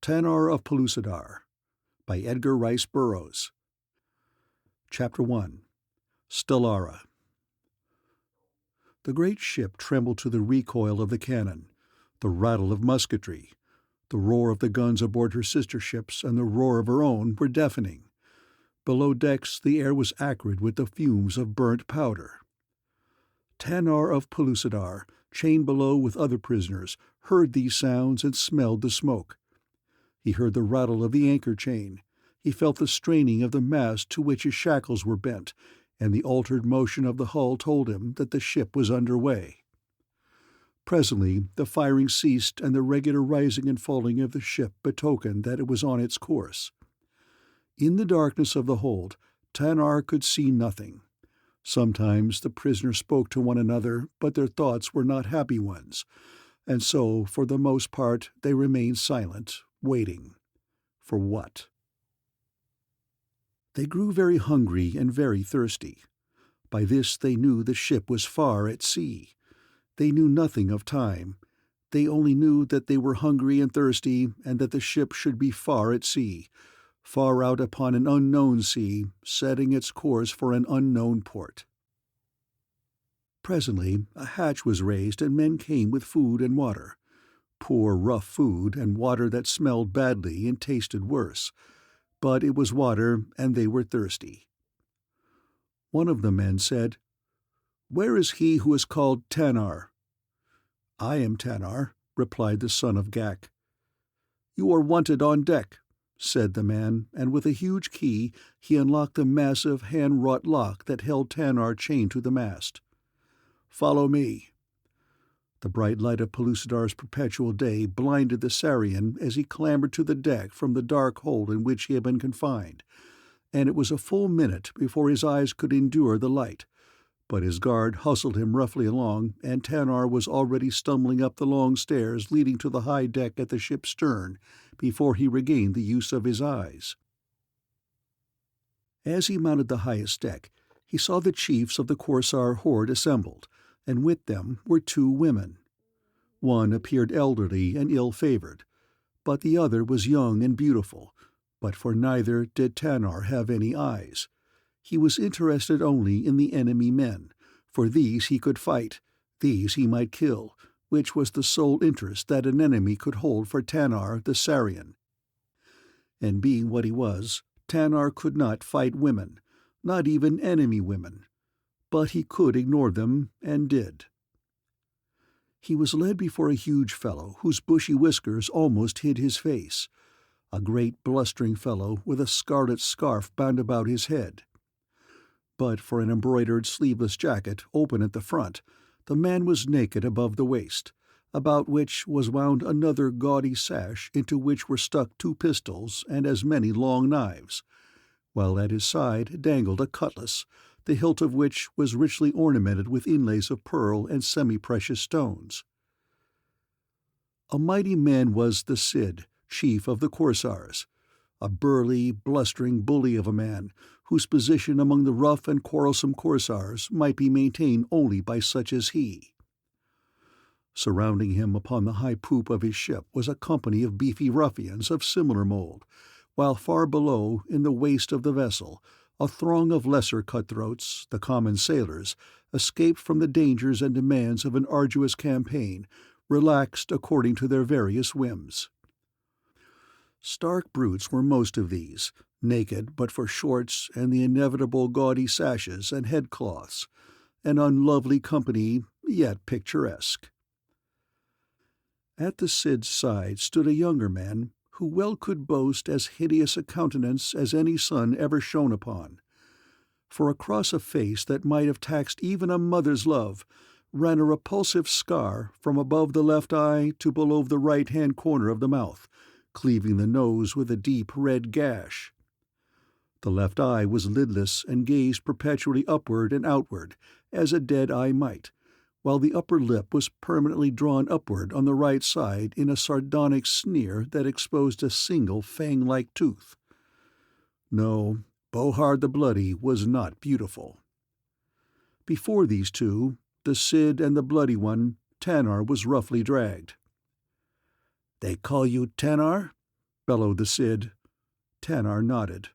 Tanar of Pellucidar by Edgar Rice Burroughs. Chapter 1. Stellara. The great ship trembled to the recoil of the cannon, the rattle of musketry. The roar of the guns aboard her sister ships and the roar of her own were deafening. Below decks the air was acrid with the fumes of burnt powder. Tanar of Pellucidar, chained below with other prisoners, heard these sounds and smelled the smoke. He heard the rattle of the anchor chain. He felt the straining of the mast to which his shackles were bent, and the altered motion of the hull told him that the ship was under way. Presently the firing ceased, and the regular rising and falling of the ship betokened that it was on its course. In the darkness of the hold, Tanar could see nothing. Sometimes the prisoners spoke to one another, but their thoughts were not happy ones, and so, for the most part, they remained silent, waiting. For what? They grew very hungry and very thirsty. By this they knew the ship was far at sea. They knew nothing of time. They only knew that they were hungry and thirsty, and that the ship should be far at sea, far out upon an unknown sea, setting its course for an unknown port. Presently a hatch was raised, and men came with food and water. Poor rough food, and water that smelled badly and tasted worse. But it was water, and they were thirsty. One of the men said, "Where is he who is called Tanar?" "I am Tanar," replied the son of Gak. "You are wanted on deck," said the man, and with a huge key he unlocked the massive hand-wrought lock that held Tanar chained to the mast. "Follow me." The bright light of Pellucidar's perpetual day blinded the Sarian as he clambered to the deck from the dark hole in which he had been confined, and it was a full minute before his eyes could endure the light. But his guard hustled him roughly along, and Tanar was already stumbling up the long stairs leading to the high deck at the ship's stern before he regained the use of his eyes. As he mounted the highest deck, he saw the chiefs of the Korsar horde assembled, and with them were two women. One appeared elderly and ill-favored, but the other was young and beautiful, but for neither did Tanar have any eyes. He was interested only in the enemy men, for these he could fight, these he might kill, which was the sole interest that an enemy could hold for Tanar the Sarian. And being what he was, Tanar could not fight women, not even enemy women, but he could ignore them, and did. He was led before a huge fellow whose bushy whiskers almost hid his face, a great blustering fellow with a scarlet scarf bound about his head. But for an embroidered sleeveless jacket open at the front, the man was naked above the waist, about which was wound another gaudy sash into which were stuck 2 pistols and as many long knives, while at his side dangled a cutlass, the hilt of which was richly ornamented with inlays of pearl and semi-precious stones. A mighty man was the Cid, chief of the Korsars, a burly, blustering bully of a man, whose position among the rough and quarrelsome Korsars might be maintained only by such as he. Surrounding him upon the high poop of his ship was a company of beefy ruffians of similar mould, while far below, in the waist of the vessel, a throng of lesser cutthroats, the common sailors, escaped from the dangers and demands of an arduous campaign, relaxed according to their various whims. Stark brutes were most of these, naked but for shorts and the inevitable gaudy sashes and headcloths, an unlovely company, yet picturesque. At the Cid's side stood a younger man, who well could boast as hideous a countenance as any sun ever shone upon. For across a face that might have taxed even a mother's love ran a repulsive scar from above the left eye to below the right-hand corner of the mouth, cleaving the nose with a deep red gash. The left eye was lidless and gazed perpetually upward and outward, as a dead eye might, while the upper lip was permanently drawn upward on the right side in a sardonic sneer that exposed a single fang-like tooth. No, Bohard the Bloody was not beautiful. Before these two, the Cid and the Bloody One, Tanar was roughly dragged. "They call you Tanar?" bellowed the Cid. Tanar nodded.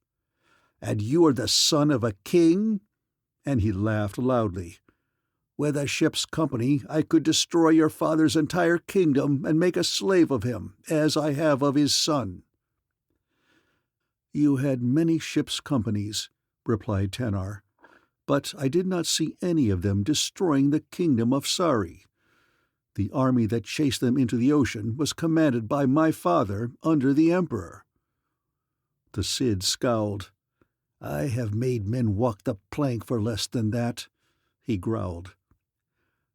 "And you are the son of a king?" And he laughed loudly. "With a ship's company I could destroy your father's entire kingdom and make a slave of him, as I have of his son." "You had many ship's companies," replied Tanar, "but I did not see any of them destroying the kingdom of Sari. The army that chased them into the ocean was commanded by my father under the Emperor." The Cid scowled. "I have made men walk the plank for less than that," he growled.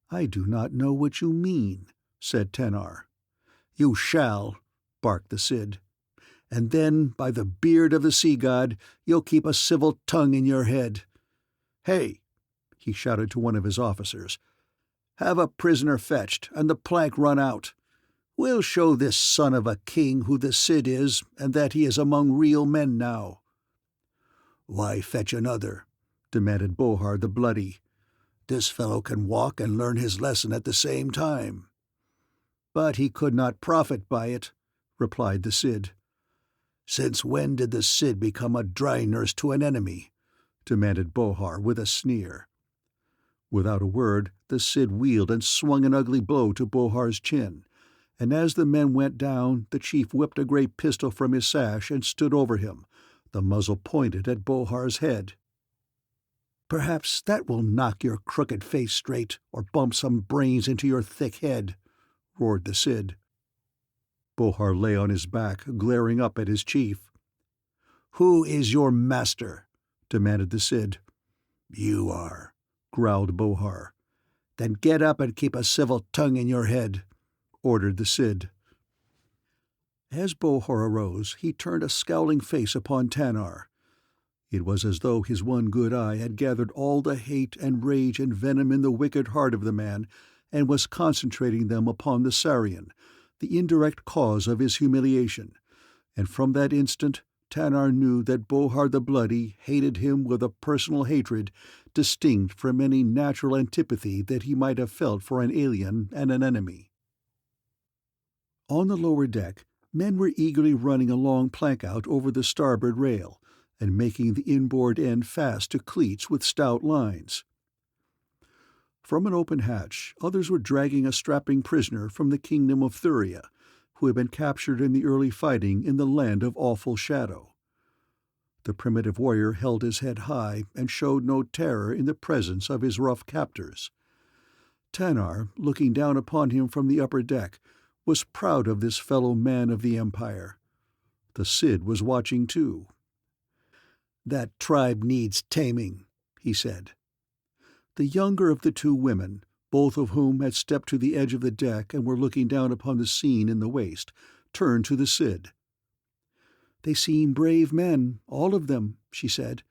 "I do not know what you mean," said Tanar. "You shall," barked the Cid. "And then, by the beard of the sea god, you'll keep a civil tongue in your head. Hey," he shouted to one of his officers, "have a prisoner fetched and the plank run out. We'll show this son of a king who the Cid is, and that he is among real men now." "Why fetch another?" demanded Bohar the Bloody. "This fellow can walk and learn his lesson at the same time." "But he could not profit by it," replied the Cid. "Since when did the Cid become a dry nurse to an enemy?" demanded Bohar with a sneer. Without a word, the Cid wheeled and swung an ugly blow to Bohar's chin, and as the men went down, the chief whipped a great pistol from his sash and stood over him, the muzzle pointed at Bohar's head. "Perhaps that will knock your crooked face straight, or bump some brains into your thick head," roared the Cid. Bohar lay on his back, glaring up at his chief. "Who is your master?" demanded the Cid. "You are," growled Bohar. "Then get up and keep a civil tongue in your head," ordered the Cid. As Bohar arose, he turned a scowling face upon Tanar. It was as though his one good eye had gathered all the hate and rage and venom in the wicked heart of the man and was concentrating them upon the Sarian, the indirect cause of his humiliation, and from that instant Tanar knew that Bohar the Bloody hated him with a personal hatred distinct from any natural antipathy that he might have felt for an alien and an enemy. On the lower deck, men were eagerly running a long plank-out over the starboard rail, and making the inboard end fast to cleats with stout lines. From an open hatch, others were dragging a strapping prisoner from the kingdom of Thuria, who had been captured in the early fighting in the land of awful shadow. The primitive warrior held his head high and showed no terror in the presence of his rough captors. Tanar, looking down upon him from the upper deck, was proud of this fellow man of the Empire. The Cid was watching too. "That tribe needs taming," he said. The younger of the two women, both of whom had stepped to the edge of the deck and were looking down upon the scene in the waist, turned to the Cid. "They seem brave men, all of them," she said.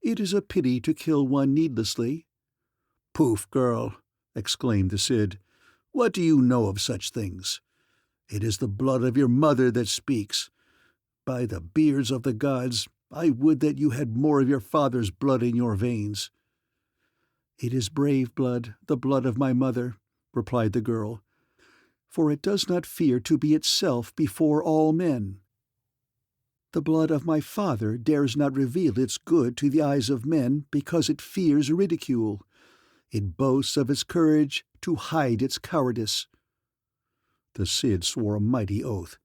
"It is a pity to kill one needlessly." "Poof, girl!" exclaimed the Cid. "What do you know of such things? It is the blood of your mother that speaks. By the beards of the gods, I would that you had more of your father's blood in your veins." "It is brave blood, the blood of my mother," replied the girl, "for it does not fear to be itself before all men. The blood of my father dares not reveal its good to the eyes of men because it fears ridicule. It boasts of its courage to hide its cowardice." The Cid swore a mighty oath.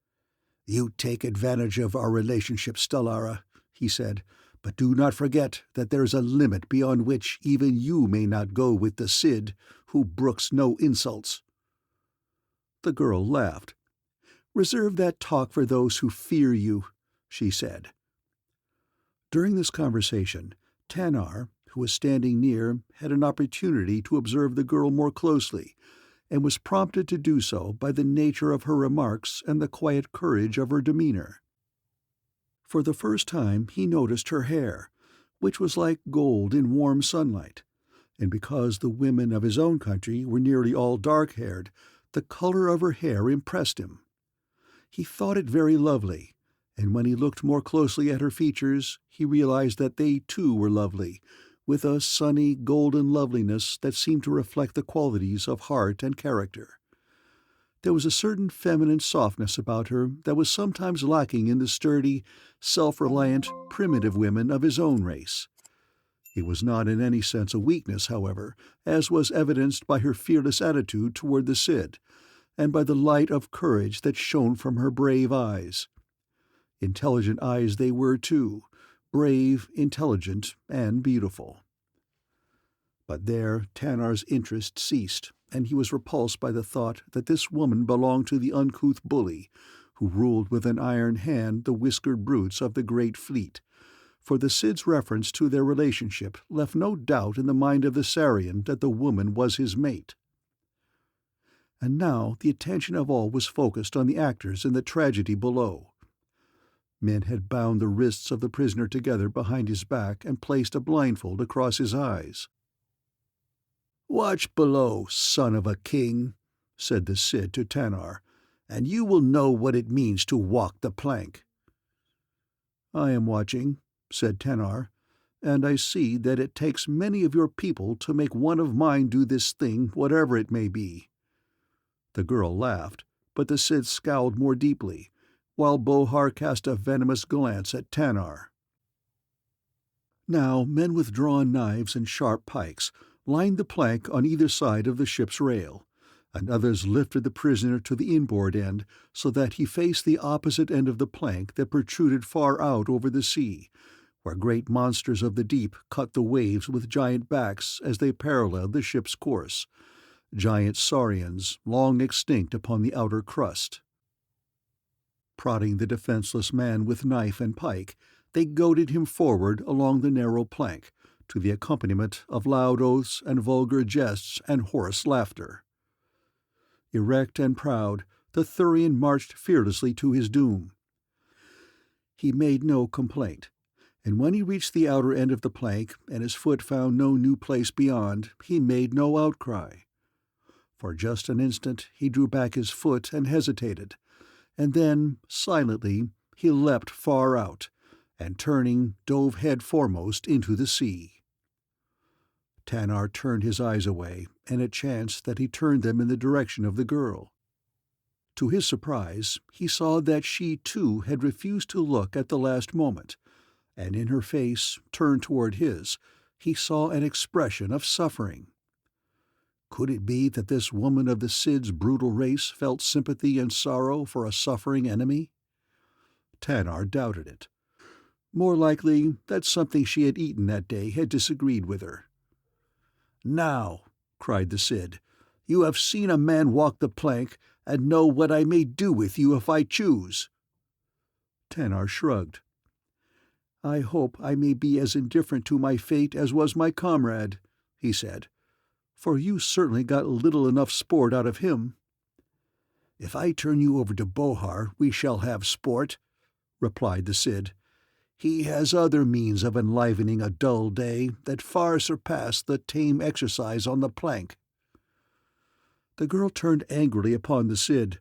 "You take advantage of our relationship, Stellara," he said, "but do not forget that there is a limit beyond which even you may not go with the Cid, who brooks no insults." The girl laughed. "Reserve that talk for those who fear you," she said. During this conversation, Tanar, who was standing near, had an opportunity to observe the girl more closely, and was prompted to do so by the nature of her remarks and the quiet courage of her demeanor. For the first time he noticed her hair, which was like gold in warm sunlight, and because the women of his own country were nearly all dark-haired, the color of her hair impressed him. He thought it very lovely, and when he looked more closely at her features, he realized that they too were lovely, with a sunny, golden loveliness that seemed to reflect the qualities of heart and character. There was a certain feminine softness about her that was sometimes lacking in the sturdy, self-reliant, primitive women of his own race. It was not in any sense a weakness, however, as was evidenced by her fearless attitude toward the Cid, and by the light of courage that shone from her brave eyes. Intelligent eyes they were, too, brave, intelligent, and beautiful. But there Tanar's interest ceased, and he was repulsed by the thought that this woman belonged to the uncouth bully, who ruled with an iron hand the whiskered brutes of the great fleet, for the Cid's reference to their relationship left no doubt in the mind of the Sarian that the woman was his mate. And now the attention of all was focused on the actors in the tragedy below. Men had bound the wrists of the prisoner together behind his back and placed a blindfold across his eyes. "Watch below, son of a king," said the Cid to Tanar, "and you will know what it means to walk the plank." "I am watching," said Tanar, "and I see that it takes many of your people to make one of mine do this thing, whatever it may be." The girl laughed, but the Cid scowled more deeply, while Bohar cast a venomous glance at Tanar. Now men with drawn knives and sharp pikes lined the plank on either side of the ship's rail, and others lifted the prisoner to the inboard end so that he faced the opposite end of the plank that protruded far out over the sea, where great monsters of the deep cut the waves with giant backs as they paralleled the ship's course, giant saurians long extinct upon the outer crust. Prodding the defenseless man with knife and pike, they goaded him forward along the narrow plank, to the accompaniment of loud oaths and vulgar jests and hoarse laughter. Erect and proud, the Thurian marched fearlessly to his doom. He made no complaint, and when he reached the outer end of the plank and his foot found no new place beyond, he made no outcry. For just an instant he drew back his foot and hesitated, and then, silently, he leapt far out, and turning, dove head foremost into the sea. Tanar turned his eyes away, and it chanced that he turned them in the direction of the girl. To his surprise, he saw that she too had refused to look at the last moment, and in her face, turned toward his, he saw an expression of suffering. Could it be that this woman of the Cid's brutal race felt sympathy and sorrow for a suffering enemy? Tanar doubted it. More likely that something she had eaten that day had disagreed with her. "Now," cried the Cid, "you have seen a man walk the plank, and know what I may do with you if I choose." Tanar shrugged. "I hope I may be as indifferent to my fate as was my comrade," he said, "for you certainly got little enough sport out of him." "If I turn you over to Bohar, we shall have sport," replied the Cid. "He has other means of enlivening a dull day that far surpass the tame exercise on the plank." The girl turned angrily upon the Cid.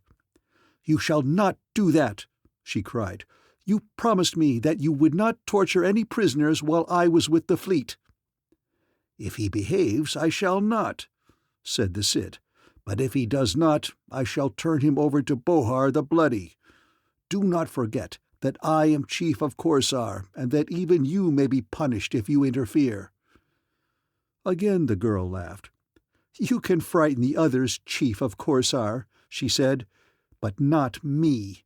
"You shall not do that," she cried. "You promised me that you would not torture any prisoners while I was with the fleet." "If he behaves, I shall not," said the Cid. "But if he does not, I shall turn him over to Bohar the Bloody. Do not forget that I am chief of Korsar, and that even you may be punished if you interfere." Again the girl laughed. "You can frighten the others, chief of Korsar," she said, "but not me."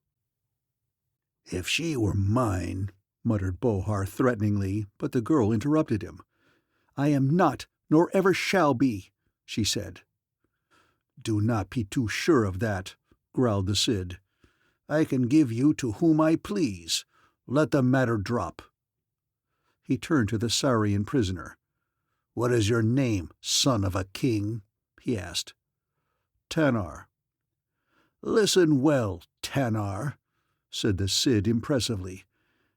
"If she were mine," muttered Bohar threateningly, but the girl interrupted him. "I am not, nor ever shall be," she said. "Do not be too sure of that," growled the Cid. "I can give you to whom I please. Let the matter drop." He turned to the Sarian prisoner. "What is your name, son of a king?" he asked. "Tanar." "Listen well, Tanar," said the Cid impressively.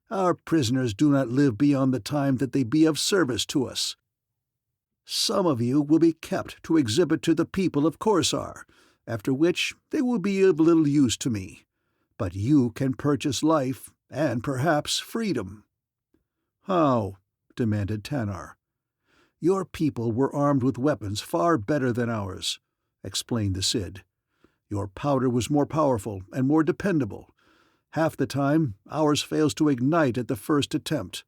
"Our prisoners do not live beyond the time that they be of service to us. Some of you will be kept to exhibit to the people of Korsar, after which they will be of little use to me. But you can purchase life, and perhaps freedom." "How?" demanded Tanar. "Your people were armed with weapons far better than ours," explained the Cid. Your powder was more powerful and more dependable. Half the time, ours fails to ignite at the first attempt."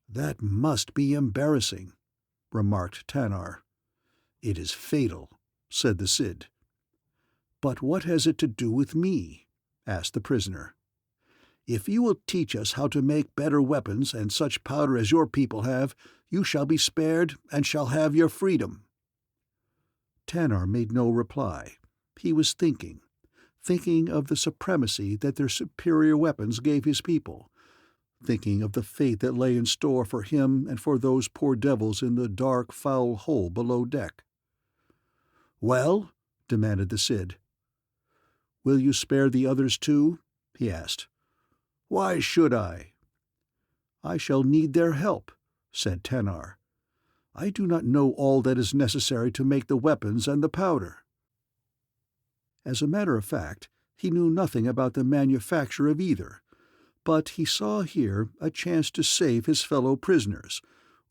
"That must be embarrassing," remarked Tanar. "It is fatal," said the Cid. "But what has it to do with me?" asked the prisoner. "If you will teach us how to make better weapons and such powder as your people have, you shall be spared and shall have your freedom." Tanar made no reply. He was thinking of the supremacy that their superior weapons gave his people, thinking of the fate that lay in store for him and for those poor devils in the dark, foul hole below deck. "Well?" demanded the Cid. "Will you spare the others too?" he asked. "Why should I?" "I shall need their help," said Tanar. "I do not know all that is necessary to make the weapons and the powder." As a matter of fact, he knew nothing about the manufacture of either, but he saw here a chance to save his fellow prisoners,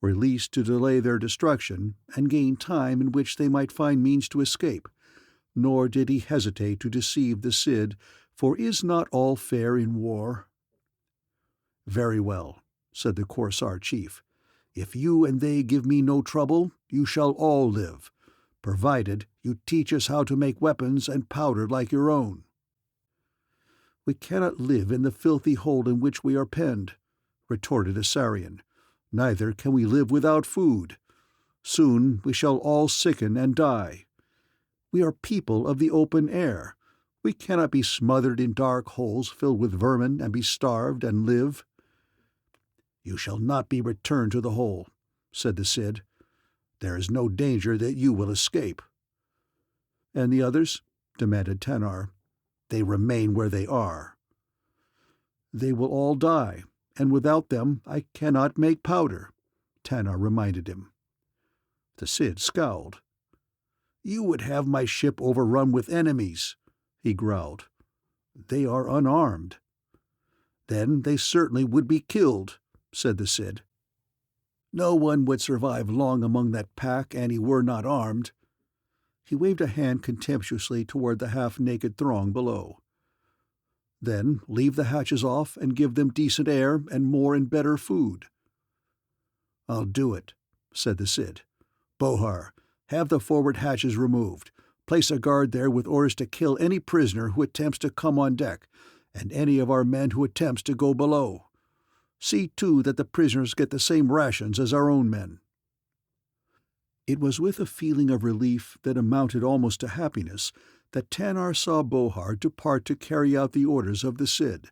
or at least to delay their destruction and gain time in which they might find means to escape, nor did he hesitate to deceive the Cid, for is not all fair in war? "Very well," said the Korsar chief. "If you and they give me no trouble, you shall all live, provided you teach us how to make weapons and powder like your own." "We cannot live in the filthy hole in which we are penned," retorted Asarion. "Neither can we live without food. Soon we shall all sicken and die. We are people of the open air. We cannot be smothered in dark holes filled with vermin and be starved and live." "You shall not be returned to the hole," said the Cid. "There is no danger that you will escape." "And the others?" demanded Tanar. "They remain where they are." "They will all die, and without them I cannot make powder," Tanar reminded him. The Cid scowled. "You would have my ship overrun with enemies," he growled. "They are unarmed." "Then they certainly would be killed," said the Cid. "No one would survive long among that pack an he were not armed." He waved a hand contemptuously toward the half-naked throng below. "Then leave the hatches off and give them decent air and more and better food." "I'll do it," said the Cid. "Bohar, have the forward hatches removed. Place a guard there with orders to kill any prisoner who attempts to come on deck, and any of our men who attempts to go below. See, too, that the prisoners get the same rations as our own men." It was with a feeling of relief that amounted almost to happiness that Tanar saw Bohar depart to carry out the orders of the Cid,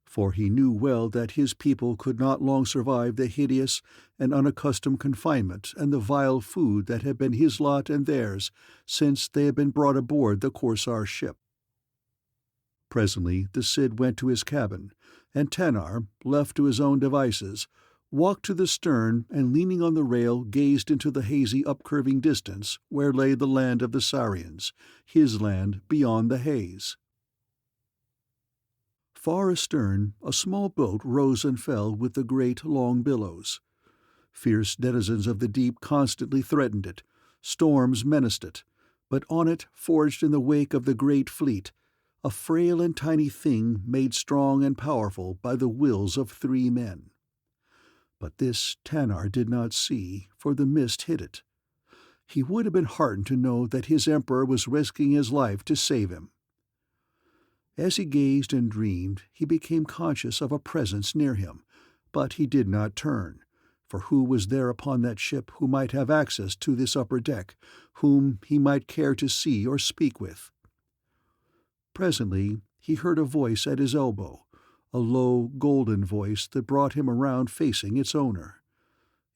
for he knew well that his people could not long survive the hideous and unaccustomed confinement and the vile food that had been his lot and theirs since they had been brought aboard the Korsar ship. Presently the Cid went to his cabin, and Tanar, left to his own devices, walked to the stern and, leaning on the rail, gazed into the hazy upcurving distance where lay the land of the Sarians, his land beyond the haze. Far astern, a small boat rose and fell with the great long billows. Fierce denizens of the deep constantly threatened it, storms menaced it, but on it, forged in the wake of the great fleet, a frail and tiny thing made strong and powerful by the wills of 3 men. But this Tanar did not see, for the mist hid it. He would have been heartened to know that his emperor was risking his life to save him. As he gazed and dreamed, he became conscious of a presence near him, but he did not turn, for who was there upon that ship who might have access to this upper deck, whom he might care to see or speak with? Presently he heard a voice at his elbow, a low, golden voice that brought him around facing its owner.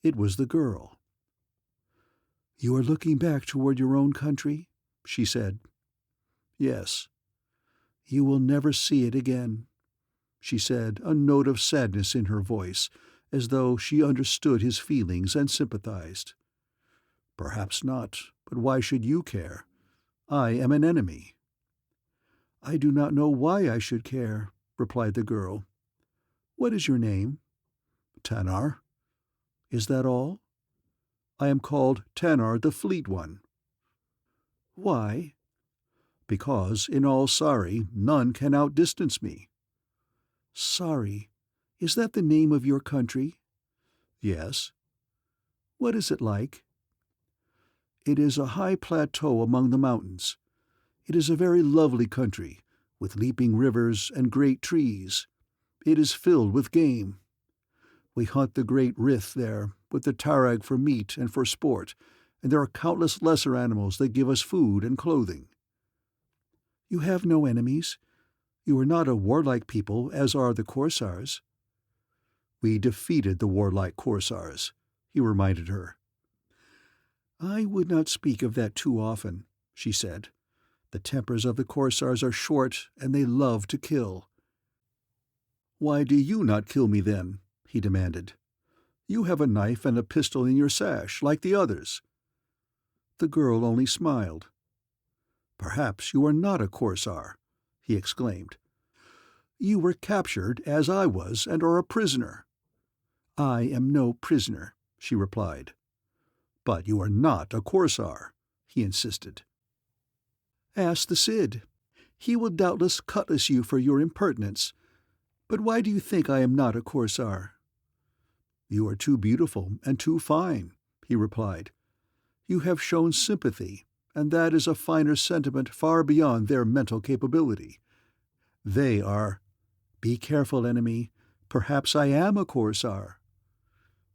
It was the girl. "You are looking back toward your own country?" she said. "Yes." "You will never see it again," she said, a note of sadness in her voice, as though she understood his feelings and sympathized. "Perhaps not, but why should you care? I am an enemy." "I do not know why I should care," replied the girl. "What is your name?" "Tanar." "Is that all?" "I am called Tanar the Fleet One." "Why?" Because, in all Sari, none can outdistance me. Sari, is that the name of your country? Yes. What is it like? It is a high plateau among the mountains. It is a very lovely country, with leaping rivers and great trees. It is filled with game. We hunt the great rith there, with the tarag for meat and for sport, and there are countless lesser animals that give us food and clothing. You have no enemies. You are not a warlike people, as are the Korsars. We defeated the warlike Korsars, he reminded her. I would not speak of that too often, she said. The tempers of the Korsars are short, and they love to kill. Why do you not kill me then? He demanded. You have a knife and a pistol in your sash, like the others. The girl only smiled. Perhaps you are not a Korsar, he exclaimed. You were captured, as I was, and are a prisoner. I am no prisoner, she replied. But you are not a Korsar, he insisted. Ask the Cid. He will doubtless cutlass you for your impertinence. But why do you think I am not a Korsar? You are too beautiful and too fine, he replied. You have shown sympathy, and that is a finer sentiment far beyond their mental capability. They are— Be careful, enemy. Perhaps I am a Korsar.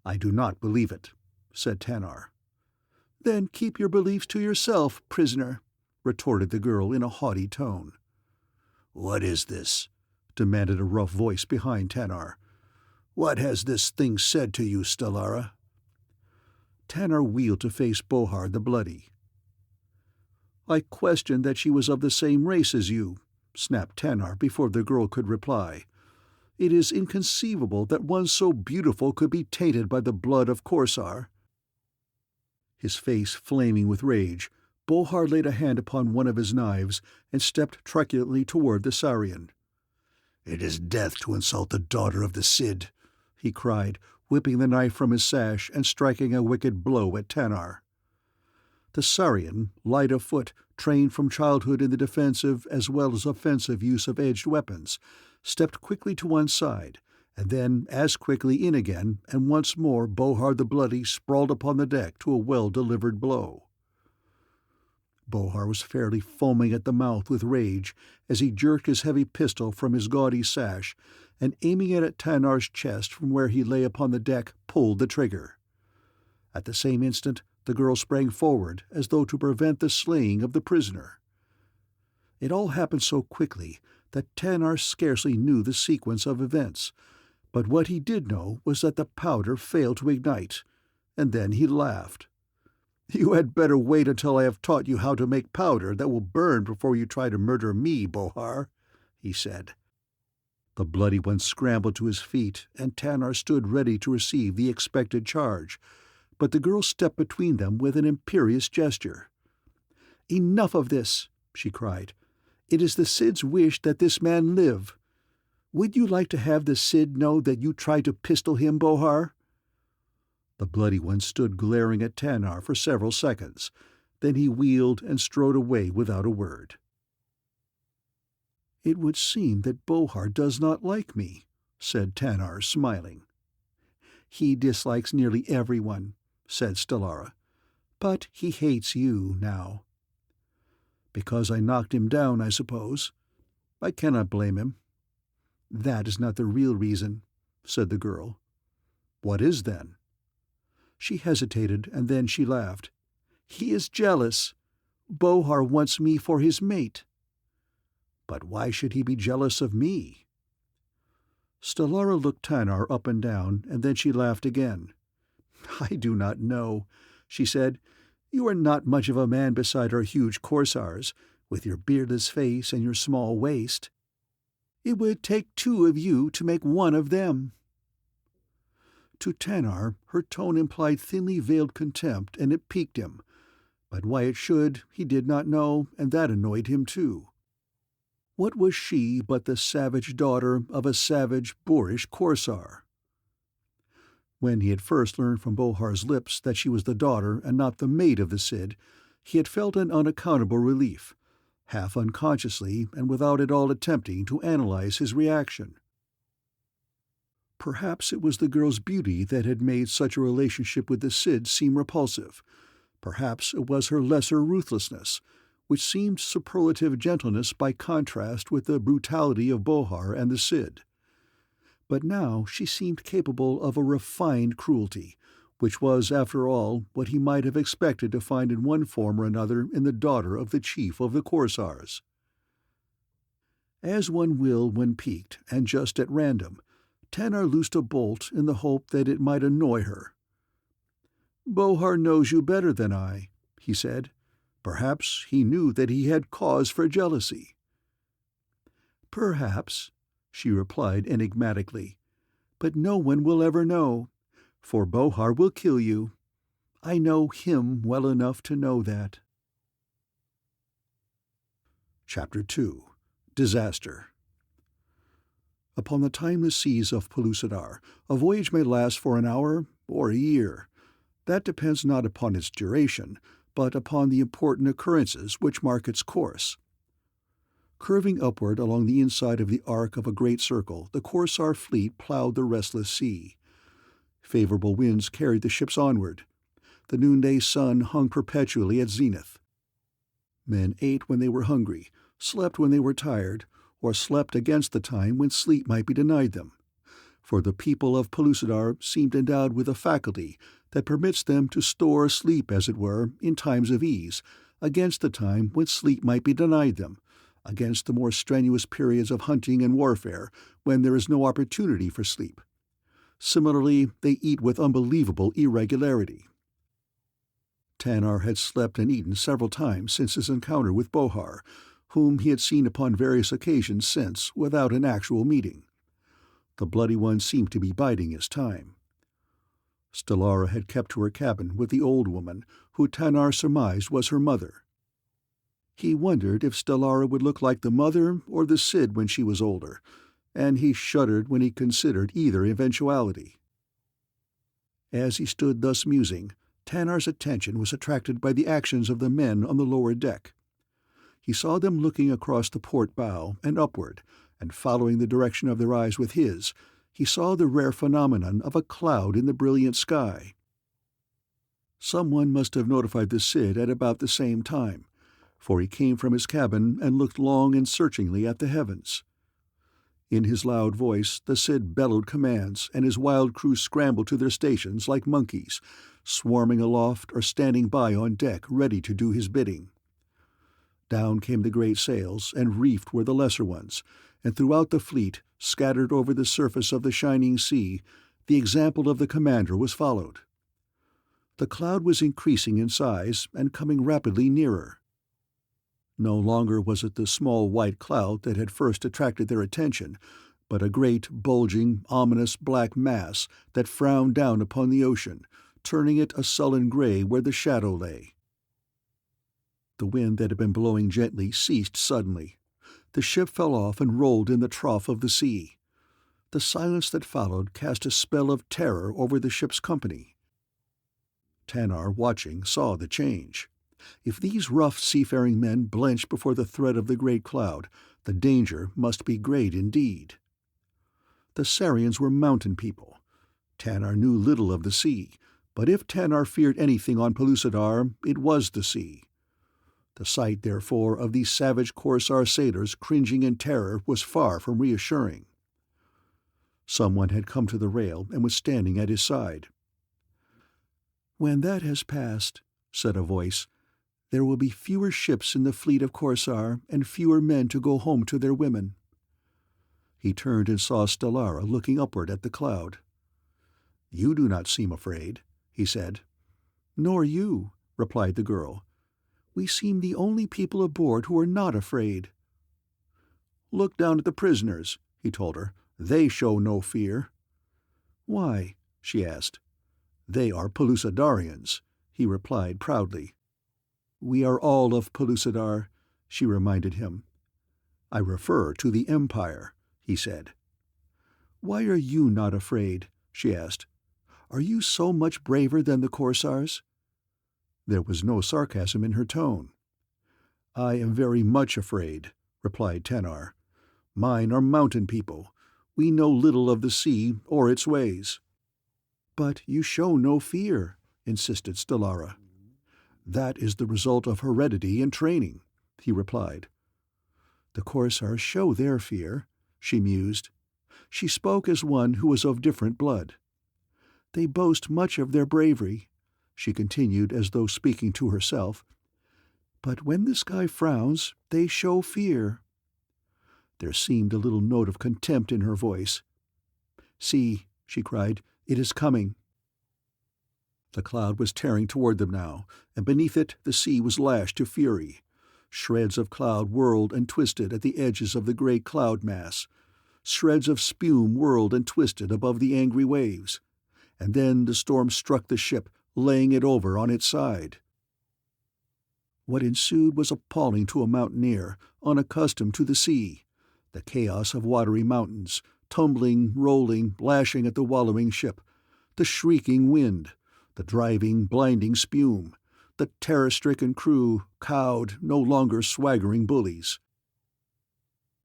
I do not believe it, said Tanar. Then keep your beliefs to yourself, prisoner, retorted the girl in a haughty tone. What is this? Demanded a rough voice behind Tanar. What has this thing said to you, Stellara? Tanar wheeled to face Bohar the Bloody. I questioned that she was of the same race as you, snapped Tanar before the girl could reply. It is inconceivable that one so beautiful could be tainted by the blood of Korsar. His face flaming with rage, Bohar laid a hand upon one of his knives and stepped truculently toward the Sarian. It is death to insult the daughter of the Cid, he cried, whipping the knife from his sash and striking a wicked blow at Tanar. The Sarian, light of foot, trained from childhood in the defensive as well as offensive use of edged weapons, stepped quickly to one side, and then as quickly in again, and once more Bohar the Bloody sprawled upon the deck to a well-delivered blow. Bohar was fairly foaming at the mouth with rage as he jerked his heavy pistol from his gaudy sash and, aiming it at Tanar's chest from where he lay upon the deck, pulled the trigger. At the same instant, the girl sprang forward as though to prevent the slaying of the prisoner. It all happened so quickly that Tanar scarcely knew the sequence of events, but what he did know was that the powder failed to ignite, and then he laughed. You had better wait until I have taught you how to make powder that will burn before you try to murder me, Bohar, he said. The Bloody One scrambled to his feet, and Tanar stood ready to receive the expected charge, but the girl stepped between them with an imperious gesture. "Enough of this," she cried. "It is the Cid's wish that this man live. Would you like to have the Cid know that you tried to pistol him, Bohar?" The Bloody One stood glaring at Tanar for several seconds. Then he wheeled and strode away without a word. "It would seem that Bohar does not like me," said Tanar, smiling. "He dislikes nearly everyone," said Stellara. "But he hates you now." "Because I knocked him down, I suppose. I cannot blame him." "That is not the real reason," said the girl. "What is, then?" She hesitated, and then she laughed. "He is jealous. Bohar wants me for his mate." "But why should he be jealous of me?" Stellara looked Tanar up and down, and then she laughed again. "I do not know," she said. "You are not much of a man beside our huge Korsars, with your beardless face and your small waist. It would take two of you to make one of them." To Tanar, her tone implied thinly veiled contempt, and it piqued him. But why it should, he did not know, and that annoyed him too. What was she but the savage daughter of a savage, boorish Korsar? When he had first learned from Bohar's lips that she was the daughter and not the maid of the Cid, he had felt an unaccountable relief. half unconsciously and without at all attempting to analyze his reaction. Perhaps it was the girl's beauty that had made such a relationship with the Cid seem repulsive. Perhaps it was her lesser ruthlessness, which seemed superlative gentleness by contrast with the brutality of Bohar and the Cid. But now she seemed capable of a refined cruelty, which was, after all, what he might have expected to find in one form or another in the daughter of the chief of the Korsars. As one will when piqued, and just at random, Tanar loosed a bolt in the hope that it might annoy her. "Bohar knows you better than I," he said. Perhaps he knew that he had cause for jealousy. "Perhaps," she replied enigmatically, "but no one will ever know, for Bohar will kill you. I know him well enough to know that." Chapter 2. Disaster. Upon the timeless seas of Pellucidar, a voyage may last for an hour or a year. That depends not upon its duration, but upon the important occurrences which mark its course. Curving upward along the inside of the arc of a great circle, the Korsar fleet ploughed the restless sea. Favorable winds carried the ships onward. The noonday sun hung perpetually at zenith. Men ate when they were hungry, slept when they were tired, or slept against the time when sleep might be denied them. For the people of Pellucidar seemed endowed with a faculty that permits them to store sleep, as it were, in times of ease, against the time when sleep might be denied them, against the more strenuous periods of hunting and warfare, when there is no opportunity for sleep. Similarly, they eat with unbelievable irregularity. Tanar had slept and eaten several times since his encounter with Bohar, whom he had seen upon various occasions since, without an actual meeting. The Bloody One seemed to be biding his time. Stellara had kept to her cabin with the old woman, who Tanar surmised was her mother. He wondered if Stellara would look like the mother or the Cid when she was older, and he shuddered when he considered either eventuality. As he stood thus musing, Tanar's attention was attracted by the actions of the men on the lower deck. He saw them looking across the port bow and upward, and following the direction of their eyes with his, he saw the rare phenomenon of a cloud in the brilliant sky. Someone must have notified the Cid at about the same time, for he came from his cabin and looked long and searchingly at the heavens. In his loud voice the Cid bellowed commands, and his wild crew scrambled to their stations like monkeys, swarming aloft or standing by on deck ready to do his bidding. Down came the great sails, and reefed were the lesser ones, and throughout the fleet, scattered over the surface of the shining sea, the example of the commander was followed. The cloud was increasing in size and coming rapidly nearer. No longer was it the small white cloud that had first attracted their attention, but a great, bulging, ominous black mass that frowned down upon the ocean, turning it a sullen gray where the shadow lay. The wind that had been blowing gently ceased suddenly. The ship fell off and rolled in the trough of the sea. The silence that followed cast a spell of terror over the ship's company. Tanar, watching, saw the change. If these rough seafaring men blenched before the threat of the great cloud, the danger must be great indeed. The Sarians were mountain people. Tanar knew little of the sea, but if Tanar feared anything on Pellucidar, it was the sea. The sight, therefore, of these savage Korsar sailors cringing in terror was far from reassuring. Someone had come to the rail and was standing at his side. "When that has passed," said a voice, "there will be fewer ships in the fleet of Korsar and fewer men to go home to their women." He turned and saw Stellara looking upward at the cloud. "You do not seem afraid," he said. "Nor you," replied the girl. "We seem the only people aboard who are not afraid." "Look down at the prisoners," he told her. "They show no fear." "Why?" she asked. "They are Pellucidarians," he replied proudly. "We are all of Pellucidar," she reminded him. "I refer to the Empire," he said. "Why are you not afraid?" she asked. "Are you so much braver than the Korsars?" There was no sarcasm in her tone. "I am very much afraid," replied Tanar. "Mine are mountain people. We know little of the sea or its ways." "But you show no fear," insisted Stellara. "That is the result of heredity and training," he replied. "The Korsars show their fear," she mused. She spoke as one who was of different blood. "They boast much of their bravery," she continued as though speaking to herself. "But when the sky frowns, they show fear." There seemed a little note of contempt in her voice. "See," she cried, "it is coming." The cloud was tearing toward them now, and beneath it the sea was lashed to fury. Shreds of cloud whirled and twisted at the edges of the great cloud mass. Shreds of spume whirled and twisted above the angry waves. And then the storm struck the ship, laying it over on its side. What ensued was appalling to a mountaineer, unaccustomed to the sea. The chaos of watery mountains, tumbling, rolling, lashing at the wallowing ship. The shrieking wind. The driving, blinding spume. The terror-stricken crew, cowed, no longer swaggering bullies.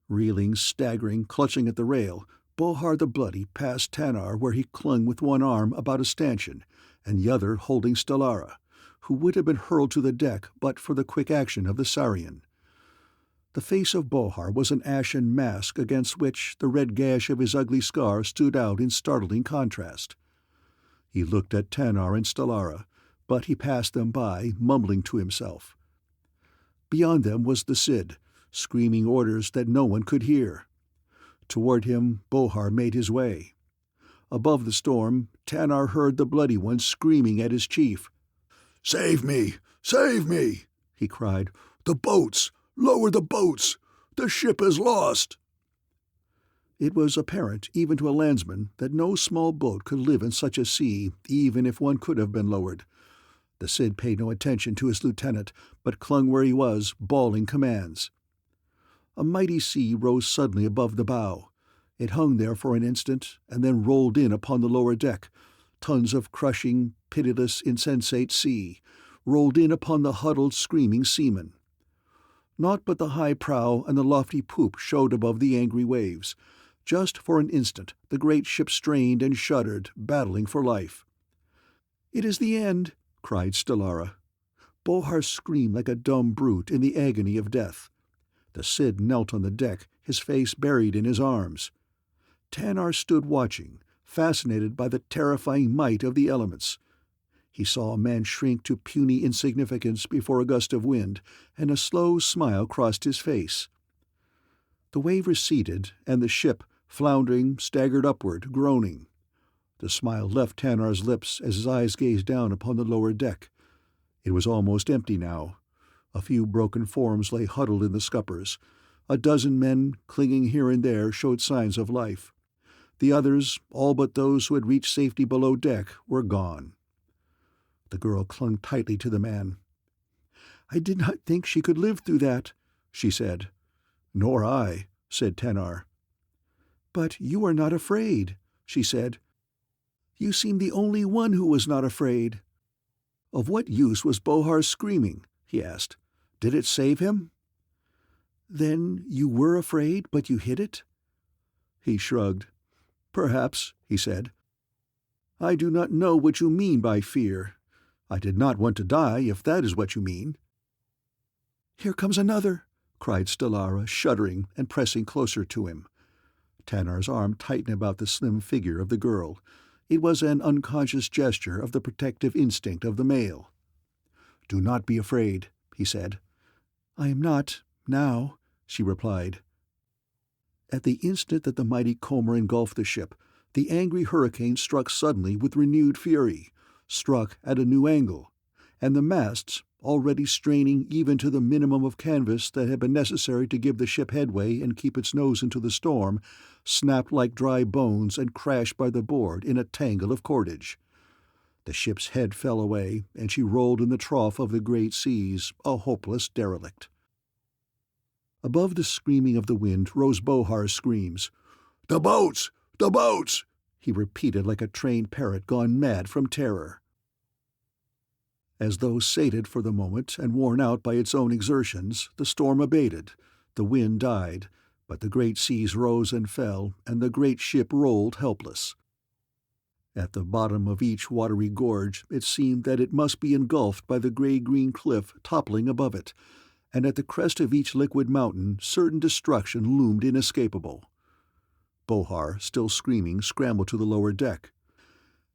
Reeling, staggering, clutching at the rail, Bohar the Bloody passed Tanar where he clung with one arm about a stanchion, and the other holding Stellara, who would have been hurled to the deck but for the quick action of the Sarian. The face of Bohar was an ashen mask against which the red gash of his ugly scar stood out in startling contrast. He looked at Tanar and Stellara, but he passed them by, mumbling to himself. Beyond them was the Cid, screaming orders that no one could hear. Toward him Bohar made his way. Above the storm, Tanar heard the Bloody One screaming at his chief. "Save me! Save me!" he cried. "The boats! Lower the boats! The ship is lost!" It was apparent, even to a landsman, that no small boat could live in such a sea, even if one could have been lowered. The Cid paid no attention to his lieutenant, but clung where he was, bawling commands. A mighty sea rose suddenly above the bow. It hung there for an instant, and then rolled in upon the lower deck. Tons of crushing, pitiless, insensate sea, rolled in upon the huddled, screaming seamen. Naught but the high prow and the lofty poop showed above the angry waves. Just for an instant the great ship strained and shuddered, battling for life. "It is the end!" cried Stellara. Bohar screamed like a dumb brute in the agony of death. The Cid knelt on the deck, his face buried in his arms. Tanar stood watching, fascinated by the terrifying might of the elements. He saw a man shrink to puny insignificance before a gust of wind, and a slow smile crossed his face. The wave receded, and the ship, floundering, staggered upward, groaning. The smile left Tanar's lips as his eyes gazed down upon the lower deck. It was almost empty now. A few broken forms lay huddled in the scuppers. A dozen men, clinging here and there, showed signs of life. The others, all but those who had reached safety below deck, were gone. The girl clung tightly to the man. "I did not think she could live through that," she said. "Nor I," said Tanar. "But you are not afraid," she said. "You seem the only one who was not afraid." "Of what use was Bohar's screaming?" he asked. "Did it save him?" "Then you were afraid, but you hid it?" He shrugged. "Perhaps," he said. "I do not know what you mean by fear. I did not want to die, if that is what you mean." "Here comes another," cried Stellara, shuddering and pressing closer to him. Tanar's arm tightened about the slim figure of the girl. It was an unconscious gesture of the protective instinct of the male. "Do not be afraid," he said. "I am not, now," she replied. At the instant that the mighty comber engulfed the ship, the angry hurricane struck suddenly with renewed fury, struck at a new angle, and the masts, already straining even to the minimum of canvas that had been necessary to give the ship headway and keep its nose into the storm, snapped like dry bones and crashed by the board in a tangle of cordage. The ship's head fell away, and she rolled in the trough of the great seas, a hopeless derelict. Above the screaming of the wind rose Bohar's screams. "The boats! The boats!" he repeated like a trained parrot gone mad from terror. As though sated for the moment and worn out by its own exertions, the storm abated, the wind died, but the great seas rose and fell, and the great ship rolled helpless. At the bottom of each watery gorge it seemed that it must be engulfed by the gray-green cliff toppling above it, and at the crest of each liquid mountain certain destruction loomed inescapable. Bohar, still screaming, scrambled to the lower deck.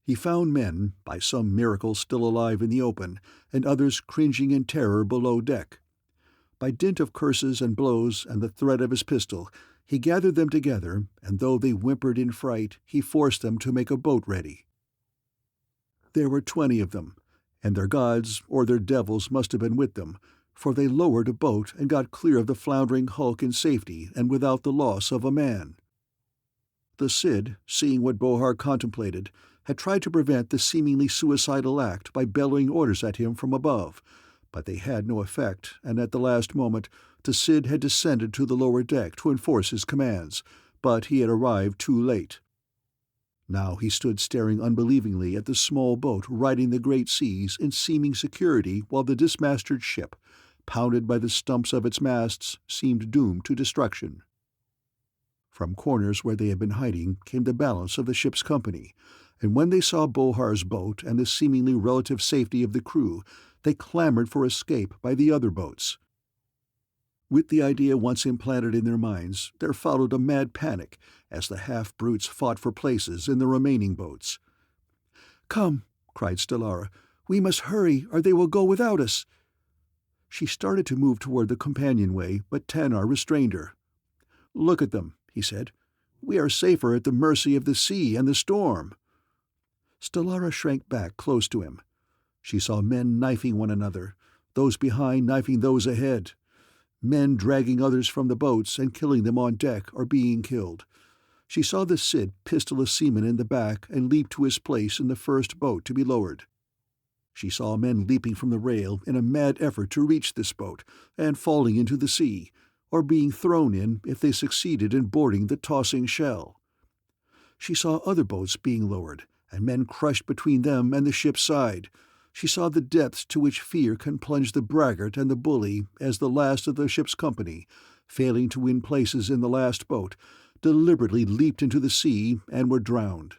He found men, by some miracle still alive in the open, and others cringing in terror below deck. By dint of curses and blows and the threat of his pistol, he gathered them together, and though they whimpered in fright, he forced them to make a boat ready. There were 20 of them, and their gods or their devils must have been with them, for they lowered a boat and got clear of the floundering hulk in safety and without the loss of a man. The Cid, seeing what Bohar contemplated, had tried to prevent the seemingly suicidal act by bellowing orders at him from above, but they had no effect, and at the last moment the Cid had descended to the lower deck to enforce his commands, but he had arrived too late. Now he stood staring unbelievingly at the small boat riding the great seas in seeming security while the dismasted ship, pounded by the stumps of its masts, seemed doomed to destruction. From corners where they had been hiding came the balance of the ship's company, and when they saw Bohar's boat and the seemingly relative safety of the crew, they clamored for escape by the other boats. With the idea once implanted in their minds, there followed a mad panic as the half-brutes fought for places in the remaining boats. "Come," cried Stellara, "we must hurry, or they will go without us." She started to move toward the companionway, but Tanar restrained her. "Look at them," he said. "We are safer at the mercy of the sea and the storm." Stellara shrank back close to him. She saw men knifing one another, those behind knifing those ahead, men dragging others from the boats and killing them on deck or being killed. She saw the Cid pistol a seaman in the back and leap to his place in the first boat to be lowered. She saw men leaping from the rail in a mad effort to reach this boat and falling into the sea, or being thrown in if they succeeded in boarding the tossing shell. She saw other boats being lowered, and men crushed between them and the ship's side. She saw the depths to which fear can plunge the braggart and the bully as the last of the ship's company, failing to win places in the last boat, deliberately leaped into the sea and were drowned.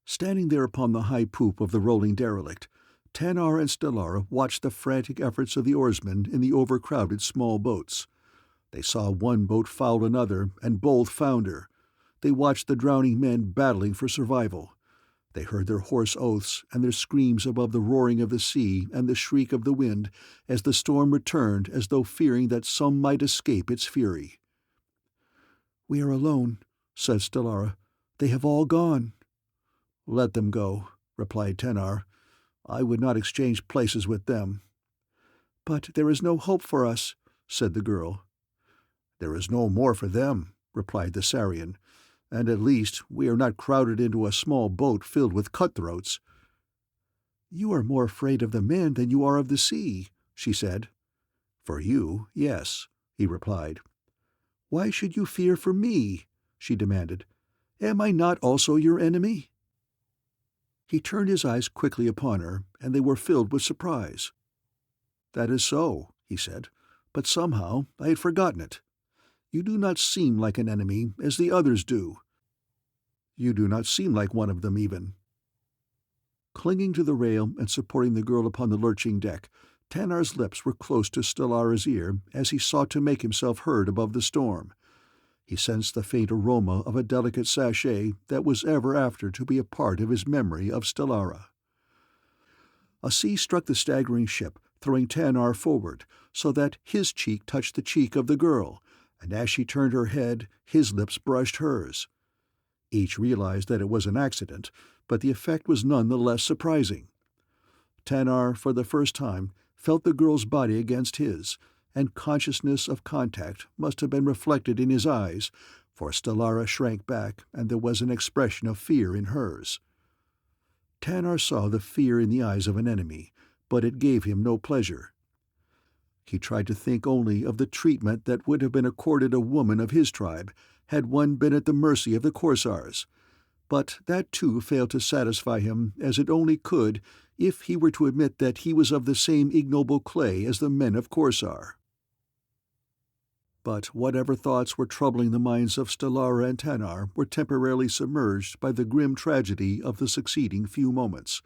Standing there upon the high poop of the rolling derelict, Tanar and Stellara watched the frantic efforts of the oarsmen in the overcrowded small boats. They saw one boat foul another, and both founder. They watched the drowning men battling for survival. They heard their hoarse oaths and their screams above the roaring of the sea and the shriek of the wind as the storm returned, as though fearing that some might escape its fury. "We are alone," said Stellara. "They have all gone." "Let them go," replied Tanar. "I would not exchange places with them." "But there is no hope for us," said the girl. "There is no more for them," replied the Sarian, "and at least we are not crowded into a small boat filled with cutthroats." "You are more afraid of the men than you are of the sea," she said. "For you, yes," he replied. "Why should you fear for me?" she demanded. "Am I not also your enemy?" He turned his eyes quickly upon her, and they were filled with surprise. "That is so," he said, "but somehow I had forgotten it. You do not seem like an enemy, as the others do. You do not seem like one of them, even." Clinging to the rail and supporting the girl upon the lurching deck, Tanar's lips were close to Stellara's ear as he sought to make himself heard above the storm. He sensed the faint aroma of a delicate sachet that was ever after to be a part of his memory of Stellara. A sea struck the staggering ship, throwing Tanar forward, so that his cheek touched the cheek of the girl, and as she turned her head, his lips brushed hers. Each realized that it was an accident, but the effect was none the less surprising. Tanar, for the first time, felt the girl's body against his, and consciousness of contact must have been reflected in his eyes, for Stellara shrank back, and there was an expression of fear in hers. Tanar saw the fear in the eyes of an enemy, but it gave him no pleasure. He tried to think only of the treatment that would have been accorded a woman of his tribe had one been at the mercy of the Korsars, But that too failed to satisfy him, as it only could if he were to admit that he was of the same ignoble clay as the men of Korsar. But whatever thoughts were troubling the minds of Stellara and Tanar were temporarily submerged by the grim tragedy of the succeeding few moments,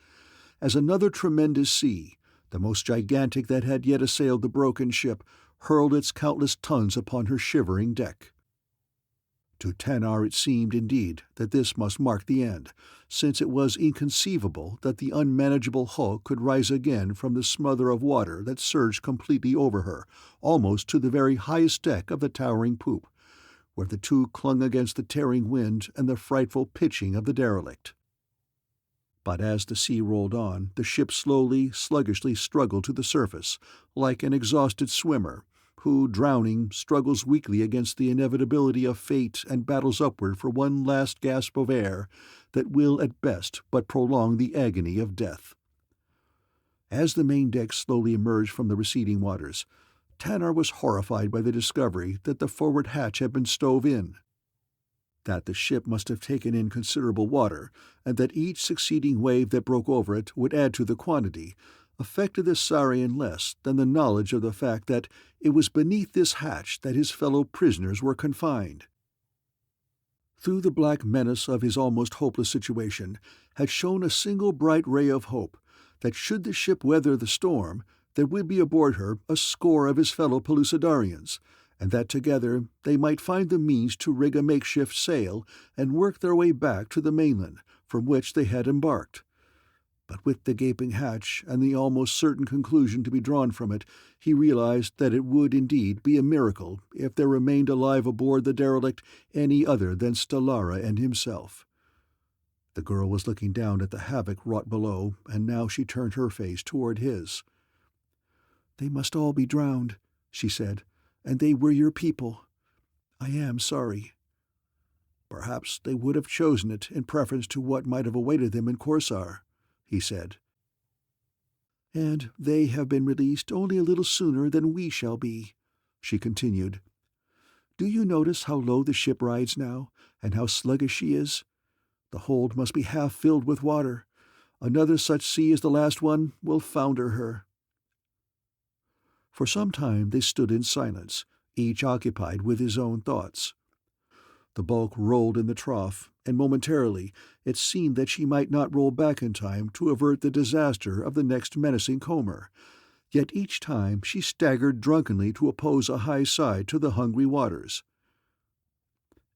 as another tremendous sea, the most gigantic that had yet assailed the broken ship, hurled its countless tons upon her shivering deck. To Tanar it seemed, indeed, that this must mark the end, since it was inconceivable that the unmanageable hulk could rise again from the smother of water that surged completely over her, almost to the very highest deck of the towering poop, where the two clung against the tearing wind and the frightful pitching of the derelict. But as the sea rolled on, the ship slowly, sluggishly struggled to the surface, like an exhausted swimmer, who, drowning, struggles weakly against the inevitability of fate and battles upward for one last gasp of air that will at best but prolong the agony of death. As the main deck slowly emerged from the receding waters, Tanar was horrified by the discovery that the forward hatch had been stove in, that the ship must have taken in considerable water, and that each succeeding wave that broke over it would add to the quantity, affected the Saurian less than the knowledge of the fact that it was beneath this hatch that his fellow prisoners were confined. Through the black menace of his almost hopeless situation had shone a single bright ray of hope that should the ship weather the storm, there would be aboard her a score of his fellow Pellucidarians, and that together they might find the means to rig a makeshift sail and work their way back to the mainland from which they had embarked. But with the gaping hatch and the almost certain conclusion to be drawn from it, he realized that it would indeed be a miracle if there remained alive aboard the derelict any other than Stellara and himself. The girl was looking down at the havoc wrought below, and now she turned her face toward his. "They must all be drowned," she said, "and they were your people. I am sorry." "Perhaps they would have chosen it in preference to what might have awaited them in Korsar," he said. "And they have been released only a little sooner than we shall be," she continued. "Do you notice how low the ship rides now, and how sluggish she is? The hold must be half filled with water. Another such sea as the last one will founder her." For some time they stood in silence, each occupied with his own thoughts. The bulk rolled in the trough, and momentarily it seemed that she might not roll back in time to avert the disaster of the next menacing comber, yet each time she staggered drunkenly to oppose a high side to the hungry waters.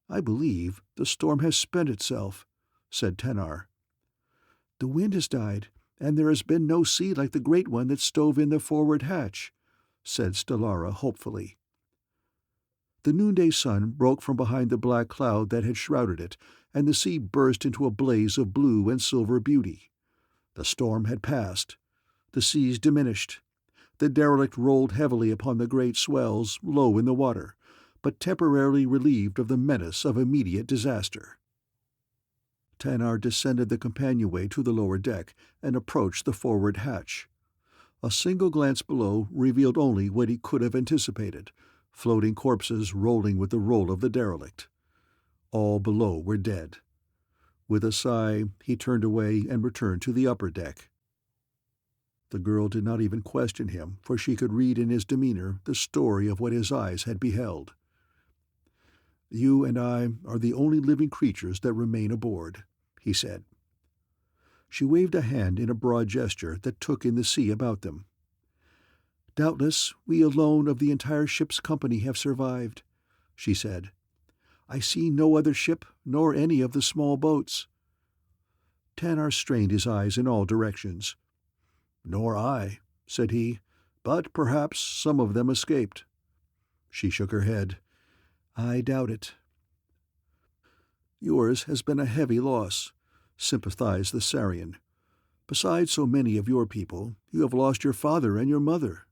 "I believe the storm has spent itself," said Tanar. "The wind has died, and there has been no sea like the great one that stove in the forward hatch," said Stellara hopefully. The noonday sun broke from behind the black cloud that had shrouded it, and the sea burst into a blaze of blue and silver beauty. The storm had passed. The seas diminished. The derelict rolled heavily upon the great swells, low in the water, but temporarily relieved of the menace of immediate disaster. Tanar descended the companionway to the lower deck and approached the forward hatch. A single glance below revealed only what he could have anticipated: floating corpses rolling with the roll of the derelict. All below were dead. With a sigh, he turned away and returned to the upper deck. The girl did not even question him, for she could read in his demeanor the story of what his eyes had beheld. "You and I are the only living creatures that remain aboard," he said. She waved a hand in a broad gesture that took in the sea about them. "Doubtless we alone of the entire ship's company have survived," she said. "I see no other ship nor any of the small boats." Tanar strained his eyes in all directions. "Nor I," said he, "but perhaps some of them escaped." She shook her head. "I doubt it." "Yours has been a heavy loss," sympathized the Sarian. "Besides so many of your people, you have lost your father and your mother."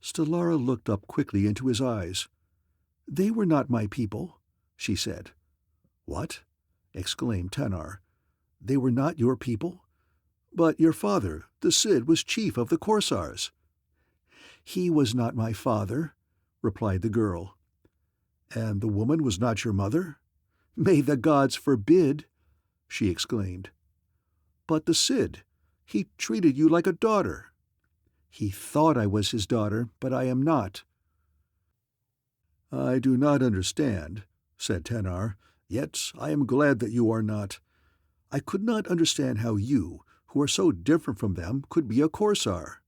Stellara looked up quickly into his eyes. "They were not my people," she said. "What?" exclaimed Tanar. "They were not your people? But your father, the Cid, was chief of the Korsars." "He was not my father," replied the girl. "And the woman was not your mother?" "May the gods forbid!" she exclaimed. "But the Cid, he treated you like a daughter." "He thought I was his daughter, but I am not." "I do not understand," said Tanar, "yet I am glad that you are not. I could not understand how you, who are so different from them, could be a Korsar."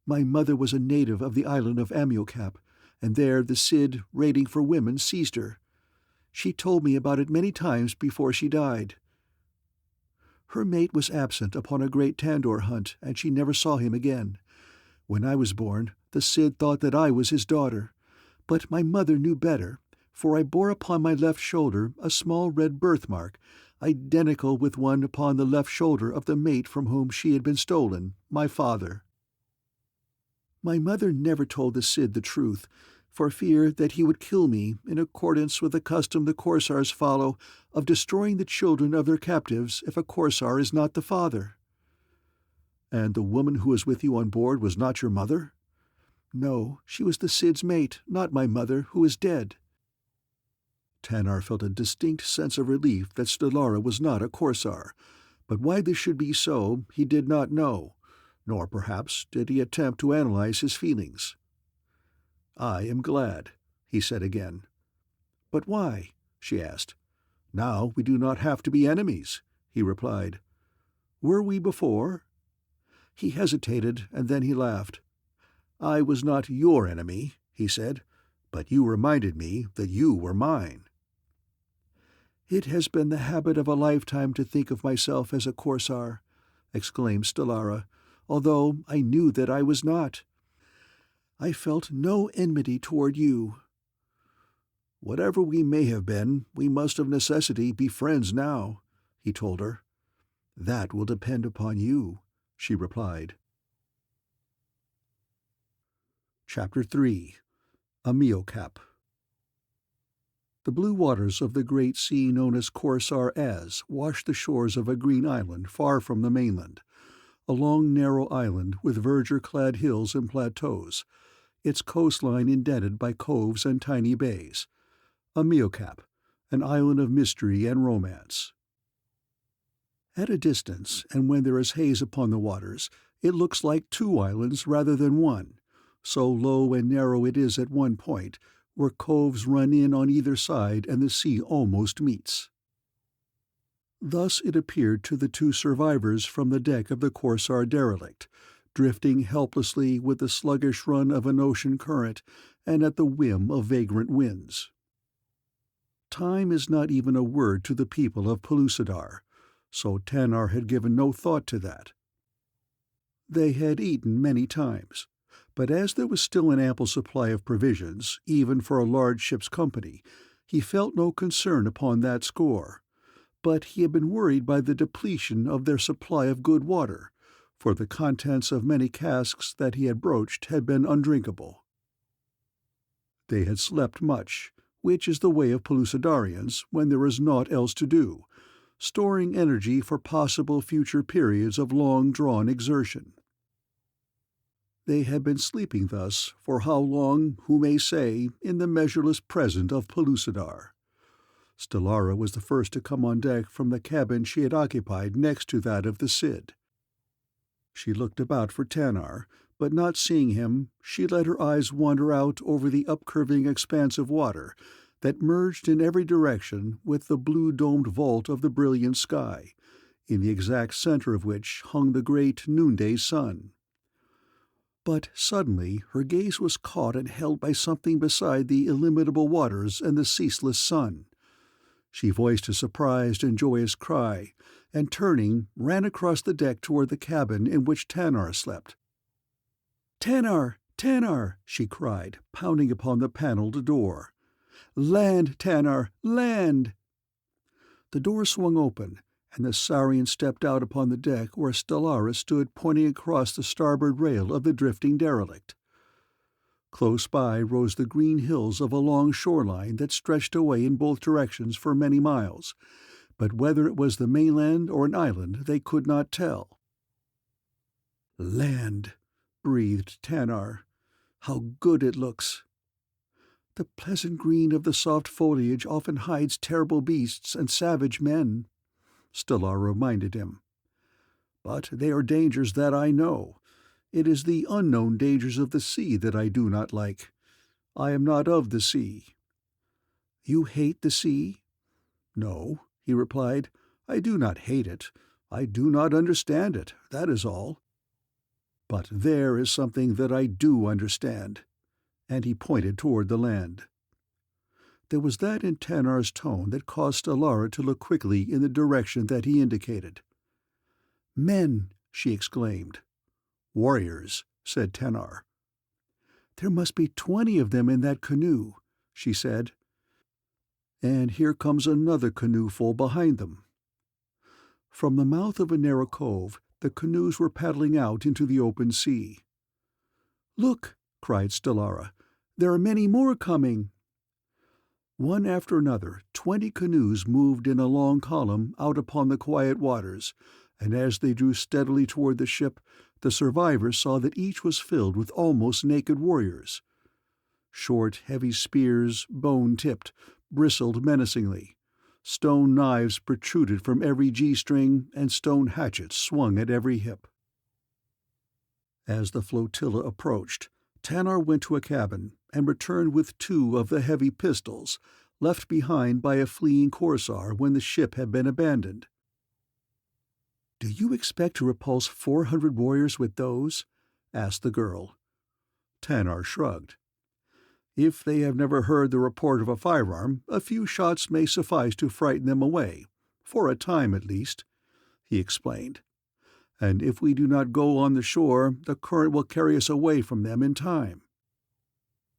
"My mother was a native of the island of Amiocap, and there the Cid, raiding for women, seized her. She told me about it many times before she died. Her mate was absent upon a great Tandor hunt, and she never saw him again. When I was born, the Cid thought that I was his daughter, but my mother knew better, for I bore upon my left shoulder a small red birthmark, identical with one upon the left shoulder of the mate from whom she had been stolen, my father. My mother never told the Cid the truth, for fear that he would kill me in accordance with the custom the Korsars follow of destroying the children of their captives if a Korsar is not the father." "And the woman who was with you on board was not your mother?" "No, she was the Cid's mate, not my mother, who is dead." Tanar felt a distinct sense of relief that Stellara was not a Korsar, but why this should be so he did not know, nor perhaps did he attempt to analyze his feelings. "I am glad," he said again. "But why?" she asked. "Now we do not have to be enemies," he replied. "Were we before?" He hesitated, and then he laughed. "I was not your enemy," he said, "but you reminded me that you were mine." "It has been the habit of a lifetime to think of myself as a Korsar," exclaimed Stellara, "although I knew that I was not. I felt no enmity toward you." "Whatever we may have been, we must of necessity be friends now," he told her. "That will depend upon you," she replied. Chapter 3. Amiocap. The blue waters of the great sea known as Korsar wash the shores of a green island far from the mainland, a long narrow island with verdure-clad hills and plateaus, its coastline indented by coves and tiny bays. Amiocap, an island of mystery and romance. At a distance, and when there is haze upon the waters, it looks like two islands rather than one, so low and narrow it is at one point, where coves run in on either side and the sea almost meets. Thus it appeared to the two survivors from the deck of the Korsar derelict, drifting helplessly with the sluggish run of an ocean current and at the whim of vagrant winds. Time is not even a word to the people of Pellucidar, so Tanar had given no thought to that. They had eaten many times, but as there was still an ample supply of provisions, even for a large ship's company, he felt no concern upon that score. But he had been worried by the depletion of their supply of good water, for the contents of many casks that he had broached had been undrinkable. They had slept much, which is the way of Pellucidarians when there is naught else to do, storing energy for possible future periods of long-drawn exertion. They had been sleeping thus for how long, who may say, in the measureless present of Pellucidar. Stellara was the first to come on deck from the cabin she had occupied next to that of the Cid. She looked about for Tanar, but not seeing him, she let her eyes wander out over the upcurving expanse of water that merged in every direction with the blue-domed vault of the brilliant sky, in the exact center of which hung the great noonday sun. But suddenly her gaze was caught and held by something beside the illimitable waters and the ceaseless sun. She voiced a surprised and joyous cry, and turning, ran across the deck toward the cabin in which Tanar slept. "Tanar! Tanar!" she cried, pounding upon the paneled door. "Land, Tanar! Land!" The door swung open, and the Saurian stepped out upon the deck where Stellara stood pointing across the starboard rail of the drifting derelict. Close by rose the green hills of a long shoreline that stretched away in both directions for many miles, but whether it was the mainland or an island they could not tell. "Land," breathed Tanar. "How good it looks!" "The pleasant green of the soft foliage often hides terrible beasts and savage men," Stellara reminded him. "But they are dangers that I know. It is the unknown dangers of the sea that I do not like. I am not of the sea." "You hate the sea?" "No," he replied. "I do not hate it. I do not understand it, that is all. But there is something that I do understand." And he pointed toward the land. There was that in Tanar's tone that caused Stellara to look quickly in the direction that he indicated. "Men!" she exclaimed. "Warriors," said Tanar. "There must be 20 of them in that canoe," she said. "And here comes another canoeful behind them." From the mouth of a narrow cove, the canoes were paddling out into the open sea. "Look!" cried Stellara. "There are many more coming." One after another, 20 canoes moved in a long column out upon the quiet waters, and as they drew steadily toward the ship, the survivors saw that each was filled with almost naked warriors. Short, heavy spears, bone-tipped, bristled menacingly. Stone knives protruded from every G-string, and stone hatchets swung at every hip. As the flotilla approached, Tanar went to a cabin and returned with 2 of the heavy pistols, left behind by a fleeing Korsar when the ship had been abandoned. "Do you expect to repulse 400 warriors with those?" asked the girl. Tanar shrugged. "If they have never heard the report of a firearm, a few shots may suffice to frighten them away, for a time at least," he explained. "And if we do not go on the shore, the current will carry us away from them in time."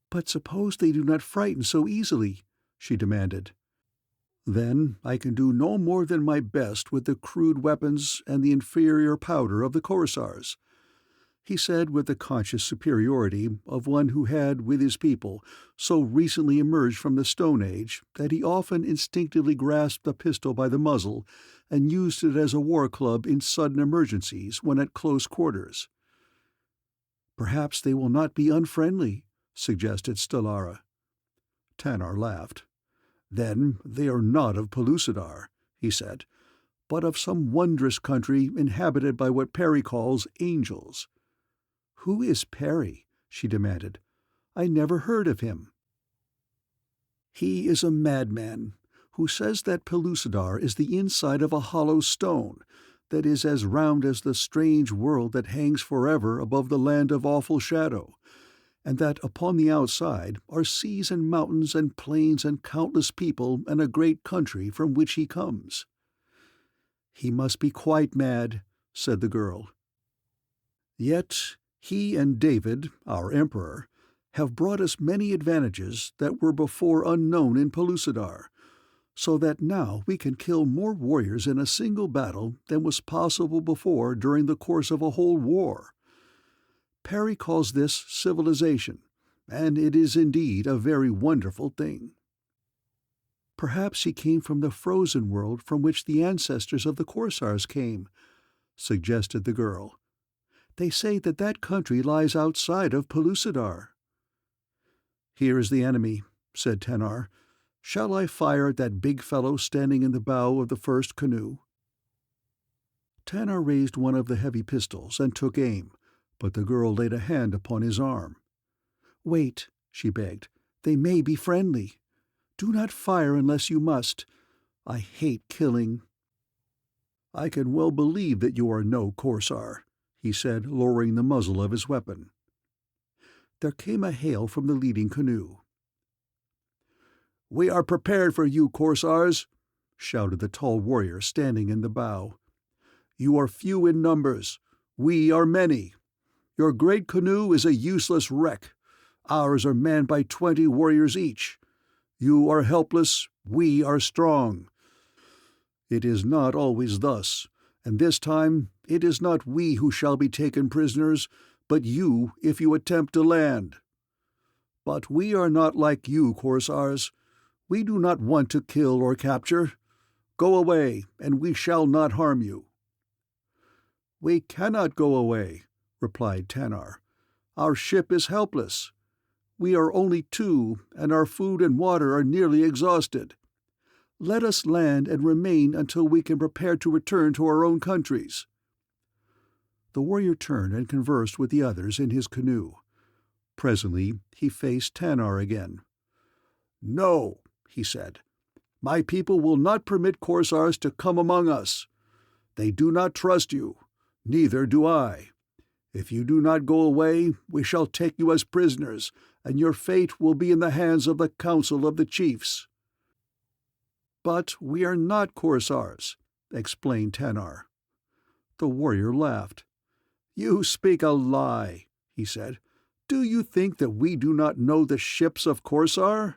"But suppose they do not frighten so easily?" she demanded. "Then I can do no more than my best with the crude weapons and the inferior powder of the Korsars," he said with the conscious superiority of one who had, with his people, so recently emerged from the Stone Age that he often instinctively grasped a pistol by the muzzle and used it as a war club in sudden emergencies when at close quarters. "Perhaps they will not be unfriendly," suggested Stellara. Tanar laughed. "Then they are not of Pellucidar," he said, "but of some wondrous country inhabited by what Perry calls angels." "Who is Perry?" she demanded. "I never heard of him." "He is a madman who says that Pellucidar is the inside of a hollow stone that is as round as the strange world that hangs forever above the land of awful shadow, and that upon the outside are seas and mountains and plains and countless people and a great country from which he comes." "He must be quite mad," said the girl. "Yet he and David, our emperor, have brought us many advantages that were before unknown in Pellucidar, so that now we can kill more warriors in a single battle than was possible before during the course of a whole war. Perry calls this civilization, and it is indeed a very wonderful thing." "Perhaps he came from the frozen world from which the ancestors of the Korsars came," suggested the girl. "They say that that country lies outside of Pellucidar." "Here is the enemy," said Tanar. "Shall I fire at that big fellow standing in the bow of the first canoe?" Tanar raised one of the heavy pistols and took aim, but the girl laid a hand upon his arm. "Wait," she begged. "They may be friendly. Do not fire unless you must. I hate killing." "I can well believe that you are no Korsar," he said, lowering the muzzle of his weapon. There came a hail from the leading canoe. "We are prepared for you, Korsars," shouted the tall warrior standing in the bow. "You are few in numbers. We are many. Your great canoe is a useless wreck. Ours are manned by 20 warriors each. You are helpless, we are strong. It is not always thus, and this time it is not we who shall be taken prisoners, but you if you attempt to land. But we are not like you, Korsars. We do not want to kill or capture. Go away, and we shall not harm you." "We cannot go away," replied Tanar. "Our ship is helpless. We are only 2, and our food and water are nearly exhausted. Let us land and remain until we can prepare to return to our own countries." The warrior turned and conversed with the others in his canoe. Presently he faced Tanar again. "No," he said. "My people will not permit Korsars to come among us. They do not trust you. Neither do I. If you do not go away, we shall take you as prisoners, and your fate will be in the hands of the council of the chiefs." "But we are not Korsars," explained Tanar. The warrior laughed. "You speak a lie," he said. "Do you think that we do not know the ships of Korsar?"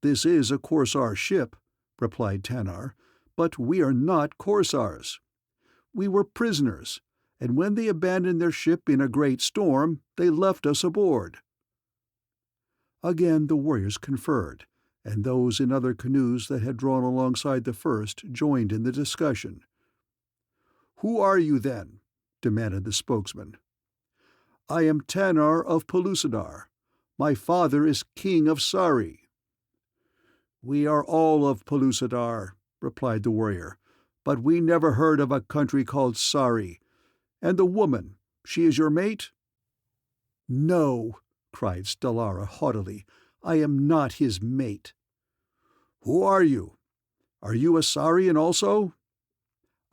"This is a Korsar ship," replied Tanar, "but we are not Korsars. We were prisoners, and when they abandoned their ship in a great storm, they left us aboard." Again the warriors conferred, and those in other canoes that had drawn alongside the first joined in the discussion. "Who are you, then?" demanded the spokesman. "I am Tanar of Pellucidar. My father is king of Sari." "We are all of Pellucidar," replied the warrior, "but we never heard of a country called Sari. And the woman, she is your mate?" "No," cried Stellara haughtily, "I am not his mate." "Who are you? Are you a Sarian also?"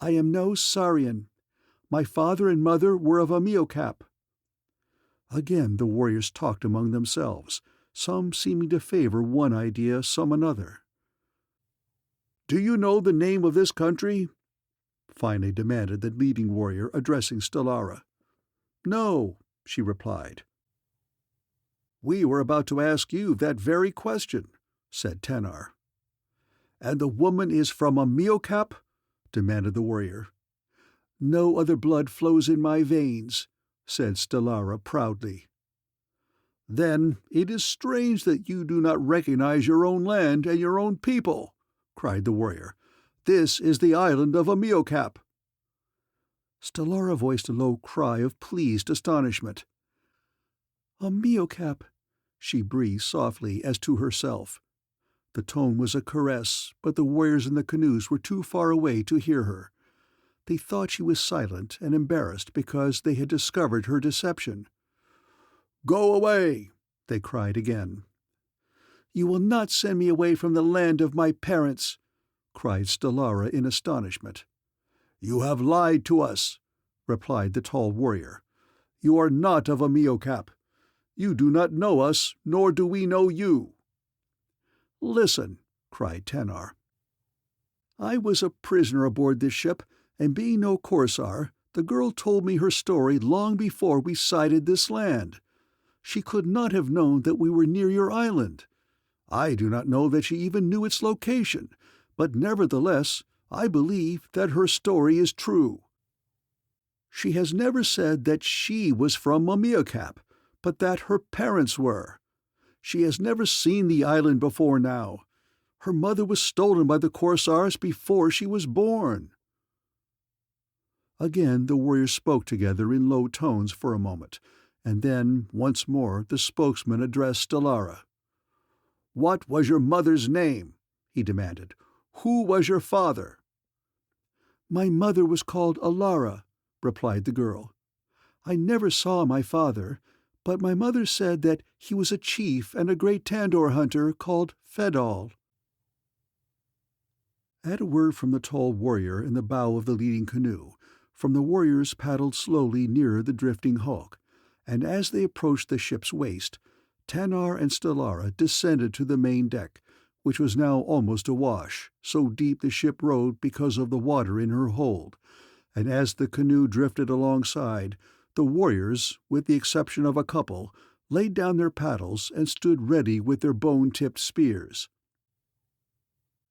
"I am no Sarian. My father and mother were of Amiocap." Again the warriors talked among themselves, some seeming to favor one idea, some another. "Do you know the name of this country?" finally demanded the leading warrior, addressing Stellara. "No," she replied. "We were about to ask you that very question," said Tanar. "And the woman is from Amiocap?" demanded the warrior. "No other blood flows in my veins," said Stellara proudly. "Then it is strange that you do not recognize your own land and your own people," cried the warrior. "This is the island of Amiocap." Stellara voiced a low cry of pleased astonishment. "Amiocap," she breathed softly as to herself. The tone was a caress, but the warriors in the canoes were too far away to hear her. They thought she was silent and embarrassed because they had discovered her deception. "Go away!" they cried again. "You will not send me away from the land of my parents!" cried Stellara in astonishment. "You have lied to us," replied the tall warrior. "You are not of Amiocap. You do not know us, nor do we know you." "Listen," cried Tanar. "I was a prisoner aboard this ship, and being no Korsar, the girl told me her story long before we sighted this land. She could not have known that we were near your island. I do not know that she even knew its location, but nevertheless I believe that her story is true. She has never said that she was from Amiocap, but that her parents were. She has never seen the island before now. Her mother was stolen by the Korsars before she was born." Again the warriors spoke together in low tones for a moment, and then, once more, the spokesman addressed Stellara. "What was your mother's name?" he demanded. "Who was your father?" "My mother was called Allara," replied the girl. "I never saw my father, but my mother said that he was a chief and a great Tandor hunter called Fedal." At a word from the tall warrior in the bow of the leading canoe, from the warriors paddled slowly nearer the drifting hulk, and as they approached the ship's waist, Tanar and Stellara descended to the main deck, which was now almost awash, so deep the ship rode because of the water in her hold, and as the canoe drifted alongside, the warriors, with the exception of a couple, laid down their paddles and stood ready with their bone-tipped spears.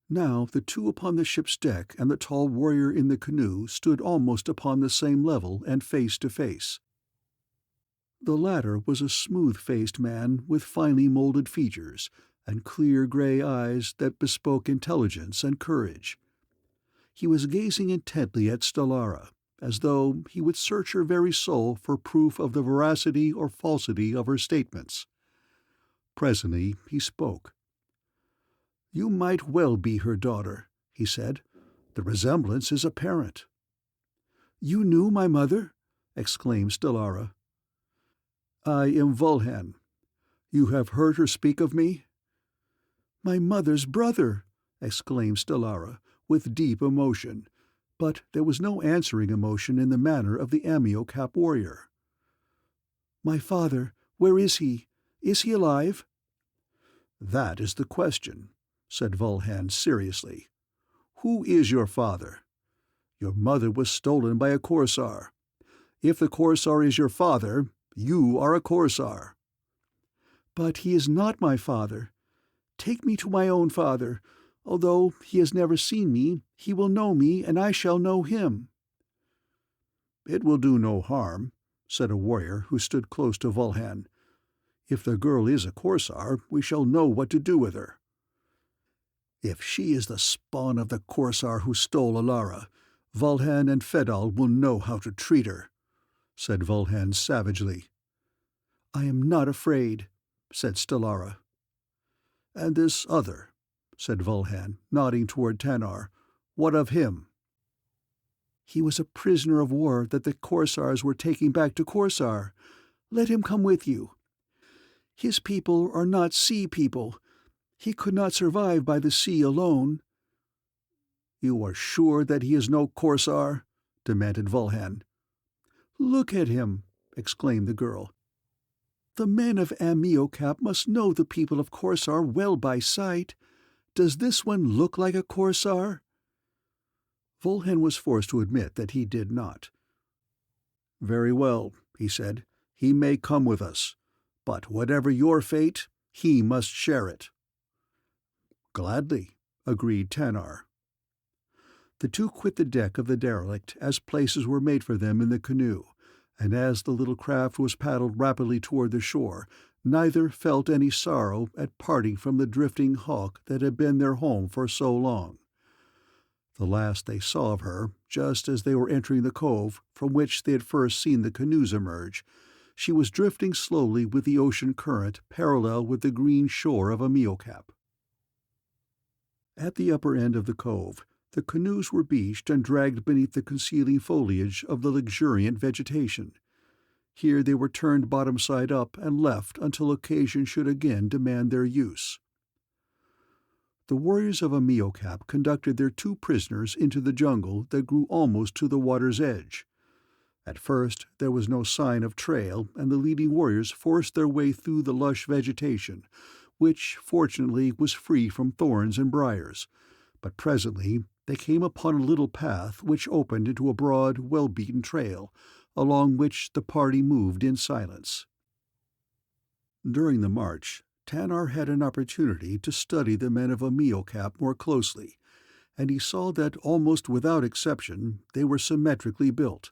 Now the two upon the ship's deck and the tall warrior in the canoe stood almost upon the same level and face to face. The latter was a smooth-faced man with finely molded features and clear gray eyes that bespoke intelligence and courage. He was gazing intently at Stellara, as though he would search her very soul for proof of the veracity or falsity of her statements. Presently he spoke. "You might well be her daughter," he said. "The resemblance is apparent." "You knew my mother?" exclaimed Stellara. "I am Vulhan. You have heard her speak of me?" "My mother's brother!" exclaimed Stellara, with deep emotion, but there was no answering emotion in the manner of the Amiocap warrior. "My father, where is he? Is he alive?" "That is the question," said Vulhan seriously. "Who is your father? Your mother was stolen by a Korsar. If the Korsar is your father, you are a Korsar." "But he is not my father. Take me to my own father. Although he has never seen me, he will know me, and I shall know him." "It will do no harm," said a warrior who stood close to Vulhan. "If the girl is a Korsar, we shall know what to do with her." "If she is the spawn of the Korsar who stole Alara, Vulhan and Fedal will know how to treat her," said Vulhan savagely. "I am not afraid," said Stellara. "And this other," said Vulhan, nodding toward Tanar. "What of him?" "He was a prisoner of war that the Korsars were taking back to Korsar. Let him come with you. His people are not sea people. He could not survive by the sea alone." "You are sure that he is no Korsar?" demanded Vulhan. "Look at him!" exclaimed the girl. "The men of Amiocap must know the people of Korsar well by sight. Does this one look like a Korsar?" Vulhan was forced to admit that he did not. "Very well," he said. "He may come with us. But whatever your fate, he must share it." "Gladly," agreed Tanar. The two quit the deck of the derelict as places were made for them in the canoe, and as the little craft was paddled rapidly toward the shore, neither felt any sorrow at parting from the drifting hulk that had been their home for so long. The last they saw of her, just as they were entering the cove from which they had first seen the canoes emerge, she was drifting slowly with the ocean current parallel with the green shore of Amiocap. At the upper end of the cove, the canoes were beached and dragged beneath the concealing foliage of the luxuriant vegetation. Here they were turned bottom side up and left until occasion should again demand their use. The warriors of Amiocap conducted their two prisoners into the jungle that grew almost to the water's edge. At first there was no sign of trail, and the leading warriors forced their way through the lush vegetation, which fortunately was free from thorns and briars, but presently they came upon a little path which opened into a broad, well-beaten trail, along which the party moved in silence. During the march, Tanar had an opportunity to study the men of Amiocap more closely, and he saw that almost without exception they were symmetrically built,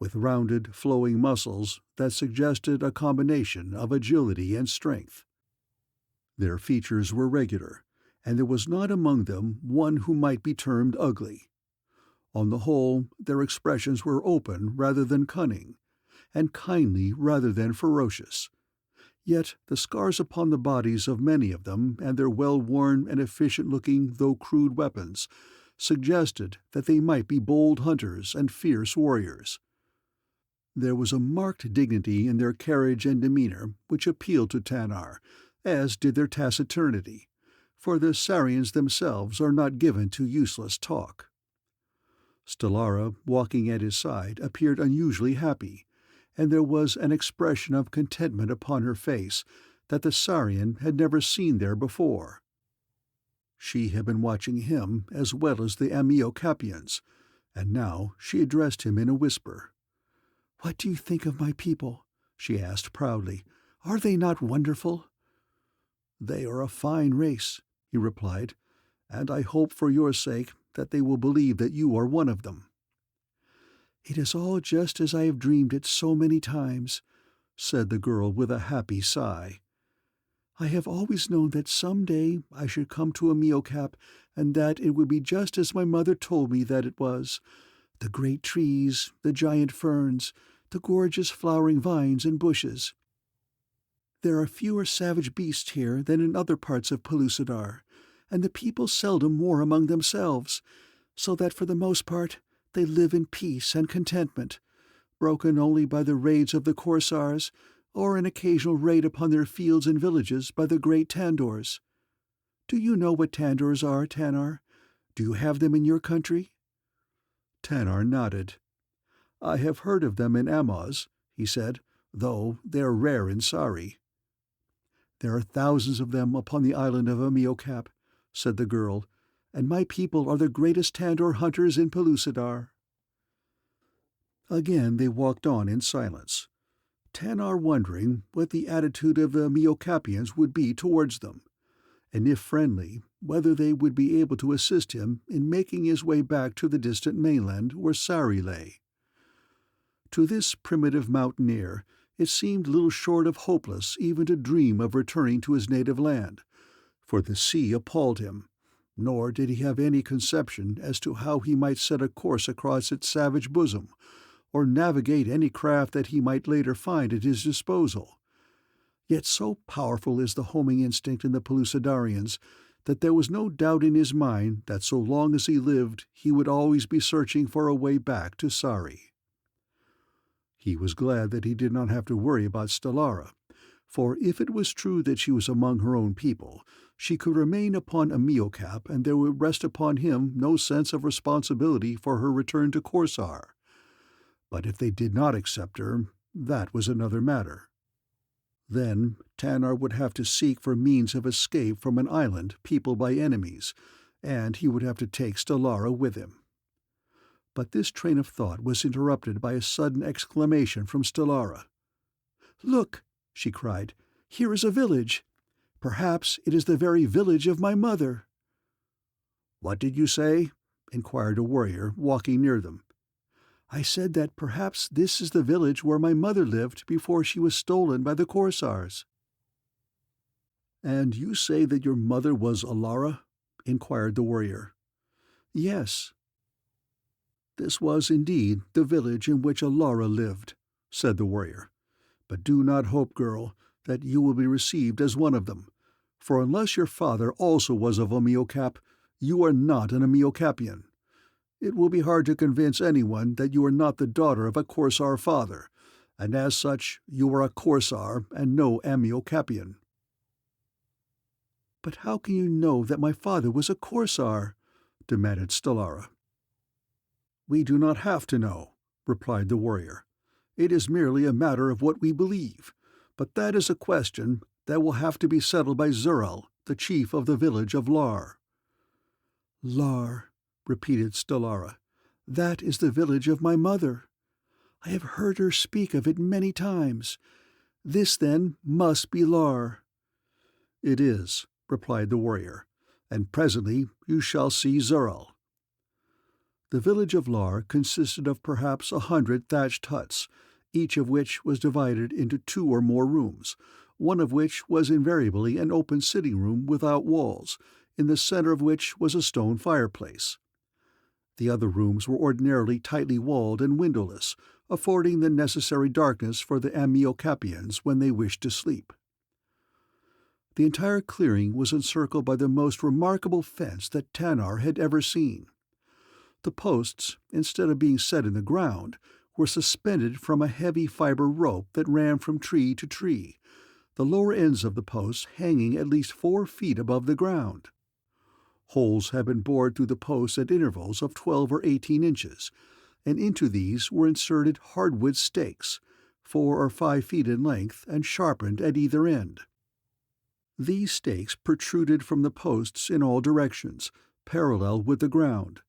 with rounded, flowing muscles that suggested a combination of agility and strength. Their features were regular, and there was not among them one who might be termed ugly. On the whole, their expressions were open rather than cunning, and kindly rather than ferocious. Yet the scars upon the bodies of many of them and their well-worn and efficient-looking though crude weapons suggested that they might be bold hunters and fierce warriors. There was a marked dignity in their carriage and demeanor which appealed to Tanar, as did their taciturnity, for the Sarians themselves are not given to useless talk. Stellara, walking at his side, appeared unusually happy, and there was an expression of contentment upon her face that the Sarian had never seen there before. She had been watching him as well as the Amiocapians, and now she addressed him in a whisper. "What do you think of my people?" she asked proudly. "Are they not wonderful?" "They are a fine race," he replied, "and I hope for your sake that they will believe that you are one of them." "It is all just as I have dreamed it so many times," said the girl with a happy sigh. "I have always known that some day I should come to Amiocap, and that it would be just as my mother told me that it was. The great trees, the giant ferns, the gorgeous flowering vines and bushes. There are fewer savage beasts here than in other parts of Pellucidar, and the people seldom war among themselves, so that for the most part they live in peace and contentment, broken only by the raids of the Korsars, or an occasional raid upon their fields and villages by the great Tandors. Do you know what Tandors are, Tanar? Do you have them in your country?" Tanar nodded. "I have heard of them in Amoz," he said, "though they are rare in Sari." "There are thousands of them upon the island of Amiocap," said the girl, "and my people are the greatest Tandor hunters in Pellucidar." Again they walked on in silence, Tanar wondering what the attitude of the Amiocapians would be towards them, and if friendly, whether they would be able to assist him in making his way back to the distant mainland where Sari lay. To this primitive mountaineer it seemed little short of hopeless even to dream of returning to his native land, for the sea appalled him, nor did he have any conception as to how he might set a course across its savage bosom, or navigate any craft that he might later find at his disposal. Yet so powerful is the homing instinct in the Pellucidarians that there was no doubt in his mind that so long as he lived he would always be searching for a way back to Sari. He was glad that he did not have to worry about Stellara, for if it was true that she was among her own people, she could remain upon Amiocap and there would rest upon him no sense of responsibility for her return to Korsar. But if they did not accept her, that was another matter. Then Tanar would have to seek for means of escape from an island peopled by enemies, and he would have to take Stellara with him. But this train of thought was interrupted by a sudden exclamation from Stellara. "Look!" she cried. "Here is a village. Perhaps it is the very village of my mother." "What did you say?" inquired a warrior, walking near them. "I said that perhaps this is the village where my mother lived before she was stolen by the Korsars." "And you say that your mother was Allara?" inquired the warrior. "Yes." "This was indeed the village in which Allara lived," said the warrior. "But do not hope, girl, that you will be received as one of them, for unless your father also was of Amiocap, you are not an Amiocapian. It will be hard to convince anyone that you are not the daughter of a Korsar father, and as such you are a Korsar and no Amiocapian." "But how can you know that my father was a Korsar?" demanded Stellara. "We do not have to know," replied the warrior. "It is merely a matter of what we believe, but that is a question that will have to be settled by Zural, the chief of the village of Lar." "Lar," repeated Stellara. "That is the village of my mother. I have heard her speak of it many times. This, then, must be Lar." "It is," replied the warrior, "and presently you shall see Zural." The village of Lar consisted of perhaps 100 thatched huts, each of which was divided into 2 or more rooms, one of which was invariably an open sitting room without walls, in the center of which was a stone fireplace. The other rooms were ordinarily tightly walled and windowless, affording the necessary darkness for the Amiocapians when they wished to sleep. The entire clearing was encircled by the most remarkable fence that Tanar had ever seen. The posts, instead of being set in the ground, were suspended from a heavy fiber rope that ran from tree to tree, the lower ends of the posts hanging at least 4 feet above the ground. Holes had been bored through the posts at intervals of 12 or 18 inches, and into these were inserted hardwood stakes, 4 or 5 feet in length and sharpened at either end. These stakes protruded from the posts in all directions, parallel with the ground,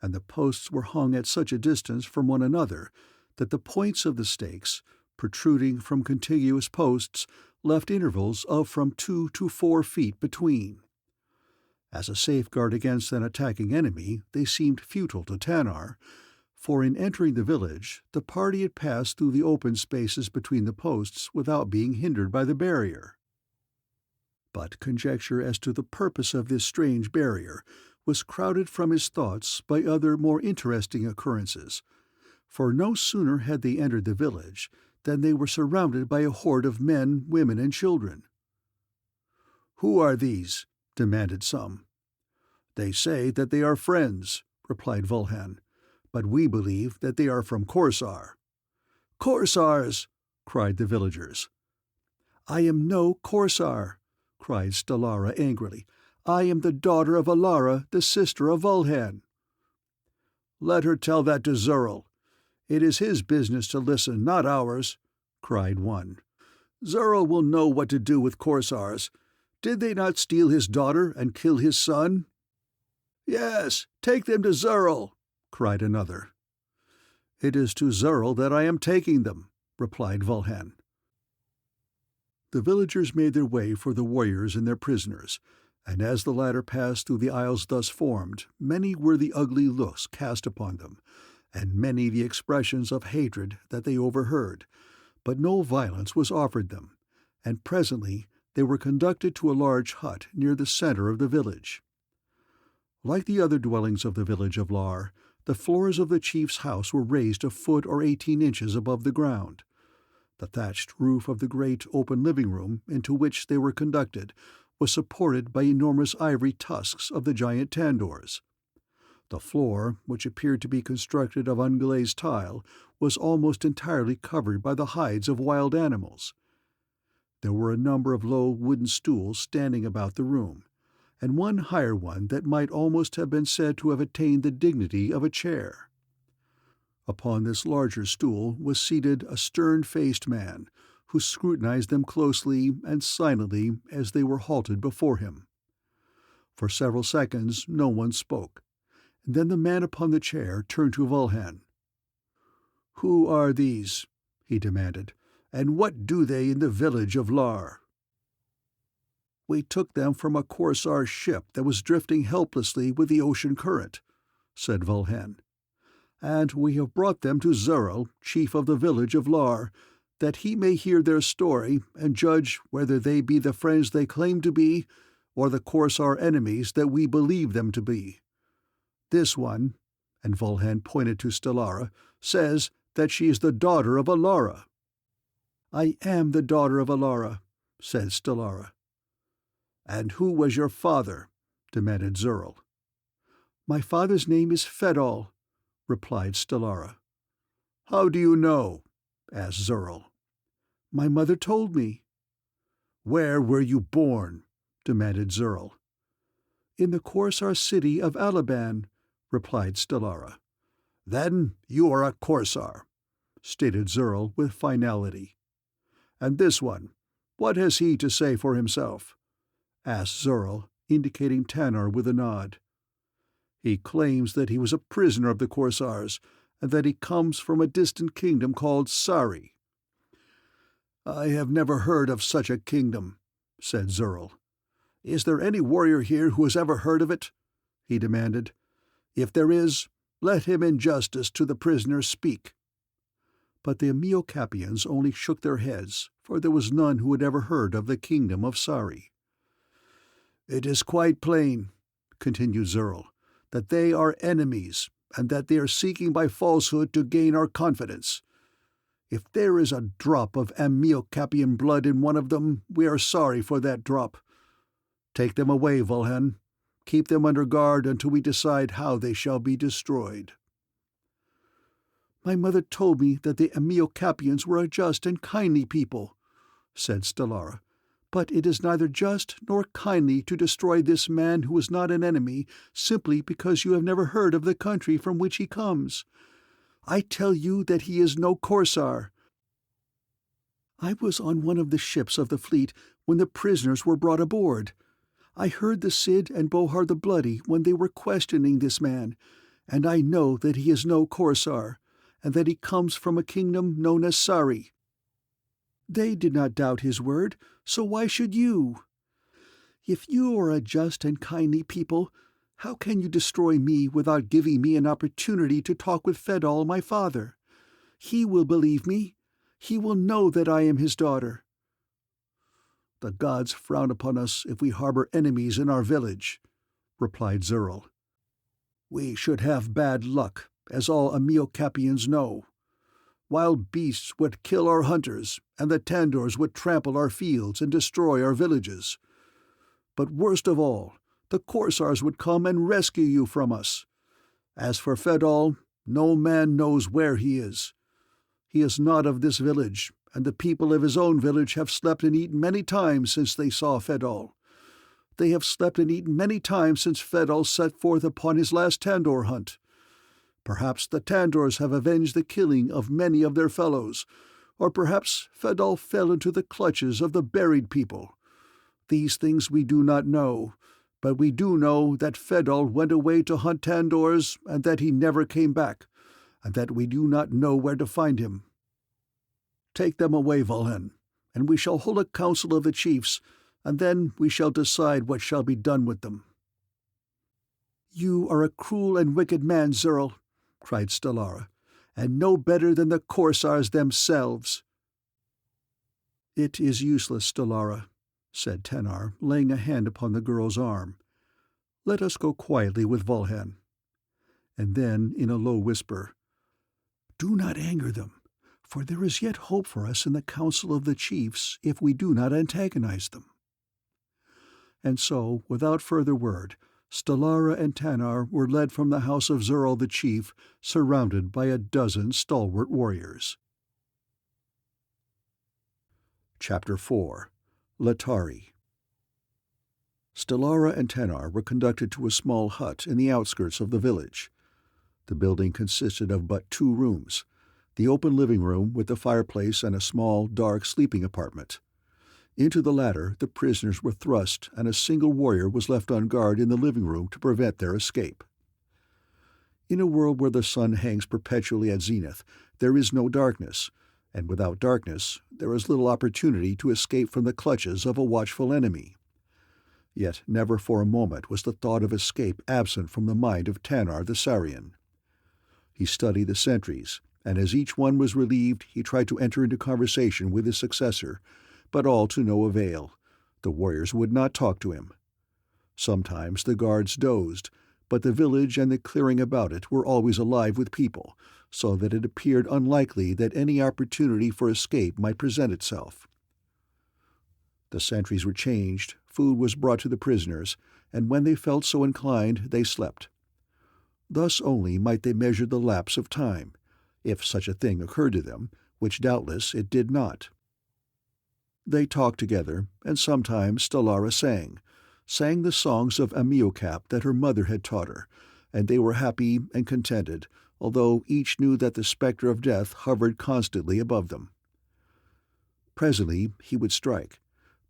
and the posts were hung at such a distance from one another that the points of the stakes, protruding from contiguous posts, left intervals of from 2 to 4 feet between. As a safeguard against an attacking enemy, they seemed futile to Tanar, for in entering the village the party had passed through the open spaces between the posts without being hindered by the barrier. But conjecture as to the purpose of this strange barrier was crowded from his thoughts by other more interesting occurrences, for no sooner had they entered the village than they were surrounded by a horde of men, women, and children. "Who are these?" demanded some. "They say that they are friends," replied Volhan, "but we believe that they are from Korsar." "Korsars!" cried the villagers. "I am no Korsar," cried Stellara angrily. "I am the daughter of Alara, the sister of Volhan." "Let her tell that to Zurl. It is his business to listen, not ours," cried one. "Zurl will know what to do with Korsars. Did they not steal his daughter and kill his son?" "Yes, take them to Zurl," cried another. "It is to Zurl that I am taking them," replied Volhan. The villagers made their way for the warriors and their prisoners, and as the latter passed through the aisles thus formed, many were the ugly looks cast upon them, and many the expressions of hatred that they overheard, but no violence was offered them, and presently they were conducted to a large hut near the center of the village. Like the other dwellings of the village of Lar, the floors of the chief's house were raised a foot or 18 inches above the ground. The thatched roof of the great open living room into which they were conducted was supported by enormous ivory tusks of the giant Tandors. The floor, which appeared to be constructed of unglazed tile, was almost entirely covered by the hides of wild animals. There were a number of low wooden stools standing about the room, and one higher one that might almost have been said to have attained the dignity of a chair. Upon this larger stool was seated a stern-faced man, who scrutinized them closely and silently as they were halted before him. For several seconds no one spoke, and then the man upon the chair turned to Volhan. "Who are these?" he demanded, "and what do they in the village of Lar?" "We took them from a Korsar ship that was drifting helplessly with the ocean current," said Volhan, "and we have brought them to Zurl, chief of the village of Lar, that he may hear their story and judge whether they be the friends they claim to be, or the Korsar enemies that we believe them to be. This one," and Volhan pointed to Stellara, "says that she is the daughter of Alara." "I am the daughter of Alara," said Stellara. "And who was your father?" demanded Zurl. "My father's name is Fedal," replied Stellara. "How do you know?" asked Zurl. "My mother told me." "Where were you born?" demanded Zurl. "In the Korsar city of Alaban," replied Stellara. "Then you are a Korsar," stated Zurl with finality. "And this one, what has he to say for himself?" asked Zurl, indicating Tanar with a nod. "He claims that he was a prisoner of the Korsars, and that he comes from a distant kingdom called Sari." "I have never heard of such a kingdom," said Zurl. "Is there any warrior here who has ever heard of it?" he demanded. "If there is, let him in justice to the prisoner speak." But the Amiocapians only shook their heads, for there was none who had ever heard of the kingdom of Sari. "It is quite plain," continued Zurl, "that they are enemies, and that they are seeking by falsehood to gain our confidence. If there is a drop of Amiocapian blood in one of them, we are sorry for that drop. Take them away, Volhan. Keep them under guard until we decide how they shall be destroyed." "My mother told me that the Amiocapians were a just and kindly people," said Stellara. "But it is neither just nor kindly to destroy this man who is not an enemy simply because you have never heard of the country from which he comes. I tell you that he is no Korsar. I was on one of the ships of the fleet when the prisoners were brought aboard. I heard the Cid and Bohar the Bloody when they were questioning this man, and I know that he is no Korsar, and that he comes from a kingdom known as Sari. They did not doubt his word, so why should you? If you are a just and kindly people, how can you destroy me without giving me an opportunity to talk with Fedal, my father? He will believe me. He will know that I am his daughter." "The gods frown upon us if we harbor enemies in our village," replied Zurl. "We should have bad luck, as all Amiocapians know. Wild beasts would kill our hunters, and the Tandors would trample our fields and destroy our villages. But worst of all, the Korsars would come and rescue you from us. As for Fedal, no man knows where he is. He is not of this village, and the people of his own village have slept and eaten many times since they saw Fedal. They have slept and eaten many times since Fedal set forth upon his last Tandor hunt. Perhaps the Tandors have avenged the killing of many of their fellows, or perhaps Fedal fell into the clutches of the buried people. These things we do not know, but we do know that Fedal went away to hunt Tandors and that he never came back, and that we do not know where to find him. Take them away, Volhen, and we shall hold a council of the chiefs, and then we shall decide what shall be done with them." "You are a cruel and wicked man, Zerl," cried Stellara, "and no better than the Korsars themselves." "It is useless, Stellara," said Tanar, laying a hand upon the girl's arm. "Let us go quietly with Volhen." And then, in a low whisper, "Do not anger them, for there is yet hope for us in the council of the chiefs if we do not antagonize them." And so, without further word, Stellara and Tanar were led from the house of Zerl the chief, surrounded by a dozen stalwart warriors. Chapter 4. Letari. Stellara and Tanar were conducted to a small hut in the outskirts of the village. The building consisted of but 2 rooms, the open living room with the fireplace and a small, dark sleeping apartment. Into the latter the prisoners were thrust, and a single warrior was left on guard in the living room to prevent their escape. In a world where the sun hangs perpetually at zenith, there is no darkness, and without darkness there is little opportunity to escape from the clutches of a watchful enemy. Yet never for a moment was the thought of escape absent from the mind of Tanar the Sarian. He studied the sentries, and as each one was relieved he tried to enter into conversation with his successor, but all to no avail. The warriors would not talk to him. Sometimes the guards dozed, but the village and the clearing about it were always alive with people, so that it appeared unlikely that any opportunity for escape might present itself. The sentries were changed, food was brought to the prisoners, and when they felt so inclined they slept. Thus only might they measure the lapse of time, if such a thing occurred to them, which doubtless it did not. They talked together, and sometimes Stellara sang the songs of Amiocap that her mother had taught her, and they were happy and contented, although each knew that the spectre of death hovered constantly above them. Presently he would strike,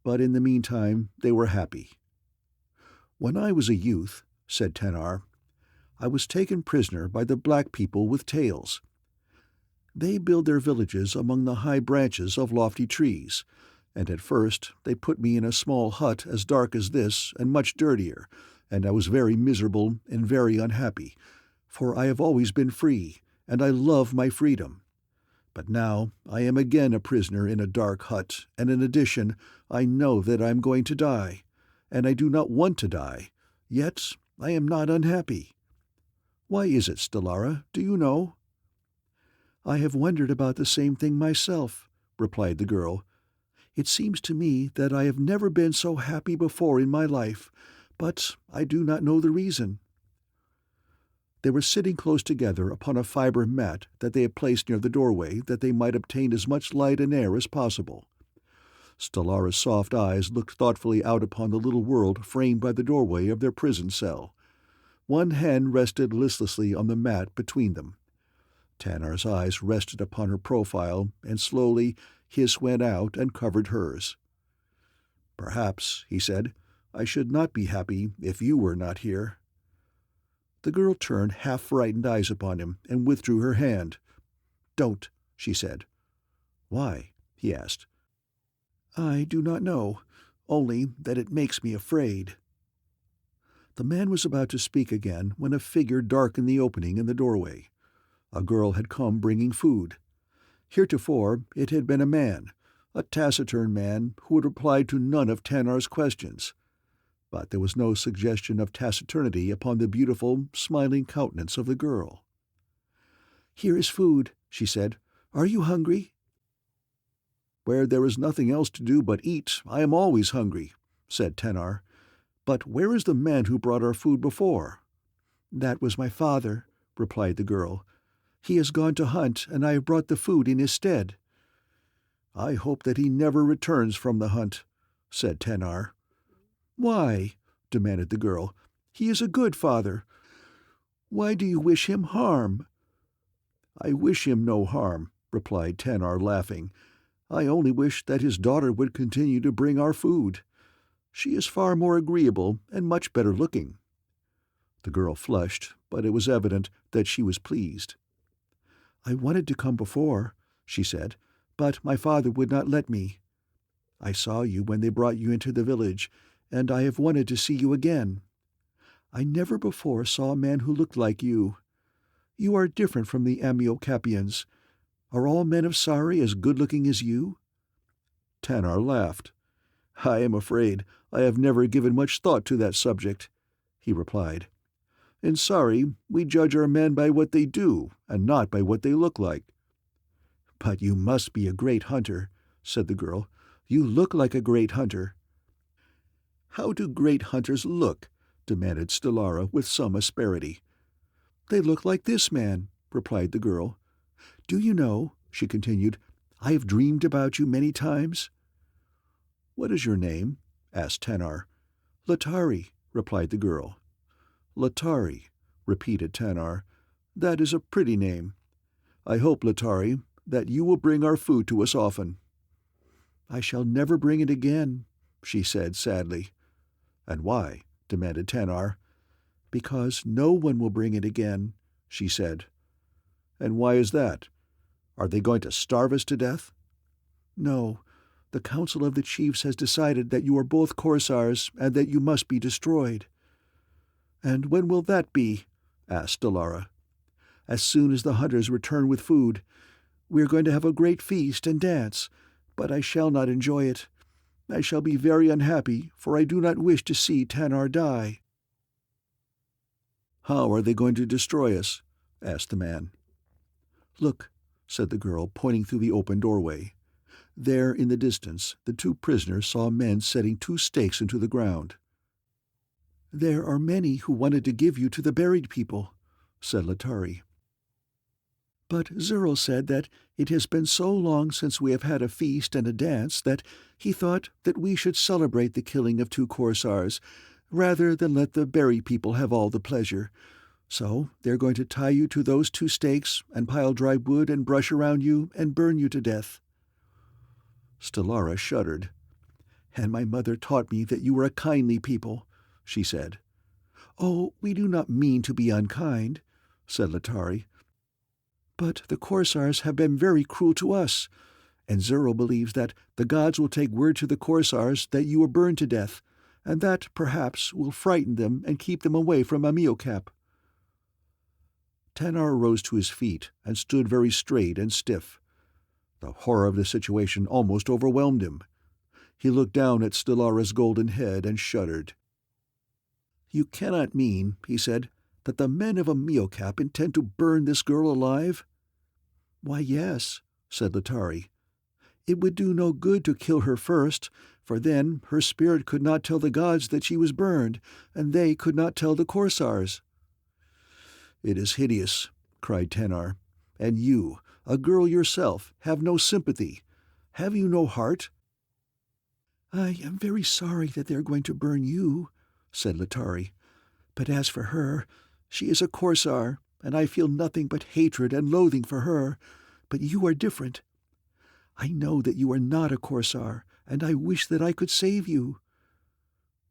but in the meantime they were happy. "When I was a youth," said Tanar, "I was taken prisoner by the black people with tails. They build their villages among the high branches of lofty trees, and at first they put me in a small hut as dark as this and much dirtier, and I was very miserable and very unhappy, for I have always been free, and I love my freedom. But now I am again a prisoner in a dark hut, and in addition I know that I am going to die, and I do not want to die, yet I am not unhappy. Why is it, Stellara, do you know?" "I have wondered about the same thing myself," replied the girl. "It seems to me that I have never been so happy before in my life, but I do not know the reason." They were sitting close together upon a fibre mat that they had placed near the doorway that they might obtain as much light and air as possible. Stellara's soft eyes looked thoughtfully out upon the little world framed by the doorway of their prison cell. One hand rested listlessly on the mat between them. Tanar's eyes rested upon her profile, and slowly his went out and covered hers. "Perhaps," he said, "I should not be happy if you were not here." The girl turned half-frightened eyes upon him and withdrew her hand. "Don't," she said. "Why?" he asked. "I do not know, only that it makes me afraid." The man was about to speak again when a figure darkened the opening in the doorway. A girl had come bringing food. Heretofore it had been a man, a taciturn man who had replied to none of Tanar's questions. But there was no suggestion of taciturnity upon the beautiful, smiling countenance of the girl. "Here is food," she said. "Are you hungry?" "Where there is nothing else to do but eat, I am always hungry," said Tanar. But where is the man who brought our food before?" "That was my father," replied the girl. "He has gone to hunt, and I have brought the food in his stead." "I hope that he never returns from the hunt," said Tanar. "Why?" demanded the girl. "He is a good father. Why do you wish him harm?" "I wish him no harm," replied Tanar, laughing. "I only wish that his daughter would continue to bring our food. She is far more agreeable and much better looking." The girl flushed, but it was evident that she was pleased. "I wanted to come before," she said, "but my father would not let me. I saw you when they brought you into the village, and I have wanted to see you again. I never before saw a man who looked like you. You are different from the Amiocapians. Are all men of Sari as good-looking as you?" Tanar laughed. "I am afraid I have never given much thought to that subject," he replied. "In Sari, we judge our men by what they do, and not by what they look like." "But you must be a great hunter," said the girl. "You look like a great hunter." "How do great hunters look?" demanded Stellara with some asperity. "They look like this man," replied the girl. "Do you know," she continued, "I have dreamed about you many times." "What is your name?" asked Tanar. "Letari," replied the girl. "Letari," repeated Tanar. "That is a pretty name. I hope, Letari, that you will bring our food to us often." "I shall never bring it again," she said sadly. "And why?" demanded Tanar. "Because no one will bring it again," she said. "And why is that? Are they going to starve us to death?" "No. The Council of the Chiefs has decided that you are both Korsars and that you must be destroyed." "And when will that be?" asked Stellara. "As soon as the hunters return with food. We are going to have a great feast and dance, but I shall not enjoy it. I shall be very unhappy, for I do not wish to see Tanar die." "How are they going to destroy us?" asked the man. "Look," said the girl, pointing through the open doorway. There in the distance the two prisoners saw men setting 2 stakes into the ground. "There are many who wanted to give you to the buried people," said Letari. "But Zerl said that it has been so long since we have had a feast and a dance that he thought that we should celebrate the killing of 2 Korsars, rather than let the buried people have all the pleasure. So they're going to tie you to those 2 stakes and pile dry wood and brush around you and burn you to death." Stellara shuddered. "And my mother taught me that you were a kindly people," she said. "Oh, we do not mean to be unkind," said Letari. "But the Korsars have been very cruel to us, and Zerl believes that the gods will take word to the Korsars that you were burned to death, and that, perhaps, will frighten them and keep them away from Amiocap." Tanar rose to his feet and stood very straight and stiff. The horror of the situation almost overwhelmed him. He looked down at Stellara's golden head and shuddered. "You cannot mean," he said, "that the men of Amiocap intend to burn this girl alive?" "Why, yes," said Letari. "It would do no good to kill her first, for then her spirit could not tell the gods that she was burned, and they could not tell the Korsars." "It is hideous," cried Tanar. "And you, a girl yourself, have no sympathy. Have you no heart?" "I am very sorry that they are going to burn you," said Letari. "But as for her, she is a Korsar, and I feel nothing but hatred and loathing for her. But you are different. I know that you are not a Korsar, and I wish that I could save you."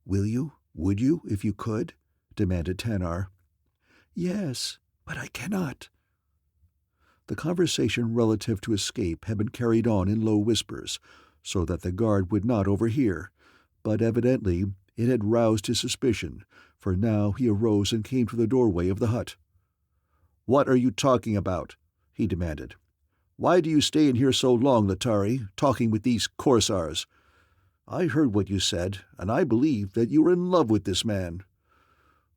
"Will you? Would you, if you could?" demanded Tanar. "Yes, but I cannot." The conversation relative to escape had been carried on in low whispers, so that the guard would not overhear, but evidently it had roused his suspicion, for now he arose and came to the doorway of the hut. "What are you talking about?" he demanded. "Why do you stay in here so long, Letari, talking with these Korsars? I heard what you said, and I believe that you are in love with this man."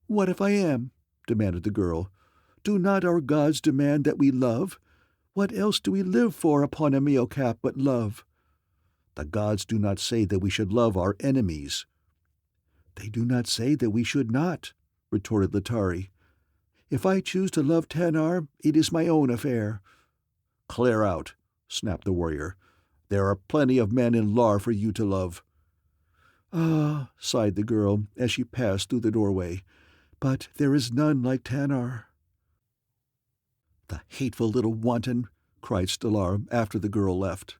"What if I am?" demanded the girl. "Do not our gods demand that we love? What else do we live for upon Amiocap but love?" "The gods do not say that we should love our enemies." "They do not say that we should not," retorted Letari. "If I choose to love Tanar, it is my own affair." "Clear out," snapped the warrior. "There are plenty of men in Lar for you to love." "Ah," sighed the girl as she passed through the doorway, "but there is none like Tanar." "The hateful little wanton!" cried Stellara after the girl left.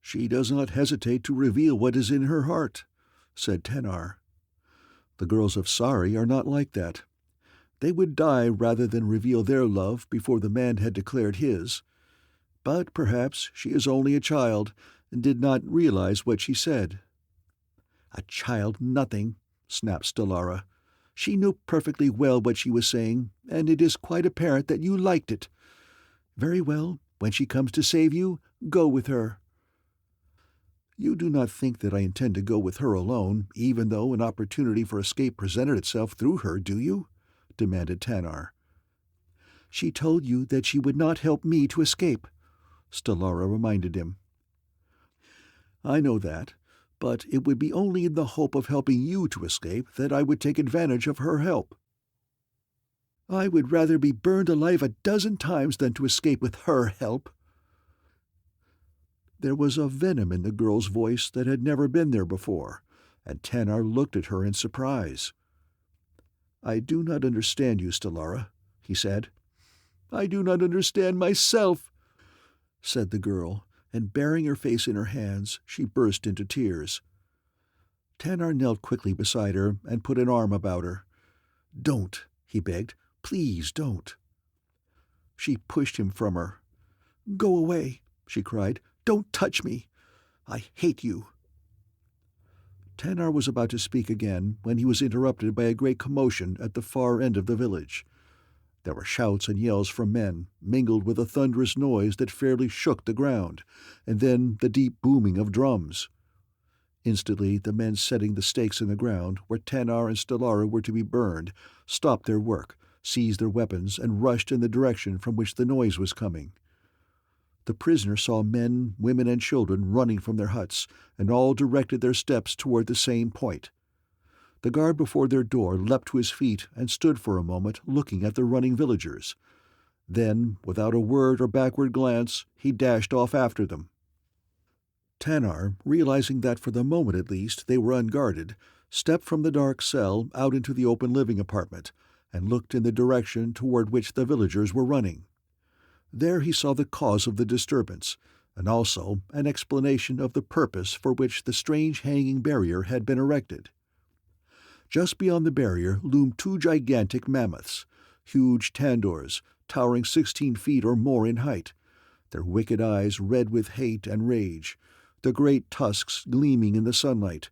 "She does not hesitate to reveal what is in her heart," said Tanar. "The girls of Sari are not like that. They would die rather than reveal their love before the man had declared his. But perhaps she is only a child, and did not realize what she said." "A child nothing," snapped Stellara. "She knew perfectly well what she was saying, and it is quite apparent that you liked it. Very well, when she comes to save you, go with her." "You do not think that I intend to go with her alone, even though an opportunity for escape presented itself through her, do you?" demanded Tanar. "She told you that she would not help me to escape," Stellara reminded him. "I know that, but it would be only in the hope of helping you to escape that I would take advantage of her help." "I would rather be burned alive 12 times than to escape with her help." There was a venom in the girl's voice that had never been there before, and Tanar looked at her in surprise. "I do not understand you, Stellara," he said. "I do not understand myself," said the girl, and burying her face in her hands, she burst into tears. Tanar knelt quickly beside her and put an arm about her. "Don't," he begged. "Please don't." She pushed him from her. "Go away," she cried. "Don't touch me. I hate you." Tanar was about to speak again when he was interrupted by a great commotion at the far end of the village. There were shouts and yells from men, mingled with a thunderous noise that fairly shook the ground, and then the deep booming of drums. Instantly the men setting the stakes in the ground, where Tanar and Stellara were to be burned, stopped their work, seized their weapons, and rushed in the direction from which the noise was coming. The prisoner saw men, women, and children running from their huts, and all directed their steps toward the same point. The guard before their door leapt to his feet and stood for a moment looking at the running villagers. Then, without a word or backward glance, he dashed off after them. Tanar, realizing that for the moment at least they were unguarded, stepped from the dark cell out into the open living apartment, and looked in the direction toward which the villagers were running. There he saw the cause of the disturbance, and also an explanation of the purpose for which the strange hanging barrier had been erected. Just beyond the barrier loomed 2 gigantic mammoths, huge Tandors, towering 16 feet or more in height, their wicked eyes red with hate and rage, the great tusks gleaming in the sunlight,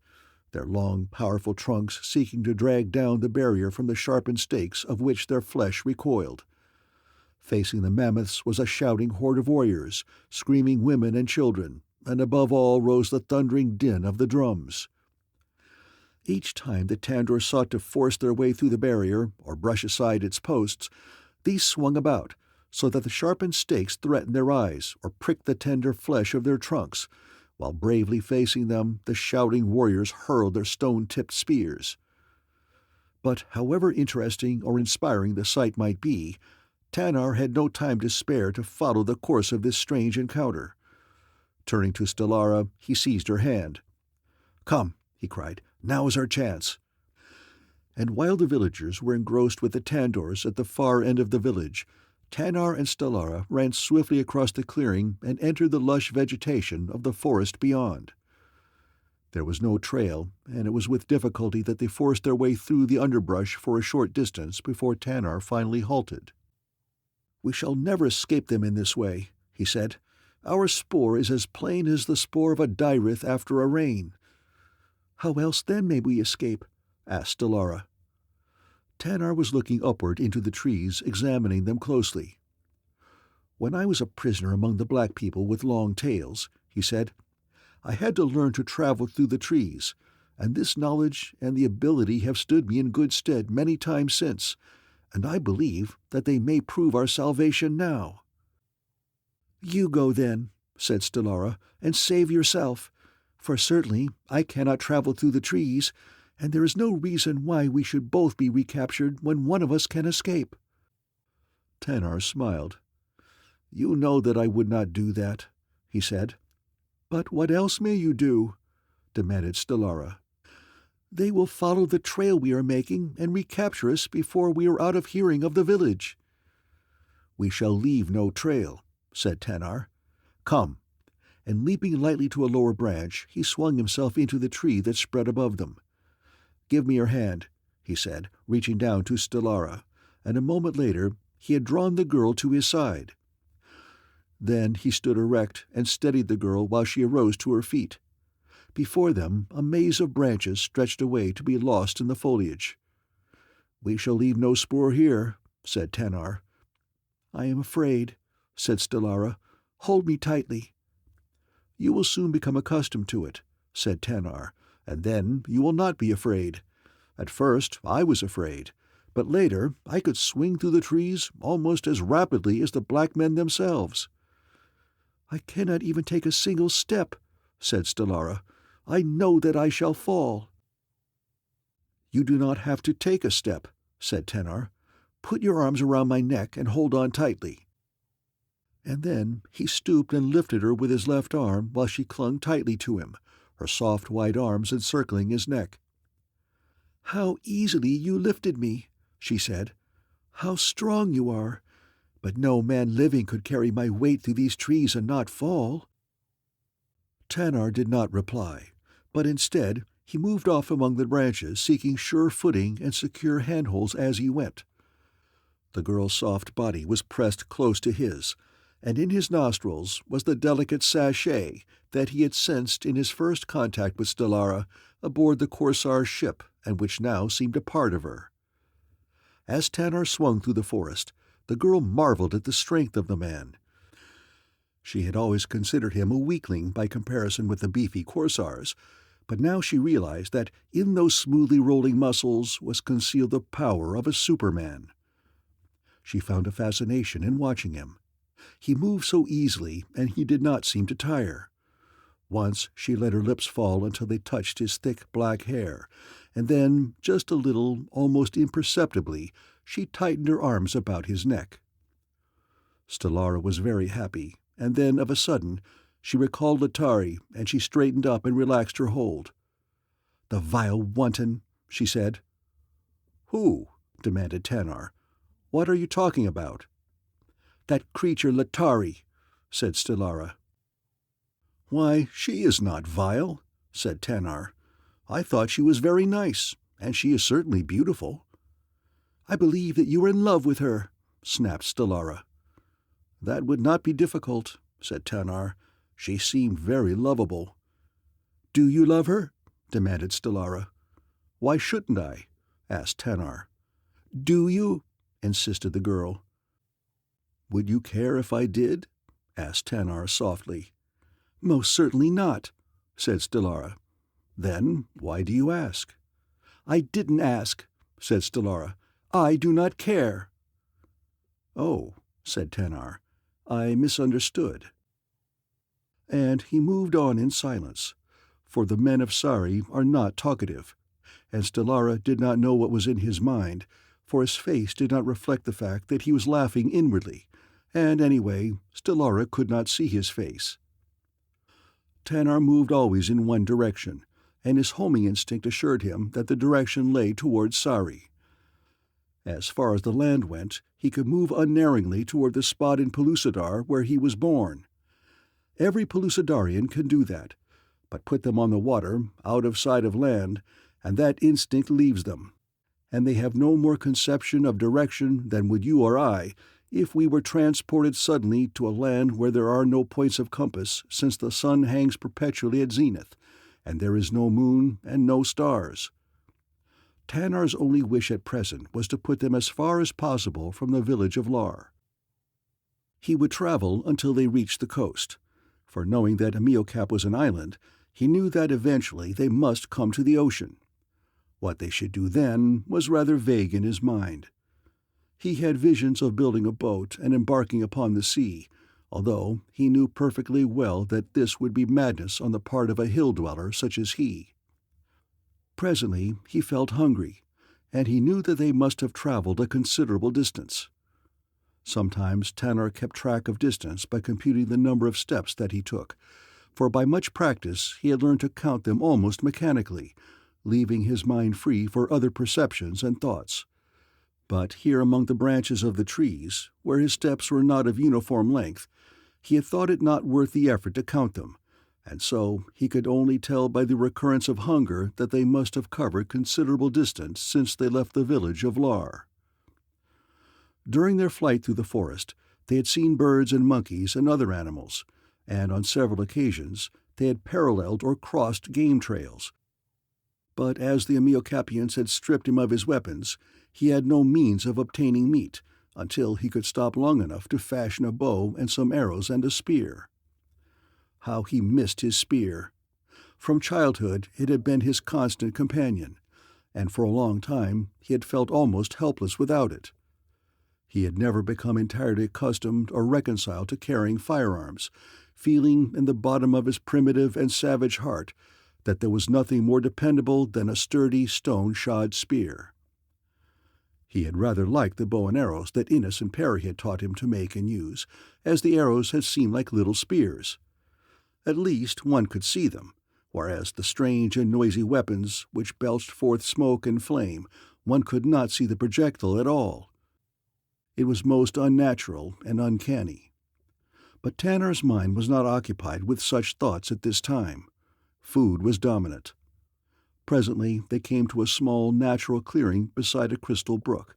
their long, powerful trunks seeking to drag down the barrier from the sharpened stakes of which their flesh recoiled. Facing the mammoths was a shouting horde of warriors, screaming women and children, and above all rose the thundering din of the drums. Each time the Tandor sought to force their way through the barrier or brush aside its posts, these swung about, so that the sharpened stakes threatened their eyes or pricked the tender flesh of their trunks, while bravely facing them the shouting warriors hurled their stone-tipped spears. But however interesting or inspiring the sight might be, Tanar had no time to spare to follow the course of this strange encounter. Turning to Stellara, he seized her hand. "Come," he cried, "now is our chance." And while the villagers were engrossed with the Tandors at the far end of the village, Tanar and Stellara ran swiftly across the clearing and entered the lush vegetation of the forest beyond. There was no trail, and it was with difficulty that they forced their way through the underbrush for a short distance before Tanar finally halted. "We shall never escape them in this way," he said. "Our spoor is as plain as the spoor of a dirith after a rain." "How else then may we escape?" asked Stellara. Tanar was looking upward into the trees, examining them closely. "When I was a prisoner among the black people with long tails," he said, "I had to learn to travel through the trees, and this knowledge and the ability have stood me in good stead many times since, and I believe that they may prove our salvation now." "You go then," said Stellara, "and save yourself, for certainly I cannot travel through the trees, and there is no reason why we should both be recaptured when one of us can escape." Tanar smiled. "You know that I would not do that," he said. "But what else may you do?" demanded Stellara. "They will follow the trail we are making and recapture us before we are out of hearing of the village." "We shall leave no trail," said Tanar. "Come." And leaping lightly to a lower branch, he swung himself into the tree that spread above them. "Give me your hand," he said, reaching down to Stellara, and a moment later he had drawn the girl to his side. Then he stood erect and steadied the girl while she arose to her feet. Before them a maze of branches stretched away to be lost in the foliage. "We shall leave no spoor here," said Tanar. "I am afraid," said Stellara. "Hold me tightly." "You will soon become accustomed to it," said Tanar, "and then you will not be afraid. At first I was afraid, but later I could swing through the trees almost as rapidly as the black men themselves." "I cannot even take a single step," said Stellara. "I know that I shall fall." "You do not have to take a step," said Tanar. "Put your arms around my neck and hold on tightly." And then he stooped and lifted her with his left arm while she clung tightly to him, her soft white arms encircling his neck. "How easily you lifted me," she said. "How strong you are! But no man living could carry my weight through these trees and not fall." Tanar did not reply, but instead he moved off among the branches, seeking sure footing and secure handholds as he went. The girl's soft body was pressed close to his, and in his nostrils was the delicate sachet that he had sensed in his first contact with Stellara aboard the Korsars ship, and which now seemed a part of her. As Tanar swung through the forest, the girl marveled at the strength of the man. She had always considered him a weakling by comparison with the beefy Korsars, but now she realized that in those smoothly rolling muscles was concealed the power of a superman. She found a fascination in watching him. He moved so easily, and he did not seem to tire. Once she let her lips fall until they touched his thick black hair, and then, just a little, almost imperceptibly, she tightened her arms about his neck. Stellara was very happy, and then, of a sudden, she recalled Letari, and she straightened up and relaxed her hold. "The vile wanton," she said. "Who?" demanded Tanar. "What are you talking about?" "That creature Letari," said Stellara. "Why, she is not vile," said Tanar. "I thought she was very nice, and she is certainly beautiful." "I believe that you are in love with her," snapped Stellara. "That would not be difficult," said Tanar. "She seemed very lovable." "Do you love her?" demanded Stellara. "Why shouldn't I?" asked Tanar. "Do you?" insisted the girl. "Would you care if I did?" asked Tanar softly. "Most certainly not," said Stellara. "Then why do you ask?" "I didn't ask," said Stellara. "I do not care." "Oh," said Tanar. "I misunderstood." And he moved on in silence, for the men of Sari are not talkative, and Stellara did not know what was in his mind, for his face did not reflect the fact that he was laughing inwardly, and anyway, Stellara could not see his face. Tanar moved always in one direction, and his homing instinct assured him that the direction lay towards Sari. As far as the land went, he could move unerringly toward the spot in Pellucidar where he was born. Every Pellucidarian can do that, but put them on the water, out of sight of land, and that instinct leaves them, and they have no more conception of direction than would you or I if we were transported suddenly to a land where there are no points of compass, since the sun hangs perpetually at zenith, and there is no moon and no stars. Tanar's only wish at present was to put them as far as possible from the village of Lar. He would travel until they reached the coast, for knowing that Amiocap was an island, he knew that eventually they must come to the ocean. What they should do then was rather vague in his mind. He had visions of building a boat and embarking upon the sea, although he knew perfectly well that this would be madness on the part of a hill-dweller such as he. Presently he felt hungry, and he knew that they must have traveled a considerable distance. Sometimes Tanar kept track of distance by computing the number of steps that he took, for by much practice he had learned to count them almost mechanically, leaving his mind free for other perceptions and thoughts. But here among the branches of the trees, where his steps were not of uniform length, he had thought it not worth the effort to count them, and so he could only tell by the recurrence of hunger that they must have covered considerable distance since they left the village of Lar. During their flight through the forest, they had seen birds and monkeys and other animals, and on several occasions they had paralleled or crossed game trails. But as the Amiocapians had stripped him of his weapons, he had no means of obtaining meat until he could stop long enough to fashion a bow and some arrows and a spear. How he missed his spear! From childhood it had been his constant companion, and for a long time he had felt almost helpless without it. He had never become entirely accustomed or reconciled to carrying firearms, feeling in the bottom of his primitive and savage heart that there was nothing more dependable than a sturdy stone-shod spear. He had rather liked the bow and arrows that Innes and Perry had taught him to make and use, as the arrows had seemed like little spears. At least one could see them, whereas the strange and noisy weapons which belched forth smoke and flame, one could not see the projectile at all. It was most unnatural and uncanny. But Tanar's mind was not occupied with such thoughts at this time. Food was dominant. Presently they came to a small natural clearing beside a crystal brook,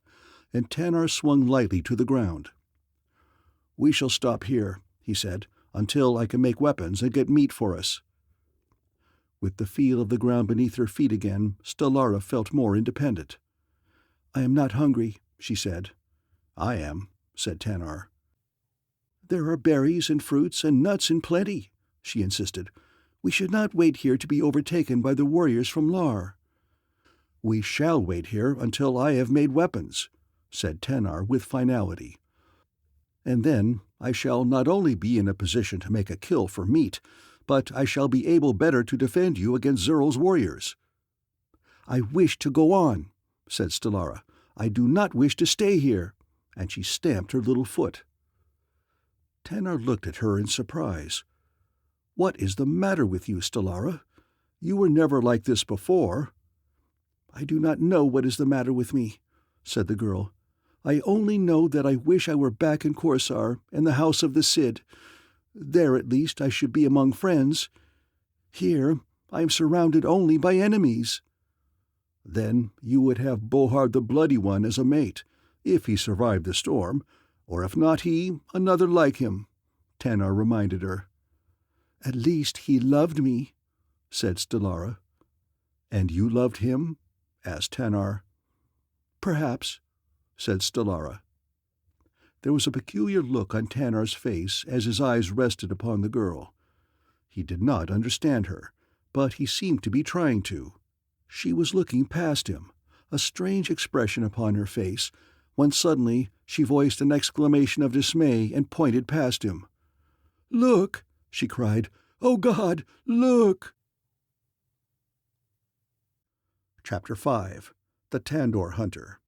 and Tanar swung lightly to the ground. "We shall stop here," he said, "until I can make weapons and get meat for us." With the feel of the ground beneath her feet again, Stellara felt more independent. "I am not hungry," she said. "I am," said Tanar. "There are berries and fruits and nuts in plenty," she insisted. "We should not wait here to be overtaken by the warriors from Lar." "We shall wait here until I have made weapons," said Tanar with finality. "And then I shall not only be in a position to make a kill for meat, but I shall be able better to defend you against Zerl's warriors." "I wish to go on," said Stellara. "I do not wish to stay here," and she stamped her little foot. Tanar looked at her in surprise. "What is the matter with you, Stellara? You were never like this before." "I do not know what is the matter with me," said the girl. "I only know that I wish I were back in Korsar, in the house of the Cid. There at least I should be among friends. Here I am surrounded only by enemies." "Then you would have Bohard the Bloody One as a mate, if he survived the storm, or if not he, another like him," Tanar reminded her. "At least he loved me," said Stellara. "And you loved him?" asked Tanar. "Perhaps," said Stellara. There was a peculiar look on Tanar's face as his eyes rested upon the girl. He did not understand her, but he seemed to be trying to. She was looking past him, a strange expression upon her face, when suddenly she voiced an exclamation of dismay and pointed past him. "Look!" she cried. "Oh God, look!" Chapter 5. The Tandor Hunter.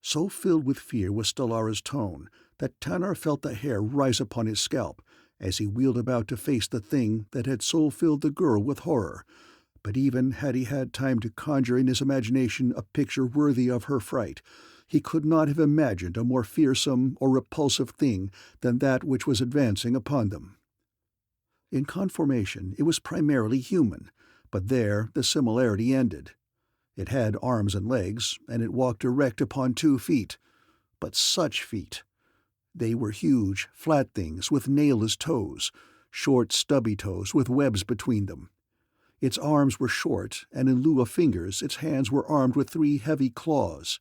So filled with fear was Stellara's tone that Tanar felt the hair rise upon his scalp as he wheeled about to face the thing that had so filled the girl with horror, but even had he had time to conjure in his imagination a picture worthy of her fright, he could not have imagined a more fearsome or repulsive thing than that which was advancing upon them. In conformation it was primarily human, but there the similarity ended. It had arms and legs, and it walked erect upon 2 feet. But such feet! They were huge, flat things with nailless toes, short, stubby toes with webs between them. Its arms were short, and in lieu of fingers its hands were armed with 3 heavy claws.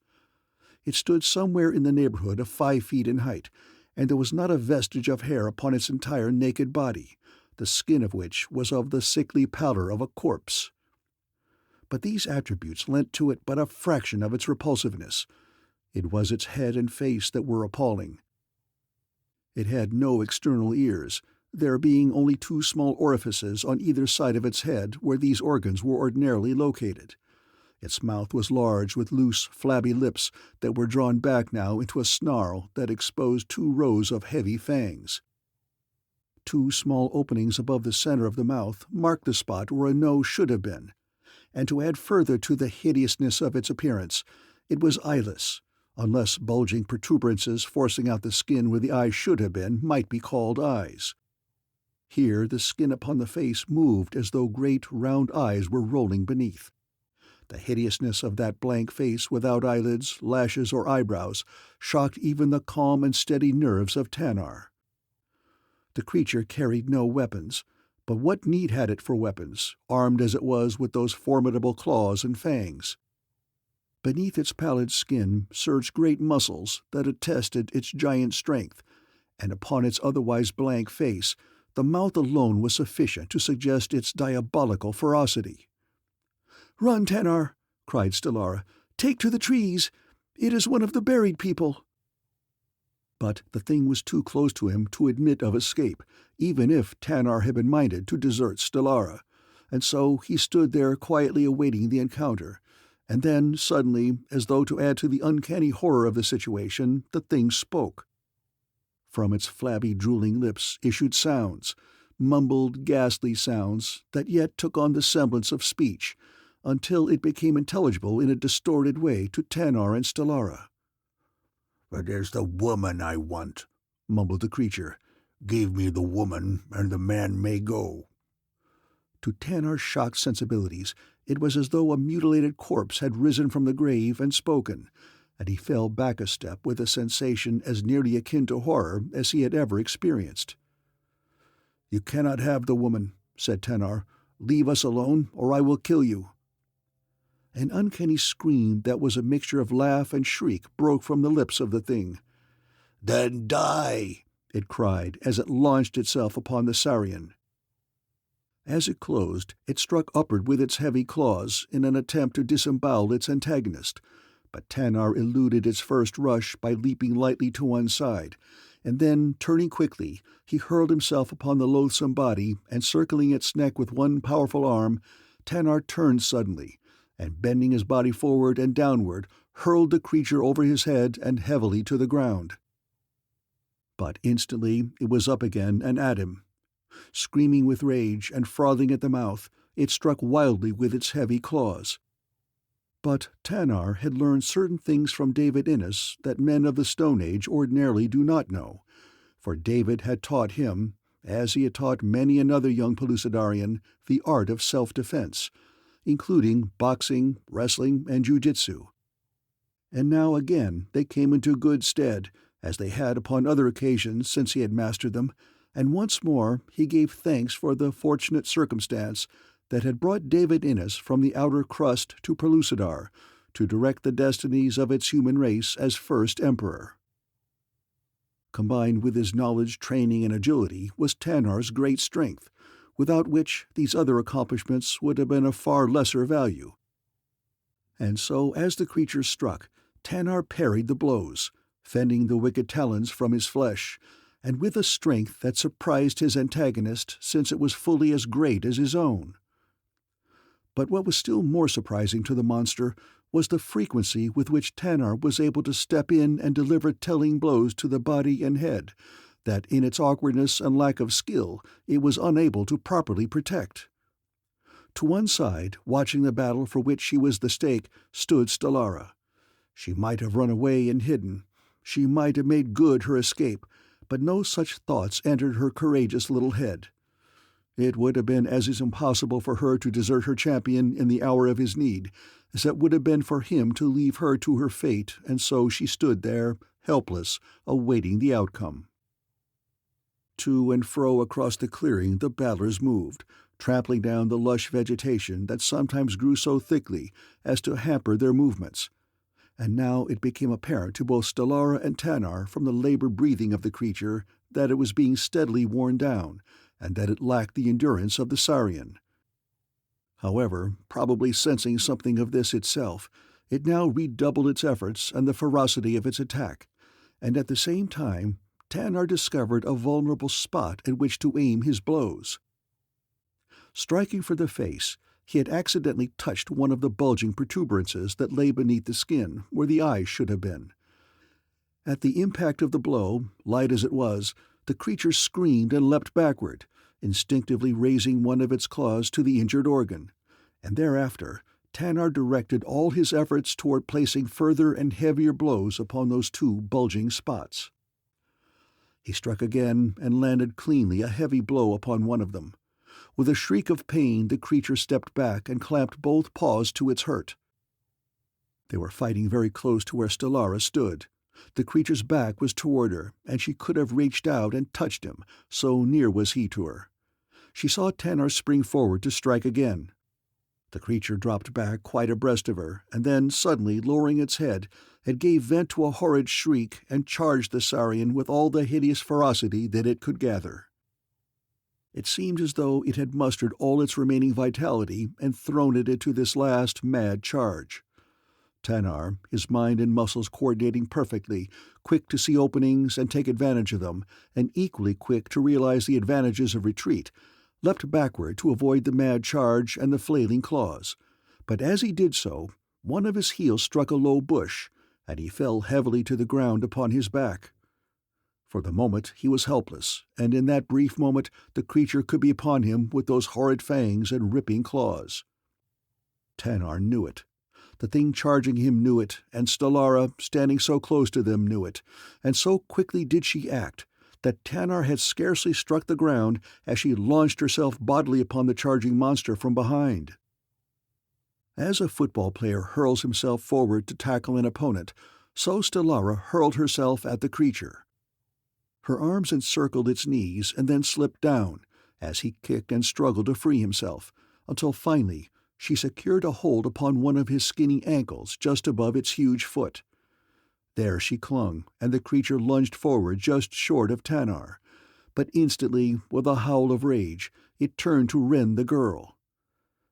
It stood somewhere in the neighborhood of 5 feet in height, and there was not a vestige of hair upon its entire naked body, the skin of which was of the sickly pallor of a corpse. But these attributes lent to it but a fraction of its repulsiveness. It was its head and face that were appalling. It had no external ears, there being only 2 small orifices on either side of its head where these organs were ordinarily located. Its mouth was large with loose, flabby lips that were drawn back now into a snarl that exposed 2 rows of heavy fangs. 2 small openings above the center of the mouth marked the spot where a nose should have been, and to add further to the hideousness of its appearance, it was eyeless, unless bulging protuberances forcing out the skin where the eyes should have been might be called eyes. Here the skin upon the face moved as though great round eyes were rolling beneath. The hideousness of that blank face without eyelids, lashes, or eyebrows shocked even the calm and steady nerves of Tanar. The creature carried no weapons, but what need had it for weapons, armed as it was with those formidable claws and fangs? Beneath its pallid skin surged great muscles that attested its giant strength, and upon its otherwise blank face the mouth alone was sufficient to suggest its diabolical ferocity. "Run, Tanar!" cried Stellara. "Take to the trees! It is one of the buried people!" But the thing was too close to him to admit of escape, even if Tanar had been minded to desert Stellara, and so he stood there quietly awaiting the encounter. And then, suddenly, as though to add to the uncanny horror of the situation, the thing spoke. From its flabby, drooling lips issued sounds, mumbled, ghastly sounds that yet took on the semblance of speech, until it became intelligible in a distorted way to Tanar and Stellara. "It is the woman I want," mumbled the creature. "Give me the woman, and the man may go." To Tanar's shocked sensibilities, it was as though a mutilated corpse had risen from the grave and spoken, and he fell back a step with a sensation as nearly akin to horror as he had ever experienced. "You cannot have the woman," said Tanar. "Leave us alone, or I will kill you." An uncanny scream that was a mixture of laugh and shriek broke from the lips of the thing. "Then die!" it cried as it launched itself upon the Saurian. As it closed, it struck upward with its heavy claws in an attempt to disembowel its antagonist, but Tanar eluded its first rush by leaping lightly to one side, and then, turning quickly, he hurled himself upon the loathsome body, and circling its neck with one powerful arm, Tanar turned suddenly, and bending his body forward and downward, hurled the creature over his head and heavily to the ground. But instantly it was up again and at him. Screaming with rage and frothing at the mouth, it struck wildly with its heavy claws. But Tanar had learned certain things from David Innes that men of the Stone Age ordinarily do not know, for David had taught him, as he had taught many another young Pellucidarian, the art of self-defense, including boxing, wrestling, and jiu-jitsu. And now again they came into good stead, as they had upon other occasions since he had mastered them, and once more he gave thanks for the fortunate circumstance that had brought David Innes from the outer crust to Pellucidar, to direct the destinies of its human race as first emperor. Combined with his knowledge, training, and agility was Tanar's great strength, without which these other accomplishments would have been of far lesser value. And so, as the creature struck, Tanar parried the blows, fending the wicked talons from his flesh, and with a strength that surprised his antagonist, since it was fully as great as his own. But what was still more surprising to the monster was the frequency with which Tanar was able to step in and deliver telling blows to the body and head, that in its awkwardness and lack of skill it was unable to properly protect. To one side, watching the battle for which she was the stake, stood Stellara. She might have run away and hidden. She might have made good her escape, but no such thoughts entered her courageous little head. It would have been as impossible for her to desert her champion in the hour of his need as it would have been for him to leave her to her fate, and so she stood there, helpless, awaiting the outcome. To and fro across the clearing the battlers moved, trampling down the lush vegetation that sometimes grew so thickly as to hamper their movements. And now it became apparent to both Stellara and Tanar from the labored breathing of the creature that it was being steadily worn down, and that it lacked the endurance of the Saurian. However, probably sensing something of this itself, it now redoubled its efforts and the ferocity of its attack, and at the same time Tanar discovered a vulnerable spot at which to aim his blows. Striking for the face, he had accidentally touched one of the bulging protuberances that lay beneath the skin, where the eyes should have been. At the impact of the blow, light as it was, the creature screamed and leapt backward, instinctively raising one of its claws to the injured organ, and thereafter Tanar directed all his efforts toward placing further and heavier blows upon those two bulging spots. He struck again and landed cleanly a heavy blow upon one of them. With a shriek of pain, the creature stepped back and clamped both paws to its hurt. They were fighting very close to where Stellara stood. The creature's back was toward her, and she could have reached out and touched him, so near was he to her. She saw Tanar spring forward to strike again. The creature dropped back quite abreast of her, and then, suddenly lowering its head, it gave vent to a horrid shriek and charged the Saurian with all the hideous ferocity that it could gather. It seemed as though it had mustered all its remaining vitality and thrown it into this last mad charge. Tanar, his mind and muscles coordinating perfectly, quick to see openings and take advantage of them, and equally quick to realize the advantages of retreat, leapt backward to avoid the mad charge and the flailing claws. But as he did so, one of his heels struck a low bush, and he fell heavily to the ground upon his back. For the moment he was helpless, and in that brief moment the creature could be upon him with those horrid fangs and ripping claws. Tanar knew it. The thing charging him knew it, and Stellara, standing so close to them, knew it, and so quickly did she act that Tanar had scarcely struck the ground as she launched herself bodily upon the charging monster from behind. As a football player hurls himself forward to tackle an opponent, so Stellara hurled herself at the creature. Her arms encircled its knees and then slipped down, as he kicked and struggled to free himself, until finally she secured a hold upon one of his skinny ankles just above its huge foot. There she clung, and the creature lunged forward just short of Tanar. But instantly, with a howl of rage, it turned to rend the girl.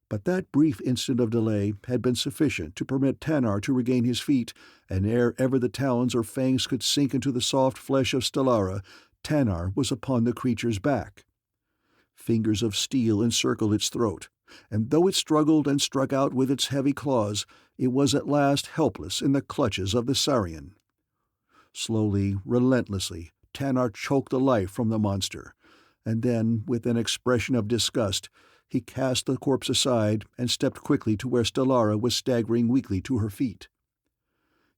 But that brief instant of delay had been sufficient to permit Tanar to regain his feet, and ere ever the talons or fangs could sink into the soft flesh of Stellara, Tanar was upon the creature's back. Fingers of steel encircled its throat, and though it struggled and struck out with its heavy claws, it was at last helpless in the clutches of the Saurian. Slowly, relentlessly, Tanar choked the life from the monster, and then, with an expression of disgust, he cast the corpse aside and stepped quickly to where Stellara was staggering weakly to her feet.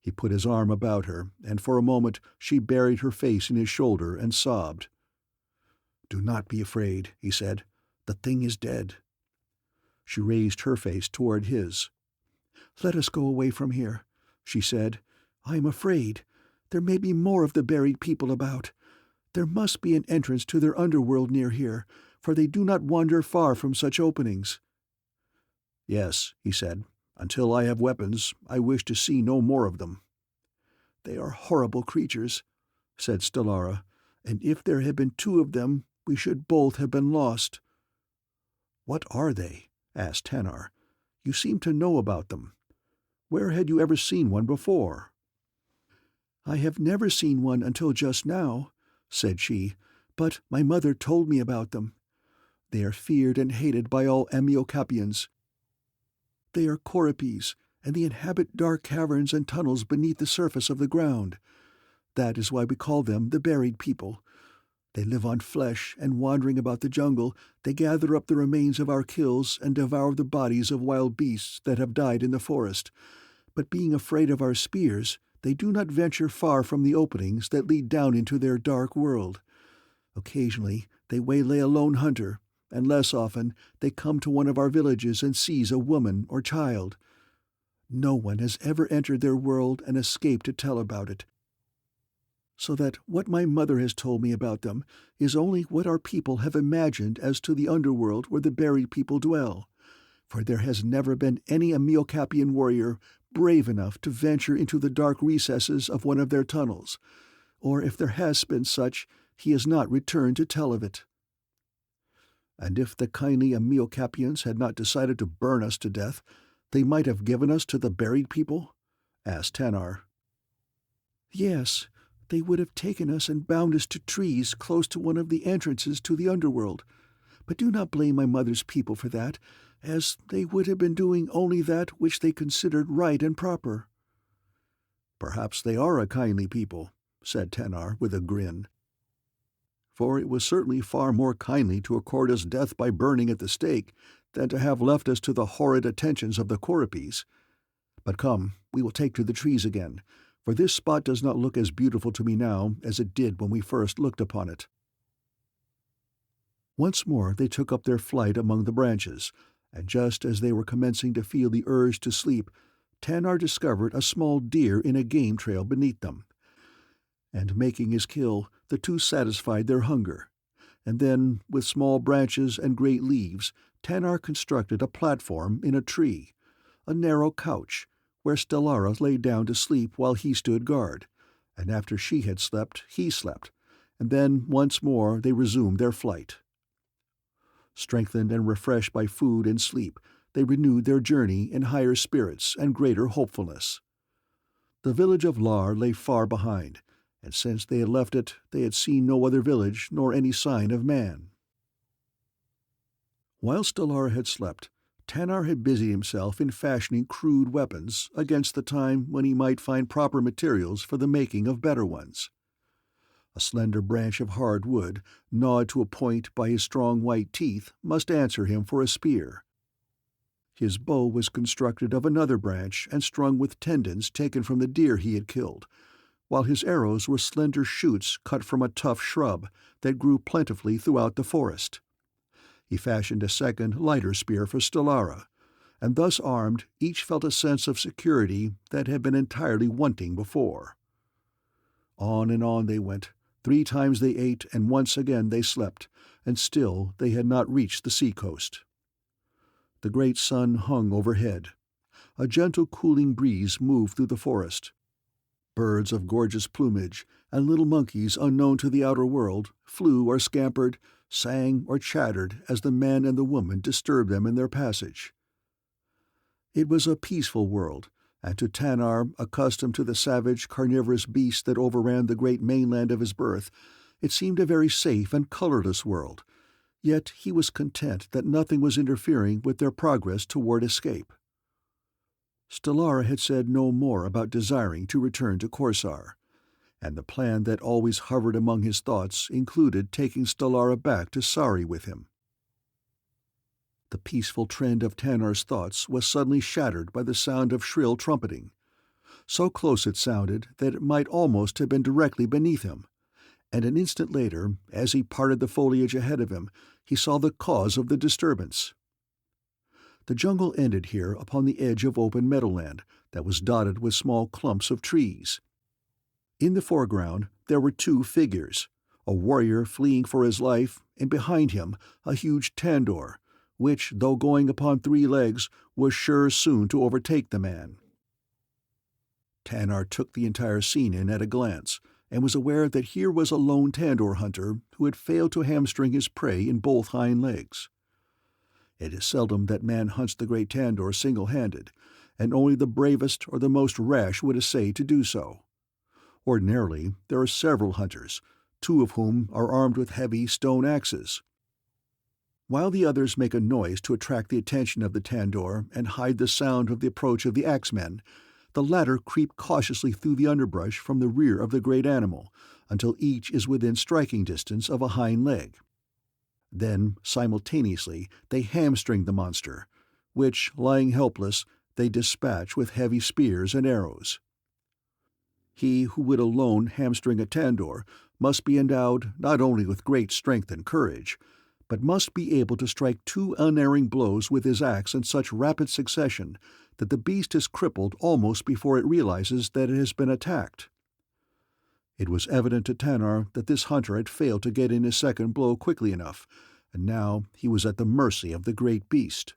He put his arm about her, and for a moment she buried her face in his shoulder and sobbed. "Do not be afraid," he said. "The thing is dead." She raised her face toward his. "Let us go away from here," she said. "I am afraid. There may be more of the buried people about. There must be an entrance to their underworld near here, for they do not wander far from such openings." "Yes," he said. "Until I have weapons, I wish to see no more of them." "They are horrible creatures," said Stellara, "and if there had been two of them, we should both have been lost." "What are they?" asked Tanar. "You seem to know about them. Where had you ever seen one before?" "I have never seen one until just now," said she, "but my mother told me about them. They are feared and hated by all Amiocapians. They are Koripes, and they inhabit dark caverns and tunnels beneath the surface of the ground. That is why we call them the buried people. They live on flesh, and wandering about the jungle, they gather up the remains of our kills and devour the bodies of wild beasts that have died in the forest. But being afraid of our spears, they do not venture far from the openings that lead down into their dark world. Occasionally they waylay a lone hunter, and less often they come to one of our villages and seize a woman or child. No one has ever entered their world and escaped to tell about it. So that what my mother has told me about them is only what our people have imagined as to the underworld where the buried people dwell, for there has never been any Amiocapian warrior brave enough to venture into the dark recesses of one of their tunnels, or if there has been such, he has not returned to tell of it." "And if the kindly Amiocapians had not decided to burn us to death, they might have given us to the buried people?" asked Tanar. "Yes, they would have taken us and bound us to trees close to one of the entrances to the underworld. But do not blame my mother's people for that, as they would have been doing only that which they considered right and proper." "Perhaps they are a kindly people," said Tanar with a grin. "For it was certainly far more kindly to accord us death by burning at the stake than to have left us to the horrid attentions of the Koropes. But come, we will take to the trees again, for this spot does not look as beautiful to me now as it did when we first looked upon it." Once more they took up their flight among the branches, and just as they were commencing to feel the urge to sleep, Tanar discovered a small deer in a game trail beneath them. And making his kill, the two satisfied their hunger. And then, with small branches and great leaves, Tanar constructed a platform in a tree, a narrow couch, where Stellara lay down to sleep while he stood guard, and after she had slept, he slept, and then once more they resumed their flight. Strengthened and refreshed by food and sleep, they renewed their journey in higher spirits and greater hopefulness. The village of Lar lay far behind, and since they had left it, they had seen no other village nor any sign of man. While Stellara had slept, Tanar had busied himself in fashioning crude weapons against the time when he might find proper materials for the making of better ones. A slender branch of hard wood, gnawed to a point by his strong white teeth, must answer him for a spear. His bow was constructed of another branch and strung with tendons taken from the deer he had killed, while his arrows were slender shoots cut from a tough shrub that grew plentifully throughout the forest. He fashioned a second, lighter spear for Stellara, and thus armed, each felt a sense of security that had been entirely wanting before. On and on they went. 3 times they ate, and once again they slept, and still they had not reached the sea-coast. The great sun hung overhead. A gentle cooling breeze moved through the forest. Birds of gorgeous plumage and little monkeys unknown to the outer world flew or scampered, sang or chattered as the man and the woman disturbed them in their passage. It was a peaceful world, and to Tanar, accustomed to the savage, carnivorous beasts that overran the great mainland of his birth, it seemed a very safe and colorless world, yet he was content that nothing was interfering with their progress toward escape. Stellara had said no more about desiring to return to Korsar, and the plan that always hovered among his thoughts included taking Stellara back to Sari with him. The peaceful trend of Tanar's thoughts was suddenly shattered by the sound of shrill trumpeting. So close it sounded that it might almost have been directly beneath him, and an instant later, as he parted the foliage ahead of him, he saw the cause of the disturbance. The jungle ended here upon the edge of open meadowland that was dotted with small clumps of trees. In the foreground there were 2 figures, a warrior fleeing for his life, and behind him a huge Tandor, which, though going upon 3 legs, was sure soon to overtake the man. Tanar took the entire scene in at a glance, and was aware that here was a lone Tandor hunter who had failed to hamstring his prey in both hind legs. It is seldom that man hunts the great Tandor single-handed, and only the bravest or the most rash would essay to do so. Ordinarily, there are several hunters, 2 of whom are armed with heavy stone axes. While the others make a noise to attract the attention of the Tandor and hide the sound of the approach of the axemen, the latter creep cautiously through the underbrush from the rear of the great animal until each is within striking distance of a hind leg. Then, simultaneously, they hamstring the monster, which, lying helpless, they dispatch with heavy spears and arrows. He who would alone hamstring a Tandor must be endowed not only with great strength and courage, but must be able to strike 2 unerring blows with his axe in such rapid succession that the beast is crippled almost before it realizes that it has been attacked. It was evident to Tanar that this hunter had failed to get in his second blow quickly enough, and now he was at the mercy of the great beast.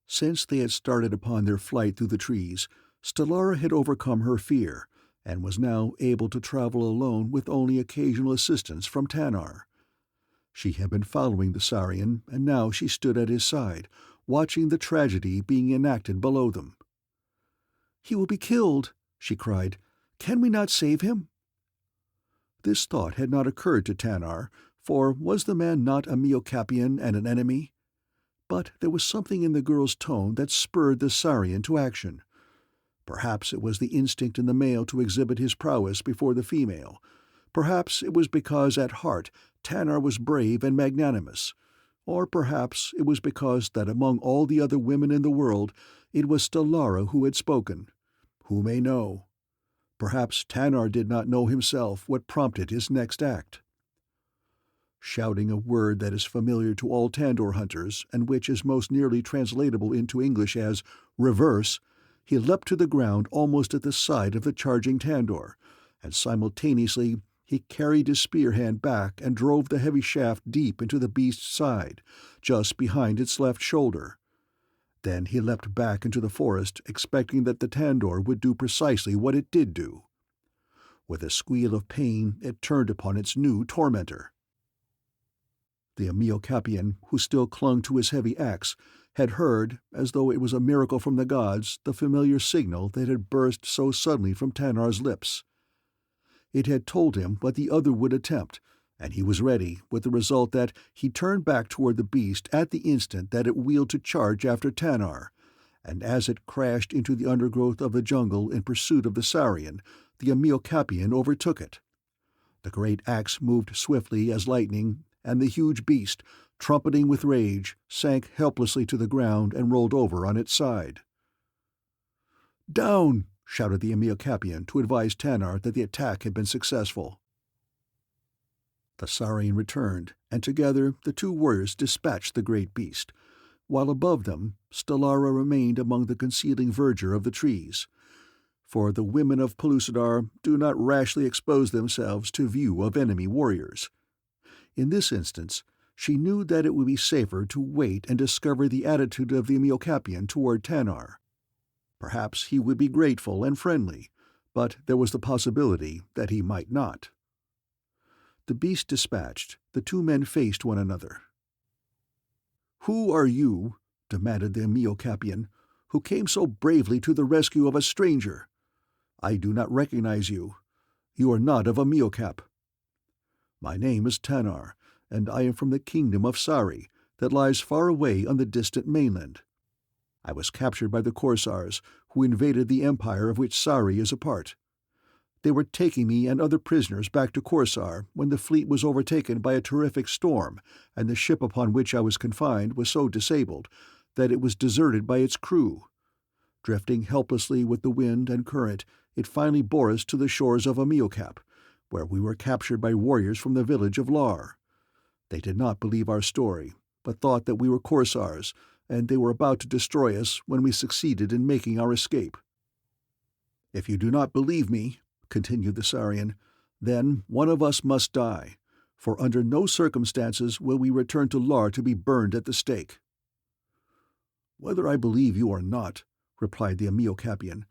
Since they had started upon their flight through the trees, Stellara had overcome her fear, and was now able to travel alone with only occasional assistance from Tanar. She had been following the Sarian, and now she stood at his side, watching the tragedy being enacted below them. "He will be killed," she cried. Can we not save him?" This thought had not occurred to Tanar, for was the man not Amiocapian and an enemy? But there was something in the girl's tone that spurred the Sarian to action. Perhaps it was the instinct in the male to exhibit his prowess before the female. Perhaps it was because at heart Tanar was brave and magnanimous. Or perhaps it was because that among all the other women in the world it was Stellara who had spoken. Who may know? Perhaps Tanar did not know himself what prompted his next act. Shouting a word that is familiar to all Tandor hunters and which is most nearly translatable into English as reverse, he leapt to the ground almost at the side of the charging Tandor, and simultaneously he carried his spear hand back and drove the heavy shaft deep into the beast's side, just behind its left shoulder. Then he leapt back into the forest, expecting that the Tandor would do precisely what it did do. With a squeal of pain, it turned upon its new tormentor. The Amiocapian, who still clung to his heavy axe, had heard, as though it was a miracle from the gods, the familiar signal that had burst so suddenly from Tanar's lips. It had told him what the other would attempt, and he was ready, with the result that he turned back toward the beast at the instant that it wheeled to charge after Tanar, and as it crashed into the undergrowth of the jungle in pursuit of the Sarian, the Amiocapian overtook it. The great axe moved swiftly as lightning, and the huge beast, trumpeting with rage, sank helplessly to the ground and rolled over on its side. "Down!" shouted the Amiocapian to advise Tanar that the attack had been successful. The Sarian returned, and together the two warriors dispatched the great beast, while above them Stellara remained among the concealing verdure of the trees. For the women of Pellucidar do not rashly expose themselves to view of enemy warriors. In this instance, she knew that it would be safer to wait and discover the attitude of the Amiocapian toward Tanar. Perhaps he would be grateful and friendly, but there was the possibility that he might not. The beast dispatched, the two men faced one another. "Who are you," demanded the Amiocapian, "who came so bravely to the rescue of a stranger? I do not recognize you. You are not of Amiocap." "My name is Tanar, and I am from the kingdom of Sari, that lies far away on the distant mainland. I was captured by the Korsars, who invaded the empire of which Sari is a part. They were taking me and other prisoners back to Korsar when the fleet was overtaken by a terrific storm, and the ship upon which I was confined was so disabled that it was deserted by its crew. Drifting helplessly with the wind and current, it finally bore us to the shores of Amiocap, where we were captured by warriors from the village of Lar. They did not believe our story, but thought that we were Korsars, and they were about to destroy us when we succeeded in making our escape. If you do not believe me," continued the Sarian, "then one of us must die, for under no circumstances will we return to Lar to be burned at the stake." "Whether I believe you or not," replied the Amiocapian,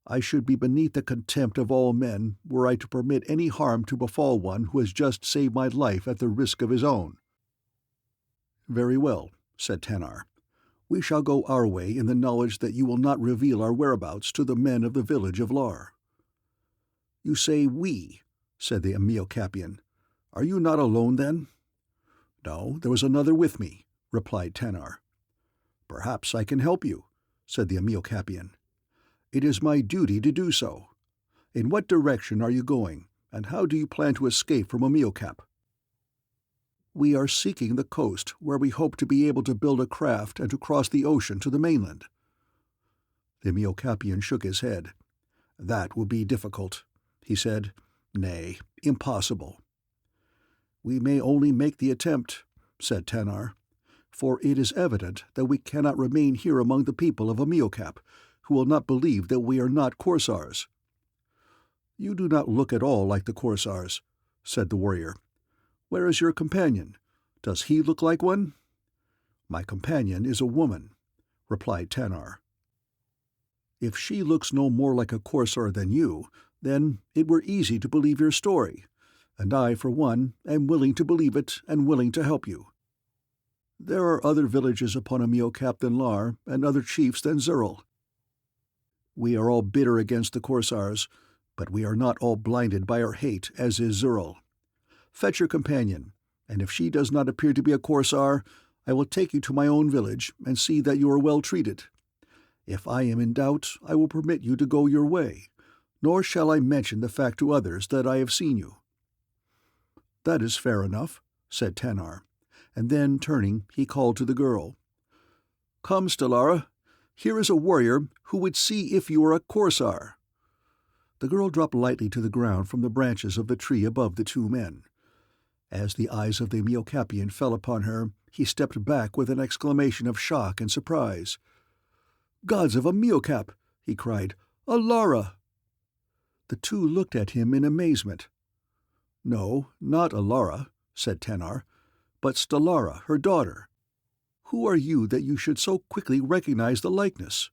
"I should be beneath the contempt of all men were I to permit any harm to befall one who has just saved my life at the risk of his own." "Very well," said Tanar. "We shall go our way in the knowledge that you will not reveal our whereabouts to the men of the village of Lar." "You say 'we,'" said the Amiocapian. "Are you not alone, then?" "No, there was another with me," replied Tanar. "Perhaps I can help you," said the Amiocapian. "It is my duty to do so. In what direction are you going, and how do you plan to escape from Amiocap?" "We are seeking the coast, where we hope to be able to build a craft and to cross the ocean to the mainland." The Amiocapian shook his head. "That will be difficult," he said. "Nay, impossible." "We may only make the attempt," said Tanar, "for it is evident that we cannot remain here among the people of Amiocap, who will not believe that we are not Korsars." "You do not look at all like the Korsars," said the warrior. "Where is your companion? Does he look like one?" "My companion is a woman," replied Tanar. "If she looks no more like a Korsar than you, then it were easy to believe your story, and I, for one, am willing to believe it and willing to help you. There are other villages upon Amiocap than Lar, and other chiefs than Zerl. We are all bitter against the Korsars, But we are not all blinded by our hate, as is Zurl. Fetch your companion, and if she does not appear to be a Korsar, I will take you to my own village and see that you are well treated. If I am in doubt, I will permit you to go your way, nor shall I mention the fact to others that I have seen you." "That is fair enough," said Tanar, and then, turning, he called to the girl. "Come, Stellara. Here is a warrior who would see if you are a Korsar." The girl dropped lightly to the ground from the branches of the tree above the two men. As the eyes of the Amiocapian fell upon her, he stepped back with an exclamation of shock and surprise. "Gods of Amiocap!" he cried. "Alara!" The two looked at him in amazement. "No, not Alara," said Tanar, "but Stellara, her daughter. Who are you that you should so quickly recognize the likeness?"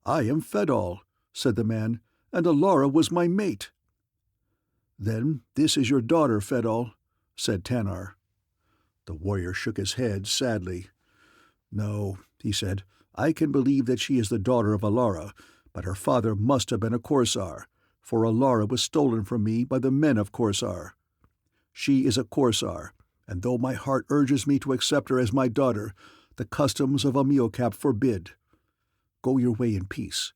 "I am Fedal," said the man, "and Alara was my mate." "Then this is your daughter, Fedal," said Tanar. The warrior shook his head sadly. "No," he said, "I can believe that she is the daughter of Alara, but her father must have been a Korsar, for Alara was stolen from me by the men of Korsar. She is a Korsar, and though my heart urges me to accept her as my daughter, the customs of Amiocap forbid. Go your way in peace.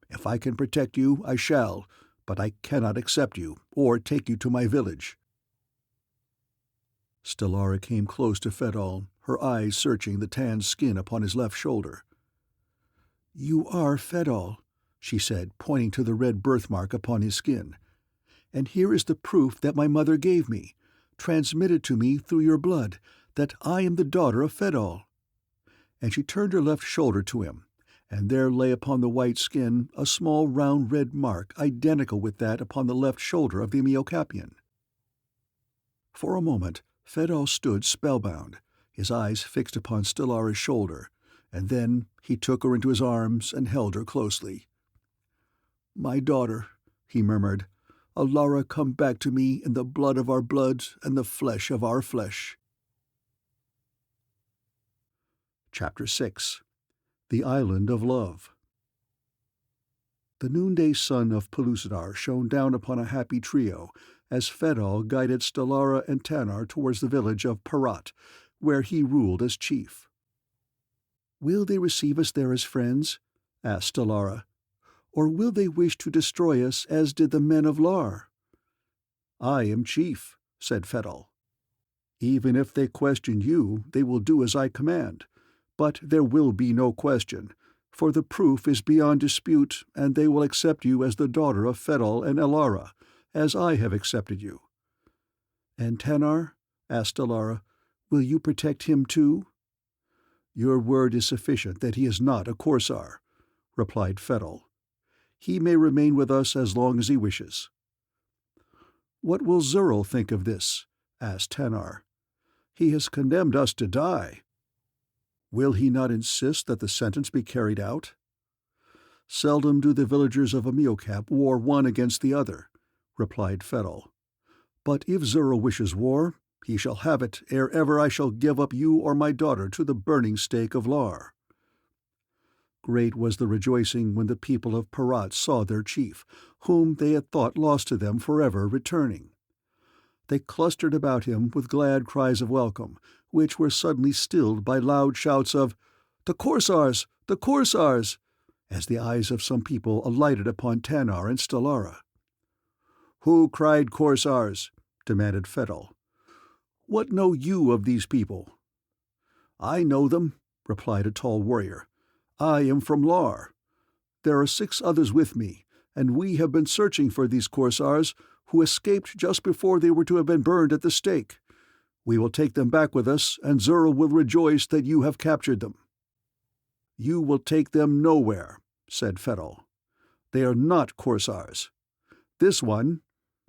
If I can protect you, I shall, but I cannot accept you or take you to my village." Stellara came close to Fedal, her eyes searching the tanned skin upon his left shoulder. "You are Fedal," she said, pointing to the red birthmark upon his skin. "And here is the proof that my mother gave me, transmitted to me through your blood, that I am the daughter of Fedal." And she turned her left shoulder to him, and there lay upon the white skin a small round red mark identical with that upon the left shoulder of the Amiocapian. For a moment Fedal stood spellbound, his eyes fixed upon Stellara's shoulder, and then he took her into his arms and held her closely. "My daughter," he murmured, "Alara come back to me in the blood of our blood and the flesh of our flesh." Chapter 6. The Island of Love. The noonday sun of Pellucidar shone down upon a happy trio as Fedal guided Stellara and Tanar towards the village of Parat, where he ruled as chief. "Will they receive us there as friends?" asked Stellara. "Or will they wish to destroy us as did the men of Lar?" "I am chief," said Fedal. "Even if they question you, they will do as I command. But there will be no question, for the proof is beyond dispute, and they will accept you as the daughter of Fedal and Alara, as I have accepted you." "And Tanar?" asked Stellara. "Will you protect him too?" "Your word is sufficient that he is not a Korsar," replied Fedal. "He may remain with us as long as he wishes." "What will Zurl think of this?" asked Tanar. "He has condemned us to die. Will he not insist that the sentence be carried out?" "Seldom do the villagers of Amiocap war one against the other," replied Fedal. "But if Zurl wishes war, he shall have it ere ever I shall give up you or my daughter to the burning stake of Lar." Great was the rejoicing when the people of Parat saw their chief, whom they had thought lost to them forever, returning. They clustered about him with glad cries of welcome, which were suddenly stilled by loud shouts of "The Korsars! The Korsars!" as the eyes of some people alighted upon Tanar and Stellara. "Who cried Korsars?" demanded Fedal. "What know you of these people?" "I know them," replied a tall warrior. "I am from Lar. There are 6 others with me, and we have been searching for these Korsars, who escaped just before they were to have been burned at the stake. We will take them back with us, and Zurl will rejoice that you have captured them." "You will take them nowhere," said Fedal. "They are not Korsars. This one,"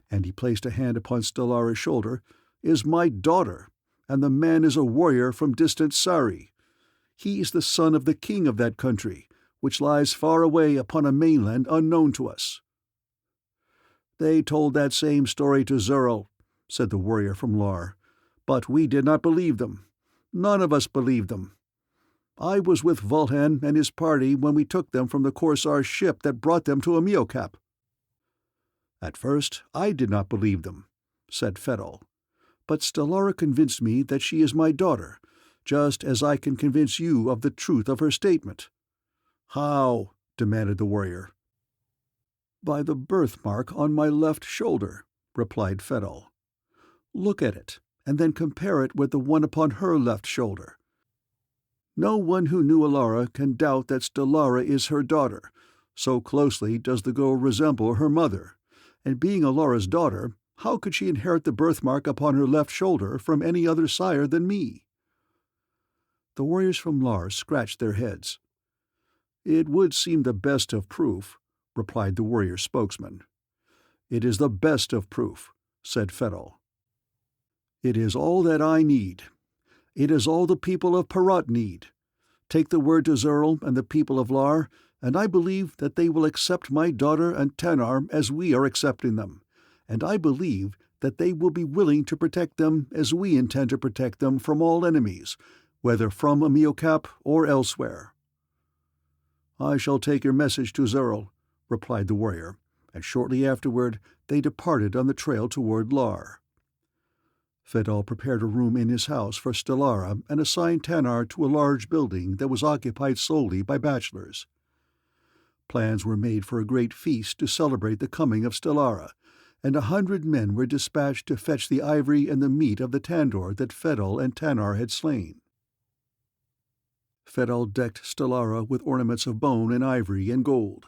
and he placed a hand upon Stellara's shoulder, "is my daughter, and the man is a warrior from distant Sari. He is the son of the king of that country, which lies far away upon a mainland unknown to us." "They told that same story to Zurl," said the warrior from Lar, "but we did not believe them. None of us believed them. I was with Vulhan and his party when we took them from the Korsar ship that brought them to Amiocap." "At first I did not believe them," said Fettel. "But Stellara convinced me that she is my daughter, just as I can convince you of the truth of her statement." "How?" demanded the warrior. "By the birthmark on my left shoulder," replied Fettel. "Look at it, and then compare it with the one upon her left shoulder. No one who knew Alara can doubt that Stellara is her daughter. So closely does the girl resemble her mother, and being Alara's daughter, how could she inherit the birthmark upon her left shoulder from any other sire than me?" The warriors from Lars scratched their heads. "It would seem the best of proof," replied the warrior spokesman. "It is the best of proof," said Fettel. "It is all that I need. It is all the people of Parat need. Take the word to Zerl and the people of Lar, and I believe that they will accept my daughter and Tanar as we are accepting them, and I believe that they will be willing to protect them as we intend to protect them from all enemies, whether from Amiocap or elsewhere." "I shall take your message to Zerl," replied the warrior, and shortly afterward they departed on the trail toward Lar. Fettel prepared a room in his house for Stellara and assigned Tanar to a large building that was occupied solely by bachelors. Plans were made for a great feast to celebrate the coming of Stellara, and 100 men were dispatched to fetch the ivory and the meat of the Tandor that Fettel and Tanar had slain. Fettel decked Stellara with ornaments of bone and ivory and gold.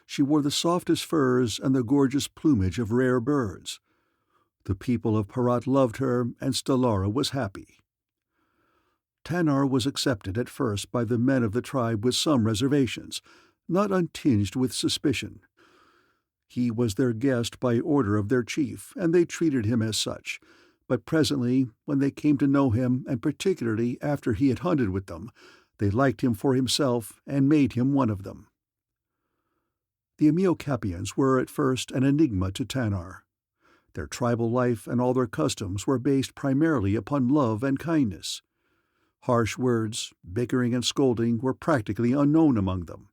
She wore the softest furs and the gorgeous plumage of rare birds. The people of Parat loved her, and Stellara was happy. Tanar was accepted at first by the men of the tribe with some reservations, not untinged with suspicion. He was their guest by order of their chief, and they treated him as such, but presently, when they came to know him, and particularly after he had hunted with them, they liked him for himself and made him one of them. The Amiocapians were at first an enigma to Tanar. Their tribal life and all their customs were based primarily upon love and kindness. Harsh words, bickering and scolding were practically unknown among them.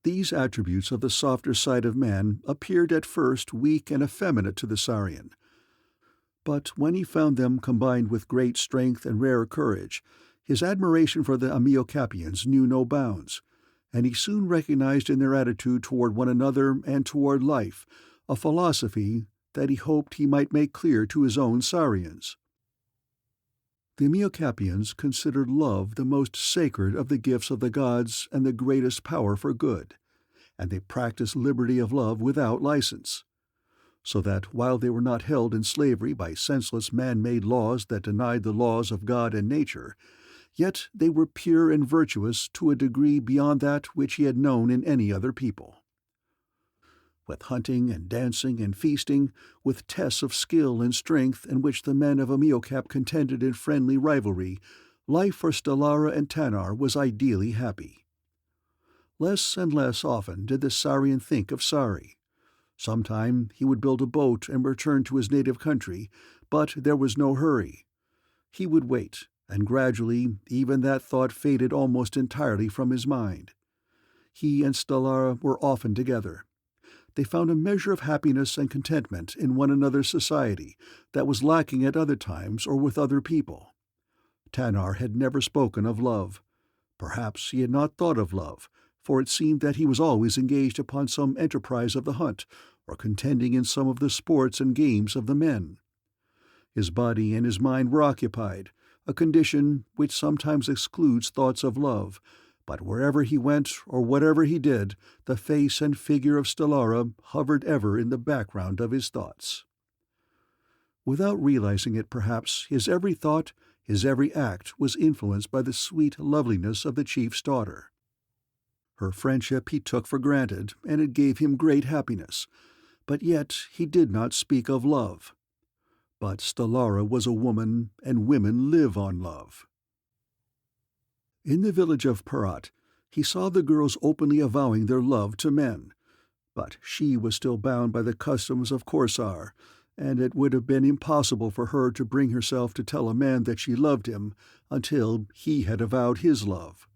These attributes of the softer side of man appeared at first weak and effeminate to the Saurian. But when he found them combined with great strength and rare courage, his admiration for the Amiocapians knew no bounds, and he soon recognized in their attitude toward one another and toward life a philosophy that he hoped he might make clear to his own Saurians. The Amiocapians considered love the most sacred of the gifts of the gods and the greatest power for good, and they practiced liberty of love without license. So that while they were not held in slavery by senseless man-made laws that denied the laws of God and nature, yet they were pure and virtuous to a degree beyond that which he had known in any other people. With hunting and dancing and feasting, with tests of skill and strength in which the men of Amiocap contended in friendly rivalry, life for Stellara and Tanar was ideally happy. Less and less often did the Saurian think of Sari. Sometime he would build a boat and return to his native country, but there was no hurry. He would wait, and gradually even that thought faded almost entirely from his mind. He and Stellara were often together. They found a measure of happiness and contentment in one another's society that was lacking at other times or with other people. Tanar had never spoken of love. Perhaps he had not thought of love, for it seemed that he was always engaged upon some enterprise of the hunt, or contending in some of the sports and games of the men. His body and his mind were occupied, a condition which sometimes excludes thoughts of love, but wherever he went or whatever he did, the face and figure of Stellara hovered ever in the background of his thoughts. Without realizing it, perhaps, his every thought, his every act was influenced by the sweet loveliness of the chief's daughter. Her friendship he took for granted, and it gave him great happiness, but yet he did not speak of love. But Stellara was a woman, and women live on love. In the village of Parat, he saw the girls openly avowing their love to men, but she was still bound by the customs of Korsar, and it would have been impossible for her to bring herself to tell a man that she loved him until he had avowed his love.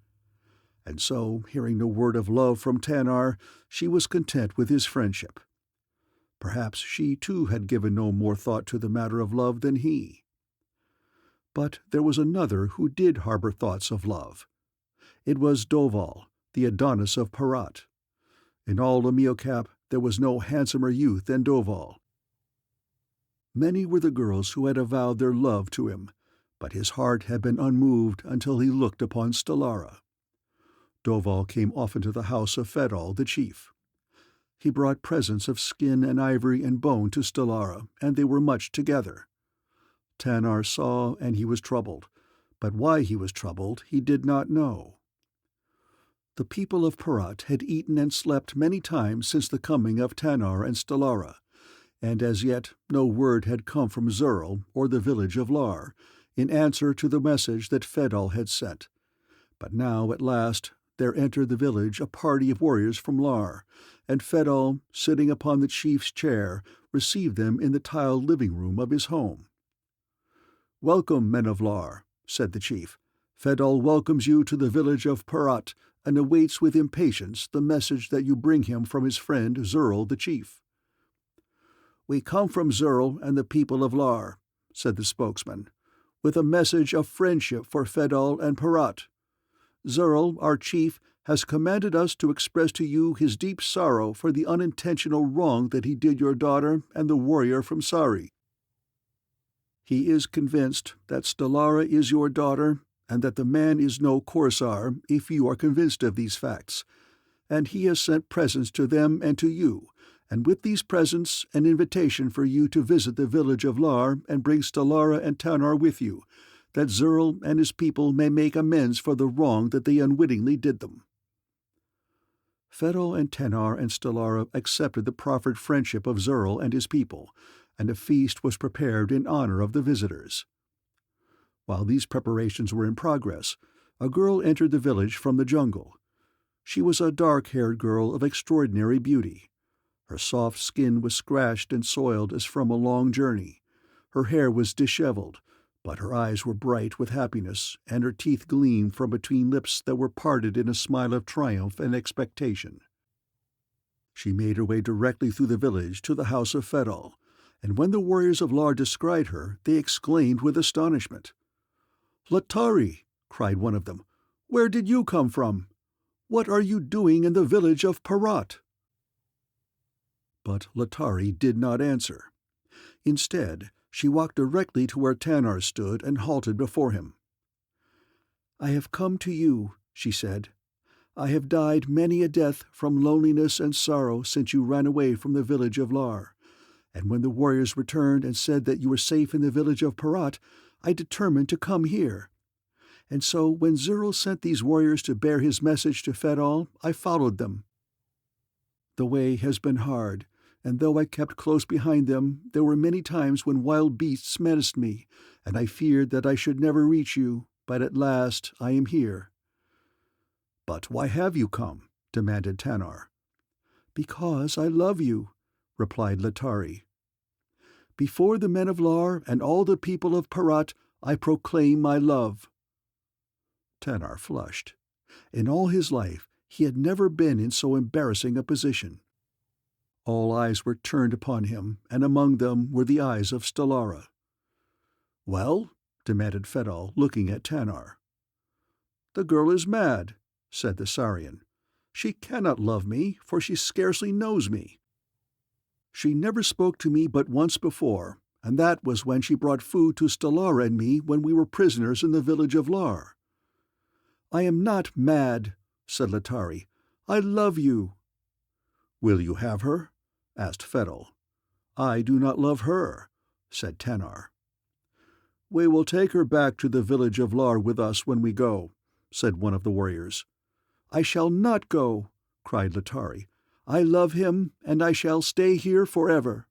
And so, hearing no word of love from Tanar, she was content with his friendship. Perhaps she too had given no more thought to the matter of love than he. But there was another who did harbor thoughts of love. It was Doval, the Adonis of Parat. In all Amiocap there was no handsomer youth than Doval. Many were the girls who had avowed their love to him, but his heart had been unmoved until he looked upon Stellara. Doval came often to the house of Fedal, the chief. He brought presents of skin and ivory and bone to Stellara, and they were much together. Tanar saw, and he was troubled, but why he was troubled he did not know. The people of Parat had eaten and slept many times since the coming of Tanar and Stellara, and as yet no word had come from Zurl or the village of Lar, in answer to the message that Fedal had sent. But now, at last, there entered the village a party of warriors from Lar, and Fedal, sitting upon the chief's chair, received them in the tiled living-room of his home. "Welcome, men of Lar," said the chief. "Fedal welcomes you to the village of Parat, and awaits with impatience the message that you bring him from his friend Zurl the chief." "We come from Zurl and the people of Lar," said the spokesman, "with a message of friendship for Fedal and Parat. Zurl, our chief, has commanded us to express to you his deep sorrow for the unintentional wrong that he did your daughter and the warrior from Sari. He is convinced that Stellara is your daughter, and that the man is no Korsar, if you are convinced of these facts, and he has sent presents to them and to you, and with these presents an invitation for you to visit the village of Lar and bring Stellara and Tanar with you, that Zurl and his people may make amends for the wrong that they unwittingly did them." Fedal and Tanar and Stellara accepted the proffered friendship of Zurl and his people, and a feast was prepared in honor of the visitors. While these preparations were in progress, a girl entered the village from the jungle. She was a dark-haired girl of extraordinary beauty. Her soft skin was scratched and soiled as from a long journey. Her hair was disheveled, but her eyes were bright with happiness, and her teeth gleamed from between lips that were parted in a smile of triumph and expectation. She made her way directly through the village to the house of Fedal, and when the warriors of Lar descried her, they exclaimed with astonishment. "Letari!" cried one of them. "Where did you come from? What are you doing in the village of Parat?" But Letari did not answer. Instead, she walked directly to where Tanar stood and halted before him. "I have come to you," she said. "I have died many a death from loneliness and sorrow since you ran away from the village of Lar, and when the warriors returned and said that you were safe in the village of Parat, I determined to come here. And so when Zurl sent these warriors to bear his message to Fedal, I followed them. The way has been hard, and though I kept close behind them, there were many times when wild beasts menaced me, and I feared that I should never reach you, but at last I am here." "But why have you come?" demanded Tanar. "Because I love you," replied Letari. "Before the men of Lar and all the people of Parat, I proclaim my love." Tanar flushed. In all his life he had never been in so embarrassing a position. All eyes were turned upon him, and among them were the eyes of Stellara. "Well?" demanded Fedal, looking at Tanar. "The girl is mad," said the Sarian. "She cannot love me, for she scarcely knows me. She never spoke to me but once before, and that was when she brought food to Stellara and me when we were prisoners in the village of Lar." "I am not mad," said Letari. "I love you." "Will you have her?" asked Fedal. "I do not love her," said Tanar. "We will take her back to the village of Lar with us when we go," said one of the warriors. "I shall not go," cried Letari. "I love him, and I shall stay here forever."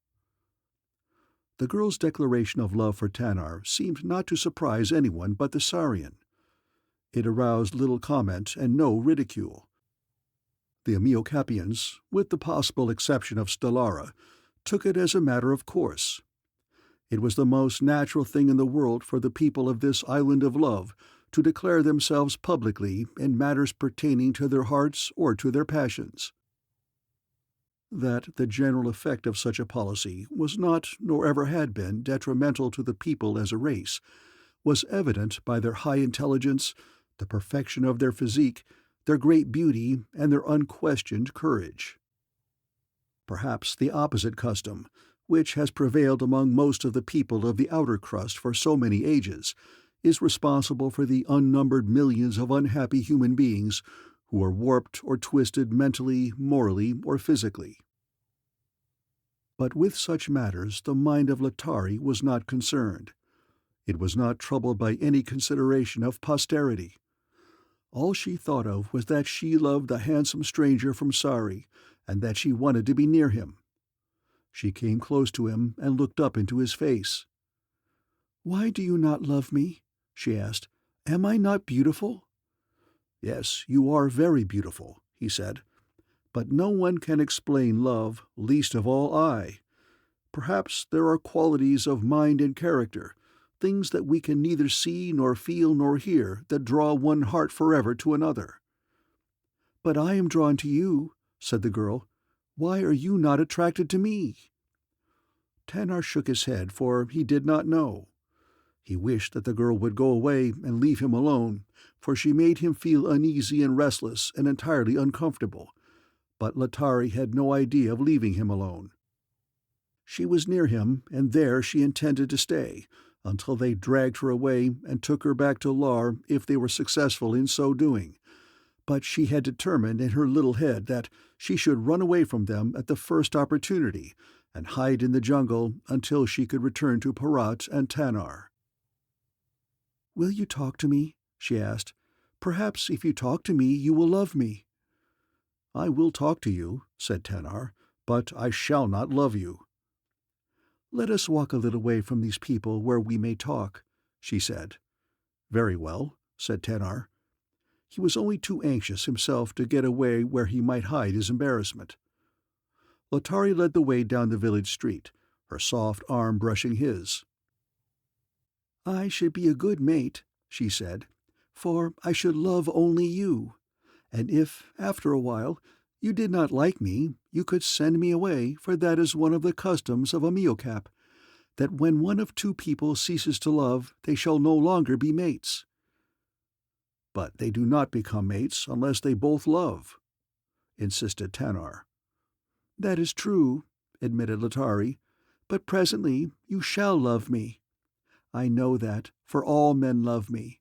The girl's declaration of love for Tanar seemed not to surprise anyone but the Sarian. It aroused little comment and no ridicule. The Amiocapians, with the possible exception of Stellara, took it as a matter of course. It was the most natural thing in the world for the people of this island of love to declare themselves publicly in matters pertaining to their hearts or to their passions. That the general effect of such a policy was not, nor ever had been, detrimental to the people as a race was evident by their high intelligence, the perfection of their physique, their great beauty, and their unquestioned courage. Perhaps the opposite custom, which has prevailed among most of the people of the outer crust for so many ages, is responsible for the unnumbered millions of unhappy human beings who are warped or twisted mentally, morally, or physically. But with such matters the mind of Letari was not concerned. It was not troubled by any consideration of posterity. All she thought of was that she loved the handsome stranger from Sari, and that she wanted to be near him. She came close to him and looked up into his face. "Why do you not love me?" she asked. "Am I not beautiful?" "Yes, you are very beautiful," he said. "But no one can explain love, least of all I. Perhaps there are qualities of mind and character, things that we can neither see nor feel nor hear, that draw one heart forever to another." "But I am drawn to you," said the girl. "Why are you not attracted to me?" Tanar shook his head, for he did not know. He wished that the girl would go away and leave him alone, for she made him feel uneasy and restless and entirely uncomfortable. But Letari had no idea of leaving him alone. She was near him, and there she intended to stay, until they dragged her away and took her back to Lar if they were successful in so doing. But she had determined in her little head that she should run away from them at the first opportunity and hide in the jungle until she could return to Parat and Tanar. "Will you talk to me?" she asked. "Perhaps if you talk to me you will love me." "I will talk to you," said Tanar, "but I shall not love you." "Let us walk a little way from these people where we may talk," she said. "Very well," said Tanar. He was only too anxious himself to get away where he might hide his embarrassment. Letari led the way down the village street, her soft arm brushing his. "I should be a good mate," she said, "for I should love only you. And if, after a while, you did not like me, you could send me away, for that is one of the customs of Amiocap, that when one of two people ceases to love, they shall no longer be mates." "But they do not become mates unless they both love," insisted Tanar. "That is true," admitted Letari, "but presently you shall love me. I know that, for all men love me.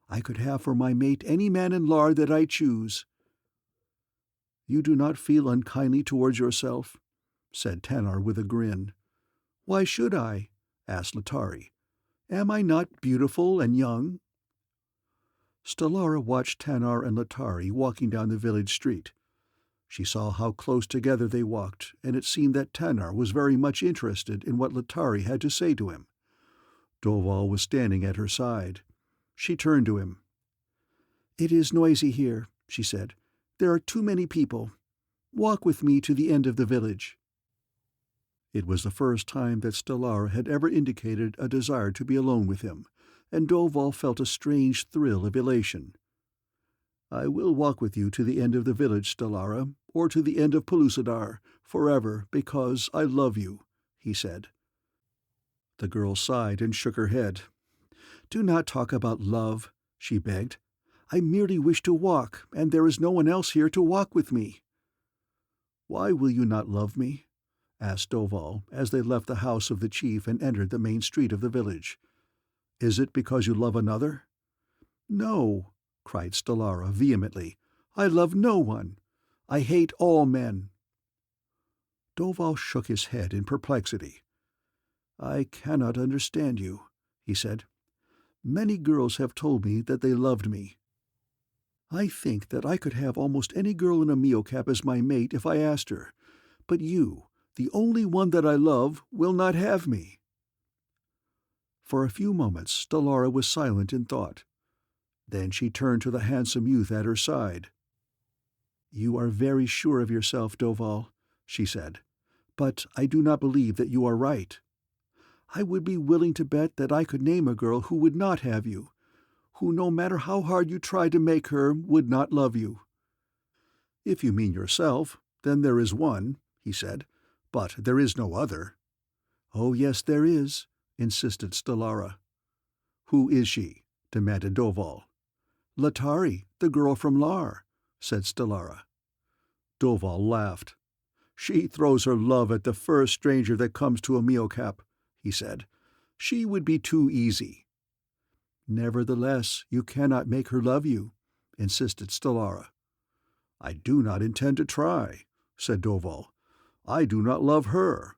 I could have for my mate any man in Lar that I choose." "You do not feel unkindly towards yourself?" said Tanar with a grin. "Why should I?" asked Letari. "Am I not beautiful and young?" Stellara watched Tanar and Letari walking down the village street. She saw how close together they walked, and it seemed that Tanar was very much interested in what Letari had to say to him. Doval was standing at her side. She turned to him. "It is noisy here," she said. "There are too many people. Walk with me to the end of the village." It was the first time that Stellara had ever indicated a desire to be alone with him, and Doval felt a strange thrill of elation. "I will walk with you to the end of the village, Stellara, or to the end of Pellucidar, forever, because I love you," he said. The girl sighed and shook her head. "Do not talk about love," she begged. "I merely wish to walk, and there is no one else here to walk with me." "Why will you not love me?" asked Doval, as they left the house of the chief and entered the main street of the village. "Is it because you love another?" "No," cried Stellara vehemently. "I love no one. I hate all men." Doval shook his head in perplexity. "I cannot understand you," he said. "Many girls have told me that they loved me. I think that I could have almost any girl in Amiocap as my mate if I asked her, but you, the only one that I love, will not have me." For a few moments Stellara was silent in thought. Then she turned to the handsome youth at her side. "You are very sure of yourself, Doval," she said, "but I do not believe that you are right. I would be willing to bet that I could name a girl who would not have you, who, no matter how hard you tried to make her, would not love you." "If you mean yourself, then there is one," he said. "But there is no other." "Oh, yes, there is," insisted Stellara. "Who is she?" demanded Doval. "Letari, the girl from Lar," said Stellara. Doval laughed. "She throws her love at the first stranger that comes to Amiocap," he said. "She would be too easy." "Nevertheless, you cannot make her love you," insisted Stellara. "I do not intend to try," said Doval. "I do not love her.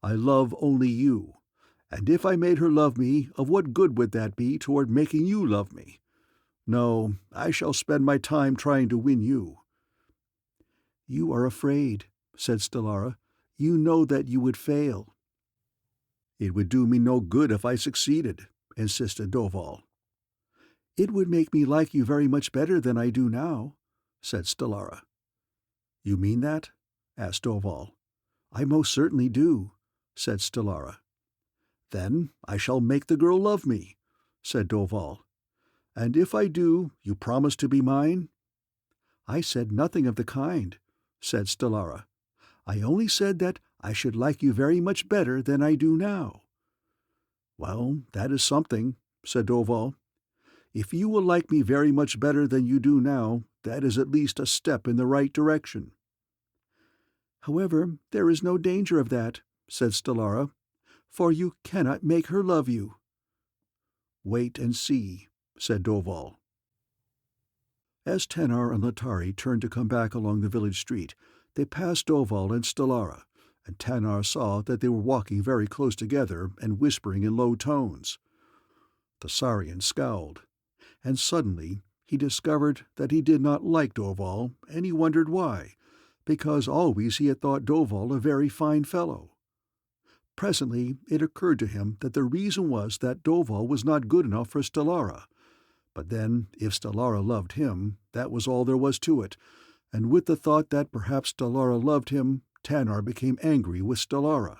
I love only you. And if I made her love me, of what good would that be toward making you love me? No, I shall spend my time trying to win you." "You are afraid," said Stellara. "You know that you would fail." "It would do me no good if I succeeded," insisted Doval. "It would make me like you very much better than I do now," said Stellara. "You mean that?" asked Doval. "I most certainly do," said Stellara. "Then I shall make the girl love me," said Doval. "And if I do, you promise to be mine?" "I said nothing of the kind," said Stellara. "I only said that I should like you very much better than I do now." "Well, that is something," said Doval. "If you will like me very much better than you do now, that is at least a step in the right direction." "However, there is no danger of that," said Stellara, "for you cannot make her love you." "Wait and see," said Doval. As Tanar and Letari turned to come back along the village street, they passed Doval and Stellara, and Tanar saw that they were walking very close together and whispering in low tones. The Saurian scowled, and suddenly he discovered that he did not like Doval, and he wondered why, because always he had thought Doval a very fine fellow. Presently it occurred to him that the reason was that Doval was not good enough for Stellara. But then, if Stellara loved him, that was all there was to it, and with the thought that perhaps Stellara loved him, Tanar became angry with Stellara.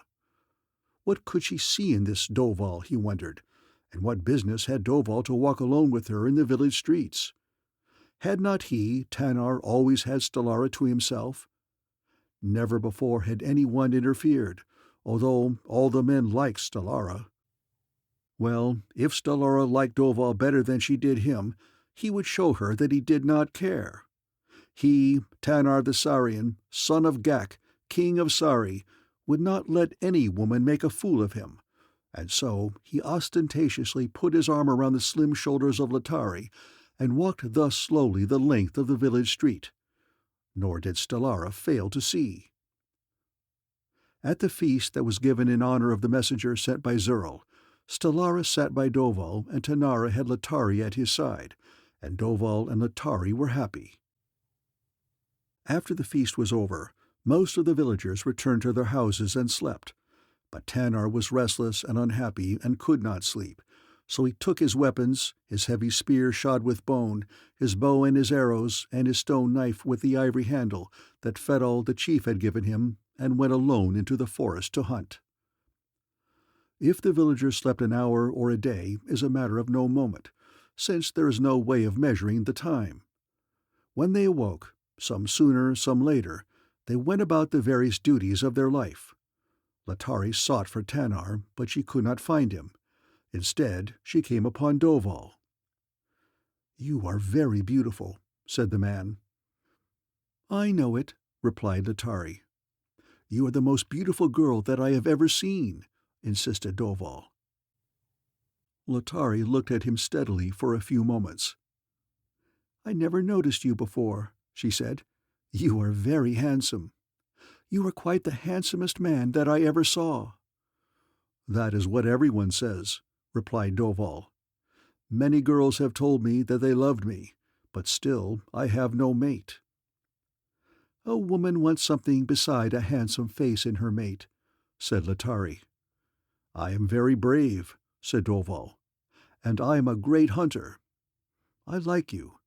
What could she see in this Doval, he wondered, and what business had Doval to walk alone with her in the village streets? Had not he, Tanar, always had Stellara to himself? Never before had anyone interfered, although all the men liked Stellara. Well, if Stellara liked Doval better than she did him, he would show her that he did not care. He, Tanar the Saurian, son of Gak, king of Sari, would not let any woman make a fool of him, and so he ostentatiously put his arm around the slim shoulders of Letari and walked thus slowly the length of the village street. Nor did Stellara fail to see. At the feast that was given in honor of the messenger sent by Zurl, Stellara sat by Doval, and Tanara had Letari at his side, and Doval and Letari were happy. After the feast was over, most of the villagers returned to their houses and slept, but Tanar was restless and unhappy and could not sleep, so he took his weapons, his heavy spear shod with bone, his bow and his arrows, and his stone knife with the ivory handle that Fedal the chief had given him, and went alone into the forest to hunt. If the villagers slept an hour or a day is a matter of no moment, since there is no way of measuring the time. When they awoke, some sooner, some later, they went about the various duties of their life. Letari sought for Tanar, but she could not find him. Instead, she came upon Doval. "You are very beautiful," said the man. "I know it," replied Letari. "You are the most beautiful girl that I have ever seen," insisted Doval. Letari looked at him steadily for a few moments. "I never noticed you before," she said. "You are very handsome. You are quite the handsomest man that I ever saw." "That is what everyone says," replied Doval. "Many girls have told me that they loved me, but still I have no mate." "A woman wants something beside a handsome face in her mate," said Letari. "I am very brave," said Doval, "and I am a great hunter. I like you.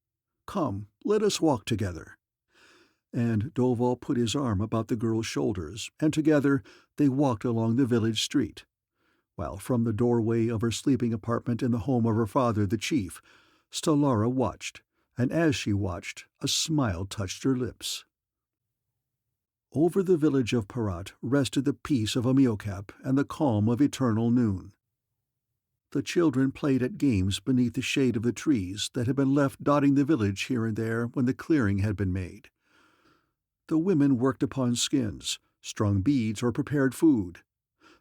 Come, let us walk together." And Doval put his arm about the girl's shoulders, and together they walked along the village street, while from the doorway of her sleeping apartment in the home of her father the chief, Stellara watched, and as she watched, a smile touched her lips. Over the village of Parat rested the peace of Amiocap and the calm of eternal noon. The children played at games beneath the shade of the trees that had been left dotting the village here and there when the clearing had been made. The women worked upon skins, strung beads, or prepared food.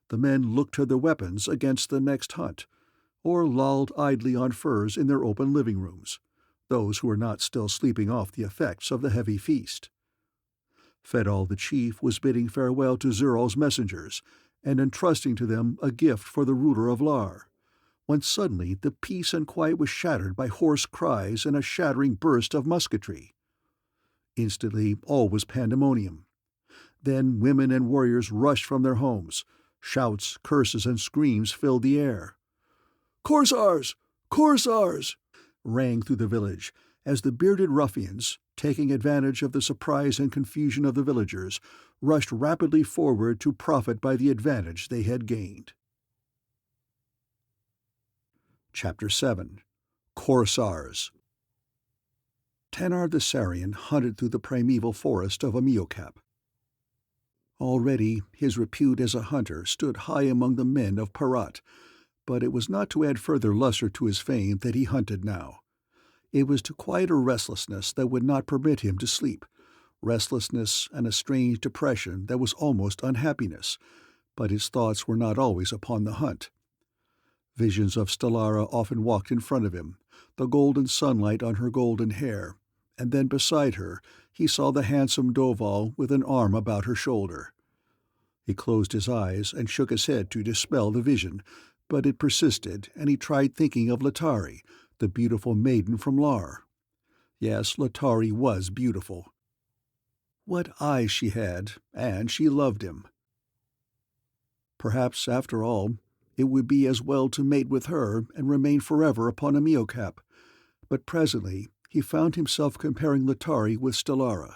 The men looked to their weapons against the next hunt, or lolled idly on furs in their open living rooms, those who were not still sleeping off the effects of the heavy feast. Fedal the chief was bidding farewell to Zural's messengers and entrusting to them a gift for the ruler of Lar, when suddenly the peace and quiet was shattered by hoarse cries and a shattering burst of musketry. Instantly all was pandemonium. Then women and warriors rushed from their homes. Shouts, curses, and screams filled the air. "Korsars! Korsars!" rang through the village as the bearded ruffians, taking advantage of the surprise and confusion of the villagers, rushed rapidly forward to profit by the advantage they had gained. Chapter 7. Korsars. Tanar the Sarian hunted through the primeval forest of Amiocap. Already his repute as a hunter stood high among the men of Parat, but it was not to add further luster to his fame that he hunted now. It was to quiet a restlessness that would not permit him to sleep, restlessness and a strange depression that was almost unhappiness, but his thoughts were not always upon the hunt. Visions of Stellara often walked in front of him, the golden sunlight on her golden hair, and then beside her he saw the handsome Doval with an arm about her shoulder. He closed his eyes and shook his head to dispel the vision, but it persisted, and he tried thinking of Letari, the beautiful maiden from Lar. Yes, Letari was beautiful. What eyes she had, and she loved him. Perhaps, after all, it would be as well to mate with her and remain forever upon Amiocap, but presently he found himself comparing Letari with Stellara,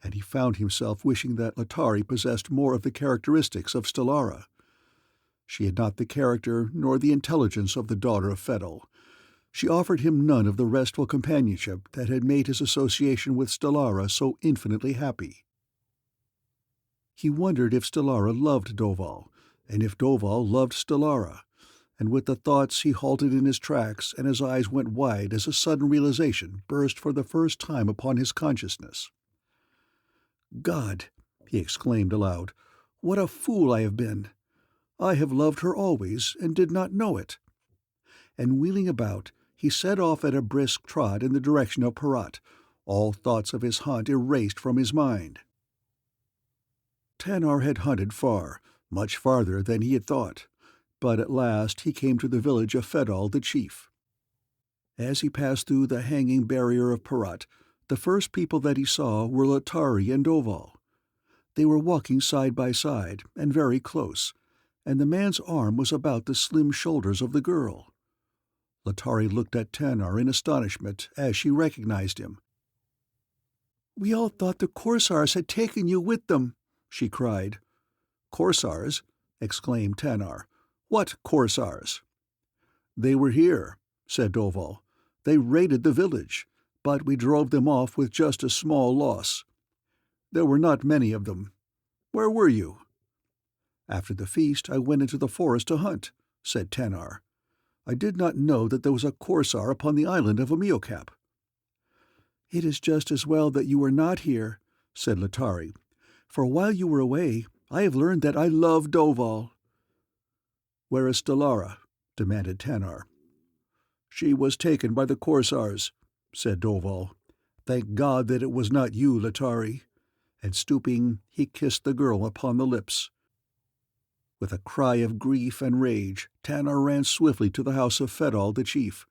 and he found himself wishing that Letari possessed more of the characteristics of Stellara. She had not the character nor the intelligence of the daughter of Fedal. She offered him none of the restful companionship that had made his association with Stellara so infinitely happy. He wondered if Stellara loved Doval, and if Doval loved Stellara, and with the thoughts he halted in his tracks and his eyes went wide as a sudden realization burst for the first time upon his consciousness. "God!" he exclaimed aloud, "what a fool I have been! I have loved her always and did not know it." And wheeling about, he set off at a brisk trot in the direction of Parat, all thoughts of his hunt erased from his mind. Tanar had hunted far, much farther than he had thought, but at last he came to the village of Fedal the chief. As he passed through the hanging barrier of Parat, the first people that he saw were Letari and Doval. They were walking side by side, and very close, and the man's arm was about the slim shoulders of the girl. Letari looked at Tanar in astonishment as she recognized him. "We all thought the Korsars had taken you with them," she cried. "Korsars?" exclaimed Tanar. "What Korsars?" "They were here," said Doval. "They raided the village, but we drove them off with just a small loss. There were not many of them. Where were you?" "After the feast I went into the forest to hunt," said Tanar. "I did not know that there was a Korsar upon the island of Amiocap." "It is just as well that you were not here," said Letari, "for while you were away I have learned that I love Doval." "Where is Stellara?" demanded Tanar. "She was taken by the Korsars," said Doval. "Thank God that it was not you, Letari." And stooping, he kissed the girl upon the lips. With a cry of grief and rage, Tanar ran swiftly to the house of Fedal the chief.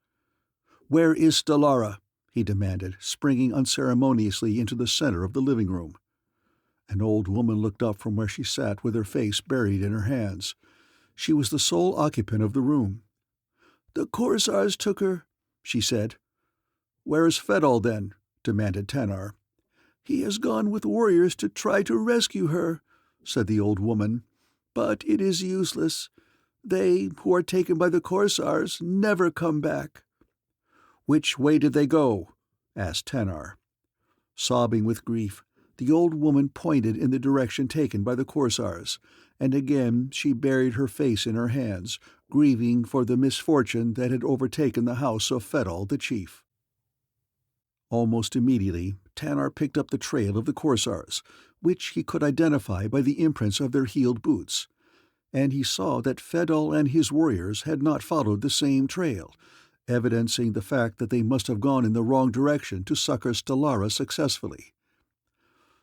"Where is Stellara?" he demanded, springing unceremoniously into the center of the living room. An old woman looked up from where she sat with her face buried in her hands. She was the sole occupant of the room. "The Korsars took her," she said. "Where is Fedal, then?" demanded Tanar. "He has gone with warriors to try to rescue her," said the old woman. "But it is useless. They, who are taken by the Korsars, never come back." "Which way did they go?" asked Tanar. Sobbing with grief, The old woman pointed in the direction taken by the Korsars, and again she buried her face in her hands, grieving for the misfortune that had overtaken the house of Fedal the chief. Almost immediately, Tanar picked up the trail of the Korsars, which he could identify by the imprints of their heeled boots, and he saw that Fedal and his warriors had not followed the same trail, evidencing the fact that they must have gone in the wrong direction to succor Stellara successfully.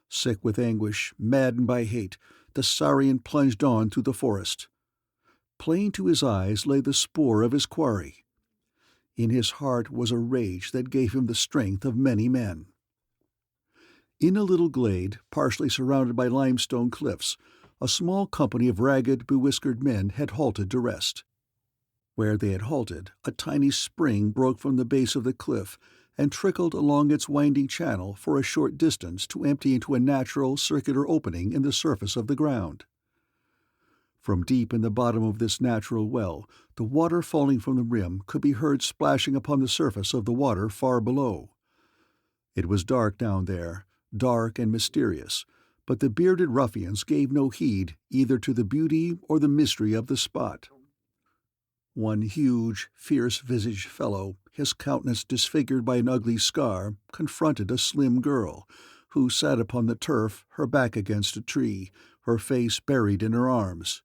Sick with anguish, maddened by hate, the Saurian plunged on through the forest. Plain to his eyes lay the spoor of his quarry. In his heart was a rage that gave him the strength of many men. In a little glade, partially surrounded by limestone cliffs, a small company of ragged, bewhiskered men had halted to rest. Where they had halted, a tiny spring broke from the base of the cliff and trickled along its winding channel for a short distance to empty into a natural, circular opening in the surface of the ground. From deep in the bottom of this natural well, the water falling from the rim could be heard splashing upon the surface of the water far below. It was dark down there, dark and mysterious, but the bearded ruffians gave no heed either to the beauty or the mystery of the spot. One huge, fierce-visaged fellow, his countenance disfigured by an ugly scar, confronted a slim girl, who sat upon the turf, her back against a tree, her face buried in her arms.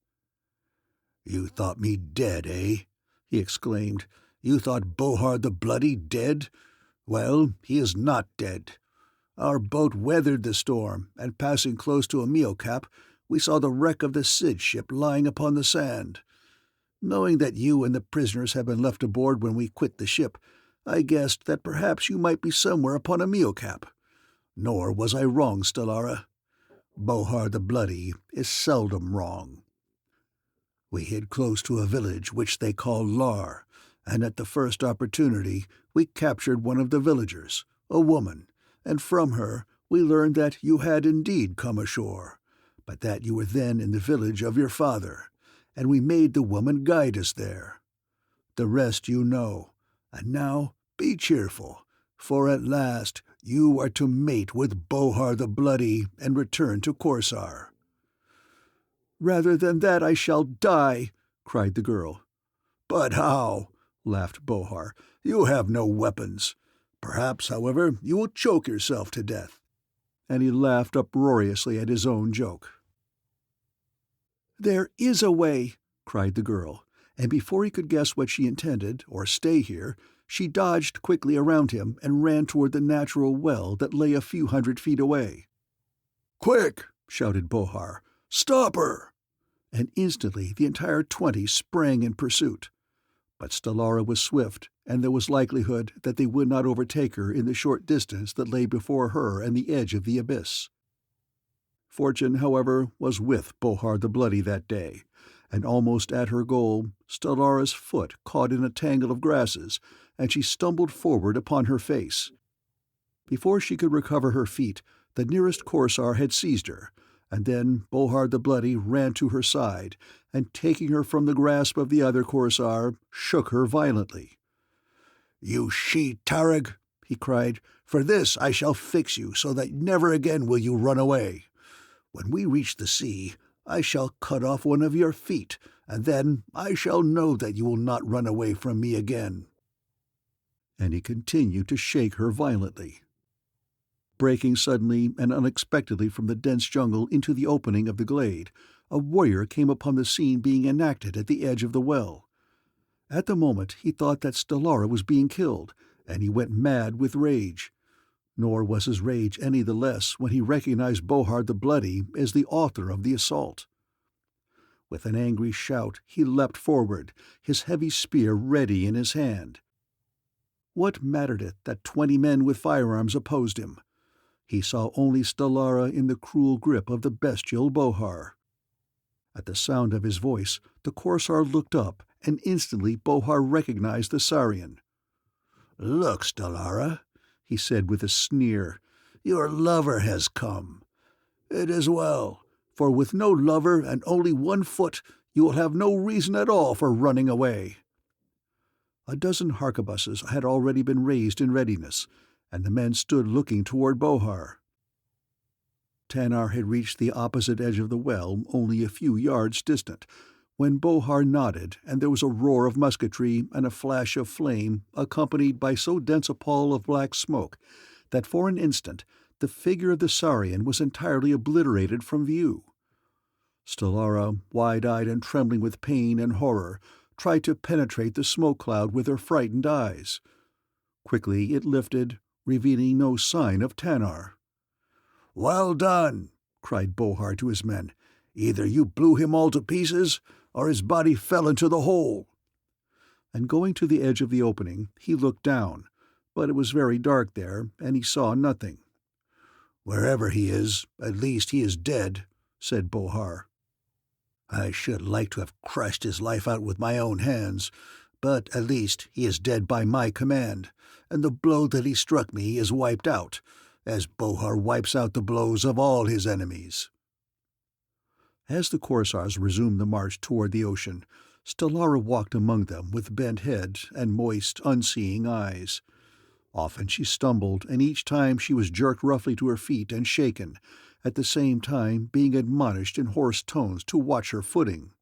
"You thought me dead, eh?" he exclaimed. "You thought Bohar the Bloody dead? Well, he is not dead. Our boat weathered the storm, and passing close to Amiocap, we saw the wreck of the Cid ship lying upon the sand. Knowing that you and the prisoners had been left aboard when we quit the ship, I guessed that perhaps you might be somewhere upon Amiocap. Nor was I wrong, Stellara. Bohar the Bloody is seldom wrong. We hid close to a village which they call Lar, and at the first opportunity we captured one of the villagers, a woman, and from her we learned that you had indeed come ashore, but that you were then in the village of your father, and we made the woman guide us there. The rest you know, and now be cheerful, for at last you are to mate with Bohar the Bloody and return to Korsar." "Rather than that I shall die," cried the girl. "But how?" laughed Bohar. "You have no weapons. Perhaps, however, you will choke yourself to death." And he laughed uproariously at his own joke. "There is a way," cried the girl, and before he could guess what she intended, or stay here, she dodged quickly around him and ran toward the natural well that lay a few 100 feet away. "Quick!" shouted Bohar. "Stop her!" And instantly the entire 20 sprang in pursuit. But Stellara was swift, and there was likelihood that they would not overtake her in the short distance that lay before her and the edge of the abyss. Fortune, however, was with Bohar the Bloody that day, and almost at her goal, Stellara's foot caught in a tangle of grasses, and she stumbled forward upon her face. Before she could recover her feet, the nearest Korsar had seized her, and then Bohar the Bloody ran to her side, and taking her from the grasp of the other Korsar, shook her violently. "You she-tarag!" he cried. "For this I shall fix you so that never again will you run away. When we reach the sea, I shall cut off one of your feet, and then I shall know that you will not run away from me again." And he continued to shake her violently. Breaking suddenly and unexpectedly from the dense jungle into the opening of the glade, a warrior came upon the scene being enacted at the edge of the well. At the moment he thought that Stellara was being killed, and he went mad with rage. Nor was his rage any the less when he recognized Bohar the Bloody as the author of the assault. With an angry shout he leapt forward, his heavy spear ready in his hand. What mattered it that 20 men with firearms opposed him? He saw only Stellara in the cruel grip of the bestial Bohar. At the sound of his voice, the Korsar looked up, and instantly Bohar recognized the Saurian. "Look, Stellara," he said with a sneer, "your lover has come. It is well, for with no lover and only 1 foot, you will have no reason at all for running away." A dozen harquebuses had already been raised in readiness, and the men stood looking toward Bohar. Tanar had reached the opposite edge of the well only a few yards distant, when Bohar nodded and there was a roar of musketry and a flash of flame accompanied by so dense a pall of black smoke that for an instant the figure of the Saurian was entirely obliterated from view. Stellara, wide-eyed and trembling with pain and horror, tried to penetrate the smoke cloud with her frightened eyes. Quickly it lifted, revealing no sign of Tanar. "Well done!" cried Bohar to his men. "Either you blew him all to pieces, or his body fell into the hole." And going to the edge of the opening, he looked down, but it was very dark there, and he saw nothing. "Wherever he is, at least he is dead," said Bohar. "I should like to have crushed his life out with my own hands, but at least he is dead by my command, and the blow that he struck me is wiped out, as Bohar wipes out the blows of all his enemies." As the Korsars resumed the march toward the ocean, Stellara walked among them with bent head and moist, unseeing eyes. Often she stumbled, and each time she was jerked roughly to her feet and shaken, at the same time being admonished in hoarse tones to watch her footing.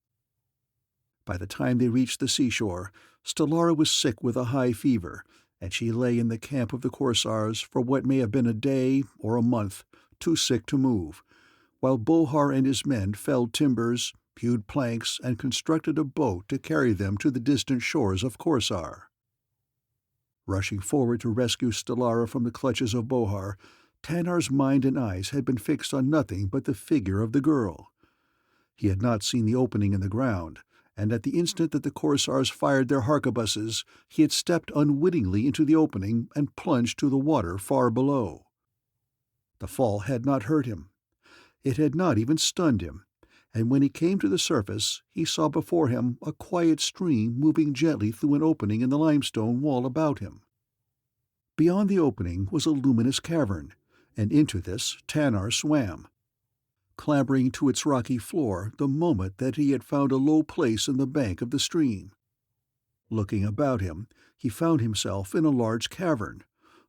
By the time they reached the seashore, Stellara was sick with a high fever, and she lay in the camp of the Korsars for what may have been a day or a month, too sick to move, while Bohar and his men felled timbers, hewed planks, and constructed a boat to carry them to the distant shores of Korsar. Rushing forward to rescue Stellara from the clutches of Bohar, Tanar's mind and eyes had been fixed on nothing but the figure of the girl. He had not seen the opening in the ground, and at the instant that the Korsars fired their harquebuses, he had stepped unwittingly into the opening and plunged to the water far below. The fall had not hurt him. It had not even stunned him, and when he came to the surface he saw before him a quiet stream moving gently through an opening in the limestone wall about him. Beyond the opening was a luminous cavern, and into this Tanar swam, clambering to its rocky floor the moment that he had found a low place in the bank of the stream. Looking about him, he found himself in a large cavern,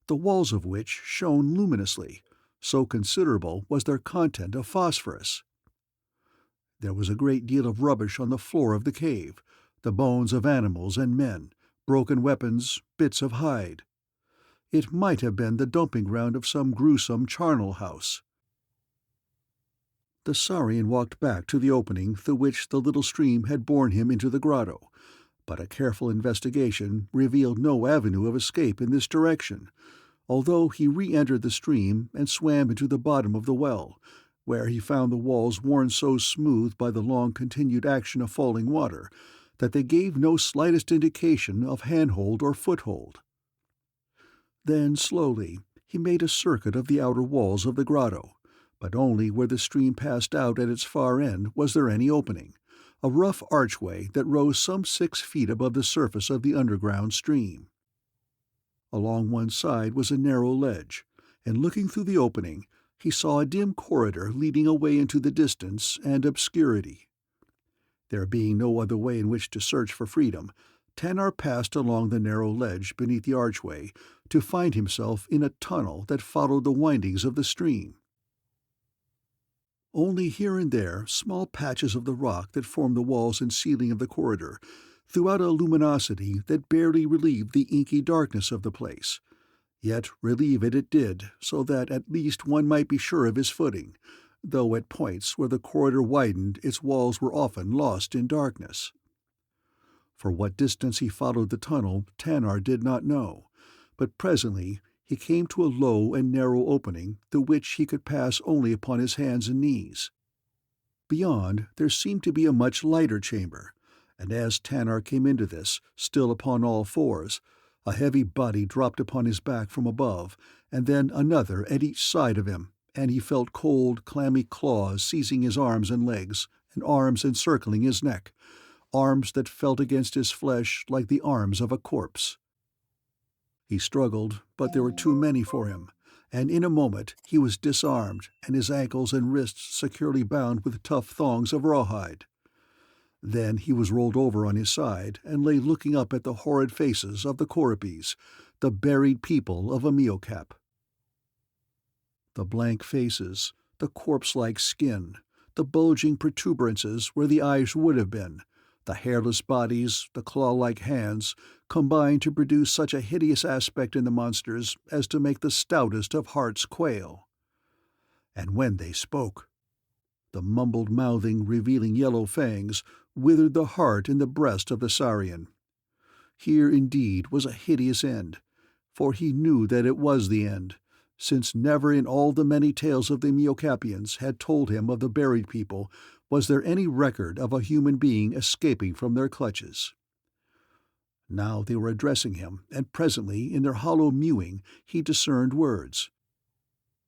the walls of which shone luminously, so considerable was their content of phosphorus. There was a great deal of rubbish on the floor of the cave, the bones of animals and men, broken weapons, bits of hide. It might have been the dumping ground of some gruesome charnel house. The Saurian walked back to the opening through which the little stream had borne him into the grotto, but a careful investigation revealed no avenue of escape in this direction, although he re-entered the stream and swam into the bottom of the well, where he found the walls worn so smooth by the long-continued action of falling water that they gave no slightest indication of handhold or foothold. Then, slowly, he made a circuit of the outer walls of the grotto, but only where the stream passed out at its far end was there any opening, a rough archway that rose some 6 feet above the surface of the underground stream. Along one side was a narrow ledge, and looking through the opening, he saw a dim corridor leading away into the distance and obscurity. There being no other way in which to search for freedom, Tanar passed along the narrow ledge beneath the archway to find himself in a tunnel that followed the windings of the stream. Only here and there small patches of the rock that formed the walls and ceiling of the corridor threw out a luminosity that barely relieved the inky darkness of the place. Yet relieve it did, so that at least one might be sure of his footing, though at points where the corridor widened its walls were often lost in darkness. For what distance he followed the tunnel Tanar did not know, but presently he came to a low and narrow opening through which he could pass only upon his hands and knees. Beyond there seemed to be a much lighter chamber, and as Tanar came into this, still upon all fours, a heavy body dropped upon his back from above, and then another at each side of him, and he felt cold, clammy claws seizing his arms and legs, and arms encircling his neck, arms that felt against his flesh like the arms of a corpse. He struggled, but there were too many for him, and in a moment he was disarmed and his ankles and wrists securely bound with tough thongs of rawhide. Then he was rolled over on his side and lay looking up at the horrid faces of the Koropes, the buried people of Amiocap. The blank faces, the corpse-like skin, the bulging protuberances where the eyes would have been, the hairless bodies, the claw-like hands, combined to produce such a hideous aspect in the monsters as to make the stoutest of hearts quail. And when they spoke, the mumbled mouthing revealing yellow fangs withered the heart in the breast of the saurian. Here indeed was a hideous end, for he knew that it was the end, since never in all the many tales of the Amiocapians had told him of the buried people was there any record of a human being escaping from their clutches. Now they were addressing him, and presently, in their hollow mewing, he discerned words.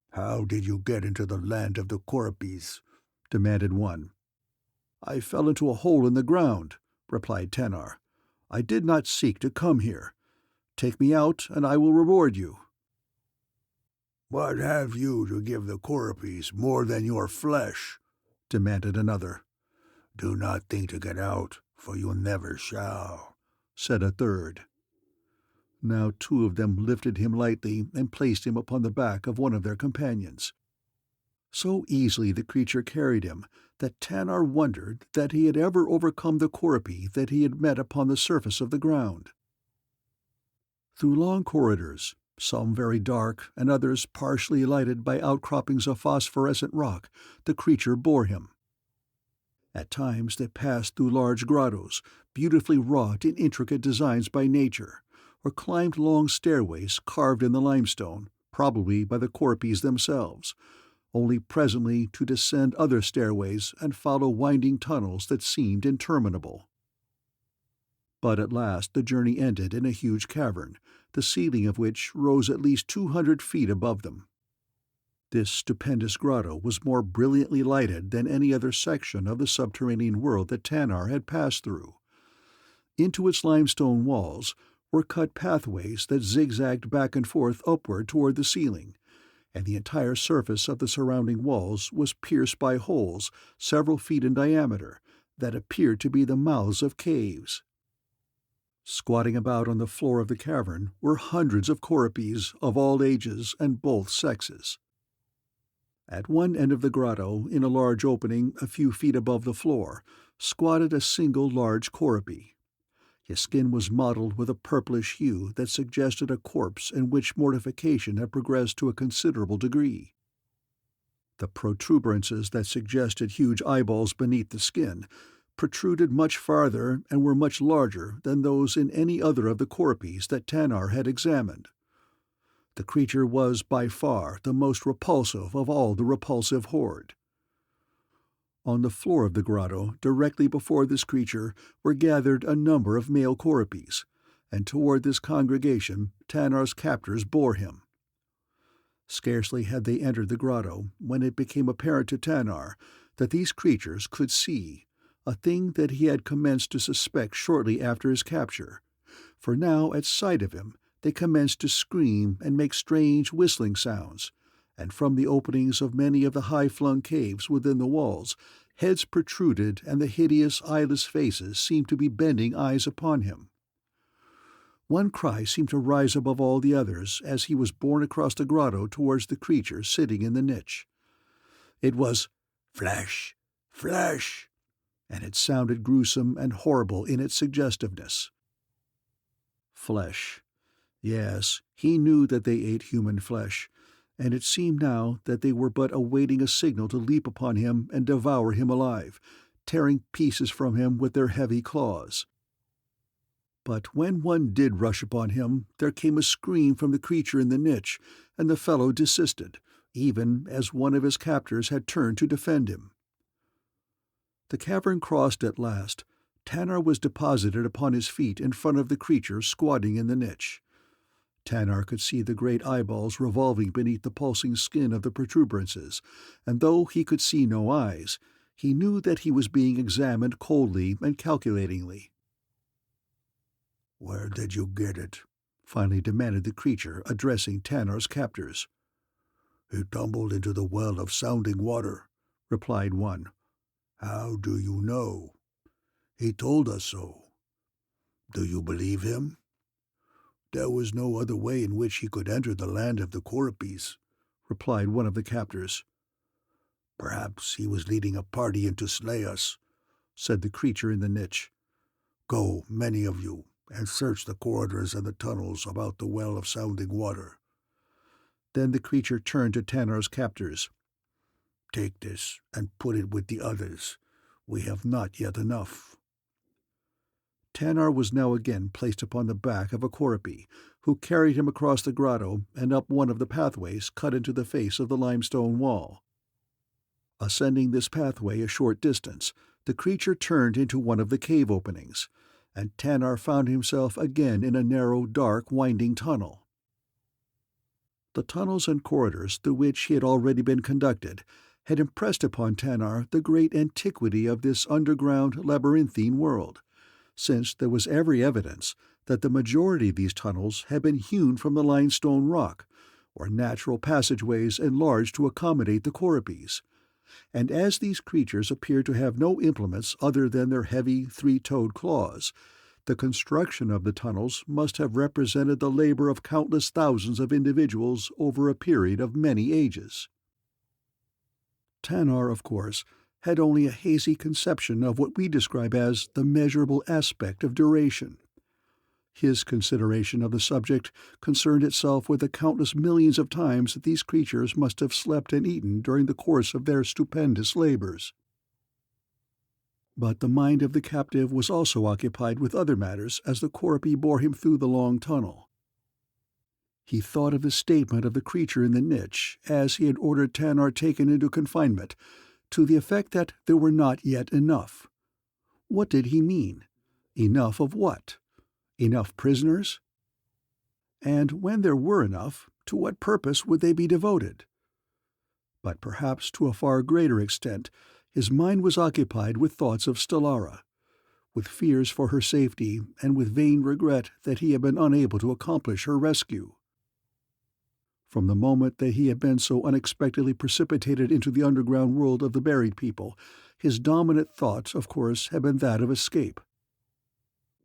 "How did you get into the land of the Korsars?" demanded one. "I fell into a hole in the ground," replied Tanar. "I did not seek to come here. Take me out, and I will reward you." "What have you to give the Korsars more than your flesh?" demanded another. "Do not think to get out, for you never shall," said a third. Now 2 of them lifted him lightly and placed him upon the back of one of their companions. So easily the creature carried him that Tanar wondered that he had ever overcome the Korapi that he had met upon the surface of the ground. Through long corridors, some very dark and others partially lighted by outcroppings of phosphorescent rock, the creature bore him. At times they passed through large grottos, beautifully wrought in intricate designs by nature, or climbed long stairways carved in the limestone, probably by the Korpis themselves, only presently to descend other stairways and follow winding tunnels that seemed interminable. But at last the journey ended in a huge cavern, the ceiling of which rose at least 200 feet above them. This stupendous grotto was more brilliantly lighted than any other section of the subterranean world that Tanar had passed through. Into its limestone walls were cut pathways that zigzagged back and forth upward toward the ceiling, and the entire surface of the surrounding walls was pierced by holes several feet in diameter that appeared to be the mouths of caves. Squatting about on the floor of the cavern were hundreds of Koropis of all ages and both sexes. At one end of the grotto, in a large opening a few feet above the floor, squatted a single large Koropi. His skin was mottled with a purplish hue that suggested a corpse in which mortification had progressed to a considerable degree. The protuberances that suggested huge eyeballs beneath the skin protruded much farther and were much larger than those in any other of the Koropis that Tanar had examined. The creature was by far the most repulsive of all the repulsive horde. On the floor of the grotto, directly before this creature, were gathered a number of male Koropis, and toward this congregation Tanar's captors bore him. Scarcely had they entered the grotto when it became apparent to Tanar that these creatures could see, a thing that he had commenced to suspect shortly after his capture, for now at sight of him they commenced to scream and make strange whistling sounds, and from the openings of many of the high-flung caves within the walls, heads protruded and the hideous, eyeless faces seemed to be bending eyes upon him. One cry seemed to rise above all the others as he was borne across the grotto towards the creature sitting in the niche. It was, "Flesh! Flesh!" and it sounded gruesome and horrible in its suggestiveness. Flesh. Yes, he knew that they ate human flesh, and it seemed now that they were but awaiting a signal to leap upon him and devour him alive, tearing pieces from him with their heavy claws. But when one did rush upon him, there came a scream from the creature in the niche, and the fellow desisted, even as one of his captors had turned to defend him. The cavern crossed at last, Tanar was deposited upon his feet in front of the creature squatting in the niche. Tanar could see the great eyeballs revolving beneath the pulsing skin of the protuberances, and though he could see no eyes, he knew that he was being examined coldly and calculatingly. "Where did you get it?" finally demanded the creature, addressing Tanar's captors. "He tumbled into the well of sounding water," replied one. "How do you know?" "He told us so." "Do you believe him?" "There was no other way in which he could enter the land of the Koropis," replied one of the captors. "Perhaps he was leading a party in to slay us," said the creature in the niche. "Go, many of you, and search the corridors and the tunnels about the Well of Sounding Water." Then the creature turned to Tanar's captors. "Take this and put it with the others. We have not yet enough." Tanar was now again placed upon the back of a Korapi, who carried him across the grotto and up one of the pathways cut into the face of the limestone wall. Ascending this pathway a short distance, the creature turned into one of the cave openings, and Tanar found himself again in a narrow, dark, winding tunnel. The tunnels and corridors through which he had already been conducted had impressed upon Tanar the great antiquity of this underground labyrinthine world, since there was every evidence that the majority of these tunnels had been hewn from the limestone rock, or natural passageways enlarged to accommodate the Koripes. And as these creatures appeared to have no implements other than their heavy, three-toed claws, the construction of the tunnels must have represented the labor of countless thousands of individuals over a period of many ages. Tanar, of course, had only a hazy conception of what we describe as the measurable aspect of duration. His consideration of the subject concerned itself with the countless millions of times that these creatures must have slept and eaten during the course of their stupendous labors. But the mind of the captive was also occupied with other matters as the Korapi bore him through the long tunnel. He thought of the statement of the creature in the niche as he had ordered Tanar taken into confinement, to the effect that there were not yet enough. What did he mean? Enough of what? Enough prisoners? And when there were enough, to what purpose would they be devoted? But perhaps to a far greater extent, his mind was occupied with thoughts of Stellara, with fears for her safety and with vain regret that he had been unable to accomplish her rescue. From the moment that he had been so unexpectedly precipitated into the underground world of the buried people, his dominant thought, of course, had been that of escape.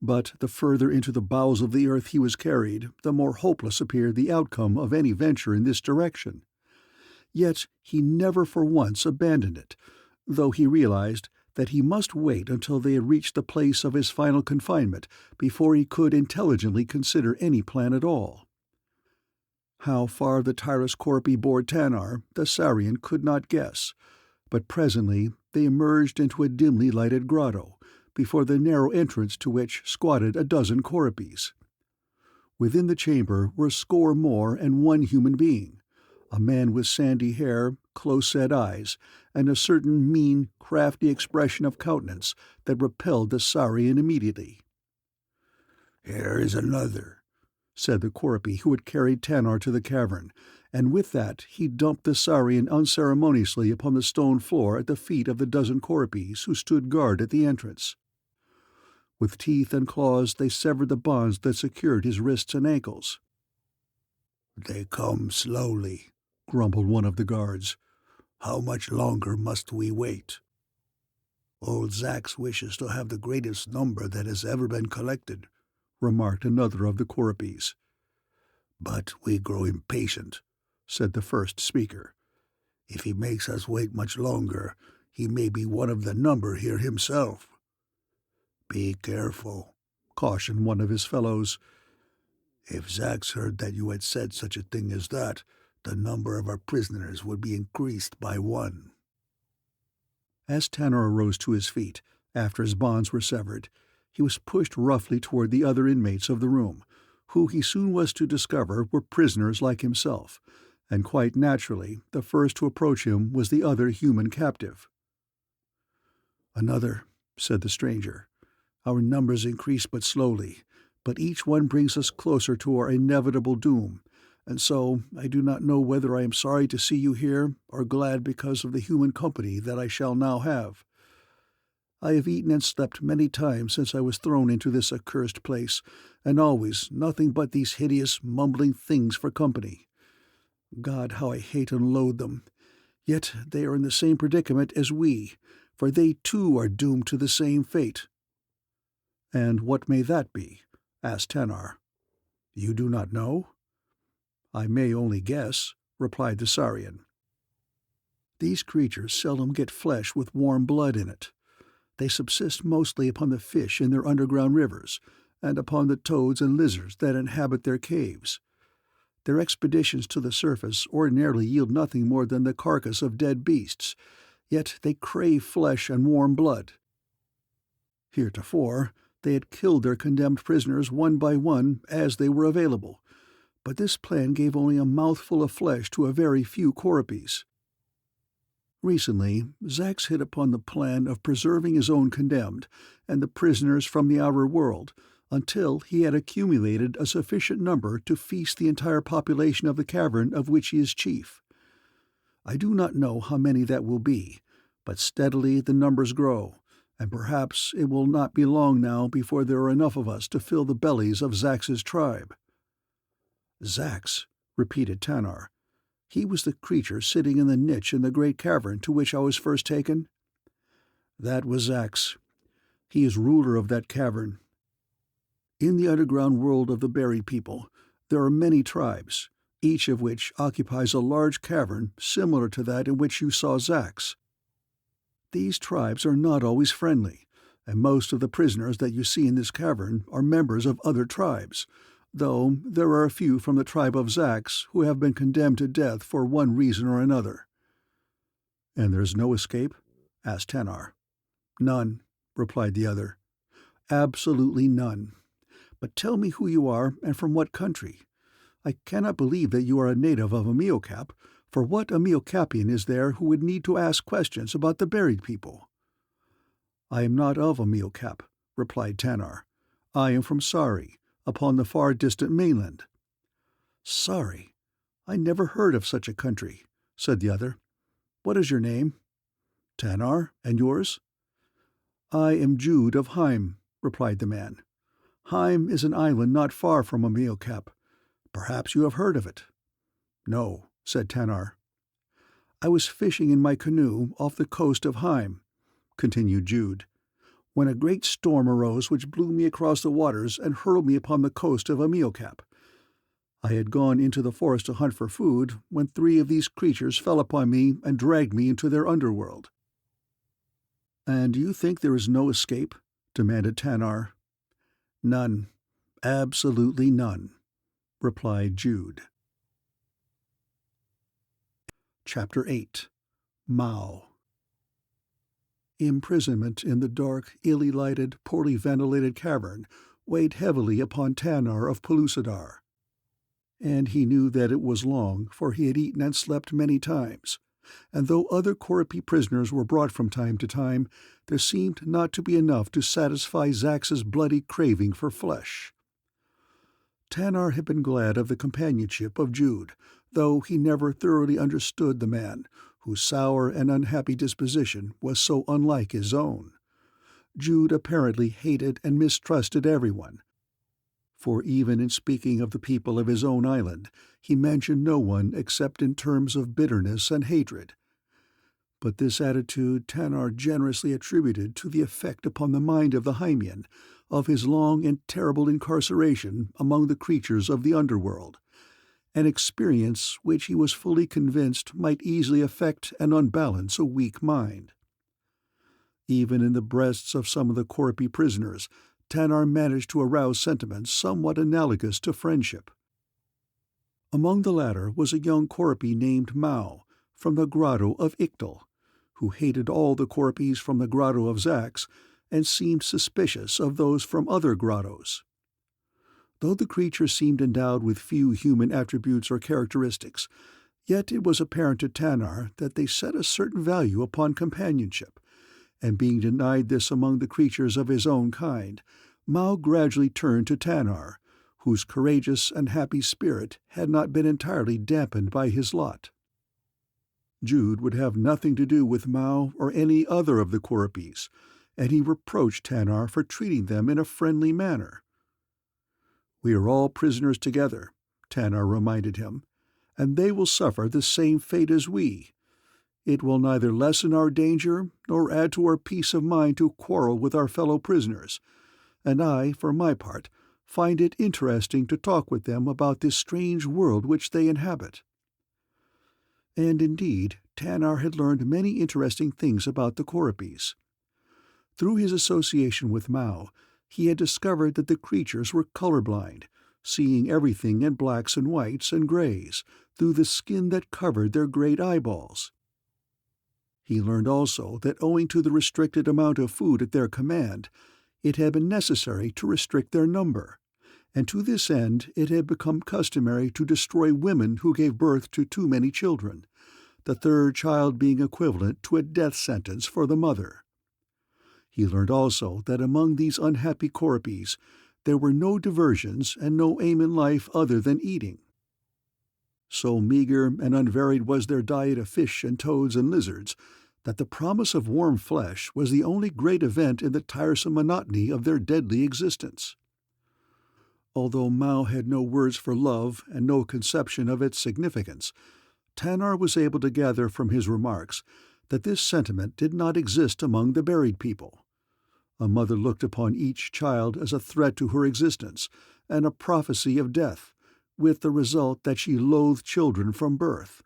But the further into the bowels of the earth he was carried, the more hopeless appeared the outcome of any venture in this direction. Yet he never for once abandoned it, though he realized that he must wait until they had reached the place of his final confinement before he could intelligently consider any plan at all. How far the Tyrus Korpi bore Tanar, the Sarian could not guess, but presently they emerged into a dimly lighted grotto, before the narrow entrance to which squatted a dozen Koripes. Within the chamber were a score more and one human being, a man with sandy hair, close-set eyes, and a certain mean, crafty expression of countenance that repelled the Sarian immediately. "Here is another," said the Korapi who had carried Tanar to the cavern, and with that he dumped the Sarian unceremoniously upon the stone floor at the feet of the dozen Koripes who stood guard at the entrance. With teeth and claws they severed the bonds that secured his wrists and ankles. "They come slowly," grumbled one of the guards. "How much longer must we wait?" "Old Zax wishes to have the greatest number that has ever been collected," remarked another of the Koripes. "But we grow impatient," said the first speaker. "If he makes us wait much longer, he may be one of the number here himself." "Be careful," cautioned one of his fellows. "If Zax heard that you had said such a thing as that, the number of our prisoners would be increased by 1. As Tanar arose to his feet, after his bonds were severed, he was pushed roughly toward the other inmates of the room, who he soon was to discover were prisoners like himself, and quite naturally the first to approach him was the other human captive. "Another," said the stranger. "Our numbers increase but slowly, but each one brings us closer to our inevitable doom, and so I do not know whether I am sorry to see you here or glad because of the human company that I shall now have. I have eaten and slept many times since I was thrown into this accursed place, and always nothing but these hideous, mumbling things for company. God, how I hate and loathe them! Yet they are in the same predicament as we, for they too are doomed to the same fate." "And what may that be?" asked Tanar. "You do not know?" "I may only guess," replied the Sarian. These creatures seldom get flesh with warm blood in it. They subsist mostly upon the fish in their underground rivers, and upon the toads and lizards that inhabit their caves. Their expeditions to the surface ordinarily yield nothing more than the carcass of dead beasts, yet they crave flesh and warm blood. Heretofore, they had killed their condemned prisoners one by one as they were available, but this plan gave only a mouthful of flesh to a very few Koropis. Recently, Zax hit upon the plan of preserving his own condemned and the prisoners from the outer world until he had accumulated a sufficient number to feast the entire population of the cavern of which he is chief. I do not know how many that will be, but steadily the numbers grow, and perhaps it will not be long now before there are enough of us to fill the bellies of Zax's tribe." "Zax," repeated Tanar. "He was the creature sitting in the niche in the great cavern to which I was first taken?" "That was Zax. He is ruler of that cavern. In the underground world of the buried people, there are many tribes, each of which occupies a large cavern similar to that in which you saw Zax. These tribes are not always friendly, and most of the prisoners that you see in this cavern are members of other tribes, though there are a few from the tribe of Zax who have been condemned to death for one reason or another." "And there is no escape?" asked Tanar. "None," replied the other. "Absolutely none. But tell me who you are and from what country. I cannot believe that you are a native of Amiocap, for what Amiocapian is there who would need to ask questions about the buried people?" "I am not of Amiocap," replied Tanar. "I am from Sari, upon the far distant mainland." "Sari? I never heard of such a country," said the other. "What is your name?" "Tanar, and yours?" "I am Jude of Heim," replied the man. "Heim is an island not far from Amiocap. Perhaps you have heard of it." "No," said Tanar. "I was fishing in my canoe off the coast of Heim," continued Jude, "when a great storm arose which blew me across the waters and hurled me upon the coast of Amiocap. I had gone into the forest to hunt for food when 3 of these creatures fell upon me and dragged me into their underworld." "And you think there is no escape?" demanded Tanar. "None. Absolutely none," replied Jude. Chapter 8. Mao. Imprisonment in the dark, illy lighted, poorly ventilated cavern weighed heavily upon Tanar of Pellucidar. And he knew that it was long, for he had eaten and slept many times, and though other Koropi prisoners were brought from time to time, there seemed not to be enough to satisfy Zax's bloody craving for flesh. Tanar had been glad of the companionship of Jude, though he never thoroughly understood the man, whose sour and unhappy disposition was so unlike his own. Jude apparently hated and mistrusted everyone, for even in speaking of the people of his own island, he mentioned no one except in terms of bitterness and hatred. But this attitude Tanar generously attributed to the effect upon the mind of the Hymian of his long and terrible incarceration among the creatures of the underworld, an experience which he was fully convinced might easily affect and unbalance a weak mind. Even in the breasts of some of the Koropi prisoners, Tanar managed to arouse sentiments somewhat analogous to friendship. Among the latter was a young Koropi named Mao, from the grotto of Ictal, who hated all the Koropis from the grotto of Zax and seemed suspicious of those from other grottos. Though the creature seemed endowed with few human attributes or characteristics, yet it was apparent to Tanar that they set a certain value upon companionship, and being denied this among the creatures of his own kind, Mao gradually turned to Tanar, whose courageous and happy spirit had not been entirely dampened by his lot. Jude would have nothing to do with Mao or any other of the Koropis, and he reproached Tanar for treating them in a friendly manner. "We are all prisoners together," Tanar reminded him, "and they will suffer the same fate as we. It will neither lessen our danger nor add to our peace of mind to quarrel with our fellow prisoners, and I, for my part, find it interesting to talk with them about this strange world which they inhabit." And indeed, Tanar had learned many interesting things about the Koropes. Through his association with Mao, he had discovered that the creatures were colorblind, seeing everything in blacks and whites and grays through the skin that covered their great eyeballs. He learned also that owing to the restricted amount of food at their command, it had been necessary to restrict their number, and to this end it had become customary to destroy women who gave birth to too many children, the third child being equivalent to a death sentence for the mother. He learned also that among these unhappy Koropes there were no diversions and no aim in life other than eating. So meager and unvaried was their diet of fish and toads and lizards that the promise of warm flesh was the only great event in the tiresome monotony of their deadly existence. Although Mao had no words for love and no conception of its significance, Tanar was able to gather from his remarks that this sentiment did not exist among the buried people. A mother looked upon each child as a threat to her existence and a prophecy of death, with the result that she loathed children from birth.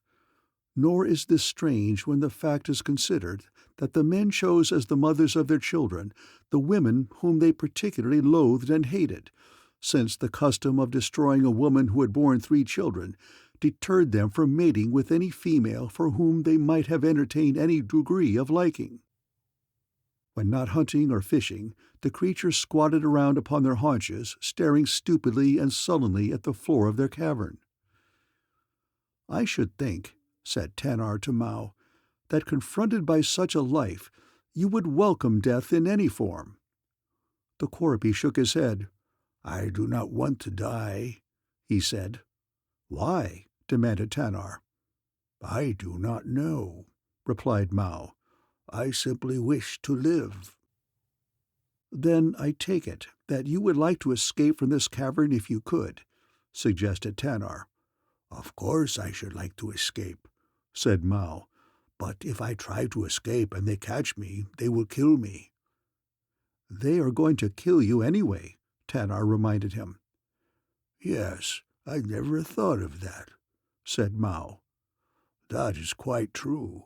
Nor is this strange when the fact is considered that the men chose as the mothers of their children the women whom they particularly loathed and hated, since the custom of destroying a woman who had borne 3 children deterred them from mating with any female for whom they might have entertained any degree of liking. When not hunting or fishing, the creatures squatted around upon their haunches, staring stupidly and sullenly at the floor of their cavern. "I should think," said Tanar to Mao, "that confronted by such a life, you would welcome death in any form." The Koropi shook his head. "I do not want to die," he said. "Why?" demanded Tanar. "I do not know," replied Mao. "I simply wish to live." "Then I take it that you would like to escape from this cavern if you could," suggested Tanar. "Of course I should like to escape," said Mao. "But if I try to escape and they catch me, they will kill me." "They are going to kill you anyway," Tanar reminded him. "Yes, I never thought of that," said Mao. "That is quite true.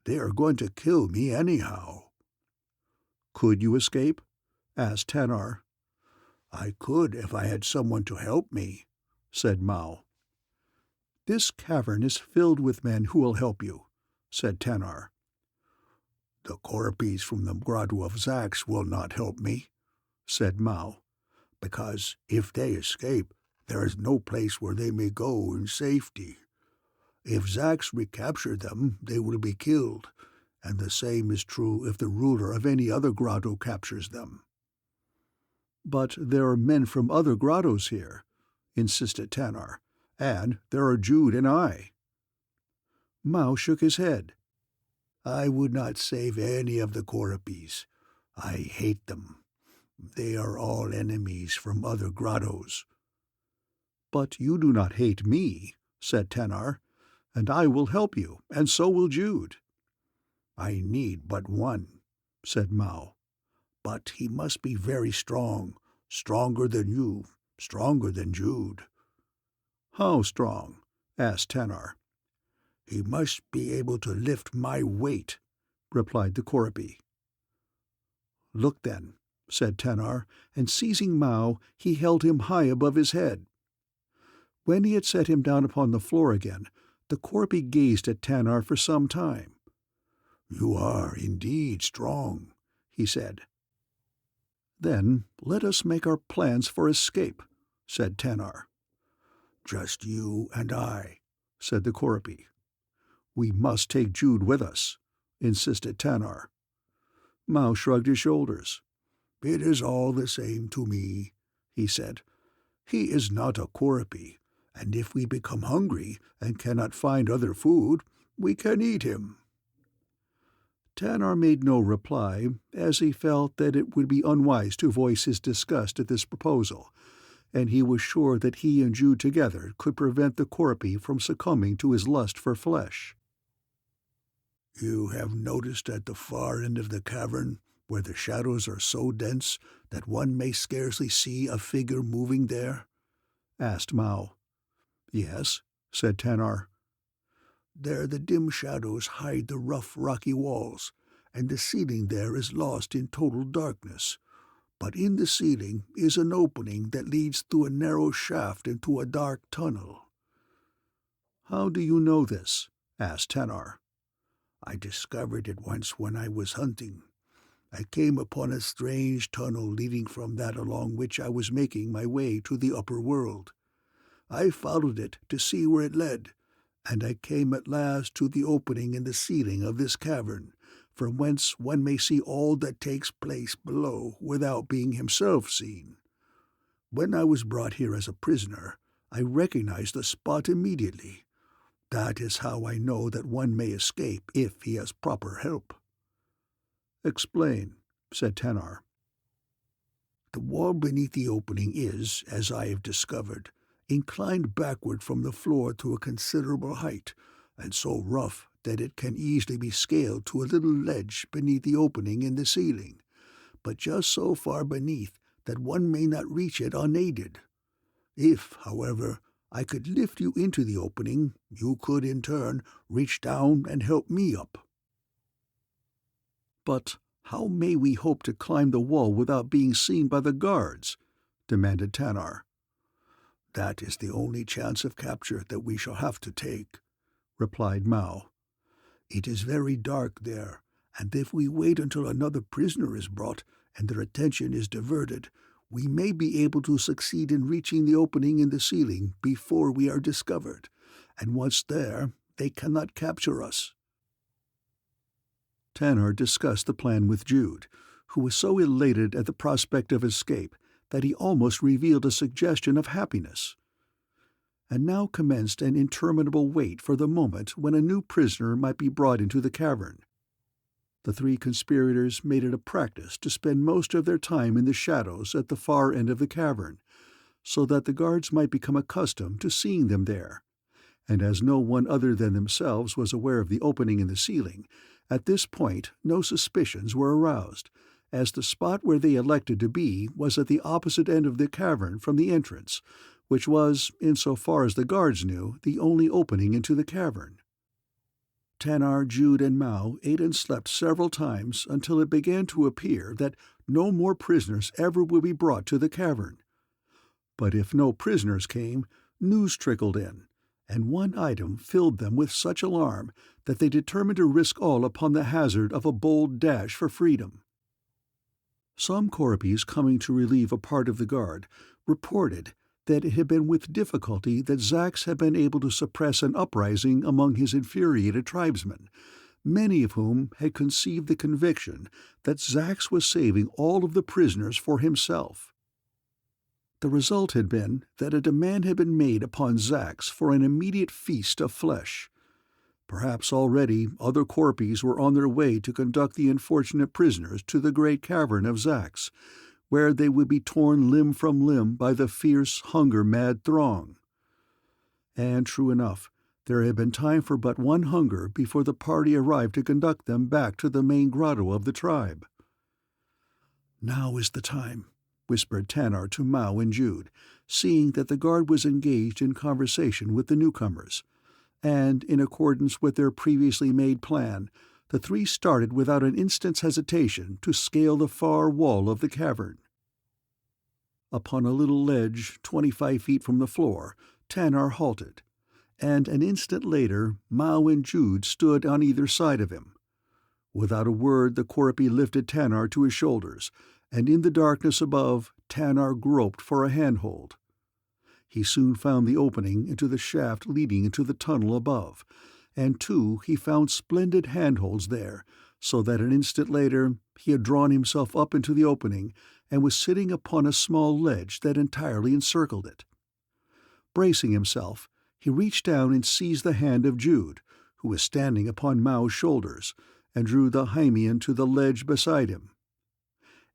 They are going to kill me anyhow." "Could you escape?" asked Tanar. "I could if I had someone to help me," said Mao. "This cavern is filled with men who will help you," said Tanar. "The Koropes from the grotto of Zax will not help me," said Mao, "because if they escape, there is no place where they may go in safety. If Zax recapture them, they will be killed, and the same is true if the ruler of any other grotto captures them." "But there are men from other grottos here," insisted Tanar, "and there are Jude and I." Mao shook his head. "I would not save any of the Koropes. I hate them. They are all enemies from other grottos." "But you do not hate me," said Tanar, "and I will help you, and so will Jude." "I need but one," said Mao. "But he must be very strong, stronger than you, stronger than Jude." "How strong?" asked Tanar. "He must be able to lift my weight," replied the Koropi. "Look then," said Tanar, and seizing Mao, he held him high above his head. When he had set him down upon the floor again, the Koropi gazed at Tanar for some time. "You are indeed strong," he said. "Then let us make our plans for escape," said Tanar. "Just you and I," said the Koropi. "We must take Jude with us," insisted Tanar. Mao shrugged his shoulders. "It is all the same to me," he said. "He is not a Koropi, and if we become hungry and cannot find other food, we can eat him." Tanar made no reply, as he felt that it would be unwise to voice his disgust at this proposal, and he was sure that he and Jude together could prevent the Koropi from succumbing to his lust for flesh. "You have noticed at the far end of the cavern, where the shadows are so dense that one may scarcely see a figure moving there?" asked Mao. "Yes," said Tanar. There the dim shadows hide the rough rocky walls, and the ceiling there is lost in total darkness. But in the ceiling is an opening that leads through a narrow shaft into a dark tunnel." "How do you know this?" asked Tanar. "I discovered it once when I was hunting. I came upon a strange tunnel leading from that along which I was making my way to the upper world. I followed it to see where it led, and I came at last to the opening in the ceiling of this cavern, from whence one may see all that takes place below without being himself seen. When I was brought here as a prisoner, I recognized the spot immediately. That is how I know that one may escape if he has proper help." "Explain," said Tanar. "The wall beneath the opening is, as I have discovered, inclined backward from the floor to a considerable height, and so rough that it can easily be scaled to a little ledge beneath the opening in the ceiling, but just so far beneath that one may not reach it unaided. If, however, I could lift you into the opening, you could, in turn, reach down and help me up." "But how may we hope to climb the wall without being seen by the guards?" demanded Tanar. "That is the only chance of capture that we shall have to take," replied Mao. "It is very dark there, and if we wait until another prisoner is brought and their attention is diverted, we may be able to succeed in reaching the opening in the ceiling before we are discovered, and once there, they cannot capture us." Tanar discussed the plan with Jude, who was so elated at the prospect of escape that he almost revealed a suggestion of happiness. And now commenced an interminable wait for the moment when a new prisoner might be brought into the cavern. The three conspirators made it a practice to spend most of their time in the shadows at the far end of the cavern, so that the guards might become accustomed to seeing them there. And as no one other than themselves was aware of the opening in the ceiling, at this point no suspicions were aroused, as the spot where they elected to be was at the opposite end of the cavern from the entrance, which was, insofar as the guards knew, the only opening into the cavern. Tanar, Jude, and Mao ate and slept several times until it began to appear that no more prisoners ever would be brought to the cavern. But if no prisoners came, news trickled in, and one item filled them with such alarm that they determined to risk all upon the hazard of a bold dash for freedom. Some Korpis coming to relieve a part of the guard reported that it had been with difficulty that Zax had been able to suppress an uprising among his infuriated tribesmen, many of whom had conceived the conviction that Zax was saving all of the prisoners for himself. The result had been that a demand had been made upon Zax for an immediate feast of flesh. Perhaps already other Korpis were on their way to conduct the unfortunate prisoners to the great cavern of Zax, where they would be torn limb from limb by the fierce, hunger-mad throng. And true enough, there had been time for but one hunger before the party arrived to conduct them back to the main grotto of the tribe. "Now is the time," whispered Tanar to Mao and Jude, seeing that the guard was engaged in conversation with the newcomers, and, in accordance with their previously made plan, the three started without an instant's hesitation to scale the far wall of the cavern. Upon a little ledge 25 feet from the floor, Tanar halted, and an instant later Mao and Jude stood on either side of him. Without a word the Korpi lifted Tanar to his shoulders, and in the darkness above Tanar groped for a handhold. He soon found the opening into the shaft leading into the tunnel above, and too he found splendid handholds there, so that an instant later he had drawn himself up into the opening and was sitting upon a small ledge that entirely encircled it. Bracing himself, he reached down and seized the hand of Jude, who was standing upon Mao's shoulders, and drew the Hymean to the ledge beside him.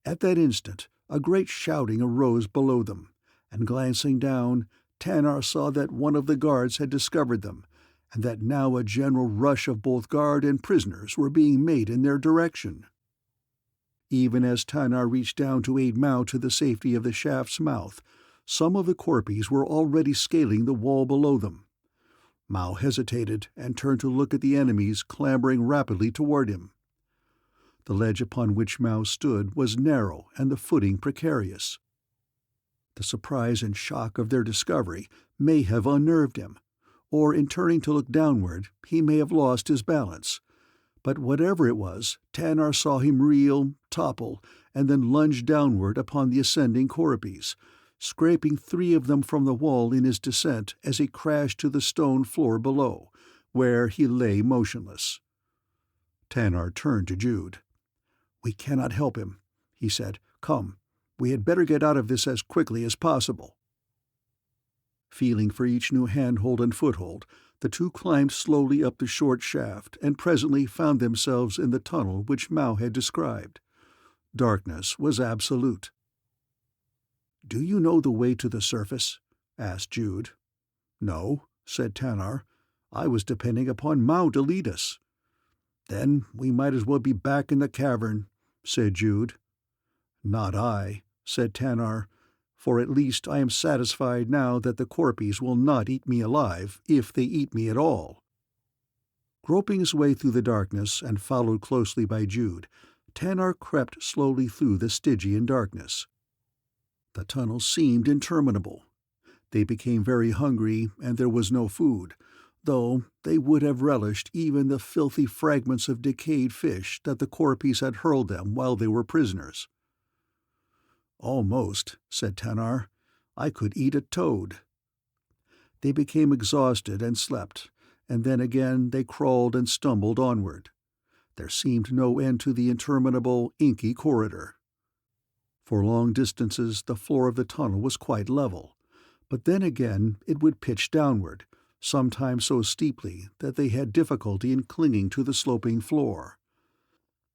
At that instant a great shouting arose below them, and glancing down, Tanar saw that one of the guards had discovered them, and that now a general rush of both guard and prisoners were being made in their direction. Even as Tanar reached down to aid Mao to the safety of the shaft's mouth, some of the Korpis were already scaling the wall below them. Mao hesitated and turned to look at the enemies clambering rapidly toward him. The ledge upon which Mao stood was narrow and the footing precarious. The surprise and shock of their discovery may have unnerved him, or in turning to look downward he may have lost his balance. But whatever it was, Tanar saw him reel, topple, and then lunge downward upon the ascending Koropes, scraping 3 of them from the wall in his descent as he crashed to the stone floor below, where he lay motionless. Tanar turned to Jude. "We cannot help him," he said. "Come, we had better get out of this as quickly as possible." Feeling for each new handhold and foothold, the two climbed slowly up the short shaft and presently found themselves in the tunnel which Mao had described. Darkness was absolute. "Do you know the way to the surface?" asked Jude. "No," said Tanar. "I was depending upon Mao to lead us." "Then we might as well be back in the cavern," said Jude. "Not I," said Tanar, "for at least I am satisfied now that the Koropes will not eat me alive, if they eat me at all." Groping his way through the darkness and followed closely by Jude, Tanar crept slowly through the Stygian darkness. The tunnel seemed interminable. They became very hungry, and there was no food, though they would have relished even the filthy fragments of decayed fish that the Koropes had hurled them while they were prisoners. "Almost," said Tanar. "I could eat a toad." They became exhausted and slept, and then again they crawled and stumbled onward. There seemed no end to the interminable, inky corridor. For long distances the floor of the tunnel was quite level, but then again it would pitch downward, sometimes so steeply that they had difficulty in clinging to the sloping floor.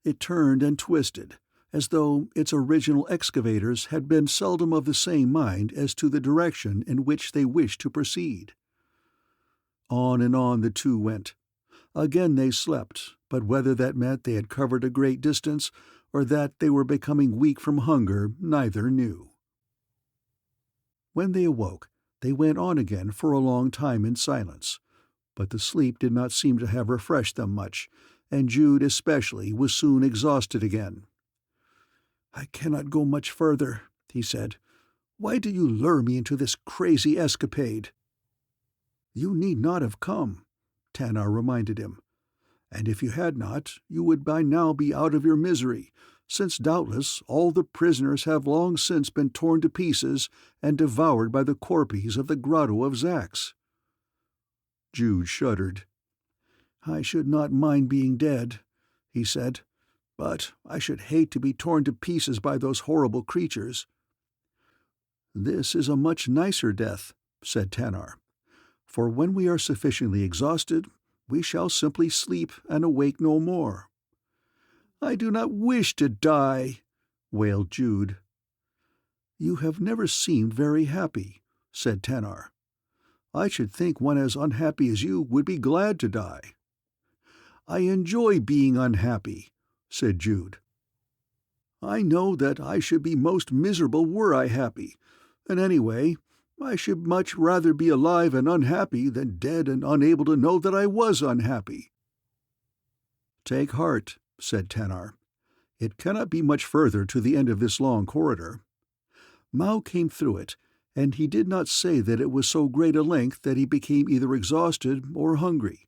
It turned and twisted, as though its original excavators had been seldom of the same mind as to the direction in which they wished to proceed. On and on the two went. Again they slept, but whether that meant they had covered a great distance or that they were becoming weak from hunger, neither knew. When they awoke, they went on again for a long time in silence, but the sleep did not seem to have refreshed them much, and Jude especially was soon exhausted again. "I cannot go much further," he said. "Why do you lure me into this crazy escapade?" "You need not have come," Tanar reminded him. "And if you had not, you would by now be out of your misery, since doubtless all the prisoners have long since been torn to pieces and devoured by the Koropes of the grotto of Zax." Jude shuddered. "I should not mind being dead," he said, "but I should hate to be torn to pieces by those horrible creatures." "This is a much nicer death," said Tanar, "for when we are sufficiently exhausted, we shall simply sleep and awake no more." "I do not wish to die," wailed Jude. "You have never seemed very happy," said Tanar. "I should think one as unhappy as you would be glad to die." "I enjoy being unhappy," said Jude. "I know that I should be most miserable were I happy, and anyway, I should much rather be alive and unhappy than dead and unable to know that I was unhappy." "Take heart," said Tanar. "It cannot be much further to the end of this long corridor." Mao came through it, and he did not say that it was so great a length that he became either exhausted or hungry,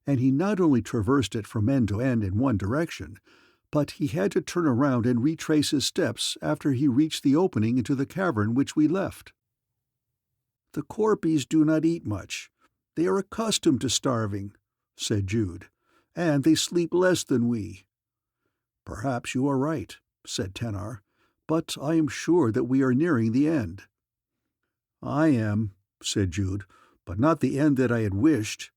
and he not only traversed it from end to end in one direction, but he had to turn around and retrace his steps after he reached the opening into the cavern which we left. "The Koropes do not eat much. They are accustomed to starving," said Jude, "and they sleep less than we." "Perhaps you are right," said Tanar, "but I am sure that we are nearing the end." "I am," said Jude, "but not the end that I had wished."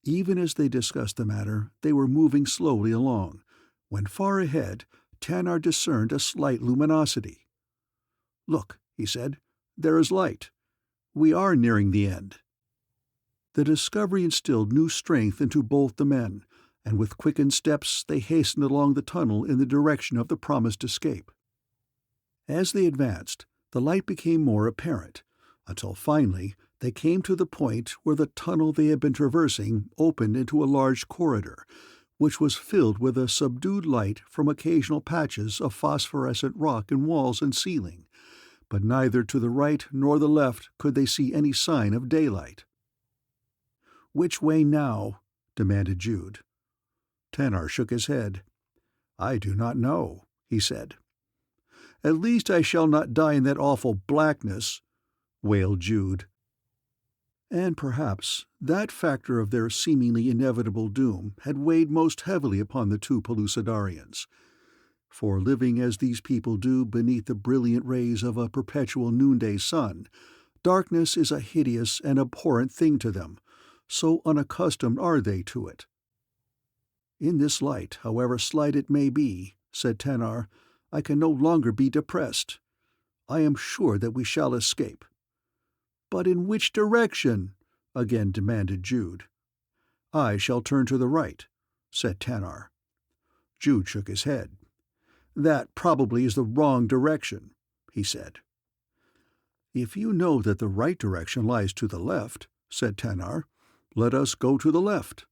Even as they discussed the matter, they were moving slowly along, when far ahead Tanar discerned a slight luminosity. "Look," he said, "there is light. We are nearing the end." The discovery instilled new strength into both the men, and with quickened steps they hastened along the tunnel in the direction of the promised escape. As they advanced, the light became more apparent, until finally They came to the point where the tunnel they had been traversing opened into a large corridor, which was filled with a subdued light from occasional patches of phosphorescent rock in walls and ceiling, but neither to the right nor the left could they see any sign of daylight. "Which way now?" demanded Jude. Tanar shook his head. "I do not know," he said. "At least I shall not die in that awful blackness," wailed Jude. And perhaps that factor of their seemingly inevitable doom had weighed most heavily upon the two Pellucidarians. For living as these people do beneath the brilliant rays of a perpetual noonday sun, darkness is a hideous and abhorrent thing to them, so unaccustomed are they to it. "In this light, however slight it may be," said Tanar, "I can no longer be depressed. I am sure that we shall escape." "But in which direction?" again demanded Jude. "I shall turn to the right," said Tanar. Jude shook his head. "That probably is the wrong direction," he said. "If you know that the right direction lies to the left," said Tanar, "let us go to the left."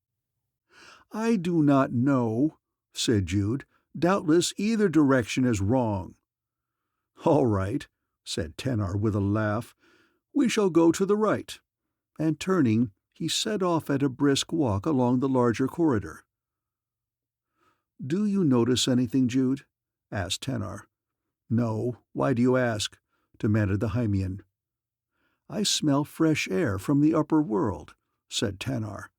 "I do not know," said Jude. "Doubtless either direction is wrong." "All right," said Tanar with a laugh. "We shall go to the right." And turning, he set off at a brisk walk along the larger corridor. "Do you notice anything, Jude?" asked Tanar. "No. Why do you ask?" demanded the Hymean. "I smell fresh air from the upper world," said Tanar.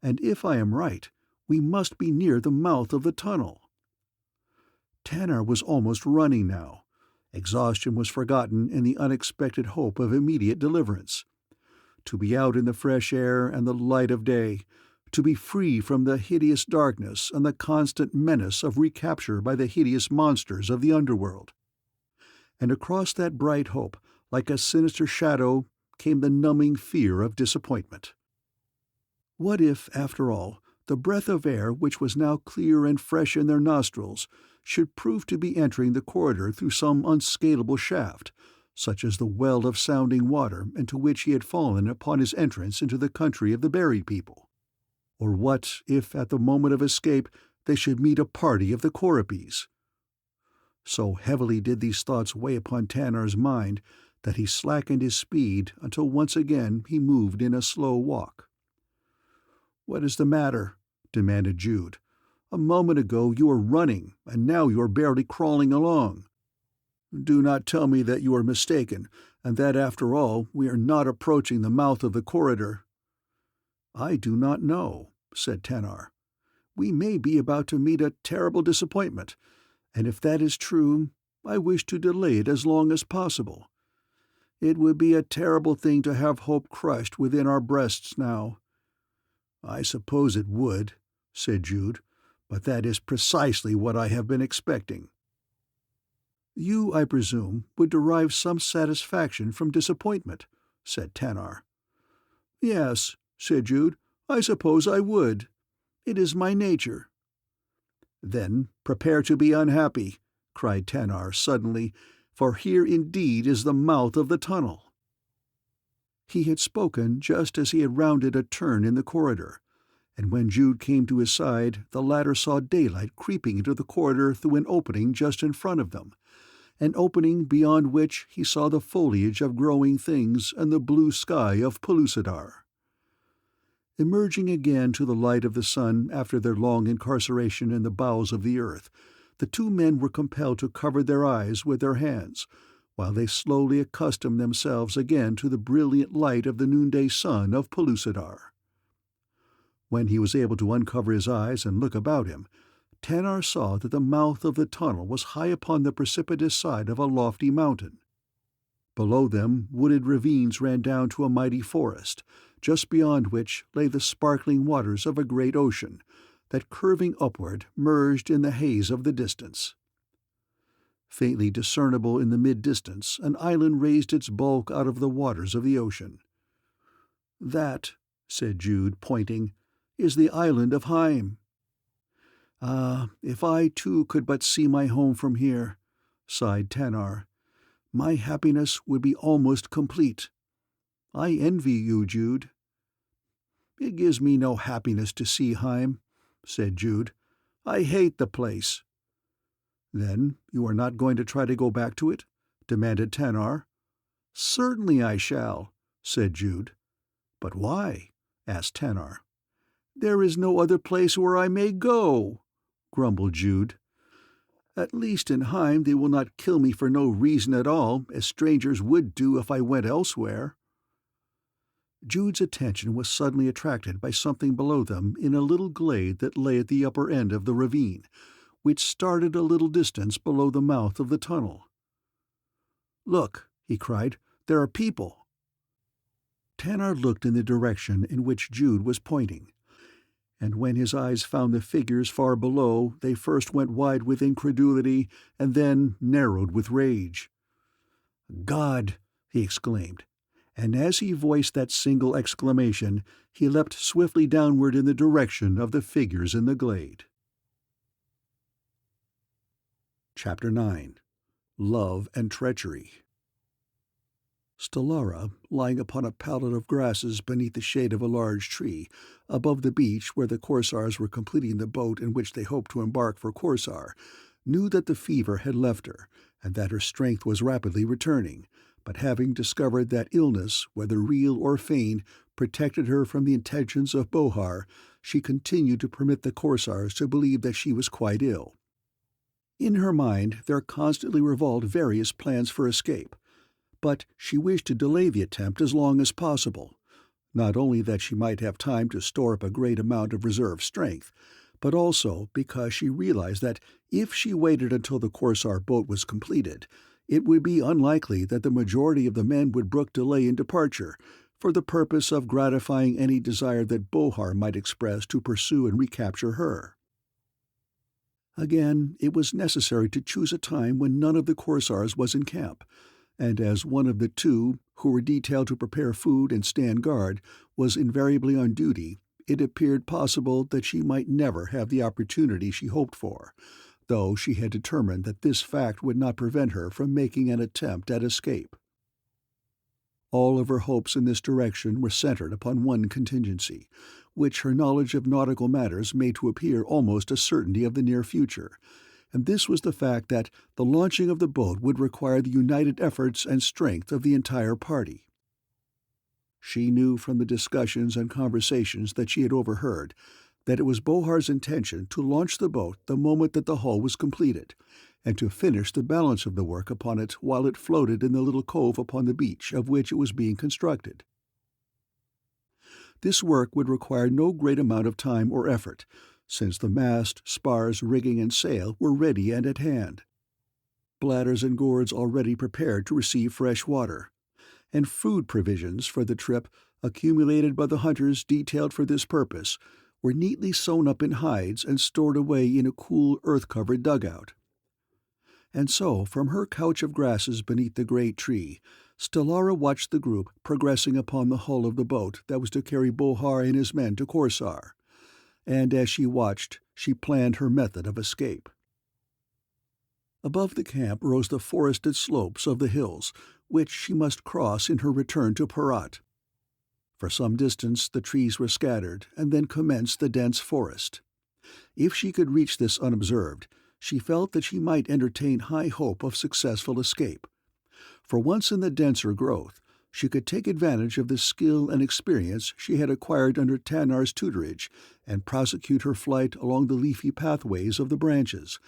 "And if I am right, we must be near the mouth of the tunnel." Tanar was almost running now. Exhaustion was forgotten in the unexpected hope of immediate deliverance. To be out in the fresh air and the light of day, to be free from the hideous darkness and the constant menace of recapture by the hideous monsters of the underworld. And across that bright hope, like a sinister shadow, came the numbing fear of disappointment. What if, after all, the breath of air which was now clear and fresh in their nostrils should prove to be entering the corridor through some unscalable shaft, such as the well of sounding water into which he had fallen upon his entrance into the country of the buried people? Or what if at the moment of escape they should meet a party of the Koropes? So heavily did these thoughts weigh upon Tanar's mind that he slackened his speed until once again he moved in a slow walk. "What is the matter?" demanded Jude. "A moment ago you were running, and now you are barely crawling along. Do not tell me that you are mistaken, and that, after all, we are not approaching the mouth of the corridor." "I do not know," said Tanar. "We may be about to meet a terrible disappointment, and if that is true, I wish to delay it as long as possible. It would be a terrible thing to have hope crushed within our breasts now." "I suppose it would," said Jude, "but that is precisely what I have been expecting." "You, I presume, would derive some satisfaction from disappointment," said Tanar. "Yes," said Jude, "I suppose I would. It is my nature." "Then prepare to be unhappy," cried Tanar suddenly, "for here indeed is the mouth of the tunnel." He had spoken just as he had rounded a turn in the corridor, and when Jude came to his side the latter saw daylight creeping into the corridor through an opening just in front of them, an opening beyond which he saw the foliage of growing things and the blue sky of Pellucidar. Emerging again to the light of the sun after their long incarceration in the bowels of the earth, the two men were compelled to cover their eyes with their hands, while they slowly accustomed themselves again to the brilliant light of the noonday sun of Pellucidar. When he was able to uncover his eyes and look about him, Tanar saw that the mouth of the tunnel was high upon the precipitous side of a lofty mountain. Below them wooded ravines ran down to a mighty forest, just beyond which lay the sparkling waters of a great ocean, that curving upward merged in the haze of the distance. Faintly discernible in the mid-distance, an island raised its bulk out of the waters of the ocean. "That," said Jude, pointing, "is the island of Hyme." "Ah, if I too could but see my home from here," sighed Tanar, "my happiness would be almost complete." I envy you, Jude." "It gives me no happiness to see Heim," said Jude. "I hate the place." "Then you are not going to try to go back to it?" demanded Tanar. "Certainly I shall," said Jude. "But why?" asked Tanar. "There is no other place where I may go," grumbled Jude. "At least in Heim they will not kill me for no reason at all, as strangers would do if I went elsewhere." Jude's attention was suddenly attracted by something below them in a little glade that lay at the upper end of the ravine, which started a little distance below the mouth of the tunnel. "Look," he cried, "there are people." Tanar looked in the direction in which Jude was pointing, and when his eyes found the figures far below, they first went wide with incredulity and then narrowed with rage. "God!" he exclaimed, and as he voiced that single exclamation, he leapt swiftly downward in the direction of the figures in the glade. Chapter 9. Love and Treachery. Stellara, lying upon a pallet of grasses beneath the shade of a large tree, above the beach where the Korsars were completing the boat in which they hoped to embark for Korsar, knew that the fever had left her, and that her strength was rapidly returning, but having discovered that illness, whether real or feigned, protected her from the intentions of Bohar, she continued to permit the Korsars to believe that she was quite ill. In her mind there constantly revolved various plans for escape, but she wished to delay the attempt as long as possible, not only that she might have time to store up a great amount of reserve strength, but also because she realized that if she waited until the Korsar boat was completed, it would be unlikely that the majority of the men would brook delay in departure, for the purpose of gratifying any desire that Bohar might express to pursue and recapture her. Again, it was necessary to choose a time when none of the Korsars was in camp, and as one of the two, who were detailed to prepare food and stand guard, was invariably on duty, it appeared possible that she might never have the opportunity she hoped for, though she had determined that this fact would not prevent her from making an attempt at escape. All of her hopes in this direction were centered upon one contingency, which her knowledge of nautical matters made to appear almost a certainty of the near future, and this was the fact that the launching of the boat would require the united efforts and strength of the entire party. She knew from the discussions and conversations that she had overheard that it was Bohar's intention to launch the boat the moment that the hull was completed, and to finish the balance of the work upon it while it floated in the little cove upon the beach of which it was being constructed. This work would require no great amount of time or effort, since the mast, spars, rigging, and sail were ready and at hand, bladders and gourds already prepared to receive fresh water, and food provisions for the trip, accumulated by the hunters detailed for this purpose, were neatly sewn up in hides and stored away in a cool earth-covered dugout. And so, from her couch of grasses beneath the great tree, Stellara watched the group progressing upon the hull of the boat that was to carry Bohar and his men to Korsar, and as she watched, she planned her method of escape. Above the camp rose the forested slopes of the hills, which she must cross in her return to Parat. For some distance the trees were scattered, and then commenced the dense forest. If she could reach this unobserved, she felt that she might entertain high hope of successful escape. For once in the denser growth, she could take advantage of the skill and experience she had acquired under Tanar's tutorage and prosecute her flight along the leafy pathways of the branches,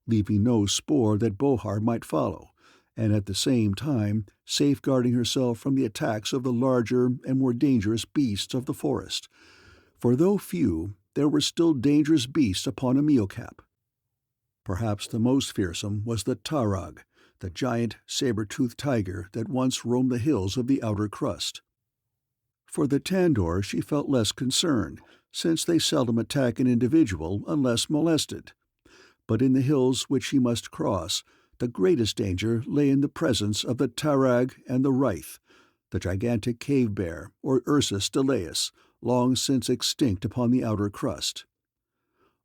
leaving no spoor that Bohar might follow, and at the same time safeguarding herself from the attacks of the larger and more dangerous beasts of the forest. For though few, there were still dangerous beasts upon Amiocap. Perhaps the most fearsome was the tarag, the giant saber-toothed tiger that once roamed the hills of the outer crust. For the Tandor she felt less concern, since they seldom attack an individual unless molested. But in the hills which she must cross, the greatest danger lay in the presence of the tarag and the wraith, the gigantic cave bear, or Ursus Delaeus, long since extinct upon the outer crust.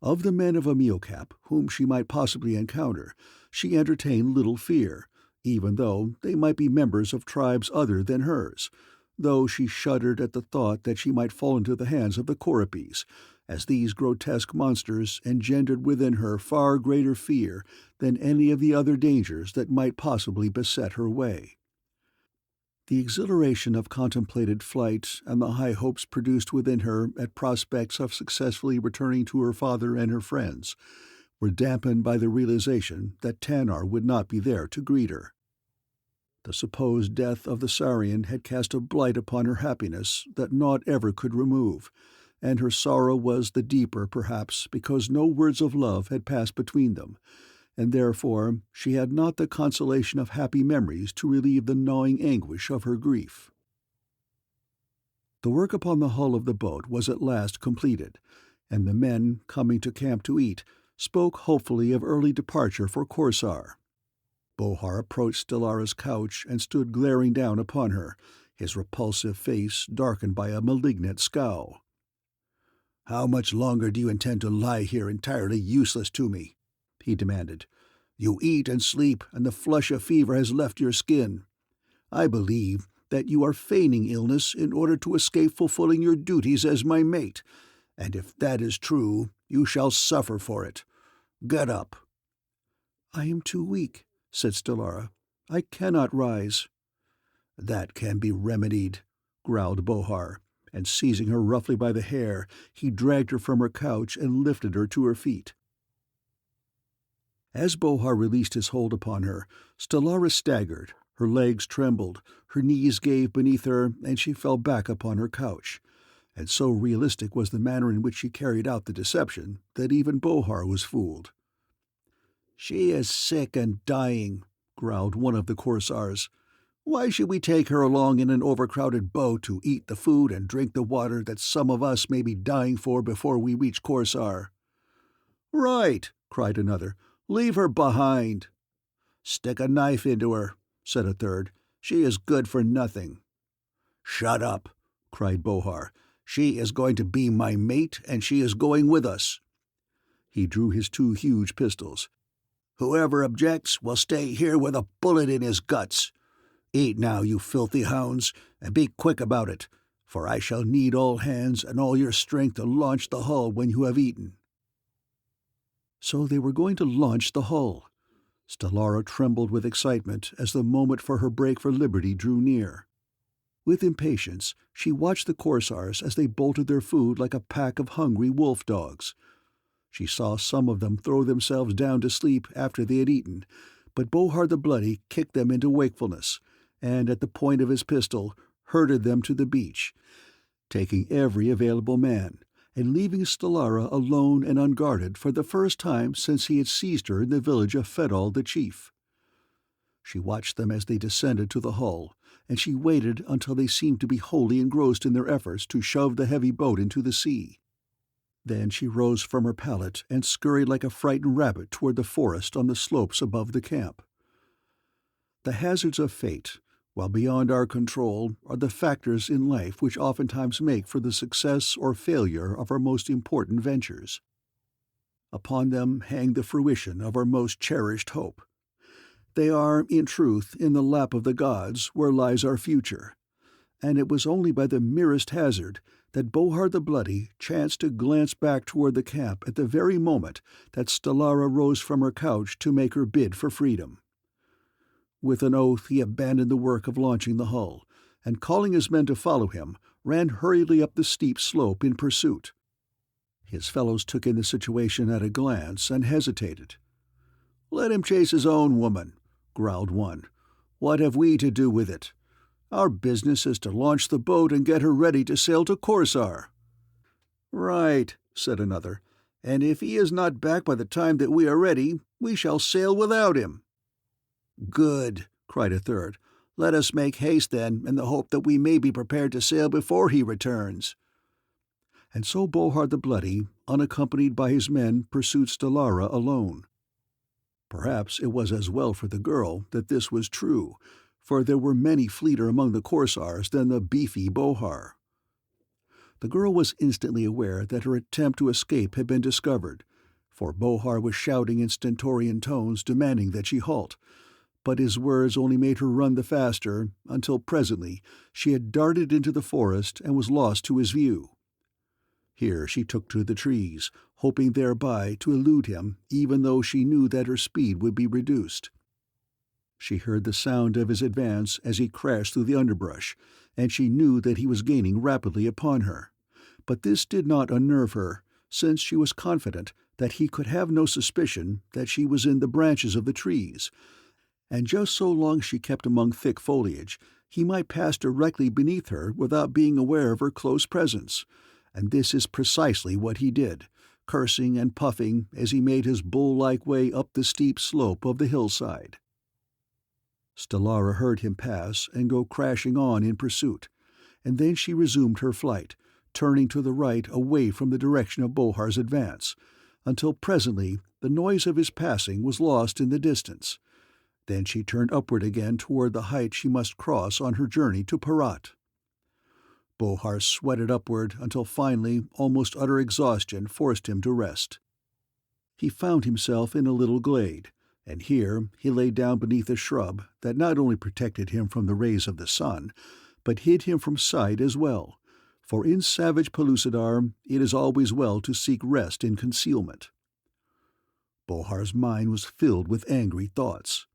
Of the men of Amiocap whom she might possibly encounter, she entertained little fear, even though they might be members of tribes other than hers, though she shuddered at the thought that she might fall into the hands of the Koripes, as these grotesque monsters engendered within her far greater fear than any of the other dangers that might possibly beset her way. The exhilaration of contemplated flight and the high hopes produced within her at prospects of successfully returning to her father and her friends were dampened by the realization that Tanar would not be there to greet her. The supposed death of the Saurian had cast a blight upon her happiness that naught ever could remove, and her sorrow was the deeper, perhaps, because no words of love had passed between them, and therefore she had not the consolation of happy memories to relieve the gnawing anguish of her grief. The work upon the hull of the boat was at last completed, and the men, coming to camp to eat, spoke hopefully of early departure for Korsar. Bohar approached Stellara's couch and stood glaring down upon her, his repulsive face darkened by a malignant scowl. "How much longer do you intend to lie here entirely useless to me?" he demanded. "You eat and sleep, and the flush of fever has left your skin. I believe that you are feigning illness in order to escape fulfilling your duties as my mate, and if that is true, you shall suffer for it. Get up." "I am too weak," said Stellara. "I cannot rise." "That can be remedied," growled Bohar, and seizing her roughly by the hair, he dragged her from her couch and lifted her to her feet. As Bohar released his hold upon her, Stellara staggered, her legs trembled, her knees gave beneath her, and she fell back upon her couch. And so realistic was the manner in which she carried out the deception that even Bohar was fooled. "She is sick and dying," growled one of the Korsars. "Why should we take her along in an overcrowded boat to eat the food and drink the water that some of us may be dying for before we reach Korsar?" "Right," cried another. "Leave her behind." "Stick a knife into her," said a third. "She is good for nothing." "Shut up," cried Bohar. "She is going to be my mate, and she is going with us." He drew his two huge pistols. "Whoever objects will stay here with a bullet in his guts. Eat now, you filthy hounds, and be quick about it, for I shall need all hands and all your strength to launch the hull when you have eaten." So they were going to launch the hull. Stellara trembled with excitement as the moment for her break for liberty drew near. With impatience, she watched the Korsars as they bolted their food like a pack of hungry wolf dogs. She saw some of them throw themselves down to sleep after they had eaten, but Bohar the Bloody kicked them into wakefulness, and at the point of his pistol herded them to the beach, taking every available man, and leaving Stellara alone and unguarded for the first time since he had seized her in the village of Fedal the chief. She watched them as they descended to the hull, and she waited until they seemed to be wholly engrossed in their efforts to shove the heavy boat into the sea. Then she rose from her pallet and scurried like a frightened rabbit toward the forest on the slopes above the camp. The hazards of fate, while beyond our control, are the factors in life which oftentimes make for the success or failure of our most important ventures. Upon them hang the fruition of our most cherished hope. They are, in truth, in the lap of the gods where lies our future, and it was only by the merest hazard that Bohar the Bloody chanced to glance back toward the camp at the very moment that Stellara rose from her couch to make her bid for freedom. With an oath he abandoned the work of launching the hull, and calling his men to follow him, ran hurriedly up the steep slope in pursuit. His fellows took in the situation at a glance and hesitated. "Let him chase his own woman," growled one. "What have we to do with it? Our business is to launch the boat and get her ready to sail to Korsar." "Right," said another, "and if he is not back by the time that we are ready, we shall sail without him." "Good," cried a third. "Let us make haste, then, in the hope that we may be prepared to sail before he returns." And so Bohar the Bloody, unaccompanied by his men, pursued Stellara alone. Perhaps it was as well for the girl that this was true, for there were many fleeter among the Korsars than the beefy Bohar. The girl was instantly aware that her attempt to escape had been discovered, for Bohar was shouting in stentorian tones demanding that she halt. but his words only made her run the faster, until presently she had darted into the forest and was lost to his view. Here she took to the trees, hoping thereby to elude him, even though she knew that her speed would be reduced. She heard the sound of his advance as he crashed through the underbrush, and she knew that he was gaining rapidly upon her. But this did not unnerve her, since she was confident that he could have no suspicion that she was in the branches of the trees, and just so long she kept among thick foliage, he might pass directly beneath her without being aware of her close presence. And this is precisely what he did, cursing and puffing as he made his bull-like way up the steep slope of the hillside. Stellara heard him pass and go crashing on in pursuit, and then she resumed her flight, turning to the right away from the direction of Bohar's advance, until presently the noise of his passing was lost in the distance. Then she turned upward again toward the height she must cross on her journey to Parat. Bohar sweated upward until finally almost utter exhaustion forced him to rest. He found himself in a little glade, and here he lay down beneath a shrub that not only protected him from the rays of the sun, but hid him from sight as well, for in savage Pellucidar it is always well to seek rest in concealment. Bohar's mind was filled with angry thoughts.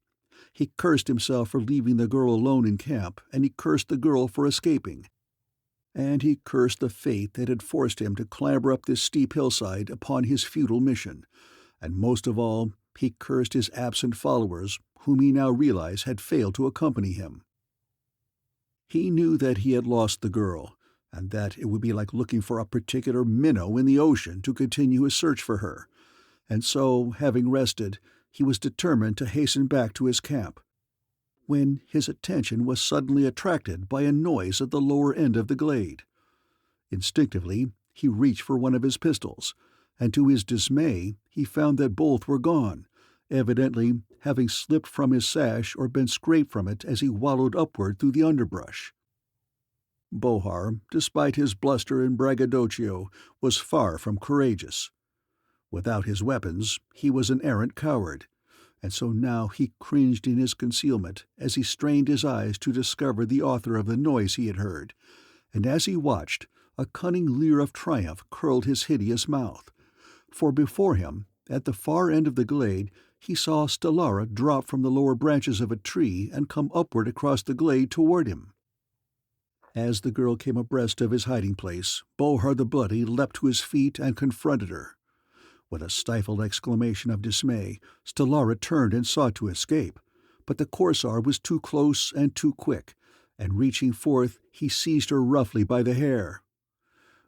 He cursed himself for leaving the girl alone in camp, and he cursed the girl for escaping. And he cursed the fate that had forced him to clamber up this steep hillside upon his futile mission, and most of all, he cursed his absent followers, whom he now realized had failed to accompany him. He knew that he had lost the girl, and that it would be like looking for a particular minnow in the ocean to continue his search for her, and so, having rested, he was determined to hasten back to his camp, when his attention was suddenly attracted by a noise at the lower end of the glade. Instinctively, he reached for one of his pistols, and to his dismay he found that both were gone, evidently having slipped from his sash or been scraped from it as he wallowed upward through the underbrush. Bohar, despite his bluster and braggadocio, was far from courageous. Without his weapons, he was an arrant coward, and so now he cringed in his concealment as he strained his eyes to discover the author of the noise he had heard, and as he watched, a cunning leer of triumph curled his hideous mouth, for before him, at the far end of the glade, he saw Stellara drop from the lower branches of a tree and come upward across the glade toward him. As the girl came abreast of his hiding-place, Bohar the Bloody leapt to his feet and confronted her. With a stifled exclamation of dismay, Stellara turned and sought to escape, but the Korsar was too close and too quick, and reaching forth he seized her roughly by the hair.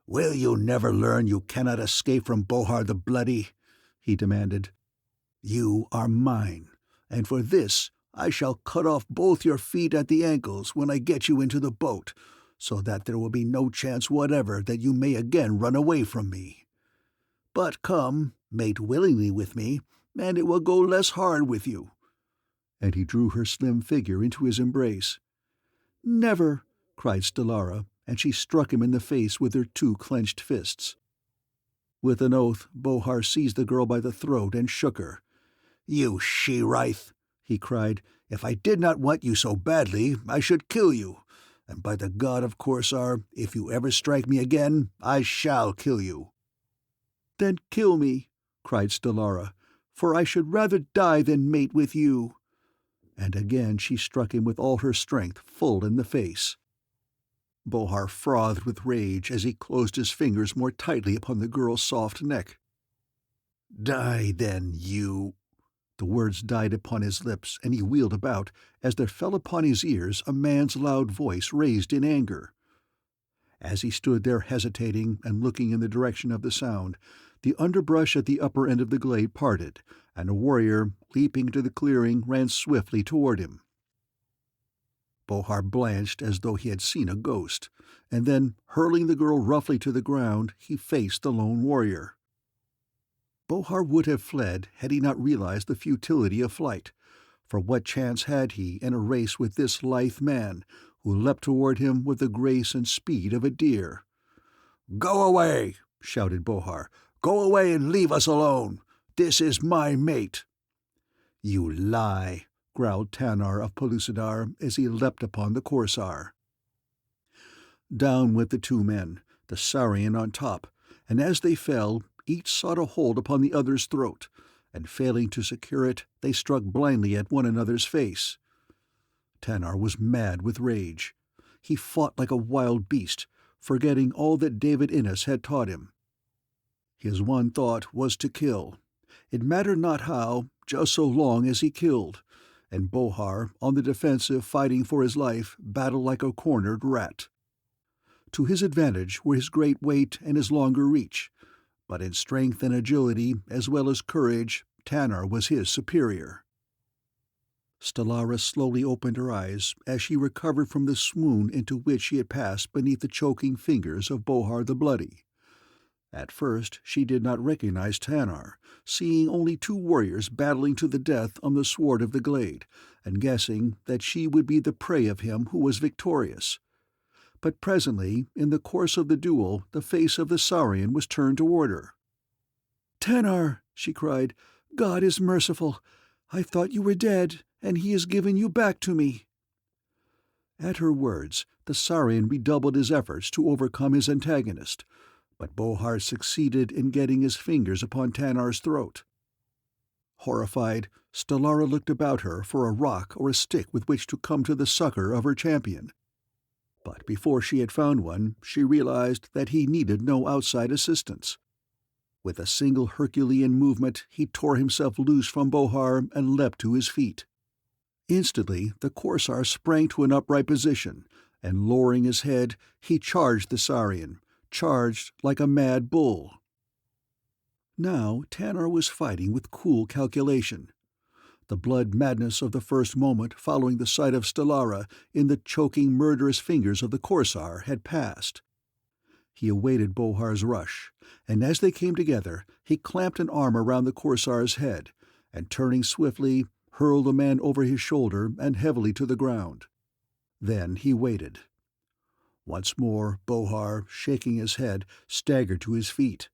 "Will you never learn you cannot escape from Bohar the Bloody?" he demanded. "You are mine, and for this I shall cut off both your feet at the ankles when I get you into the boat, so that there will be no chance whatever that you may again run away from me. But come, mate willingly with me, and it will go less hard with you." And he drew her slim figure into his embrace. "Never!" cried Stellara, and she struck him in the face with her two clenched fists. With an oath, Bohar seized the girl by the throat and shook her. "You she-wraith!" he cried. "If I did not want you so badly, I should kill you. And by the god of Korsar, if you ever strike me again, I shall kill you." "Then kill me," cried Stellara, "for I should rather die than mate with you." And again she struck him with all her strength full in the face. Bohar frothed with rage as he closed his fingers more tightly upon the girl's soft neck. "Die, then, you—" The words died upon his lips, and he wheeled about as there fell upon his ears a man's loud voice raised in anger. As he stood there hesitating and looking in the direction of the sound, the underbrush at the upper end of the glade parted, and a warrior, leaping into the clearing, ran swiftly toward him. Bohar blanched as though he had seen a ghost, and then, hurling the girl roughly to the ground, he faced the lone warrior. Bohar would have fled had he not realized the futility of flight, for what chance had he in a race with this lithe man, who leapt toward him with the grace and speed of a deer? "Go away!" shouted Bohar. "Go away and leave us alone. This is my mate." "You lie," growled Tanar of Pellucidar as he leapt upon the Korsar. Down went the two men, the Saurian on top, and as they fell, each sought a hold upon the other's throat, and failing to secure it, they struck blindly at one another's face. Tanar was mad with rage. He fought like a wild beast, forgetting all that David Innes had taught him. His one thought was to kill. It mattered not how, just so long as he killed, and Bohar, on the defensive fighting for his life, battled like a cornered rat. To his advantage were his great weight and his longer reach, but in strength and agility, as well as courage, Tanar was his superior. Stellara slowly opened her eyes as she recovered from the swoon into which she had passed beneath the choking fingers of Bohar the Bloody. At first she did not recognize Tanar, seeing only two warriors battling to the death on the sward of the glade, and guessing that she would be the prey of him who was victorious. But presently, in the course of the duel, the face of the Saurian was turned toward her. "Tanar," she cried, "God is merciful. I thought you were dead, and he has given you back to me." At her words, the Saurian redoubled his efforts to overcome his antagonist, but Bohar succeeded in getting his fingers upon Tanar's throat. Horrified, Stellara looked about her for a rock or a stick with which to come to the succor of her champion. But before she had found one, she realized that he needed no outside assistance. With a single Herculean movement, he tore himself loose from Bohar and leapt to his feet. Instantly, the Korsar sprang to an upright position, and lowering his head, he charged the Saurian, charged like a mad bull. Now Tanar was fighting with cool calculation. The blood madness of the first moment following the sight of Stellara in the choking, murderous fingers of the Korsar had passed. He awaited Bohar's rush, and as they came together, he clamped an arm around the Korsar's head, and turning swiftly, hurled the man over his shoulder and heavily to the ground. Then he waited. Once more Bohar, shaking his head, staggered to his feet.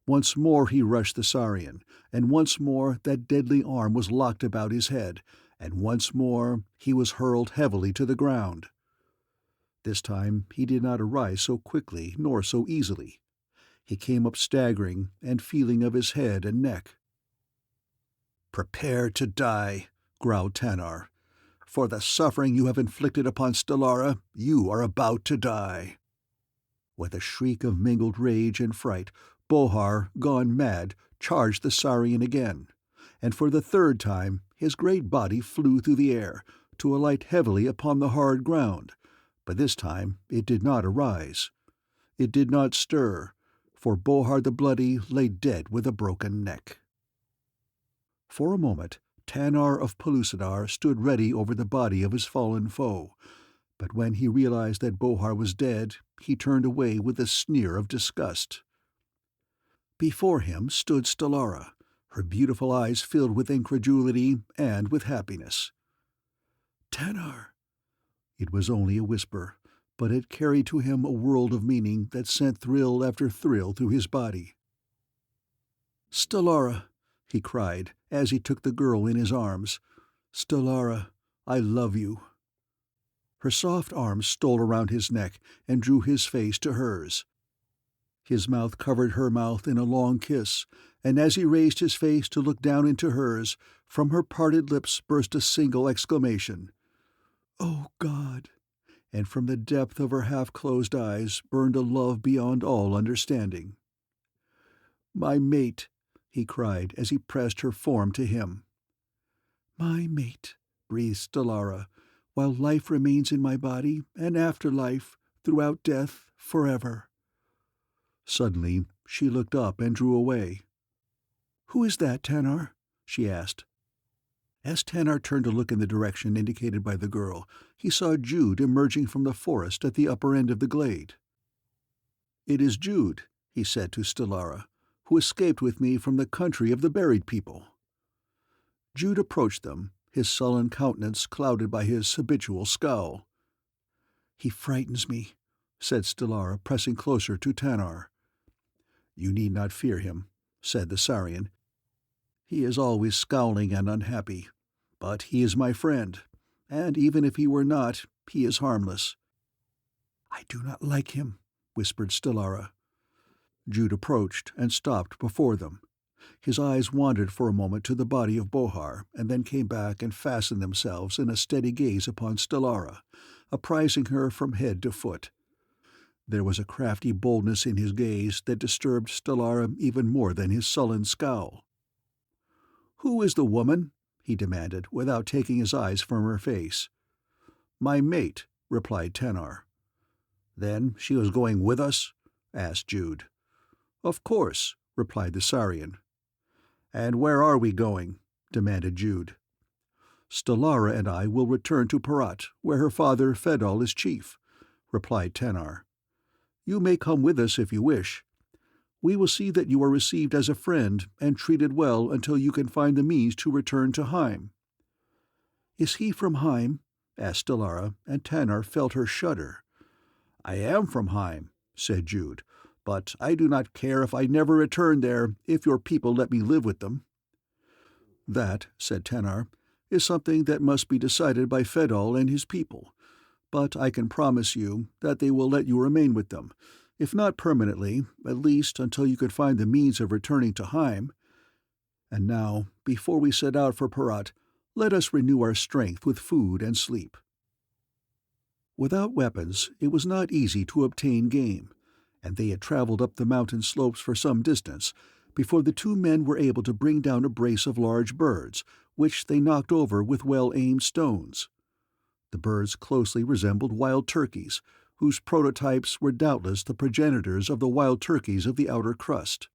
Once more he rushed the Saurian, and once more that deadly arm was locked about his head, and once more he was hurled heavily to the ground. This time he did not arise so quickly nor so easily. He came up staggering and feeling of his head and neck. "Prepare to die," growled Tanar. "For the suffering you have inflicted upon Stellara, you are about to die." With a shriek of mingled rage and fright, Bohar, gone mad, charged the Saurian again, and for the third time his great body flew through the air, to alight heavily upon the hard ground, but this time it did not arise. It did not stir, for Bohar the Bloody lay dead with a broken neck. For a moment, Tanar of Pellucidar stood ready over the body of his fallen foe, but when he realized that Bohar was dead, he turned away with a sneer of disgust. Before him stood Stellara, her beautiful eyes filled with incredulity and with happiness. "Tanar!" It was only a whisper, but it carried to him a world of meaning that sent thrill after thrill through his body. "Stellara!" he cried, as he took the girl in his arms. "Stellara, I love you." Her soft arms stole around his neck and drew his face to hers. His mouth covered her mouth in a long kiss, and as he raised his face to look down into hers, from her parted lips burst a single exclamation. "Oh, God!" And from the depth of her half-closed eyes burned a love beyond all understanding. "My mate!" he cried as he pressed her form to him. "My mate," breathed Stellara, "while life remains in my body, and after life, throughout death, forever." Suddenly she looked up and drew away. "Who is that, Tanar?" she asked. As Tanar turned to look in the direction indicated by the girl, he saw Jude emerging from the forest at the upper end of the glade. "It is Jude," he said to Stellara, "who escaped with me from the country of the buried people." Jude approached them, his sullen countenance clouded by his habitual scowl. "He frightens me," said Stellara, pressing closer to Tanar. "You need not fear him," said the Saurian. "He is always scowling and unhappy, But he is my friend, and even if he were not, he is harmless." "I do not like him," whispered Stellara. Jude approached and stopped before them. His eyes wandered for a moment to the body of Bohar, and then came back and fastened themselves in a steady gaze upon Stellara, apprising her from head to foot. There was a crafty boldness in his gaze that disturbed Stellara even more than his sullen scowl. "Who is the woman?" he demanded, without taking his eyes from her face. "My mate," replied Tanar. "Then she was going with us?" asked Jude. "Of course," replied the Saurian. "And where are we going?" demanded Jude. "Stellara and I will return to Parat, where her father Fedal is chief," replied Tanar. "You may come with us if you wish. We will see that you are received as a friend and treated well until you can find the means to return to Heim." "Is he from Heim?" asked Stellara, and Tanar felt her shudder. "I am from Heim," said Jude, "but I do not care if I never return there if your people let me live with them." "That," said Tanar, "is something that must be decided by Fedal and his people, but I can promise you that they will let you remain with them, if not permanently, at least until you can find the means of returning to Heim. And now, before we set out for Parat, let us renew our strength with food and sleep." Without weapons, it was not easy to obtain game, and they had traveled up the mountain slopes for some distance before the two men were able to bring down a brace of large birds, which they knocked over with well-aimed stones. The birds closely resembled wild turkeys, whose prototypes were doubtless the progenitors of the wild turkeys of the outer crust.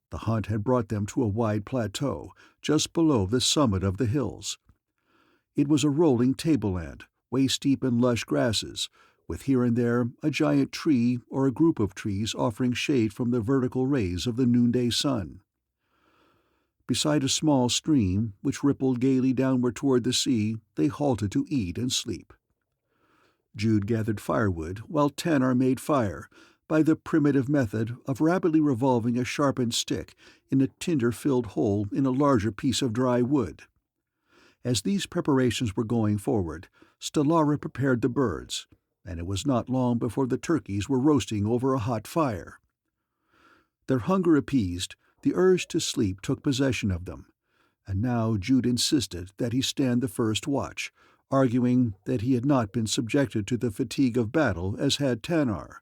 The hunt had brought them to a wide plateau, just below the summit of the hills. It was a rolling tableland, waist-deep in lush grasses, with here and there a giant tree or a group of trees offering shade from the vertical rays of the noonday sun. Beside a small stream, which rippled gaily downward toward the sea, they halted to eat and sleep. Jude gathered firewood while Tanar made fire, by the primitive method of rapidly revolving a sharpened stick in a tinder-filled hole in a larger piece of dry wood. As these preparations were going forward, Stellara prepared the birds, and it was not long before the turkeys were roasting over a hot fire. Their hunger appeased, the urge to sleep took possession of them, and now Jude insisted that he stand the first watch, arguing that he had not been subjected to the fatigue of battle as had Tanar.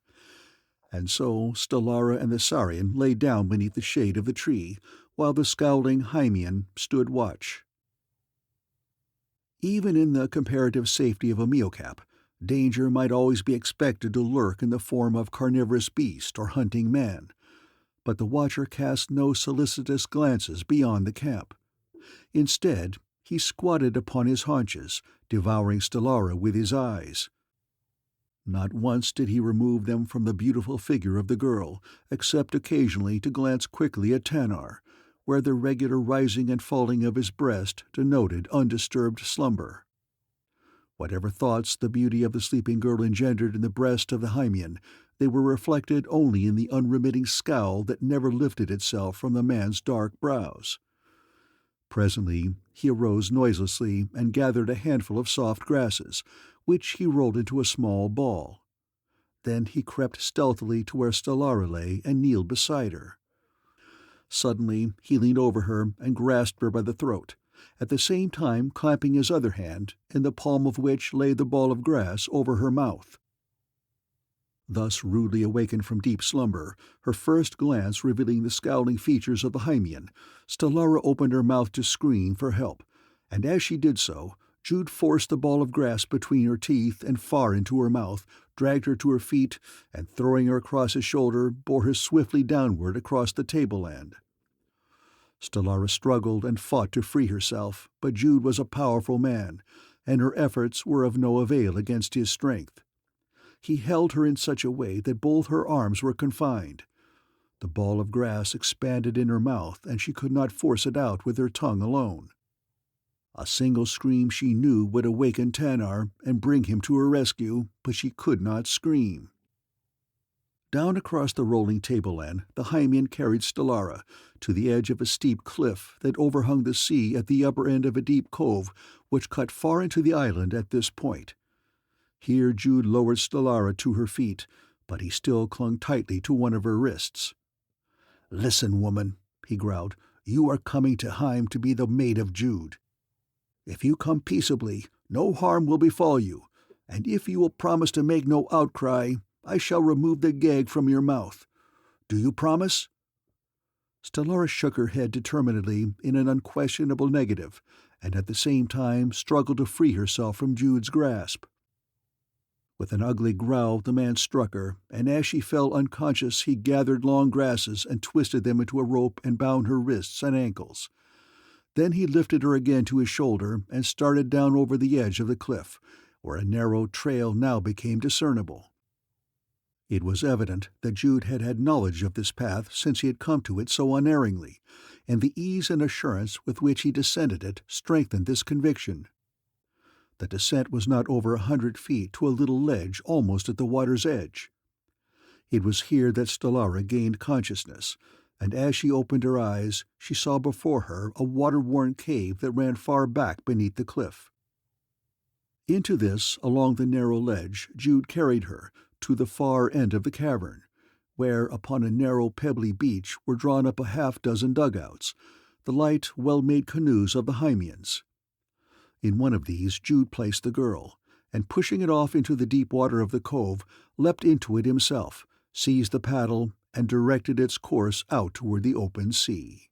And so Stellara and the Saurian lay down beneath the shade of the tree, while the scowling Hymian stood watch. Even in the comparative safety of Amiocap, danger might always be expected to lurk in the form of carnivorous beast or hunting man, but the watcher cast no solicitous glances beyond the camp. Instead, he squatted upon his haunches, devouring Stellara with his eyes. Not once did he remove them from the beautiful figure of the girl, except occasionally to glance quickly at Tanar, where the regular rising and falling of his breast denoted undisturbed slumber. Whatever thoughts the beauty of the sleeping girl engendered in the breast of the Hymian, they were reflected only in the unremitting scowl that never lifted itself from the man's dark brows. Presently he arose noiselessly and gathered a handful of soft grasses, which he rolled into a small ball. Then he crept stealthily to where Stellara lay and kneeled beside her. Suddenly he leaned over her and grasped her by the throat, at the same time clamping his other hand, in the palm of which lay the ball of grass, over her mouth. Thus rudely awakened from deep slumber, her first glance revealing the scowling features of the Hymian, Stellara opened her mouth to scream for help, and as she did so, Jude forced the ball of grass between her teeth and far into her mouth, dragged her to her feet, and throwing her across his shoulder, bore her swiftly downward across the tableland. Stellara struggled and fought to free herself, but Jude was a powerful man, and her efforts were of no avail against his strength. He held her in such a way that both her arms were confined. The ball of grass expanded in her mouth, and she could not force it out with her tongue alone. A single scream she knew would awaken Tanar and bring him to her rescue, but she could not scream. Down across the rolling tableland, the Hymean carried Stellara to the edge of a steep cliff that overhung the sea at the upper end of a deep cove which cut far into the island at this point. Here Jude lowered Stellara to her feet, but he still clung tightly to one of her wrists. "Listen, woman," he growled. "You are coming to Hyme to be the maid of Jude. If you come peaceably, no harm will befall you, and if you will promise to make no outcry, I shall remove the gag from your mouth. Do you promise?" Stellara shook her head determinedly in an unquestionable negative, and at the same time struggled to free herself from Jude's grasp. With an ugly growl the man struck her, and as she fell unconscious he gathered long grasses and twisted them into a rope and bound her wrists and ankles. Then he lifted her again to his shoulder and started down over the edge of the cliff, where a narrow trail now became discernible. It was evident that Jude had had knowledge of this path since he had come to it so unerringly, and the ease and assurance with which he descended it strengthened this conviction. The descent was not over 100 feet to a little ledge almost at the water's edge. It was here that Stellara gained consciousness, and as she opened her eyes she saw before her a water-worn cave that ran far back beneath the cliff. Into this, along the narrow ledge, Jude carried her, to the far end of the cavern, where upon a narrow pebbly beach were drawn up a half-dozen dugouts, the light, well-made canoes of the Hymeans. In one of these Jude placed the girl, and pushing it off into the deep water of the cove, leapt into it himself, seized the paddle, and directed its course out toward the open sea.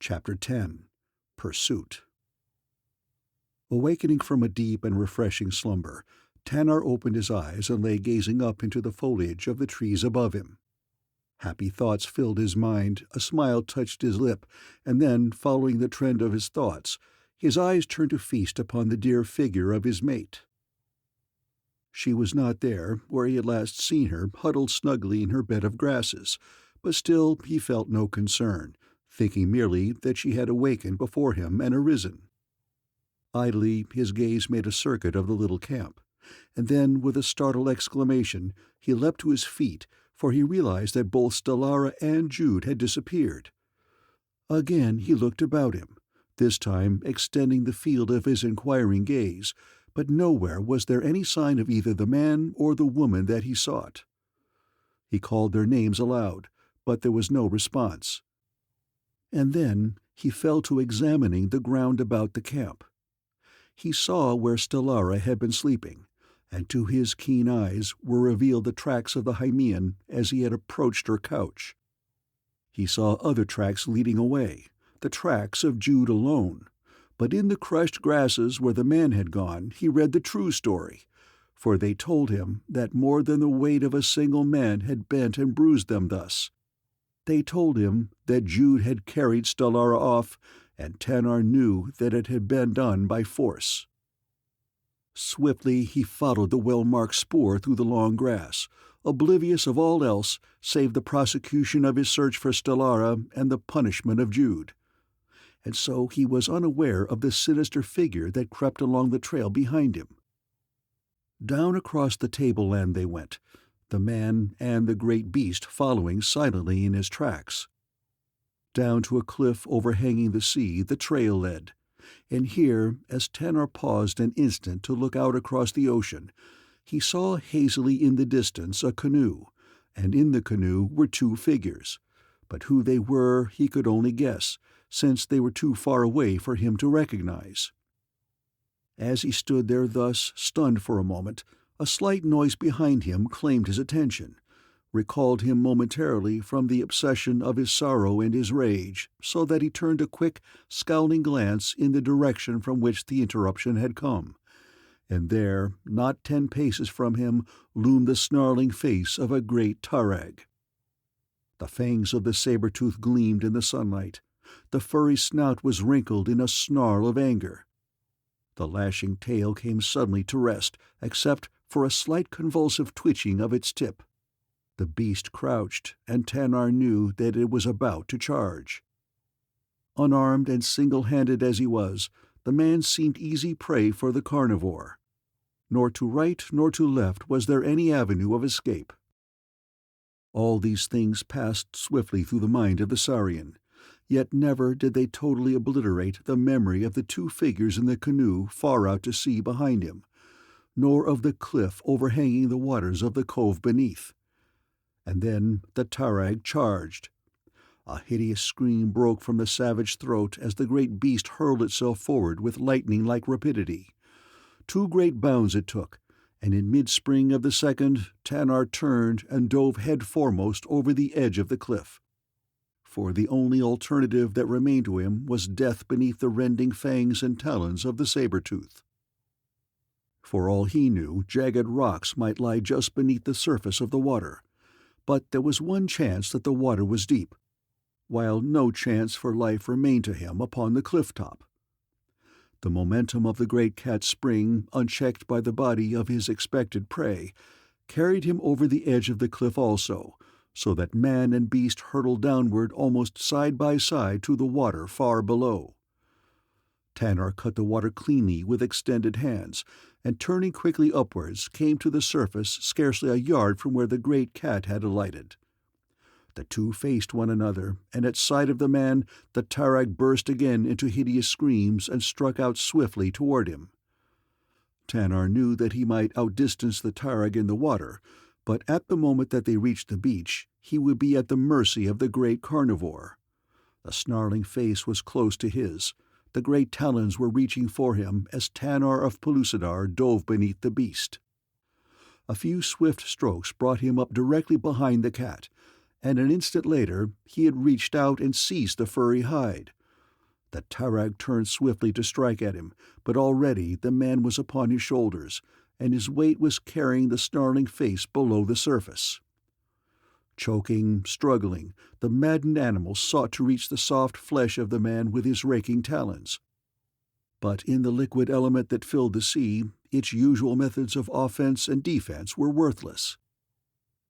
Chapter 10. Pursuit. Awakening from a deep and refreshing slumber, Tanar opened his eyes and lay gazing up into the foliage of the trees above him. Happy thoughts filled his mind, a smile touched his lip, and then, following the trend of his thoughts, his eyes turned to feast upon the dear figure of his mate. She was not there, where he had last seen her, huddled snugly in her bed of grasses, but still he felt no concern, thinking merely that she had awakened before him and arisen. Idly his gaze made a circuit of the little camp, and then, with a startled exclamation, he leapt to his feet, for he realized that both Stellara and Jude had disappeared. Again he looked about him, this time extending the field of his inquiring gaze, but nowhere was there any sign of either the man or the woman that he sought. He called their names aloud, but there was no response. And then he fell to examining the ground about the camp. He saw where Stellara had been sleeping, and to his keen eyes were revealed the tracks of the Hymean as he had approached her couch. He saw other tracks leading away, the tracks of Jude alone, but in the crushed grasses where the man had gone he read the true story, for they told him that more than the weight of a single man had bent and bruised them thus. They told him that Jude had carried Stellara off, and Tanar knew that it had been done by force. Swiftly he followed the well-marked spoor through the long grass, oblivious of all else save the prosecution of his search for Stellara and the punishment of Jude. And so he was unaware of the sinister figure that crept along the trail behind him. Down across the tableland they went, the man and the great beast following silently in his tracks. Down to a cliff overhanging the sea the trail led, and here, as Tanar paused an instant to look out across the ocean, he saw hazily in the distance a canoe, and in the canoe were two figures, but who they were he could only guess, since they were too far away for him to recognize. As he stood there thus, stunned for a moment, a slight noise behind him claimed his attention, recalled him momentarily from the obsession of his sorrow and his rage, so that he turned a quick, scowling glance in the direction from which the interruption had come, and there, not 10 paces from him, loomed the snarling face of a great tarag. The fangs of the saber-tooth gleamed in the sunlight. The furry snout was wrinkled in a snarl of anger. The lashing tail came suddenly to rest, except for a slight convulsive twitching of its tip. The beast crouched, and Tanar knew that it was about to charge. Unarmed and single-handed as he was, the man seemed easy prey for the carnivore. Nor to right nor to left was there any avenue of escape. All these things passed swiftly through the mind of the Saurian, yet never did they totally obliterate the memory of the two figures in the canoe far out to sea behind him, nor of the cliff overhanging the waters of the cove beneath. And then the tarag charged. A hideous scream broke from the savage throat as the great beast hurled itself forward with lightning-like rapidity. 2 great bounds it took, and in mid-spring of the second, Tanar turned and dove head foremost over the edge of the cliff. For the only alternative that remained to him was death beneath the rending fangs and talons of the saber-tooth. For all he knew, jagged rocks might lie just beneath the surface of the water, but there was one chance that the water was deep, while no chance for life remained to him upon the cliff-top. The momentum of the great cat's spring, unchecked by the body of his expected prey, carried him over the edge of the cliff also, so that man and beast hurtled downward almost side by side to the water far below. Tanar cut the water cleanly with extended hands, and turning quickly upwards, came to the surface scarcely a yard from where the great cat had alighted. The two faced one another, and at sight of the man, the tarag burst again into hideous screams and struck out swiftly toward him. Tanar knew that he might outdistance the tarag in the water, but at the moment that they reached the beach, he would be at the mercy of the great carnivore. The snarling face was close to his. The great talons were reaching for him as Tanar of Pellucidar dove beneath the beast. A few swift strokes brought him up directly behind the cat, and an instant later he had reached out and seized the furry hide. The tarag turned swiftly to strike at him, but already the man was upon his shoulders, and his weight was carrying the snarling face below the surface. Choking, struggling, the maddened animal sought to reach the soft flesh of the man with his raking talons. But in the liquid element that filled the sea, its usual methods of offense and defense were worthless.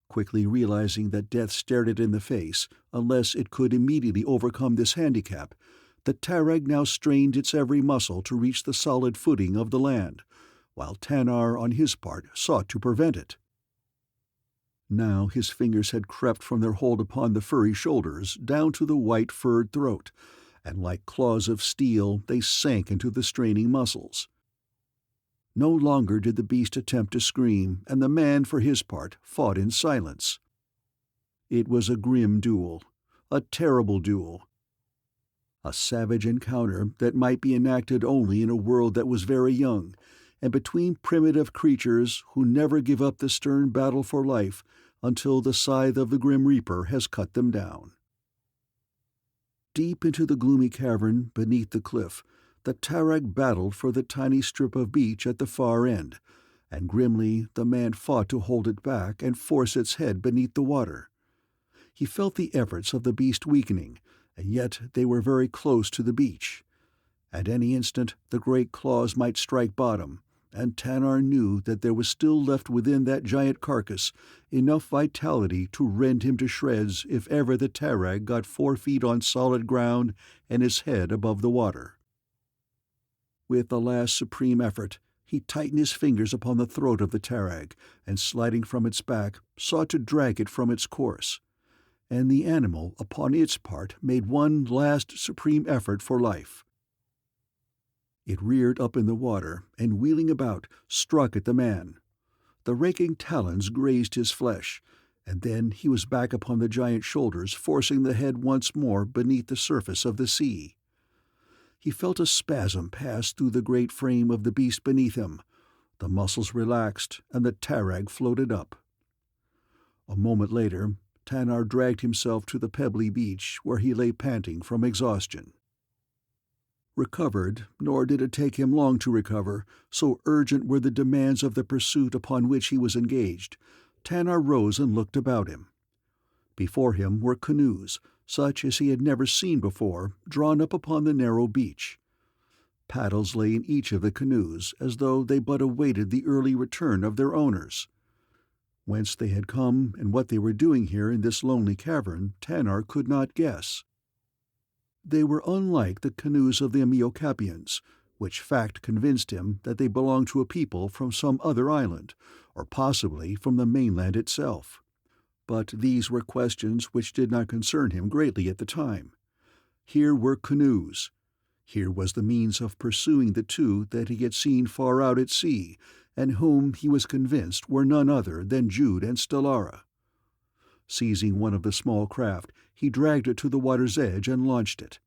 Quickly realizing that death stared it in the face, unless it could immediately overcome this handicap, the tarag now strained its every muscle to reach the solid footing of the land, while Tanar, on his part, sought to prevent it. Now his fingers had crept from their hold upon the furry shoulders down to the white furred throat, and like claws of steel they sank into the straining muscles. No longer did the beast attempt to scream, and the man, for his part, fought in silence. It was a grim duel, a terrible duel, a savage encounter that might be enacted only in a world that was very young, and between primitive creatures who never give up the stern battle for life until the scythe of the Grim Reaper has cut them down. Deep into the gloomy cavern beneath the cliff, the tarag battled for the tiny strip of beach at the far end, and grimly the man fought to hold it back and force its head beneath the water. He felt the efforts of the beast weakening, and yet they were very close to the beach. At any instant the great claws might strike bottom, and Tanar knew that there was still left within that giant carcass enough vitality to rend him to shreds if ever the tarag got 4 feet on solid ground and his head above the water. With a last supreme effort, he tightened his fingers upon the throat of the tarag, and sliding from its back, sought to drag it from its course. And the animal, upon its part, made one last supreme effort for life. It reared up in the water, and wheeling about, struck at the man. The raking talons grazed his flesh, and then he was back upon the giant's shoulders, forcing the head once more beneath the surface of the sea. He felt a spasm pass through the great frame of the beast beneath him. The muscles relaxed, and the tarag floated up. A moment later, Tanar dragged himself to the pebbly beach, where he lay panting from exhaustion. Recovered, nor did it take him long to recover, so urgent were the demands of the pursuit upon which he was engaged, Tanar rose and looked about him. Before him were canoes, such as he had never seen before, drawn up upon the narrow beach. Paddles lay in each of the canoes, as though they but awaited the early return of their owners. Whence they had come and what they were doing here in this lonely cavern, Tanar could not guess. They were unlike the canoes of the Amiocapians, which fact convinced him that they belonged to a people from some other island, or possibly from the mainland itself. But these were questions which did not concern him greatly at the time. Here were canoes. Here was the means of pursuing the two that he had seen far out at sea, and whom he was convinced were none other than Jude and Stellara. Seizing one of the small craft, he dragged it to the water's edge and launched it.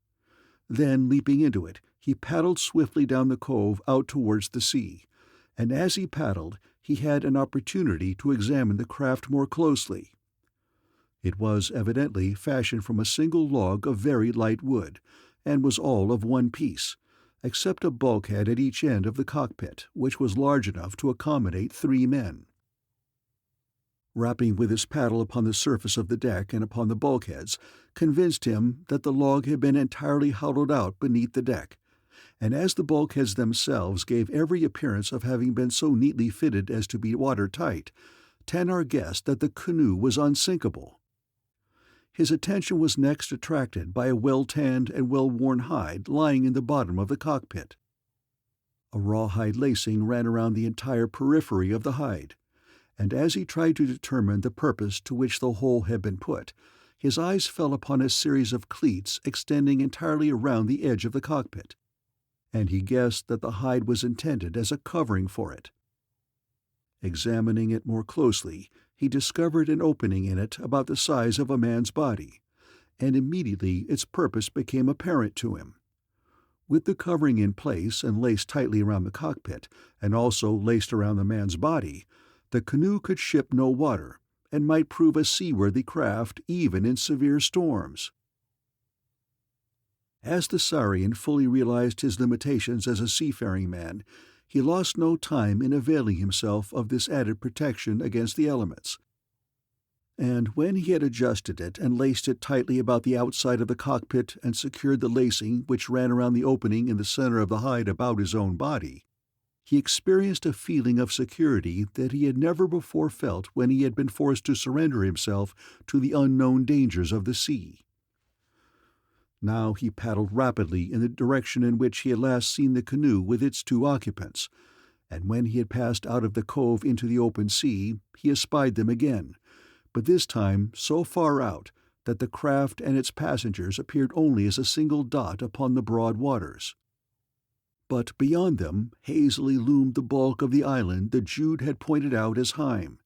Then, leaping into it, he paddled swiftly down the cove out towards the sea, and as he paddled, he had an opportunity to examine the craft more closely. It was evidently fashioned from a single log of very light wood, and was all of one piece, except a bulkhead at each end of the cockpit, which was large enough to accommodate 3 men. Rapping with his paddle upon the surface of the deck and upon the bulkheads convinced him that the log had been entirely hollowed out beneath the deck, and as the bulkheads themselves gave every appearance of having been so neatly fitted as to be watertight, Tanar guessed that the canoe was unsinkable. His attention was next attracted by a well-tanned and well-worn hide lying in the bottom of the cockpit. A rawhide lacing ran around the entire periphery of the hide, and as he tried to determine the purpose to which the hole had been put, his eyes fell upon a series of cleats extending entirely around the edge of the cockpit, and he guessed that the hide was intended as a covering for it. Examining it more closely, he discovered an opening in it about the size of a man's body, and immediately its purpose became apparent to him. With the covering in place and laced tightly around the cockpit, and also laced around the man's body, the canoe could ship no water, and might prove a seaworthy craft even in severe storms. As the Saurian fully realized his limitations as a seafaring man, he lost no time in availing himself of this added protection against the elements. And when he had adjusted it and laced it tightly about the outside of the cockpit and secured the lacing which ran around the opening in the center of the hide about his own body, he experienced a feeling of security that he had never before felt when he had been forced to surrender himself to the unknown dangers of the sea. Now he paddled rapidly in the direction in which he had last seen the canoe with its 2 occupants, and when he had passed out of the cove into the open sea, he espied them again, but this time so far out that the craft and its passengers appeared only as a single dot upon the broad waters. But beyond them hazily loomed the bulk of the island that Jude had pointed out as Heim,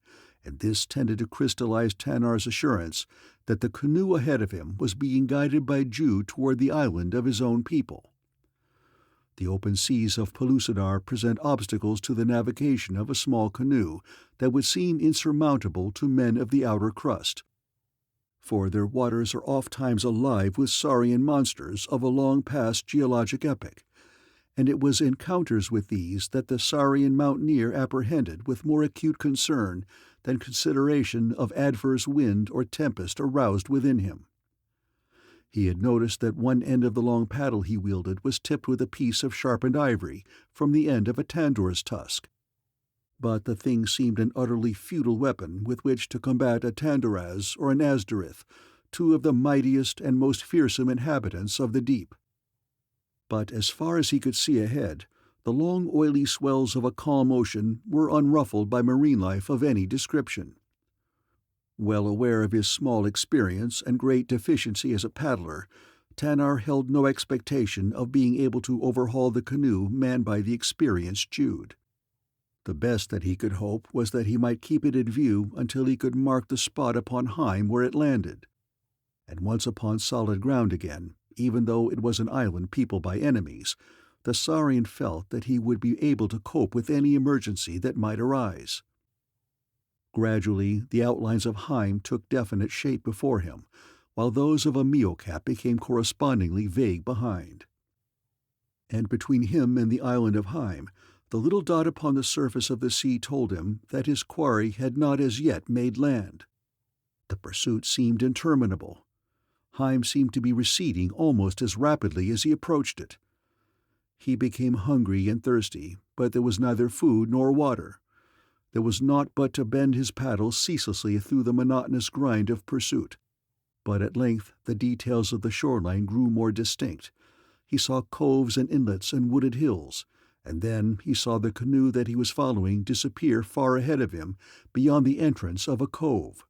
and this tended to crystallize Tanar's assurance that the canoe ahead of him was being guided by Jude toward the island of his own people. The open seas of Pellucidar present obstacles to the navigation of a small canoe that would seem insurmountable to men of the outer crust, for their waters are ofttimes alive with saurian monsters of a long-past geologic epoch, and it was encounters with these that the saurian mountaineer apprehended with more acute concern than consideration of adverse wind or tempest aroused within him. He had noticed that one end of the long paddle he wielded was tipped with a piece of sharpened ivory from the end of a Tandor's tusk, but the thing seemed an utterly futile weapon with which to combat a Tandoraz or an Azdarith, 2 of the mightiest and most fearsome inhabitants of the deep. But as far as he could see ahead, the long oily swells of a calm ocean were unruffled by marine life of any description. Well aware of his small experience and great deficiency as a paddler, Tanar held no expectation of being able to overhaul the canoe manned by the experienced Jude. The best that he could hope was that he might keep it in view until he could mark the spot upon Heim where it landed. And once upon solid ground again, even though it was an island peopled by enemies, the Saurian felt that he would be able to cope with any emergency that might arise. Gradually, the outlines of Heim took definite shape before him, while those of Amiocap became correspondingly vague behind. And between him and the island of Heim, the little dot upon the surface of the sea told him that his quarry had not as yet made land. The pursuit seemed interminable. Heim seemed to be receding almost as rapidly as he approached it. He became hungry and thirsty, but there was neither food nor water. There was naught but to bend his paddle ceaselessly through the monotonous grind of pursuit. But at length the details of the shoreline grew more distinct. he saw coves and inlets and wooded hills, and then he saw the canoe that he was following disappear far ahead of him beyond the entrance of a cove.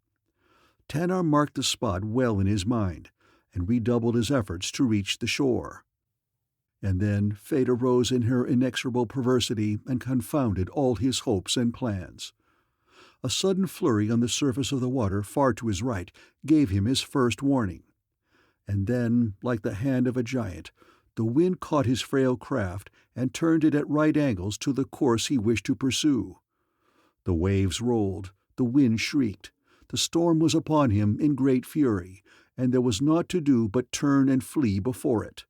Tanar marked the spot well in his mind, and redoubled his efforts to reach the shore. And then fate arose in her inexorable perversity and confounded all his hopes and plans. A sudden flurry on the surface of the water far to his right gave him his first warning. And then, like the hand of a giant, the wind caught his frail craft and turned it at right angles to the course he wished to pursue. The waves rolled, the wind shrieked, the storm was upon him in great fury, and there was naught to do but turn and flee before it.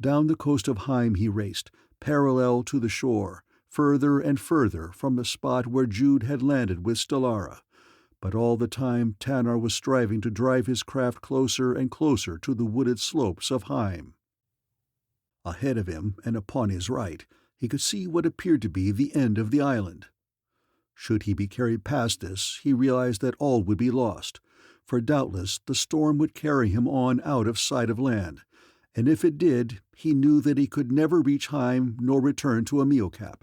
Down the coast of Heim he raced, parallel to the shore, further and further from the spot where Jude had landed with Stellara, but all the time Tanar was striving to drive his craft closer and closer to the wooded slopes of Heim. Ahead of him, and upon his right, he could see what appeared to be the end of the island. Should he be carried past this, he realized that all would be lost, for doubtless the storm would carry him on out of sight of land, and if it did, he knew that he could never reach Heim nor return to Amiocap,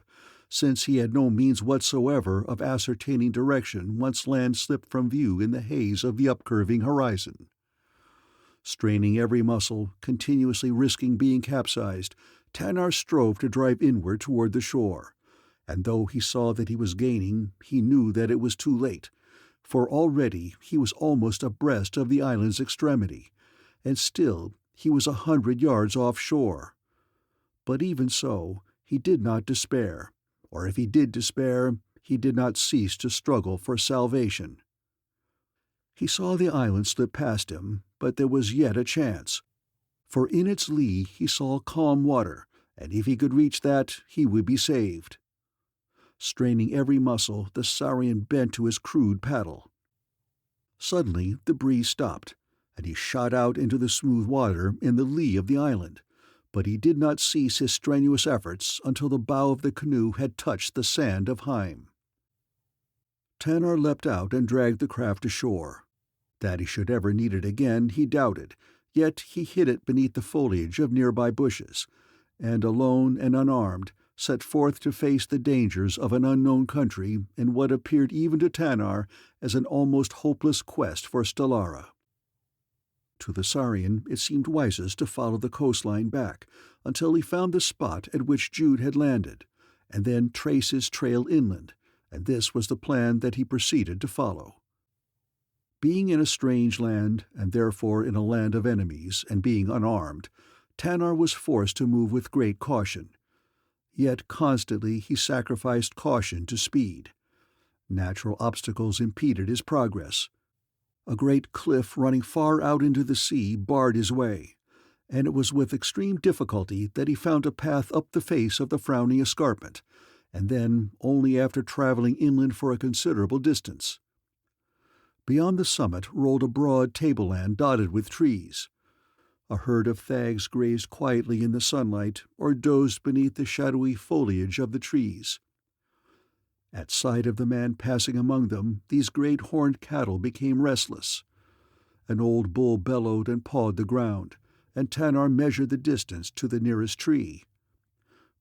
since he had no means whatsoever of ascertaining direction once land slipped from view in the haze of the upcurving horizon. Straining every muscle, continuously risking being capsized, Tanar strove to drive inward toward the shore, and though he saw that he was gaining, he knew that it was too late, for already he was almost abreast of the island's extremity, and still he was 100 yards offshore. But even so, he did not despair, or if he did despair, he did not cease to struggle for salvation. He saw the island slip past him, but there was yet a chance, for in its lee he saw calm water, and if he could reach that, he would be saved. Straining every muscle, the Saurian bent to his crude paddle. Suddenly the breeze stopped, and he shot out into the smooth water in the lee of the island, but he did not cease his strenuous efforts until the bow of the canoe had touched the sand of Heim. Tanar leapt out and dragged the craft ashore. That he should ever need it again he doubted, yet he hid it beneath the foliage of nearby bushes, and alone and unarmed, set forth to face the dangers of an unknown country in what appeared even to Tanar as an almost hopeless quest for Stellara. To the Saurian it seemed wisest to follow the coastline back until he found the spot at which Jude had landed, and then trace his trail inland, and this was the plan that he proceeded to follow. Being in a strange land, and therefore in a land of enemies, and being unarmed, Tanar was forced to move with great caution. Yet constantly he sacrificed caution to speed. Natural obstacles impeded his progress. A great cliff running far out into the sea barred his way, and it was with extreme difficulty that he found a path up the face of the frowning escarpment, and then only after traveling inland for a considerable distance. Beyond the summit rolled a broad tableland dotted with trees. A herd of thags grazed quietly in the sunlight or dozed beneath the shadowy foliage of the trees. At sight of the man passing among them, these great horned cattle became restless. An old bull bellowed and pawed the ground, and Tanar measured the distance to the nearest tree.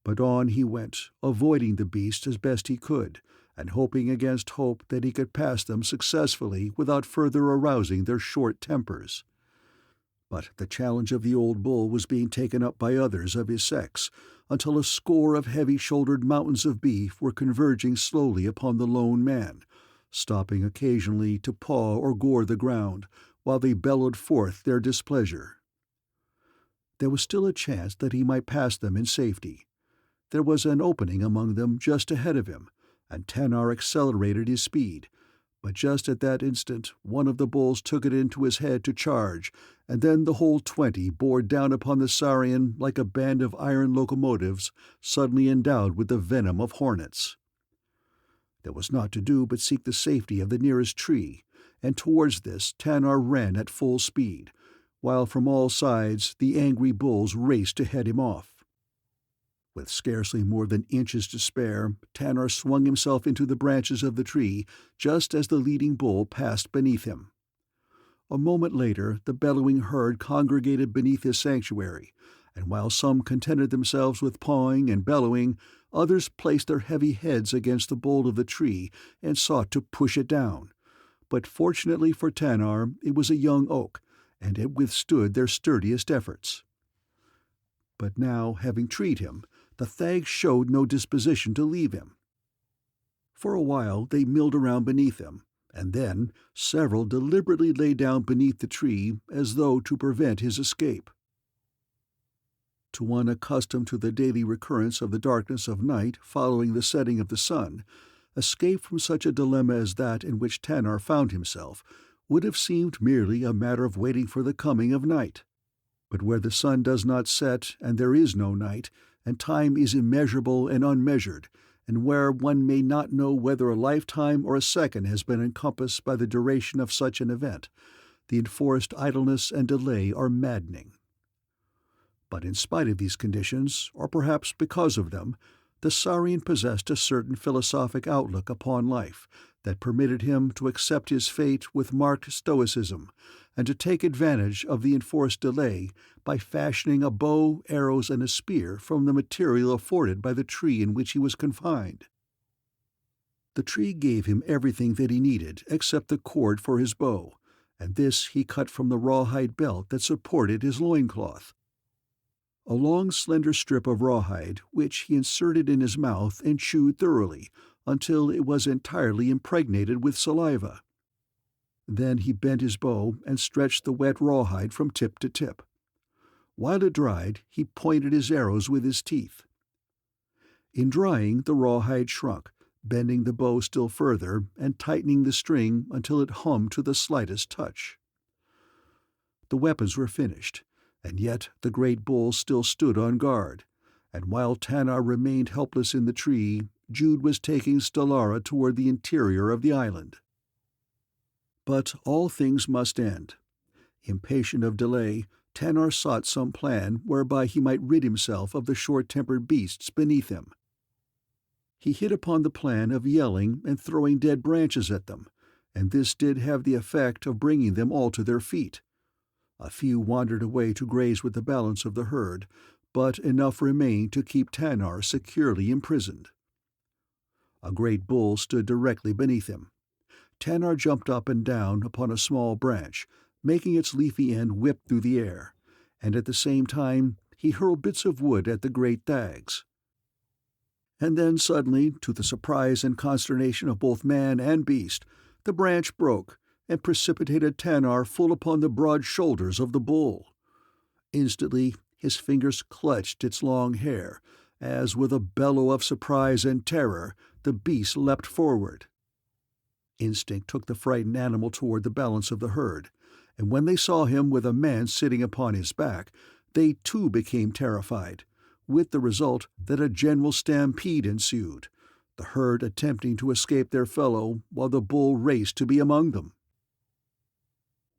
But on he went, avoiding the beast as best he could, and hoping against hope that he could pass them successfully without further arousing their short tempers. But the challenge of the old bull was being taken up by others of his sex, until a score of heavy-shouldered mountains of beef were converging slowly upon the lone man, stopping occasionally to paw or gore the ground, while they bellowed forth their displeasure. There was still a chance that he might pass them in safety. There was an opening among them just ahead of him, and Tanar accelerated his speed, but just at that instant one of the bulls took it into his head to charge, and then the whole 20 bore down upon the Saurian like a band of iron locomotives suddenly endowed with the venom of hornets. There was naught to do but seek the safety of the nearest tree, and towards this Tanar ran at full speed, while from all sides the angry bulls raced to head him off. With scarcely more than inches to spare, Tanar swung himself into the branches of the tree just as the leading bull passed beneath him. A moment later the bellowing herd congregated beneath his sanctuary, and while some contented themselves with pawing and bellowing, others placed their heavy heads against the bole of the tree and sought to push it down. But fortunately for Tanar, it was a young oak, and it withstood their sturdiest efforts. But now, having treed him, the thag showed no disposition to leave him. For a while they milled around beneath him, and then several deliberately lay down beneath the tree as though to prevent his escape. To one accustomed to the daily recurrence of the darkness of night following the setting of the sun, escape from such a dilemma as that in which Tanar found himself would have seemed merely a matter of waiting for the coming of night. But where the sun does not set and there is no night, and time is immeasurable and unmeasured, and where one may not know whether a lifetime or a second has been encompassed by the duration of such an event, the enforced idleness and delay are maddening. But in spite of these conditions, or perhaps because of them, the Saurian possessed a certain philosophic outlook upon life that permitted him to accept his fate with marked stoicism, and to take advantage of the enforced delay by fashioning a bow, arrows, and a spear from the material afforded by the tree in which he was confined. The tree gave him everything that he needed except the cord for his bow, and this he cut from the rawhide belt that supported his loincloth. A long slender strip of rawhide which he inserted in his mouth and chewed thoroughly until it was entirely impregnated with saliva. Then he bent his bow and stretched the wet rawhide from tip to tip. While it dried, he pointed his arrows with his teeth. In drying, the rawhide shrunk, bending the bow still further and tightening the string until it hummed to the slightest touch. The weapons were finished, and yet the great bull still stood on guard, and while Tanar remained helpless in the tree, Jude was taking Stellara toward the interior of the island. But all things must end. Impatient of delay, Tanar sought some plan whereby he might rid himself of the short-tempered beasts beneath him. He hit upon the plan of yelling and throwing dead branches at them, and this did have the effect of bringing them all to their feet. A few wandered away to graze with the balance of the herd, but enough remained to keep Tanar securely imprisoned. A great bull stood directly beneath him. Tanar jumped up and down upon a small branch, making its leafy end whip through the air, and at the same time he hurled bits of wood at the great thags. And then suddenly, to the surprise and consternation of both man and beast, the branch broke and precipitated Tanar full upon the broad shoulders of the bull. Instantly his fingers clutched its long hair, as with a bellow of surprise and terror the beast leapt forward. Instinct took the frightened animal toward the balance of the herd, and when they saw him with a man sitting upon his back, they too became terrified, with the result that a general stampede ensued, the herd attempting to escape their fellow while the bull raced to be among them.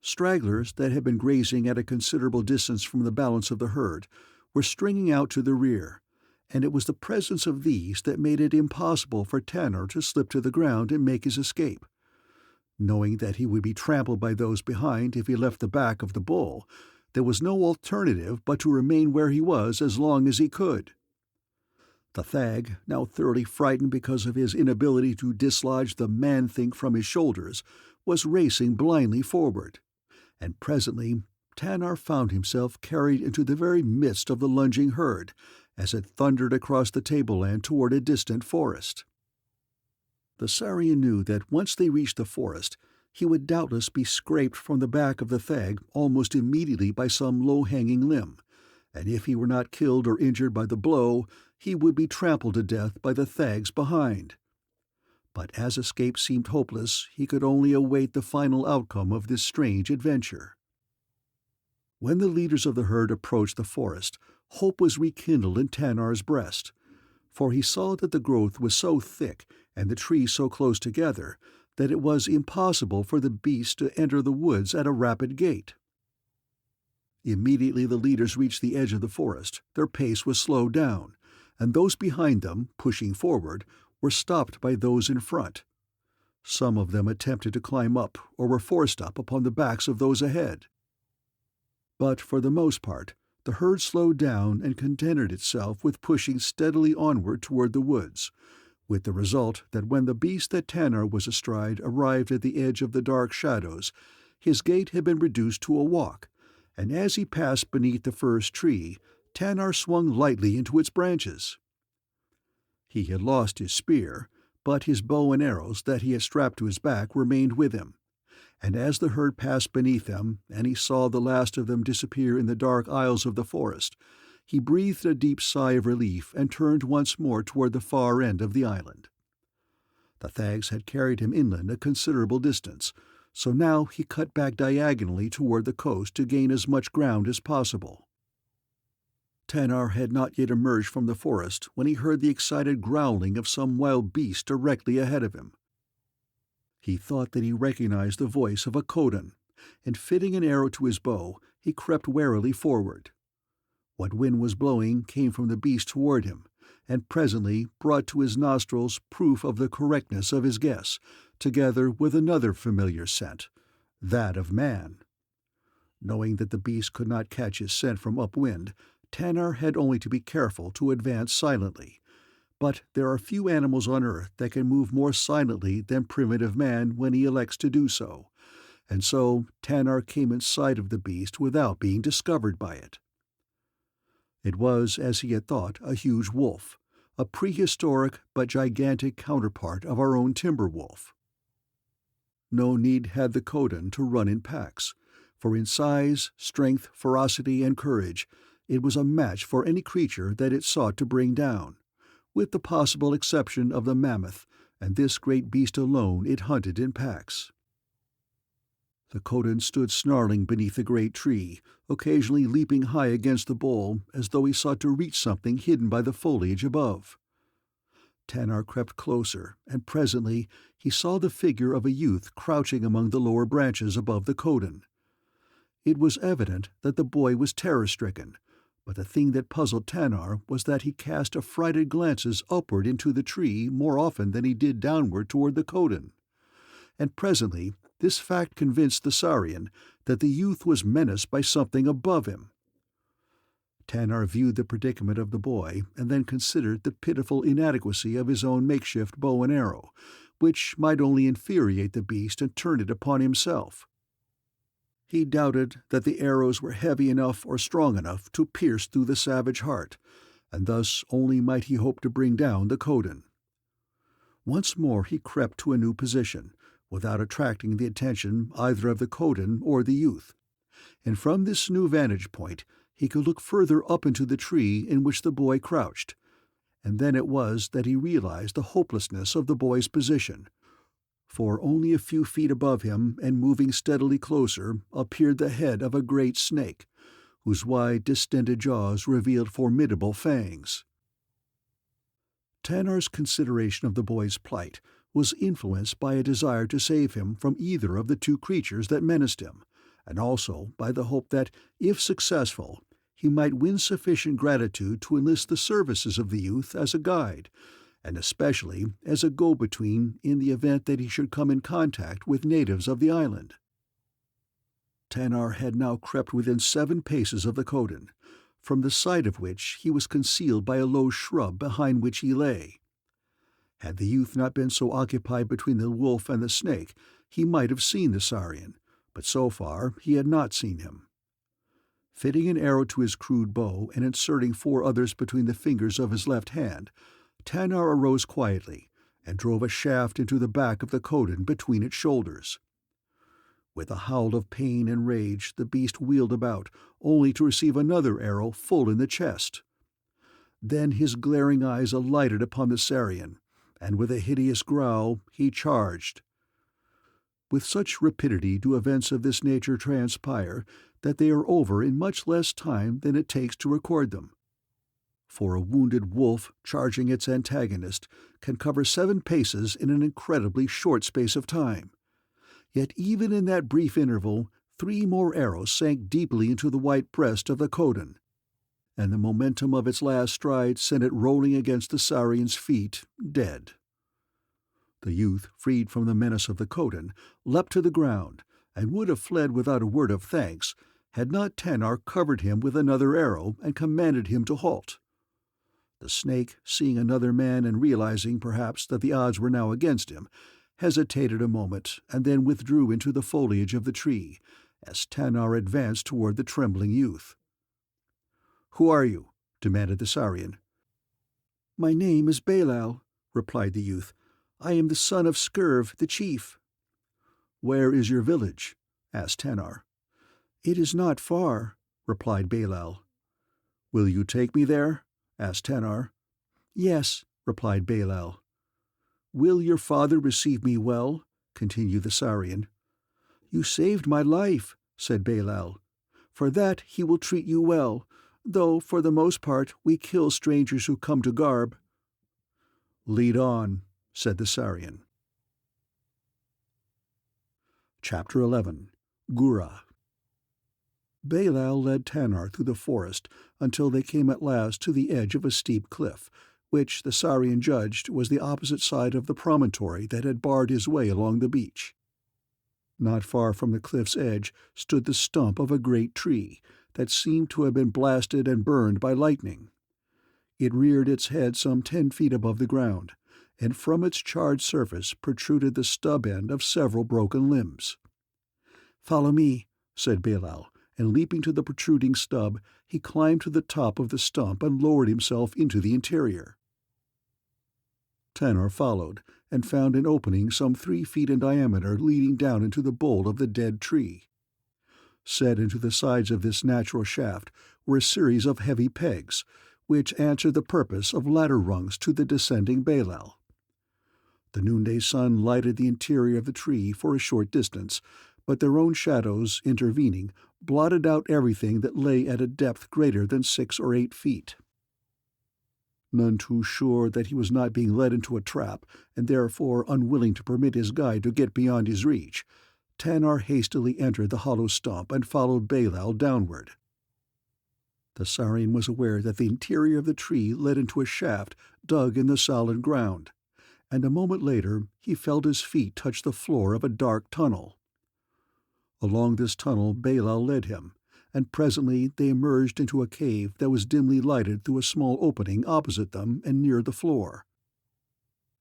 Stragglers that had been grazing at a considerable distance from the balance of the herd were stringing out to the rear, and it was the presence of these that made it impossible for Tanar to slip to the ground and make his escape. Knowing that he would be trampled by those behind if he left the back of the bull, there was no alternative but to remain where he was as long as he could. The thag, now thoroughly frightened because of his inability to dislodge the man-thing from his shoulders, was racing blindly forward, and presently Tanar found himself carried into the very midst of the lunging herd as it thundered across the tableland toward a distant forest. The Saurian knew that once they reached the forest, he would doubtless be scraped from the back of the thag almost immediately by some low-hanging limb, and if he were not killed or injured by the blow, he would be trampled to death by the thags behind. But as escape seemed hopeless, he could only await the final outcome of this strange adventure. When the leaders of the herd approached the forest, hope was rekindled in Tanar's breast, for he saw that the growth was so thick and the trees so close together that it was impossible for the beasts to enter the woods at a rapid gait. Immediately the leaders reached the edge of the forest, their pace was slowed down, and those behind them, pushing forward, were stopped by those in front. Some of them attempted to climb up or were forced up upon the backs of those ahead. But for the most part, the herd slowed down and contented itself with pushing steadily onward toward the woods, with the result that when the beast that Tanar was astride arrived at the edge of the dark shadows, his gait had been reduced to a walk, and as he passed beneath the first tree, Tanar swung lightly into its branches. He had lost his spear, but his bow and arrows that he had strapped to his back remained with him, and as the herd passed beneath them and he saw the last of them disappear in the dark aisles of the forest, he breathed a deep sigh of relief and turned once more toward the far end of the island. The thags had carried him inland a considerable distance, so now he cut back diagonally toward the coast to gain as much ground as possible. Tanar had not yet emerged from the forest when he heard the excited growling of some wild beast directly ahead of him. He thought that he recognized the voice of a Kodan, and fitting an arrow to his bow, he crept warily forward. What wind was blowing came from the beast toward him, and presently brought to his nostrils proof of the correctness of his guess, together with another familiar scent, that of man. Knowing that the beast could not catch his scent from upwind, Tanar had only to be careful to advance silently, but there are few animals on earth that can move more silently than primitive man when he elects to do so, and so Tanar came in sight of the beast without being discovered by it. It was, as he had thought, a huge wolf, a prehistoric but gigantic counterpart of our own timber wolf. No need had the Kodan to run in packs, for in size, strength, ferocity, and courage it was a match for any creature that it sought to bring down, with the possible exception of the mammoth, and this great beast alone it hunted in packs. The Kodan stood snarling beneath the great tree, occasionally leaping high against the bole as though he sought to reach something hidden by the foliage above. Tanar crept closer, and presently he saw the figure of a youth crouching among the lower branches above the Kodan. It was evident that the boy was terror-stricken, but the thing that puzzled Tanar was that he cast affrighted glances upward into the tree more often than he did downward toward the Kodan, and presently this fact convinced the Saurian that the youth was menaced by something above him. Tanar viewed the predicament of the boy and then considered the pitiful inadequacy of his own makeshift bow and arrow, which might only infuriate the beast and turn it upon himself. He doubted that the arrows were heavy enough or strong enough to pierce through the savage heart, and thus only might he hope to bring down the Kodan. Once more he crept to a new position, without attracting the attention either of the Kodan or the youth, and from this new vantage point he could look further up into the tree in which the boy crouched, and then it was that he realized the hopelessness of the boy's position, for only a few feet above him and moving steadily closer appeared the head of a great snake, whose wide distended jaws revealed formidable fangs. Tanar's consideration of the boy's plight was influenced by a desire to save him from either of the two creatures that menaced him, and also by the hope that, if successful, he might win sufficient gratitude to enlist the services of the youth as a guide, and especially as a go-between in the event that he should come in contact with natives of the island. Tanar had now crept within 7 paces of the Kodan, from the sight of which he was concealed by a low shrub behind which he lay. Had the youth not been so occupied between the wolf and the snake, he might have seen the Saurian, but so far he had not seen him. Fitting an arrow to his crude bow and inserting 4 others between the fingers of his left hand, Tanar arose quietly and drove a shaft into the back of the Kodan between its shoulders. With a howl of pain and rage, the beast wheeled about, only to receive another arrow full in the chest. Then his glaring eyes alighted upon the Saurian, and with a hideous growl he charged. With such rapidity do events of this nature transpire that they are over in much less time than it takes to record them. For a wounded wolf charging its antagonist can cover 7 paces in an incredibly short space of time. Yet even in that brief interval 3 more arrows sank deeply into the white breast of the Kodan, and the momentum of its last stride sent it rolling against the Saurian's feet, dead. The youth, freed from the menace of the Kodan, leapt to the ground, and would have fled without a word of thanks, had not Tanar covered him with another arrow and commanded him to halt. The snake, seeing another man and realizing perhaps that the odds were now against him, hesitated a moment and then withdrew into the foliage of the tree as Tanar advanced toward the trembling youth. "Who are you?" demanded the Saurian. "My name is Belal," replied the youth. "I am the son of Skirv, the chief." "Where is your village?" asked Tanar. "It is not far," replied Belal. "Will you take me there?" asked Tanar. "Yes," replied Belal. "Will your father receive me well?" continued the Saurian. "You saved my life," said Belal. "For that he will treat you well, though for the most part we kill strangers who come to Garb." "Lead on," said the Saurian. Chapter 11. Gura. Belal led Tanar through the forest until they came at last to the edge of a steep cliff, which the Saurian judged was the opposite side of the promontory that had barred his way along the beach. Not far from the cliff's edge stood the stump of a great tree that seemed to have been blasted and burned by lightning. It reared its head some 10 feet above the ground, and from its charred surface protruded the stub end of several broken limbs. "Follow me," said Belal, and leaping to the protruding stub, he climbed to the top of the stump and lowered himself into the interior. Tanar followed, and found an opening some 3 feet in diameter leading down into the bole of the dead tree. Set into the sides of this natural shaft were a series of heavy pegs, which answered the purpose of ladder rungs to the descending Belal. The noonday sun lighted the interior of the tree for a short distance, but their own shadows, intervening, blotted out everything that lay at a depth greater than 6 or 8 feet. None too sure that he was not being led into a trap, and therefore unwilling to permit his guide to get beyond his reach, Tanar hastily entered the hollow stump and followed Belal downward. The Saurian was aware that the interior of the tree led into a shaft dug in the solid ground, and a moment later he felt his feet touch the floor of a dark tunnel. Along this tunnel Belal led him, and presently they emerged into a cave that was dimly lighted through a small opening opposite them and near the floor.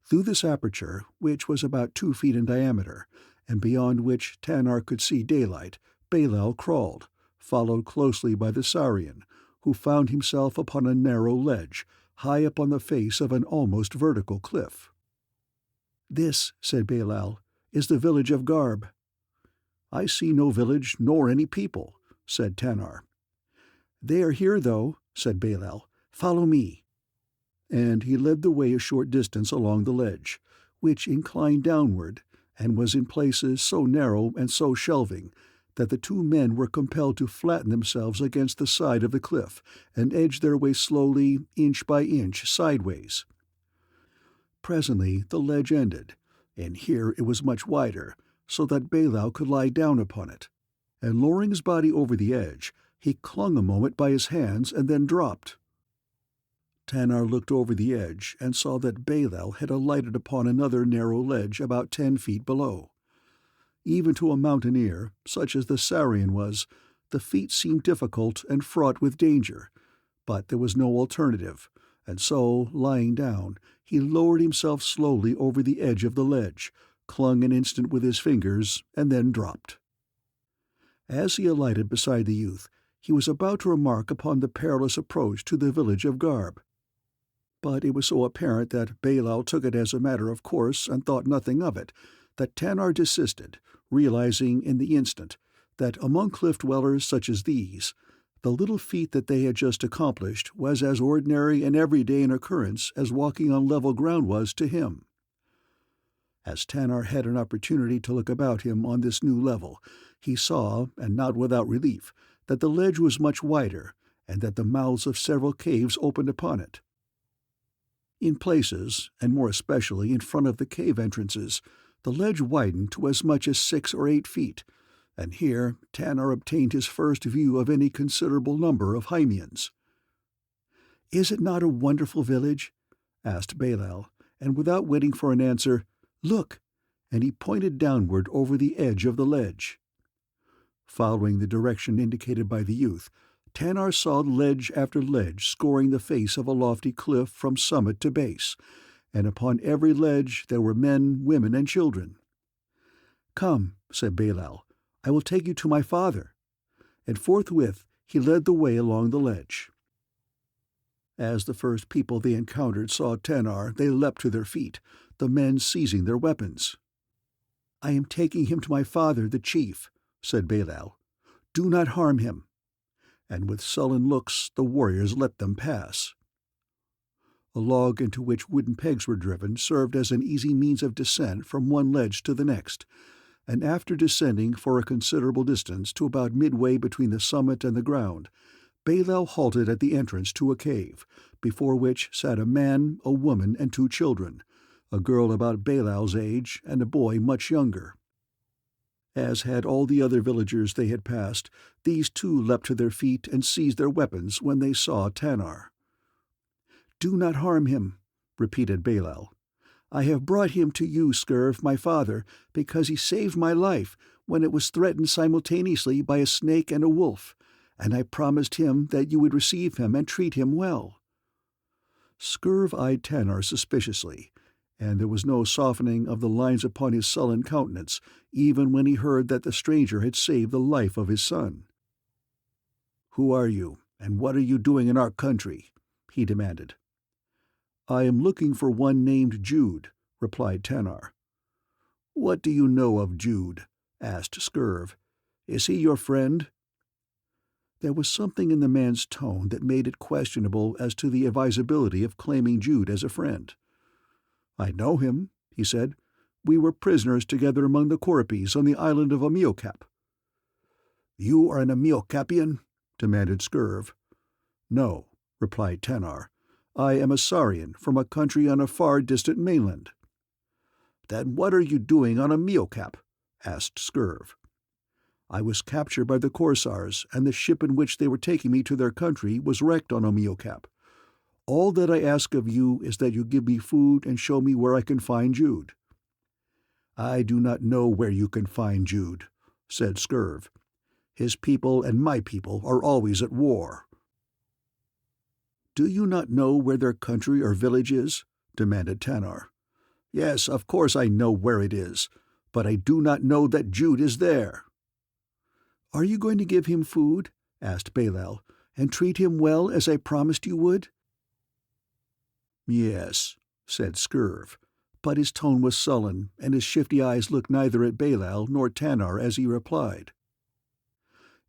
Through this aperture, which was about 2 feet in diameter, and beyond which Tanar could see daylight, Belal crawled, followed closely by the Saurian, who found himself upon a narrow ledge, high up on the face of an almost vertical cliff. "This," said Belal, "is the village of Garb." "I see no village nor any people," said Tanar. "They are here, though," said Belal. "Follow me." And he led the way a short distance along the ledge, which inclined downward, and was in places so narrow and so shelving that the two men were compelled to flatten themselves against the side of the cliff and edge their way slowly, inch by inch, sideways. Presently the ledge ended, and here it was much wider, so that Belal could lie down upon it, and lowering his body over the edge, he clung a moment by his hands and then dropped. Tanar looked over the edge and saw that Belal had alighted upon another narrow ledge about 10 feet below. Even to a mountaineer, such as the Saurian was, the feat seemed difficult and fraught with danger, but there was no alternative, and so, lying down, he lowered himself slowly over the edge of the ledge, clung an instant with his fingers, and then dropped. As he alighted beside the youth, he was about to remark upon the perilous approach to the village of Garb. But it was so apparent that Belal took it as a matter of course and thought nothing of it, that Tanar desisted, realizing in the instant that among cliff-dwellers such as these, the little feat that they had just accomplished was as ordinary and everyday an occurrence as walking on level ground was to him. As Tanar had an opportunity to look about him on this new level, he saw, and not without relief, that the ledge was much wider, and that the mouths of several caves opened upon it. In places, and more especially in front of the cave entrances, the ledge widened to as much as 6 or 8 feet, and here Tanar obtained his first view of any considerable number of Hymeans. "Is it not a wonderful village?" asked Belal, and without waiting for an answer, "Look!" and he pointed downward over the edge of the ledge. Following the direction indicated by the youth, Tanar saw ledge after ledge scoring the face of a lofty cliff from summit to base, and upon every ledge there were men, women, and children. "Come," said Belal, "I will take you to my father." And forthwith he led the way along the ledge. As the first people they encountered saw Tanar, they leapt to their feet, the men seizing their weapons. "I am taking him to my father, the chief," said Belal. "Do not harm him." And with sullen looks the warriors let them pass. A log into which wooden pegs were driven served as an easy means of descent from one ledge to the next, and after descending for a considerable distance to about midway between the summit and the ground, Belal halted at the entrance to a cave, before which sat a man, a woman, and 2 children, a girl about Belal's age and a boy much younger. As had all the other villagers they had passed, these too leapt to their feet and seized their weapons when they saw Tanar. "Do not harm him," repeated Belal. "I have brought him to you, Scurv, my father, because he saved my life when it was threatened simultaneously by a snake and a wolf, and I promised him that you would receive him and treat him well." Scurv eyed Tanar suspiciously, and there was no softening of the lines upon his sullen countenance, even when he heard that the stranger had saved the life of his son. "Who are you, and what are you doing in our country?" he demanded. "I am looking for one named Jude," replied Tanar. "What do you know of Jude?" asked Scurv. "Is he your friend?" There was something in the man's tone that made it questionable as to the advisability of claiming Jude as a friend. "I know him," he said. "We were prisoners together among the Korpis on the island of Amiocap." "You are an Amiocapian?" demanded Scurv. "No," replied Tanar. "I am a Saurian from a country on a far distant mainland." "Then what are you doing on Amiocap?" asked Scurv. "I was captured by the Korsars, and the ship in which they were taking me to their country was wrecked on Amiocap. All that I ask of you is that you give me food and show me where I can find Jude." "I do not know where you can find Jude," said Scurv. "His people and my people are always at war." "Do you not know where their country or village is?" demanded Tanar. "Yes, of course I know where it is, but I do not know that Jude is there." "Are you going to give him food?" asked Belal, "and treat him well as I promised you would?" "Yes," said Scurv, but his tone was sullen, and his shifty eyes looked neither at Belal nor Tanar as he replied.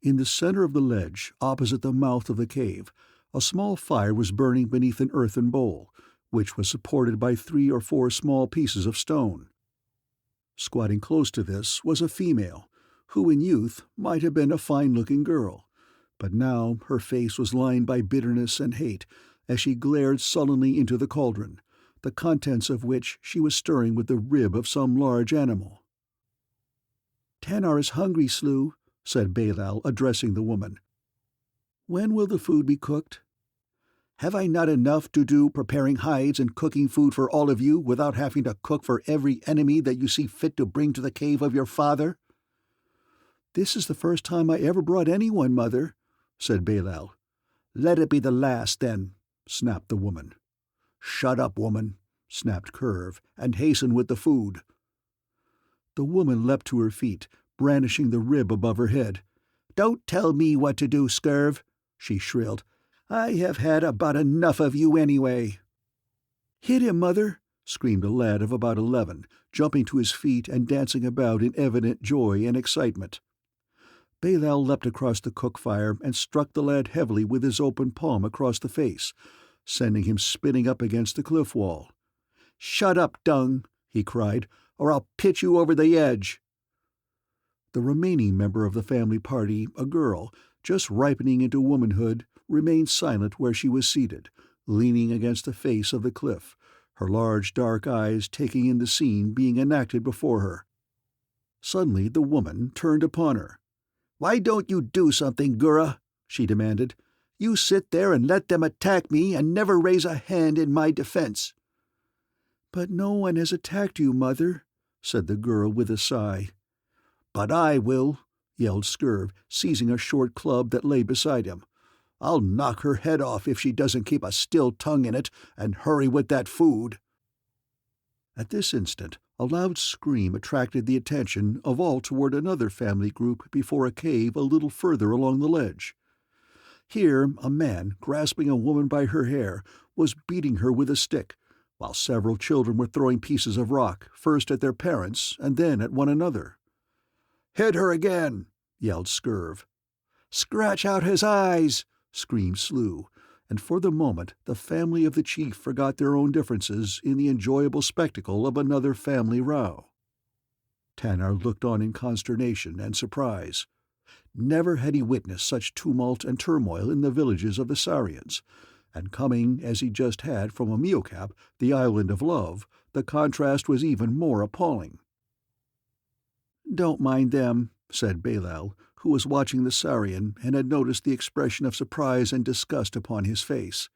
In the center of the ledge, opposite the mouth of the cave, a small fire was burning beneath an earthen bowl, which was supported by 3 or 4 small pieces of stone. Squatting close to this was a female, who in youth might have been a fine-looking girl, but now her face was lined by bitterness and hate as she glared sullenly into the cauldron, the contents of which she was stirring with the rib of some large animal. "Tanar is hungry, Slew," said Belal, addressing the woman. "When will the food be cooked?" "Have I not enough to do preparing hides and cooking food for all of you without having to cook for every enemy that you see fit to bring to the cave of your father?" "This is the first time I ever brought anyone, Mother," said Belal. "Let it be the last, then," snapped the woman. "Shut up, woman," snapped Curve, "and hasten with the food." The woman leapt to her feet, brandishing the rib above her head. "Don't tell me what to do, Scurv," she shrilled. "I have had about enough of you anyway." "Hit him, Mother," screamed a lad of about 11, jumping to his feet and dancing about in evident joy and excitement. Belal leapt across the cook fire and struck the lad heavily with his open palm across the face, sending him spinning up against the cliff wall. "Shut up, Dung," he cried, "or I'll pitch you over the edge." The remaining member of the family party, a girl, just ripening into womanhood, remained silent where she was seated, leaning against the face of the cliff, her large dark eyes taking in the scene being enacted before her. Suddenly the woman turned upon her. "Why don't you do something, Gura?" she demanded. "You sit there and let them attack me and never raise a hand in my defense." "But no one has attacked you, Mother," said the girl with a sigh. "But I will. yelled Skirv, seizing a short club that lay beside him. "I'll knock her head off if she doesn't keep a still tongue in it and hurry with that food." At this instant, a loud scream attracted the attention of all toward another family group before a cave a little further along the ledge. Here a man, grasping a woman by her hair, was beating her with a stick, while several children were throwing pieces of rock, first at their parents and then at one another. "Hit her again!" yelled Skirv. "Scratch out his eyes!" screamed Slew, and for the moment the family of the chief forgot their own differences in the enjoyable spectacle of another family row. Tanar looked on in consternation and surprise. Never had he witnessed such tumult and turmoil in the villages of the Sarians, and coming, as he just had, from Amiocap, the Island of Love, the contrast was even more appalling. "Don't mind them," said Balal, who was watching the Sarian and had noticed the expression of surprise and disgust upon his face.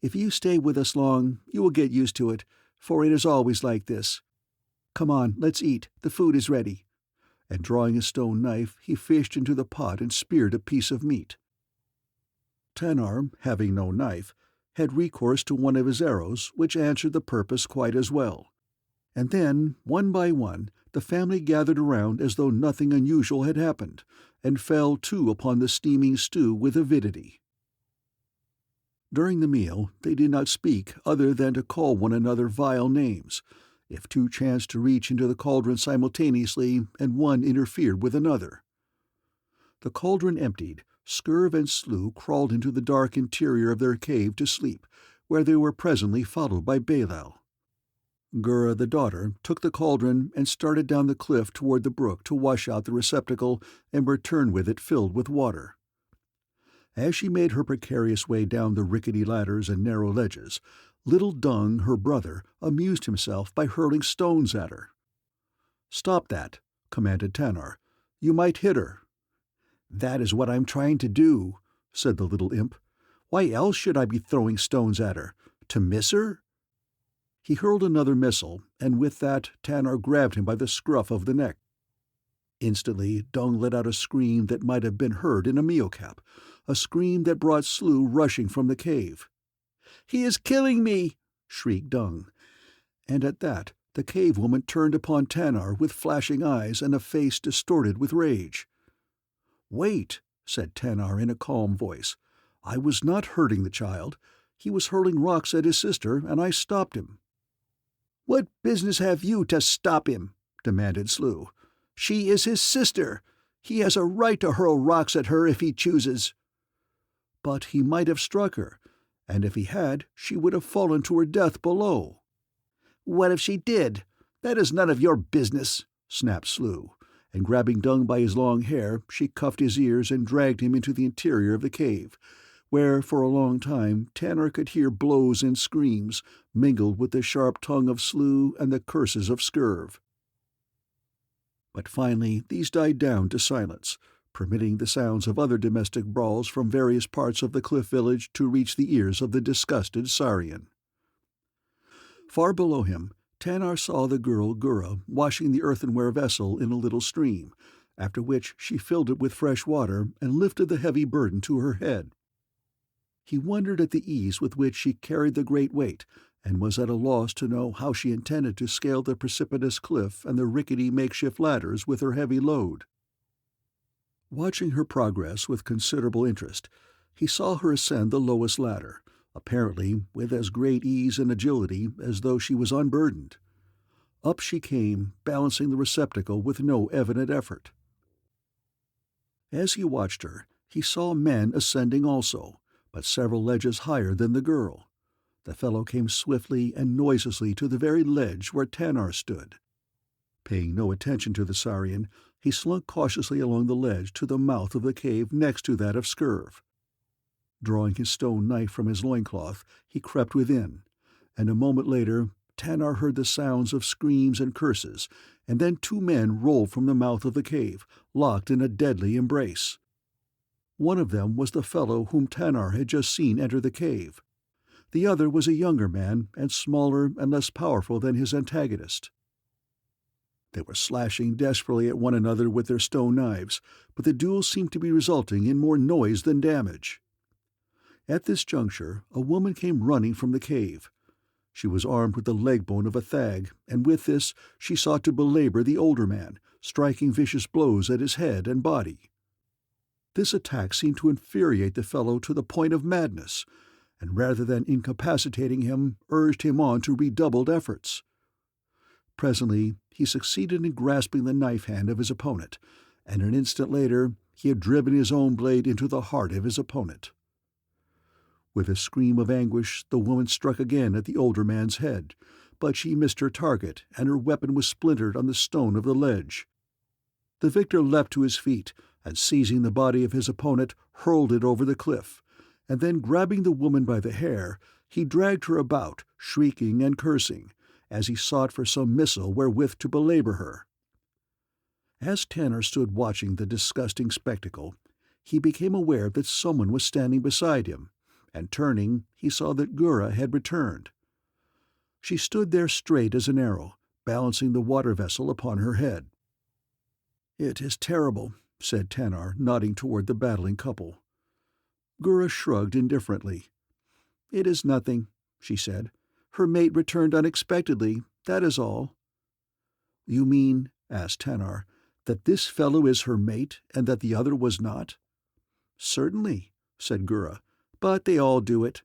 "If you stay with us long, you will get used to it, for it is always like this. Come on, let's eat. The food is ready." And drawing a stone knife, he fished into the pot and speared a piece of meat. Tanar, having no knife, had recourse to one of his arrows, which answered the purpose quite as well. And then, one by one, the family gathered around as though nothing unusual had happened, and fell to upon the steaming stew with avidity. During the meal they did not speak other than to call one another vile names, if two chanced to reach into the cauldron simultaneously and one interfered with another. The cauldron emptied, Skirv and Slew crawled into the dark interior of their cave to sleep, where they were presently followed by Balal. Gura, the daughter, took the cauldron and started down the cliff toward the brook to wash out the receptacle and return with it filled with water. As she made her precarious way down the rickety ladders and narrow ledges, little Dung, her brother, amused himself by hurling stones at her. "Stop that," commanded Tanar. "You might hit her." "That is what I'm trying to do," said the little imp. "Why else should I be throwing stones at her? To miss her?" He hurled another missile, and with that Tanar grabbed him by the scruff of the neck. Instantly Dung let out a scream that might have been heard in Amiocap, a scream that brought Slew rushing from the cave. "He is killing me!" shrieked Dung. And at that the cave-woman turned upon Tanar with flashing eyes and a face distorted with rage. "Wait," said Tanar in a calm voice. "I was not hurting the child. He was hurling rocks at his sister, and I stopped him." "What business have you to stop him?" demanded Slew. "She is his sister. He has a right to hurl rocks at her if he chooses." "But he might have struck her, and if he had, she would have fallen to her death below." "What if she did? That is none of your business," snapped Slew, and grabbing Dung by his long hair, she cuffed his ears and dragged him into the interior of the cave, where for a long time Tanar could hear blows and screams, mingled with the sharp tongue of Slew and the curses of Skirv. But finally these died down to silence, permitting the sounds of other domestic brawls from various parts of the cliff village to reach the ears of the disgusted Sarian. Far below him, Tanar saw the girl Gura washing the earthenware vessel in a little stream, after which she filled it with fresh water and lifted the heavy burden to her head. He wondered at the ease with which she carried the great weight, and was at a loss to know how she intended to scale the precipitous cliff and the rickety makeshift ladders with her heavy load. Watching her progress with considerable interest, he saw her ascend the lowest ladder, apparently with as great ease and agility as though she was unburdened. Up she came, balancing the receptacle with no evident effort. As he watched her, he saw men ascending also, but several ledges higher than the girl. The fellow came swiftly and noiselessly to the very ledge where Tanar stood. Paying no attention to the Sarian, he slunk cautiously along the ledge to the mouth of the cave next to that of Skirv. Drawing his stone knife from his loincloth, he crept within, and a moment later Tanar heard the sounds of screams and curses, and then two men rolled from the mouth of the cave, locked in a deadly embrace. One of them was the fellow whom Tanar had just seen enter the cave. The other was a younger man, and smaller and less powerful than his antagonist. They were slashing desperately at one another with their stone knives, but the duel seemed to be resulting in more noise than damage. At this juncture, a woman came running from the cave. She was armed with the leg bone of a thag, and with this she sought to belabor the older man, striking vicious blows at his head and body. This attack seemed to infuriate the fellow to the point of madness, and rather than incapacitating him, urged him on to redoubled efforts. Presently he succeeded in grasping the knife hand of his opponent, and an instant later he had driven his own blade into the heart of his opponent. With a scream of anguish, the woman struck again at the older man's head, but she missed her target, and her weapon was splintered on the stone of the ledge. The victor leapt to his feet, and seizing the body of his opponent, hurled it over the cliff, and then grabbing the woman by the hair, he dragged her about, shrieking and cursing, as he sought for some missile wherewith to belabor her. As Tanar stood watching the disgusting spectacle, he became aware that someone was standing beside him, and turning, he saw that Gura had returned. She stood there straight as an arrow, balancing the water vessel upon her head. "It is terrible," said Tanar, nodding toward the battling couple. Gura shrugged indifferently. "It is nothing," she said. "Her mate returned unexpectedly, that is all." "You mean," asked Tanar, "that this fellow is her mate, and that the other was not?" "Certainly," said Gura, "but they all do it."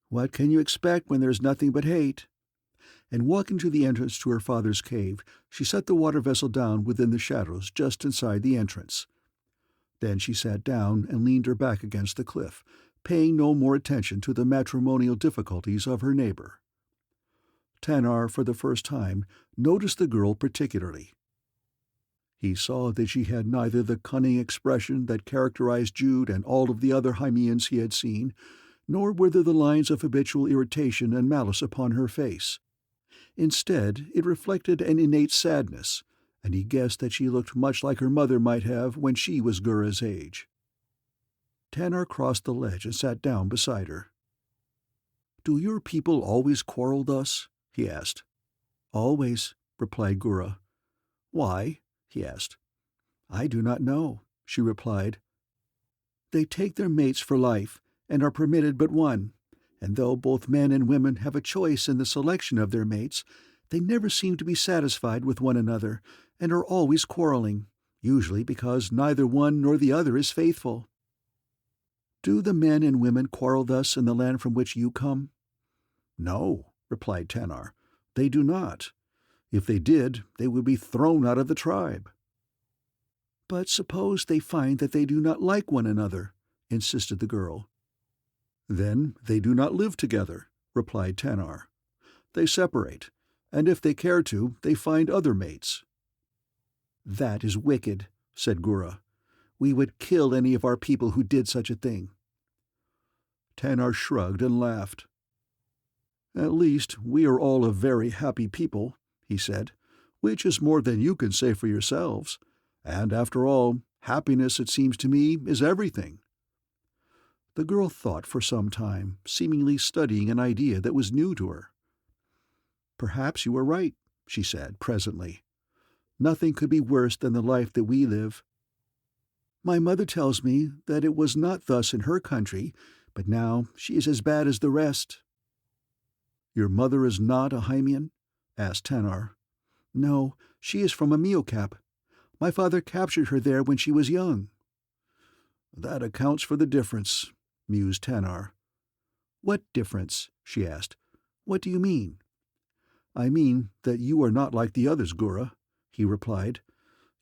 "What can you expect when there's nothing but hate?" And walking to the entrance to her father's cave, she set the water vessel down within the shadows just inside the entrance. Then she sat down and leaned her back against the cliff, paying no more attention to the matrimonial difficulties of her neighbor. Tanar, for the first time, noticed the girl particularly. He saw that she had neither the cunning expression that characterized Jude and all of the other Hymeans he had seen, nor were there the lines of habitual irritation and malice upon her face. Instead, it reflected an innate sadness, and he guessed that she looked much like her mother might have when she was Gura's age. Tanar crossed the ledge and sat down beside her. "Do your people always quarrel thus?" he asked. "Always," replied Gura. "Why?" he asked. "I do not know," she replied. "They take their mates for life, and are permitted but one, and though both men and women have a choice in the selection of their mates, they never seem to be satisfied with one another, and are always quarreling, usually because neither one nor the other is faithful." "Do the men and women quarrel thus in the land from which you come?" "No," replied Tanar, "they do not. If they did, they would be thrown out of the tribe." "But suppose they find that they do not like one another," insisted the girl. "Then they do not live together," replied Tanar. "They separate, and if they care to, they find other mates." "That is wicked," said Gura. "We would kill any of our people who did such a thing." Tanar shrugged and laughed. "At least we are all a very happy people," he said, "which is more than you can say for yourselves. And after all, happiness, it seems to me, is everything." The girl thought for some time, seemingly studying an idea that was new to her. "Perhaps you are right," she said presently. "Nothing could be worse than the life that we live. My mother tells me that it was not thus in her country, but now she is as bad as the rest." "Your mother is not a Hymean?" asked Tanar. "No, she is from Amiocap. My father captured her there when she was young." "That accounts for the difference," mused Tanar. "What difference?" she asked. "What do you mean?" "I mean that you are not like the others, Gura," he replied.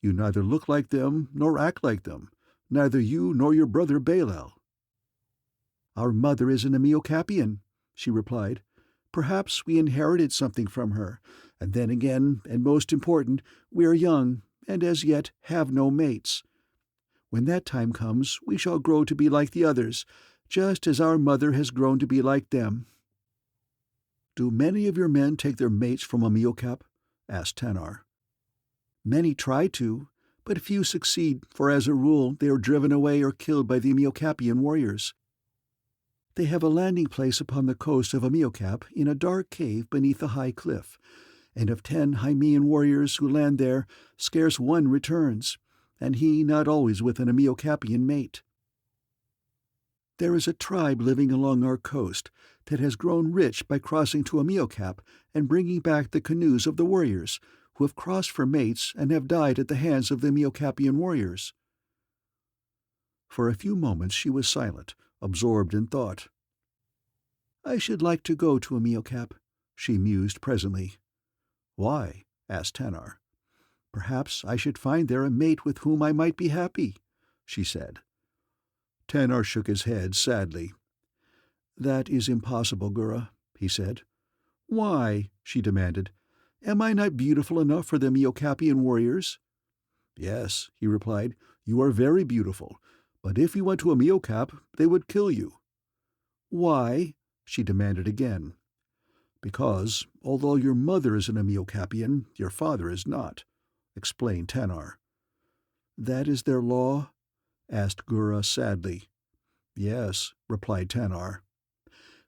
"You neither look like them nor act like them, neither you nor your brother Balel." "Our mother is an Amiocapian," she replied. "Perhaps we inherited something from her, and then again, and most important, we are young, and as yet have no mates. When that time comes, we shall grow to be like the others, just as our mother has grown to be like them." "Do many of your men take their mates from Amiocap?" asked Tanar. "Many try to, but few succeed, for as a rule they are driven away or killed by the Amiocapian warriors. They have a landing place upon the coast of Amiocap in a dark cave beneath a high cliff, and of 10 Hymean warriors who land there, scarce one returns, and he not always with an Amiocapian mate. There is a tribe living along our coast that has grown rich by crossing to Amiocap and bringing back the canoes of the warriors, who have crossed for mates and have died at the hands of the Amiocapian warriors." For a few moments she was silent, absorbed in thought. "I should like to go to Amiocap," she mused presently. "Why?" asked Tanar. "Perhaps I should find there a mate with whom I might be happy," she said. Tanar shook his head sadly. "That is impossible, Gura," he said. "Why?" she demanded. "Am I not beautiful enough for the Amiocapian warriors?" "Yes," he replied, "you are very beautiful, but if you went to Amiocap, they would kill you." "Why?" she demanded again. "Because, although your mother is an Amiocapian, your father is not," explained Tanar. "That is their law?" asked Gura sadly. "Yes," replied Tanar.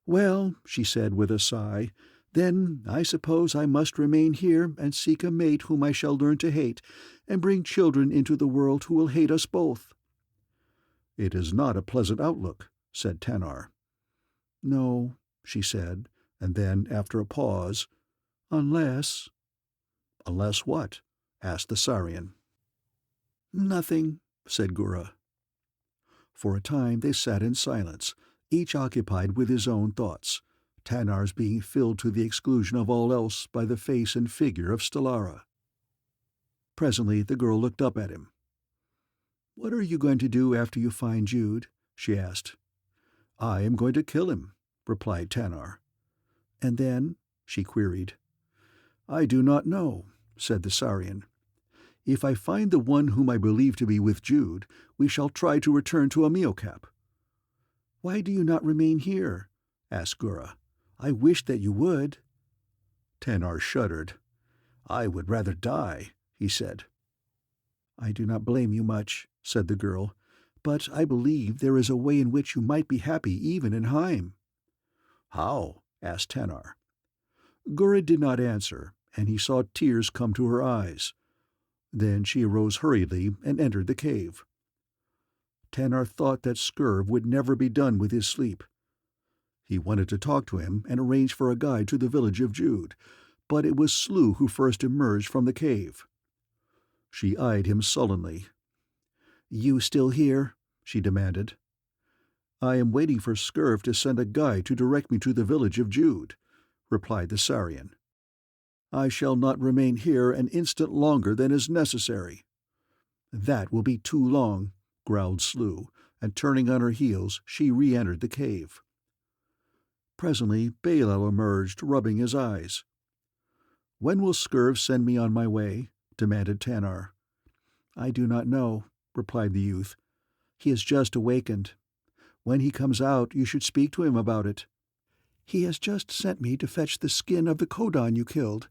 "Well," she said with a sigh, "then I suppose I must remain here and seek a mate whom I shall learn to hate, and bring children into the world who will hate us both." "It is not a pleasant outlook," said Tanar. "No," she said, and then, after a pause, "unless—" "Unless what?" asked the Saurian. "Nothing," said Gura. For a time they sat in silence, each occupied with his own thoughts, Tanar's being filled to the exclusion of all else by the face and figure of Stellara. Presently the girl looked up at him. "What are you going to do after you find Jude?" she asked. "I am going to kill him," replied Tanar. "And then?" she queried. "I do not know," said the Saurian. "If I find the one whom I believe to be with Jude, we shall try to return to Amiocap." "Why do you not remain here?" asked Gura. "I wish that you would." Tanar shuddered. "I would rather die," he said. "I do not blame you much," said the girl, "but I believe there is a way in which you might be happy even in Hyme." "How?" asked Tanar. Gura did not answer, and he saw tears come to her eyes. Then she arose hurriedly and entered the cave. Tanar thought that Scurv would never be done with his sleep. He wanted to talk to him and arrange for a guide to the village of Jude, but it was Slu who first emerged from the cave. She eyed him sullenly. "You still here?" she demanded. "I am waiting for Scurv to send a guide to direct me to the village of Jude," replied the Saurian. "I shall not remain here an instant longer than is necessary." "That will be too long," growled Slu, and turning on her heels she re-entered the cave. Presently Balal emerged, rubbing his eyes. "When will Scurv send me on my way?" demanded Tanar. "I do not know," replied the youth. "He has just awakened. When he comes out you should speak to him about it. He has just sent me to fetch the skin of the Kodan you killed.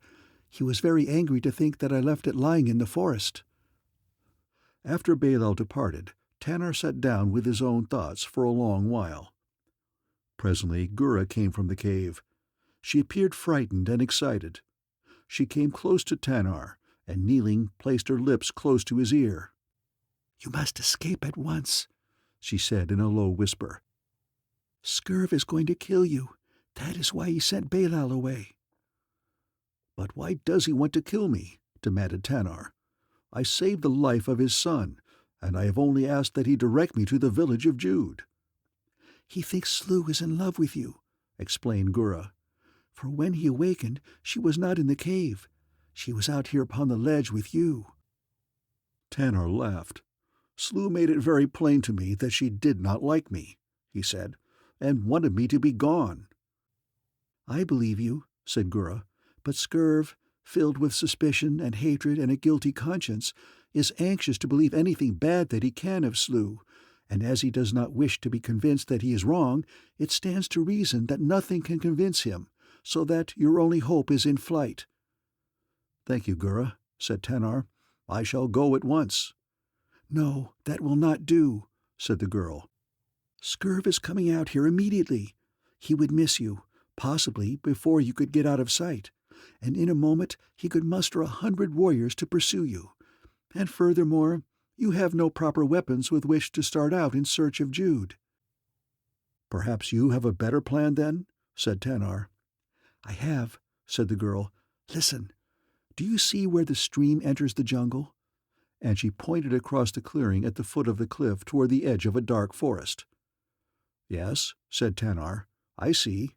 He was very angry to think that I left it lying in the forest." After Balal departed, Tanar sat down with his own thoughts for a long while. Presently Gura came from the cave. She appeared frightened and excited. She came close to Tanar, and kneeling, placed her lips close to his ear. "You must escape at once," she said in a low whisper. "Scurv is going to kill you. That is why he sent Balal away." "But why does he want to kill me?" demanded Tanar. "I saved the life of his son, and I have only asked that he direct me to the village of Jude." "He thinks Slu is in love with you," explained Gura. "For when he awakened, she was not in the cave. She was out here upon the ledge with you." Tanar laughed. "Slu made it very plain to me that she did not like me," he said, "and wanted me to be gone." "I believe you," said Gura, "but Scurv, filled with suspicion and hatred and a guilty conscience, is anxious to believe anything bad that he can of Slu, and as he does not wish to be convinced that he is wrong, it stands to reason that nothing can convince him, so that your only hope is in flight." "Thank you, Gura," said Tanar. "I shall go at once." "No, that will not do," said the girl. "Scurv is coming out here immediately. He would miss you, possibly before you could get out of sight, and in a moment he could muster 100 warriors to pursue you. And furthermore, you have no proper weapons with which to start out in search of Jude." "Perhaps you have a better plan, then?" said Tanar. "I have," said the girl. "Listen. Do you see where the stream enters the jungle?" And she pointed across the clearing at the foot of the cliff toward the edge of a dark forest. "Yes," said Tanar. "I see."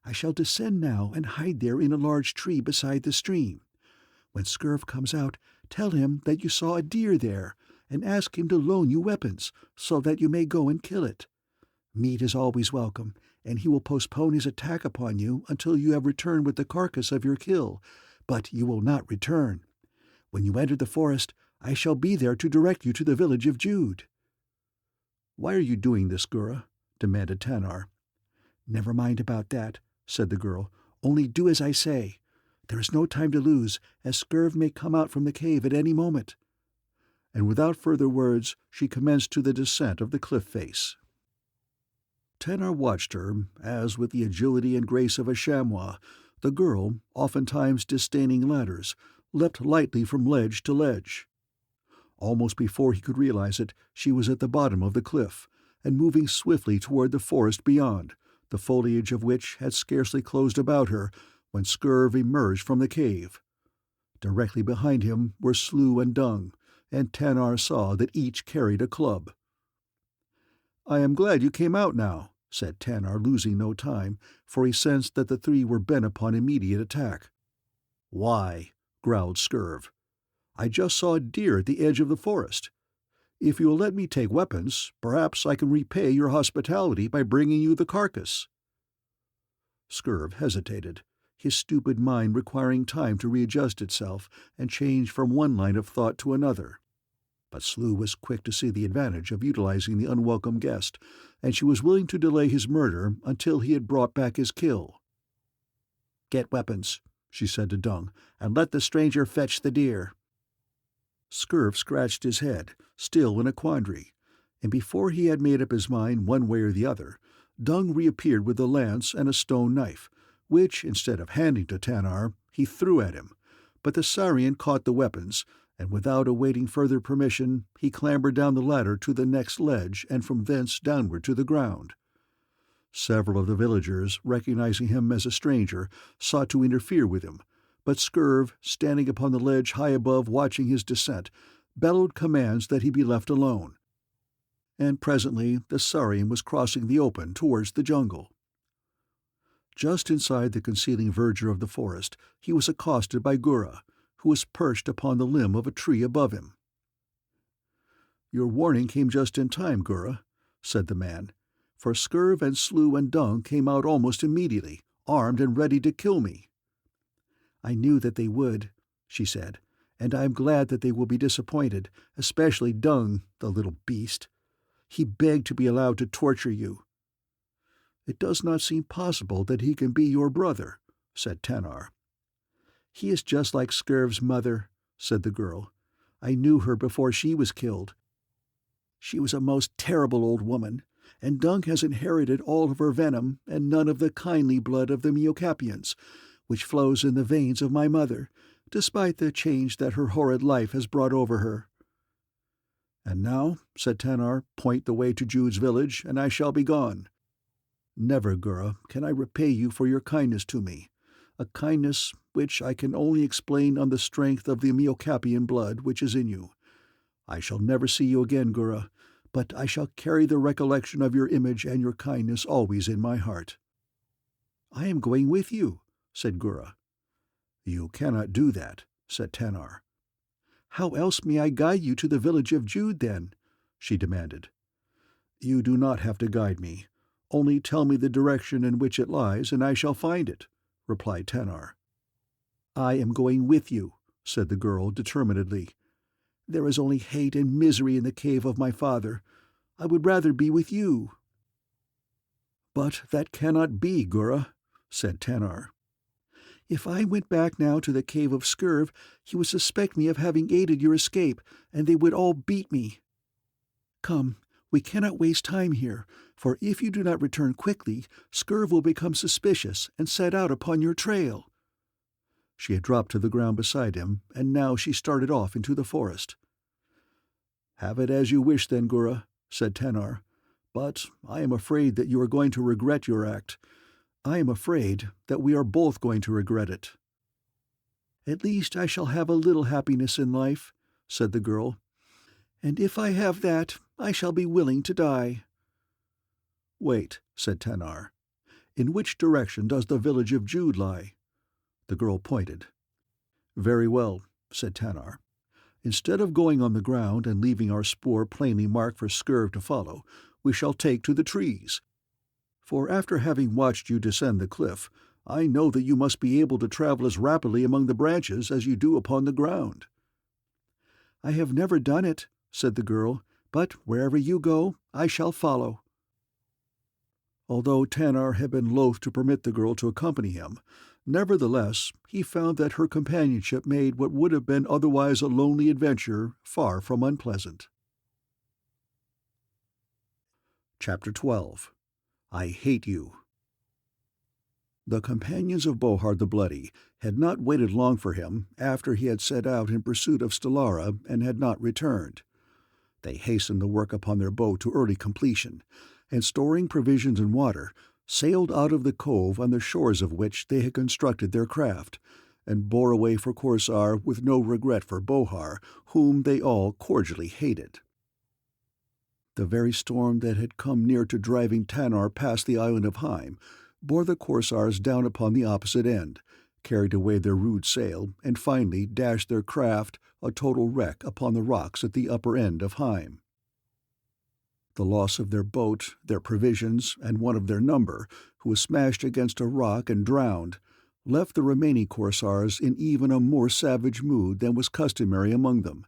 "I shall descend now and hide there in a large tree beside the stream. When Scurv comes out, tell him that you saw a deer there, and ask him to loan you weapons, so that you may go and kill it. Meat is always welcome, and he will postpone his attack upon you until you have returned with the carcass of your kill, but you will not return. When you enter the forest, I shall be there to direct you to the village of Jude." "Why are you doing this, Gura?" demanded Tanar. "Never mind about that," said the girl. "Only do as I say. There is no time to lose, as Scurv may come out from the cave at any moment." And without further words she commenced to the descent of the cliff face. Tanar watched her as, with the agility and grace of a chamois, the girl, oftentimes disdaining ladders, leapt lightly from ledge to ledge. Almost before he could realize it, she was at the bottom of the cliff, and moving swiftly toward the forest beyond, the foliage of which had scarcely closed about her when Scurv emerged from the cave. Directly behind him were Slough and Dung, and Tanar saw that each carried a club. "I am glad you came out now," said Tanar, losing no time, for he sensed that the three were bent upon immediate attack. "Why?" growled Scurv. "I just saw a deer at the edge of the forest. If you will let me take weapons, perhaps I can repay your hospitality by bringing you the carcass." Scurv hesitated, his stupid mind requiring time to readjust itself and change from one line of thought to another. But Slough was quick to see the advantage of utilizing the unwelcome guest, and she was willing to delay his murder until he had brought back his kill. "Get weapons," she said to Dung, "and let the stranger fetch the deer." Scurv scratched his head, still in a quandary, and before he had made up his mind one way or the other, Dung reappeared with a lance and a stone knife, which, instead of handing to Tanar, he threw at him, but the Sarian caught the weapons, and without awaiting further permission, he clambered down the ladder to the next ledge and from thence downward to the ground. Several of the villagers, recognizing him as a stranger, sought to interfere with him, but Scurv, standing upon the ledge high above watching his descent, bellowed commands that he be left alone. And presently the Sarian was crossing the open towards the jungle. Just inside the concealing verdure of the forest, he was accosted by Gura, who was perched upon the limb of a tree above him. "Your warning came just in time, Gura," said the man, "for Scurv and Slough and Dung came out almost immediately, armed and ready to kill me." "I knew that they would," she said, "and I am glad that they will be disappointed, especially Dung, the little beast. He begged to be allowed to torture you." "It does not seem possible that he can be your brother," said Tanar. "He is just like Scurv's mother," said the girl. "I knew her before she was killed. She was a most terrible old woman, and Dung has inherited all of her venom and none of the kindly blood of the Amiocapians, which flows in the veins of my mother, despite the change that her horrid life has brought over her." "And now," said Tanar, "point the way to Jude's village, and I shall be gone. Never, Gura, can I repay you for your kindness to me, a kindness which I can only explain on the strength of the Amiocapian blood which is in you. I shall never see you again, Gura, but I shall carry the recollection of your image and your kindness always in my heart." "I am going with you," said Gura. "You cannot do that," said Tanar. "How else may I guide you to the village of Jude, then?" she demanded. "You do not have to guide me. Only tell me the direction in which it lies, and I shall find it," replied Tanar. "I am going with you," said the girl determinedly. "There is only hate and misery in the cave of my father. I would rather be with you." "But that cannot be, Gura," said Tanar. "If I went back now to the cave of Scurv, he would suspect me of having aided your escape, and they would all beat me. Come, we cannot waste time here, for if you do not return quickly, Scurv will become suspicious and set out upon your trail." She had dropped to the ground beside him, and now she started off into the forest. "Have it as you wish, then, Gura," said Tanar. "But I am afraid that you are going to regret your act. I am afraid that we are both going to regret it." "At least I shall have a little happiness in life," said the girl. "And if I have that, I shall be willing to die." "Wait," said Tanar. "In which direction does the village of Jude lie?" The girl pointed. "Very well," said Tanar. "Instead of going on the ground and leaving our spoor plainly marked for Scurv to follow, we shall take to the trees. For after having watched you descend the cliff, I know that you must be able to travel as rapidly among the branches as you do upon the ground." "I have never done it," said the girl, "but wherever you go, I shall follow." Although Tanar had been loath to permit the girl to accompany him, nevertheless he found that her companionship made what would have been otherwise a lonely adventure far from unpleasant. Chapter 12. I Hate You. The companions of Bohar the Bloody had not waited long for him after he had set out in pursuit of Stellara and had not returned. They hastened the work upon their boat to early completion, and storing provisions and water, sailed out of the cove on the shores of which they had constructed their craft, and bore away for Korsar with no regret for Bohar, whom they all cordially hated. The very storm that had come near to driving Tanar past the island of Heim bore the Korsars down upon the opposite end, carried away their rude sail, and finally dashed their craft a total wreck upon the rocks at the upper end of Heim. The loss of their boat, their provisions, and one of their number, who was smashed against a rock and drowned, left the remaining Korsars in even a more savage mood than was customary among them,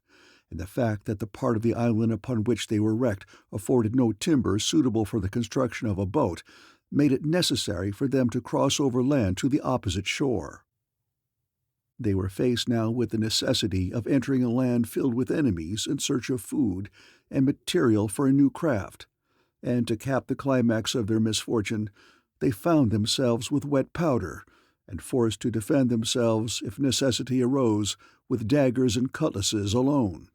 and the fact that the part of the island upon which they were wrecked afforded no timber suitable for the construction of a boat made it necessary for them to cross over land to the opposite shore. They were faced now with the necessity of entering a land filled with enemies in search of food and material for a new craft, and to cap the climax of their misfortune, they found themselves with wet powder, and forced to defend themselves, if necessity arose, with daggers and cutlasses alone.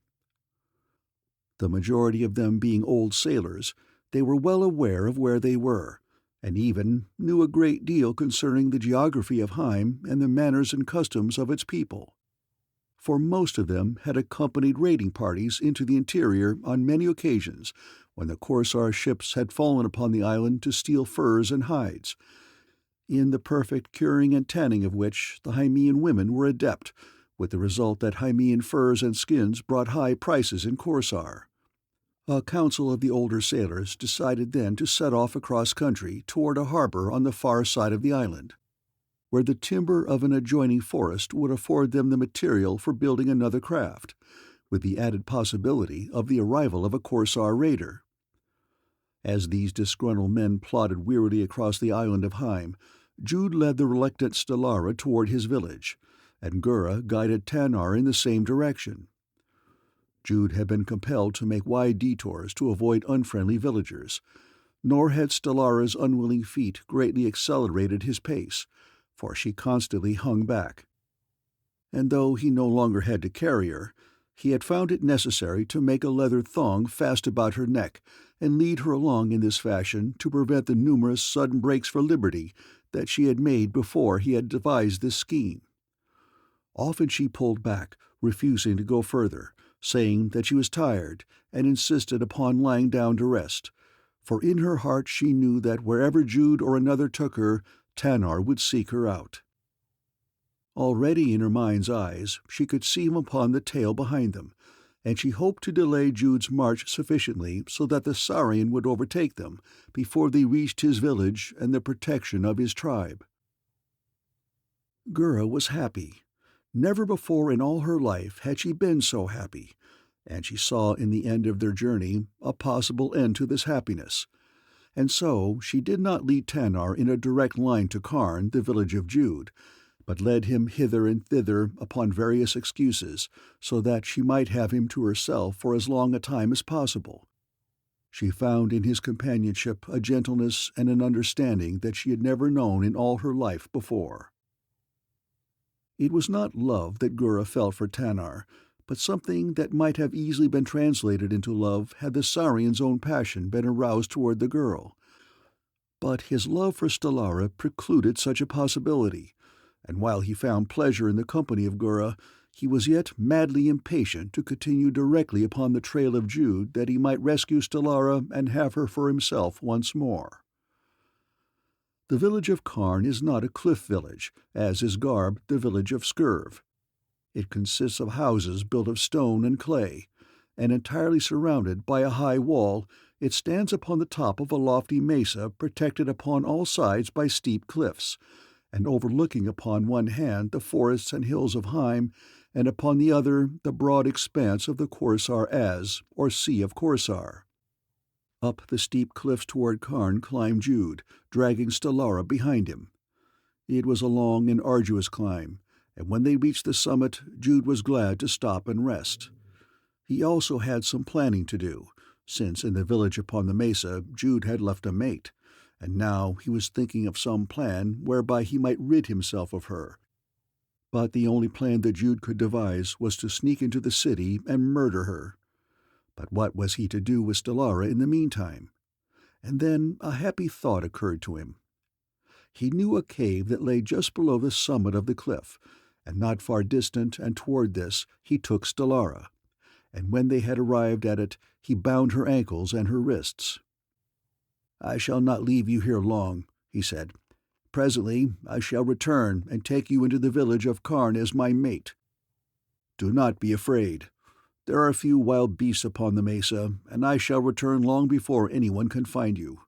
The majority of them being old sailors, they were well aware of where they were, and even knew a great deal concerning the geography of Heim and the manners and customs of its people. For most of them had accompanied raiding parties into the interior on many occasions when the Korsar ships had fallen upon the island to steal furs and hides, in the perfect curing and tanning of which the Hymean women were adept, with the result that Hymean furs and skins brought high prices in Korsar. A council of the older sailors decided then to set off across country toward a harbor on the far side of the island, where the timber of an adjoining forest would afford them the material for building another craft, with the added possibility of the arrival of a Korsar raider. As these disgruntled men plodded wearily across the island of Heim, Jude led the reluctant Stellara toward his village, and Gura guided Tanar in the same direction. Jude had been compelled to make wide detours to avoid unfriendly villagers, nor had Stellara's unwilling feet greatly accelerated his pace, for she constantly hung back. And though he no longer had to carry her, he had found it necessary to make a leather thong fast about her neck and lead her along in this fashion to prevent the numerous sudden breaks for liberty that she had made before he had devised this scheme. Often she pulled back, refusing to go further, saying that she was tired, and insisted upon lying down to rest, for in her heart she knew that wherever Jude or another took her, Tanar would seek her out. Already in her mind's eyes she could see him upon the tail behind them, and she hoped to delay Jude's march sufficiently so that the Saurian would overtake them before they reached his village and the protection of his tribe. Gura was happy. Never before in all her life had she been so happy, and she saw in the end of their journey a possible end to this happiness, and so she did not lead Tanar in a direct line to Karn, the village of Jude, but led him hither and thither upon various excuses, so that she might have him to herself for as long a time as possible. She found in his companionship a gentleness and an understanding that she had never known in all her life before. It was not love that Gura felt for Tanar, but something that might have easily been translated into love had the Saurian's own passion been aroused toward the girl. But his love for Stellara precluded such a possibility, and while he found pleasure in the company of Gura, he was yet madly impatient to continue directly upon the trail of Jude that he might rescue Stellara and have her for himself once more. The village of Karn is not a cliff village, as is Garb, the village of Skirv. It consists of houses built of stone and clay, and entirely surrounded by a high wall. It stands upon the top of a lofty mesa protected upon all sides by steep cliffs, and overlooking upon one hand the forests and hills of Heim, and upon the other the broad expanse of the Korsar or Sea of Korsar. Up the steep cliffs toward Karn climbed Jude, dragging Stellara behind him. It was a long and arduous climb, and when they reached the summit, Jude was glad to stop and rest. He also had some planning to do, since in the village upon the mesa Jude had left a mate, and now he was thinking of some plan whereby he might rid himself of her. But the only plan that Jude could devise was to sneak into the city and murder her. But what was he to do with Stellara in the meantime? And then a happy thought occurred to him. He knew a cave that lay just below the summit of the cliff, and not far distant, and toward this he took Stellara, and when they had arrived at it, he bound her ankles and her wrists. "I shall not leave you here long," he said. "Presently I shall return and take you into the village of Karn as my mate. Do not be afraid. There are a few wild beasts upon the mesa, and I shall return long before anyone can find you."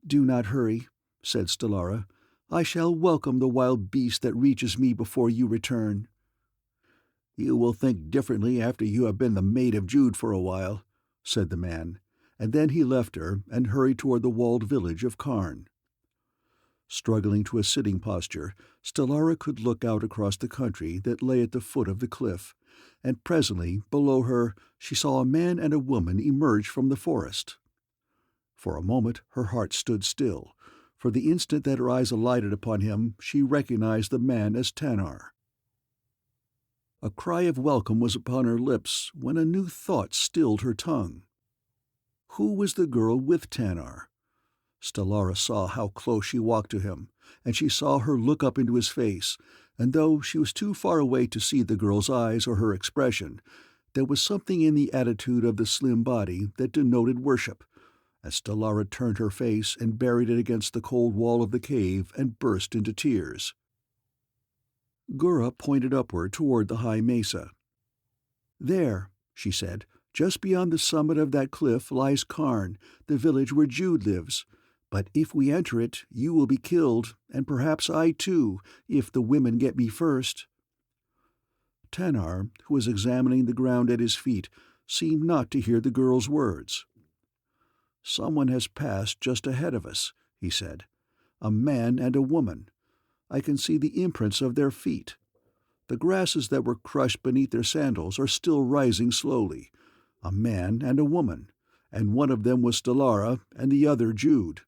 "Do not hurry," said Stellara. "I shall welcome the wild beast that reaches me before you return." "You will think differently after you have been the maid of Jude for a while," said the man, and then he left her and hurried toward the walled village of Karn. Struggling to a sitting posture, Stellara could look out across the country that lay at the foot of the cliff, and presently, below her, she saw a man and a woman emerge from the forest. For a moment her heart stood still, for the instant that her eyes alighted upon him she recognized the man as Tanar. A cry of welcome was upon her lips when a new thought stilled her tongue. Who was the girl with Tanar? Stellara saw how close she walked to him, and she saw her look up into his face, and though she was too far away to see the girl's eyes or her expression, there was something in the attitude of the slim body that denoted worship, as Stellara turned her face and buried it against the cold wall of the cave and burst into tears. Gura pointed upward toward the high mesa. "There," she said, "just beyond the summit of that cliff lies Karn, the village where Jude lives. But if we enter it, you will be killed, and perhaps I too, if the women get me first." Tanar, who was examining the ground at his feet, seemed not to hear the girl's words. "Someone has passed just ahead of us," he said. "A man and a woman. I can see the imprints of their feet. The grasses that were crushed beneath their sandals are still rising slowly. A man and a woman, and one of them was Stellara and the other Jude."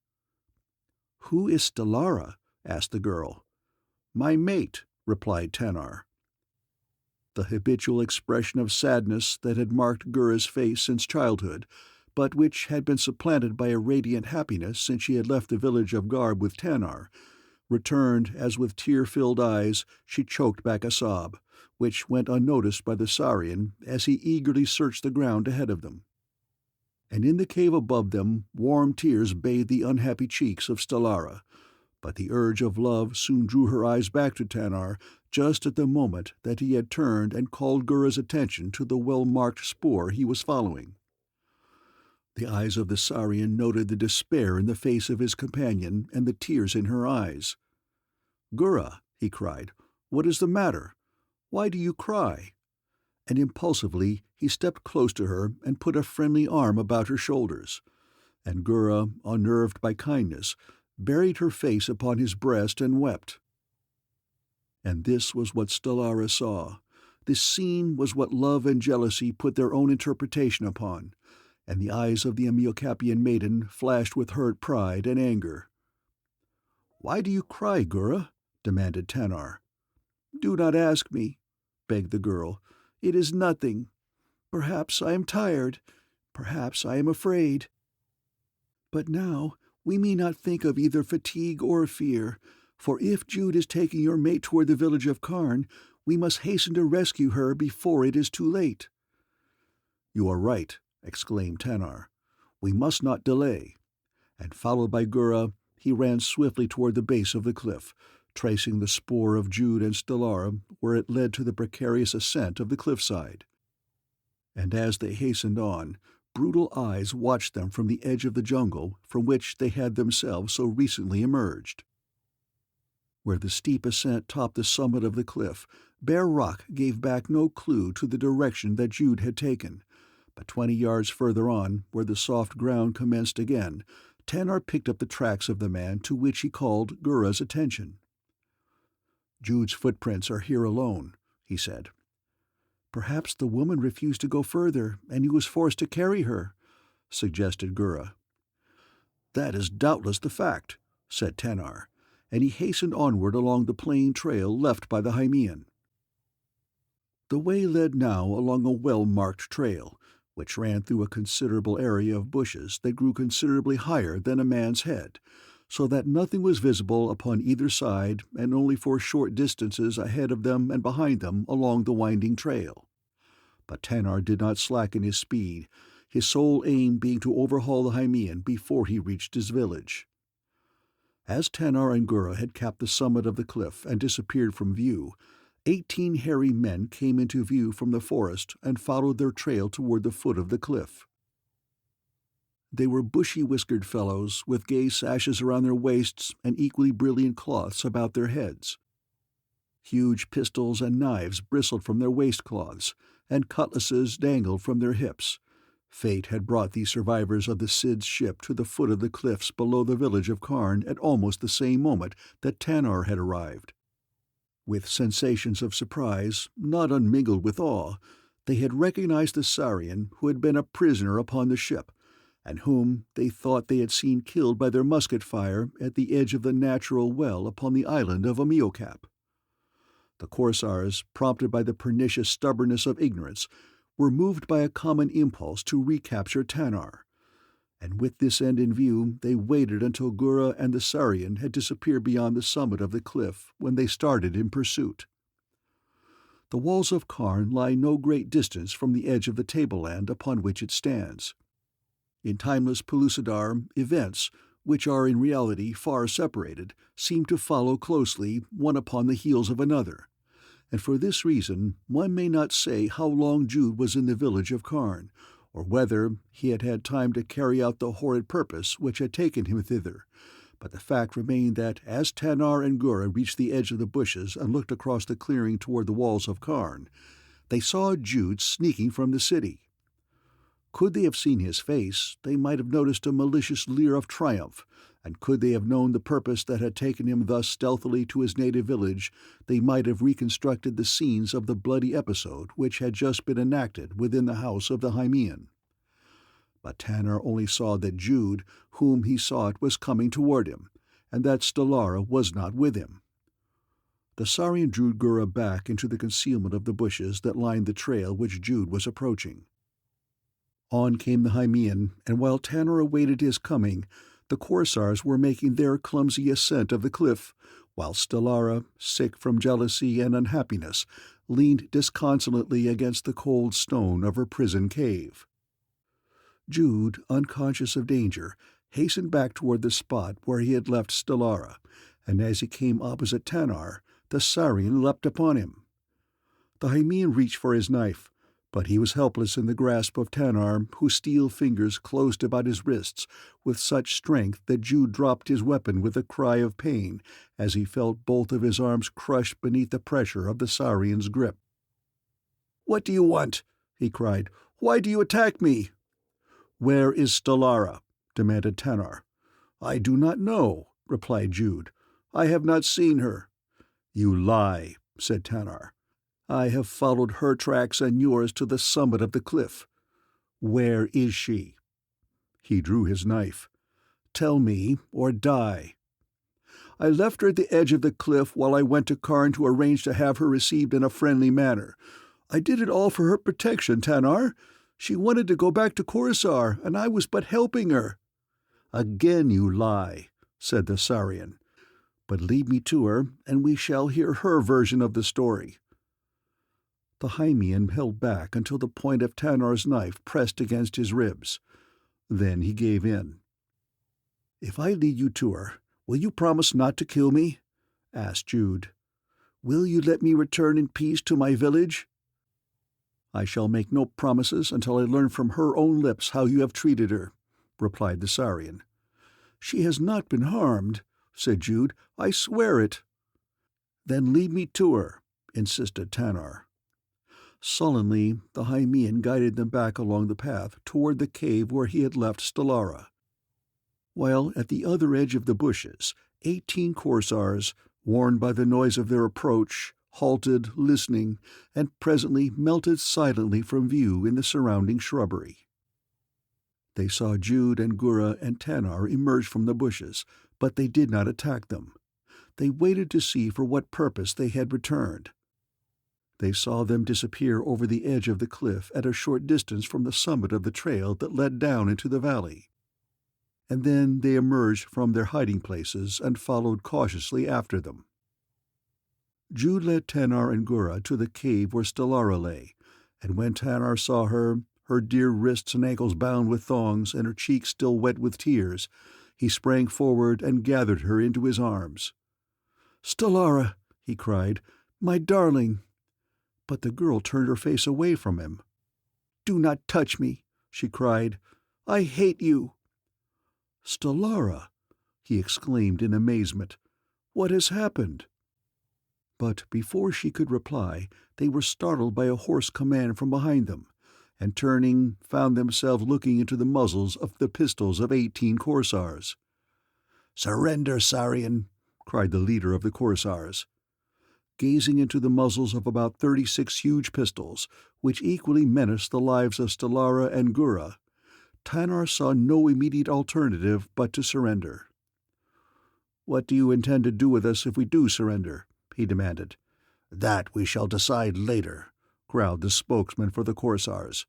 "Who is Stellara?" asked the girl. "My mate," replied Tanar. The habitual expression of sadness that had marked Gura's face since childhood, but which had been supplanted by a radiant happiness since she had left the village of Garb with Tanar, returned as with tear-filled eyes she choked back a sob, which went unnoticed by the Saurian as he eagerly searched the ground ahead of them. And in the cave above them warm tears bathed the unhappy cheeks of Stellara, but the urge of love soon drew her eyes back to Tanar just at the moment that he had turned and called Gura's attention to the well-marked spoor he was following. The eyes of the Saurian noted the despair in the face of his companion and the tears in her eyes. "Gura," he cried, "what is the matter? Why do you cry?" And impulsively he stepped close to her and put a friendly arm about her shoulders, and Gura, unnerved by kindness, buried her face upon his breast and wept. And this was what Stellara saw. This scene was what love and jealousy put their own interpretation upon, and the eyes of the Amiocapian maiden flashed with hurt pride and anger. "Why do you cry, Gura?" demanded Tanar. "Do not ask me," begged the girl. "It is nothing. Perhaps I am tired. Perhaps I am afraid. But now we may not think of either fatigue or fear, for if Jude is taking your mate toward the village of Karn, we must hasten to rescue her before it is too late." "You are right," exclaimed Tanar. "We must not delay." And followed by Gura, he ran swiftly toward the base of the cliff, tracing the spoor of Jude and Stellara where it led to the precarious ascent of the cliffside. And as they hastened on, brutal eyes watched them from the edge of the jungle from which they had themselves so recently emerged. Where the steep ascent topped the summit of the cliff, bare rock gave back no clue to the direction that Jude had taken, but 20 yards further on, where the soft ground commenced again, Tanar picked up the tracks of the man to which he called Gura's attention. "Jude's footprints are here alone," he said. "Perhaps the woman refused to go further, and he was forced to carry her," suggested Gura. "That is doubtless the fact," said Tanar, and he hastened onward along the plain trail left by the Hymean. The way led now along a well-marked trail, which ran through a considerable area of bushes that grew considerably higher than a man's head, so that nothing was visible upon either side and only for short distances ahead of them and behind them along the winding trail. But Tanar did not slacken his speed, his sole aim being to overhaul the Hymean before he reached his village. As Tanar and Gura had capped the summit of the cliff and disappeared from view, 18 hairy men came into view from the forest and followed their trail toward the foot of the cliff. They were bushy-whiskered fellows with gay sashes around their waists and equally brilliant cloths about their heads. Huge pistols and knives bristled from their waistcloths, and cutlasses dangled from their hips. Fate had brought these survivors of the Cid's ship to the foot of the cliffs below the village of Karn at almost the same moment that Tanar had arrived. With sensations of surprise, not unmingled with awe, they had recognized the Saurian who had been a prisoner upon the ship, and whom they thought they had seen killed by their musket fire at the edge of the natural well upon the island of Amiocap. The Korsars, prompted by the pernicious stubbornness of ignorance, were moved by a common impulse to recapture Tanar, and with this end in view they waited until Gura and the Saurian had disappeared beyond the summit of the cliff when they started in pursuit. The walls of Karn lie no great distance from the edge of the tableland upon which it stands. In Timeless Pellucidar, events, which are in reality far separated, seem to follow closely one upon the heels of another, and for this reason one may not say how long Jude was in the village of Karn, or whether he had had time to carry out the horrid purpose which had taken him thither, but the fact remained that as Tanar and Gura reached the edge of the bushes and looked across the clearing toward the walls of Karn, they saw Jude sneaking from the city. Could they have seen his face, they might have noticed a malicious leer of triumph, and could they have known the purpose that had taken him thus stealthily to his native village, they might have reconstructed the scenes of the bloody episode which had just been enacted within the house of the Hymean. But Tanar only saw that Jude, whom he sought, was coming toward him, and that Stellara was not with him. The Saurian drew Gura back into the concealment of the bushes that lined the trail which Jude was approaching. On came the Hymean, and while Tanar awaited his coming, the Korsars were making their clumsy ascent of the cliff, while Stellara, sick from jealousy and unhappiness, leaned disconsolately against the cold stone of her prison cave. Jude, unconscious of danger, hastened back toward the spot where he had left Stellara, and as he came opposite Tanar, the Saurian leapt upon him. The Hymean reached for his knife, but he was helpless in the grasp of Tanar, whose steel fingers closed about his wrists with such strength that Jude dropped his weapon with a cry of pain as he felt both of his arms crushed beneath the pressure of the Saurian's grip. "What do you want?" he cried. "Why do you attack me?" "Where is Stellara?" demanded Tanar. "I do not know," replied Jude. "I have not seen her." "You lie," said Tanar. "I have followed her tracks and yours to the summit of the cliff. Where is she?" He drew his knife. "Tell me, or die." I left her at the edge of the cliff while I went to Karn to arrange to have her received in a friendly manner. I did it all for her protection, Tanar. She wanted to go back to Korsar, and I was but helping her." "Again you lie," said the Saurian. "But lead me to her, and we shall hear her version of the story." The Hymean held back until the point of Tanar's knife pressed against his ribs. Then he gave in. "If I lead you to her, will you promise not to kill me?" asked Jude. "Will you let me return in peace to my village?" "I shall make no promises until I learn from her own lips how you have treated her," replied the Saurian. "She has not been harmed," said Jude. "I swear it." "Then lead me to her," insisted Tanar. Sullenly, the Hymean guided them back along the path toward the cave where he had left Stellara. While at the other edge of the bushes, 18 Korsars, warned by the noise of their approach, halted, listening, and presently melted silently from view in the surrounding shrubbery. They saw Jude and Gura and Tanar emerge from the bushes, but they did not attack them. They waited to see for what purpose they had returned. They saw them disappear over the edge of the cliff at a short distance from the summit of the trail that led down into the valley. And then they emerged from their hiding places and followed cautiously after them. Jude led Tanar and Gura to the cave where Stellara lay, and when Tanar saw her, her dear wrists and ankles bound with thongs and her cheeks still wet with tears, he sprang forward and gathered her into his arms. "Stellara," he cried, "my darling!" But the girl turned her face away from him. "Do not touch me," she cried. "I hate you." "Stellara!" he exclaimed in amazement. "What has happened?" But before she could reply, they were startled by a hoarse command from behind them, and turning, found themselves looking into the muzzles of the pistols of 18 Korsars. "Surrender, Saurian!" cried the leader of the Korsars. Gazing into the muzzles of about 36 huge pistols, which equally menaced the lives of Stellara and Gura, Tanar saw no immediate alternative but to surrender. "What do you intend to do with us if we do surrender?" he demanded. "That we shall decide later," growled the spokesman for the Korsars.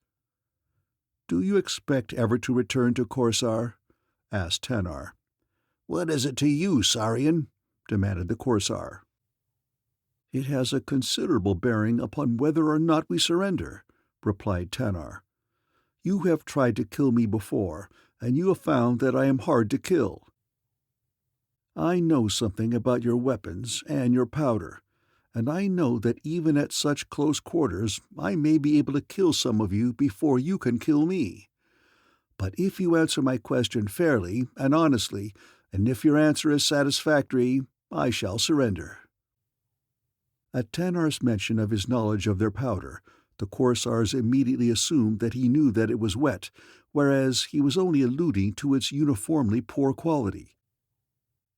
"Do you expect ever to return to Korsar?" asked Tanar. "What is it to you, Saurian?" demanded the Korsar. "It has a considerable bearing upon whether or not we surrender," replied Tanar. "You have tried to kill me before, and you have found that I am hard to kill. I know something about your weapons and your powder, and I know that even at such close quarters I may be able to kill some of you before you can kill me. But if you answer my question fairly and honestly, and if your answer is satisfactory, I shall surrender." At Tanar's mention of his knowledge of their powder, the Korsars immediately assumed that he knew that it was wet, whereas he was only alluding to its uniformly poor quality.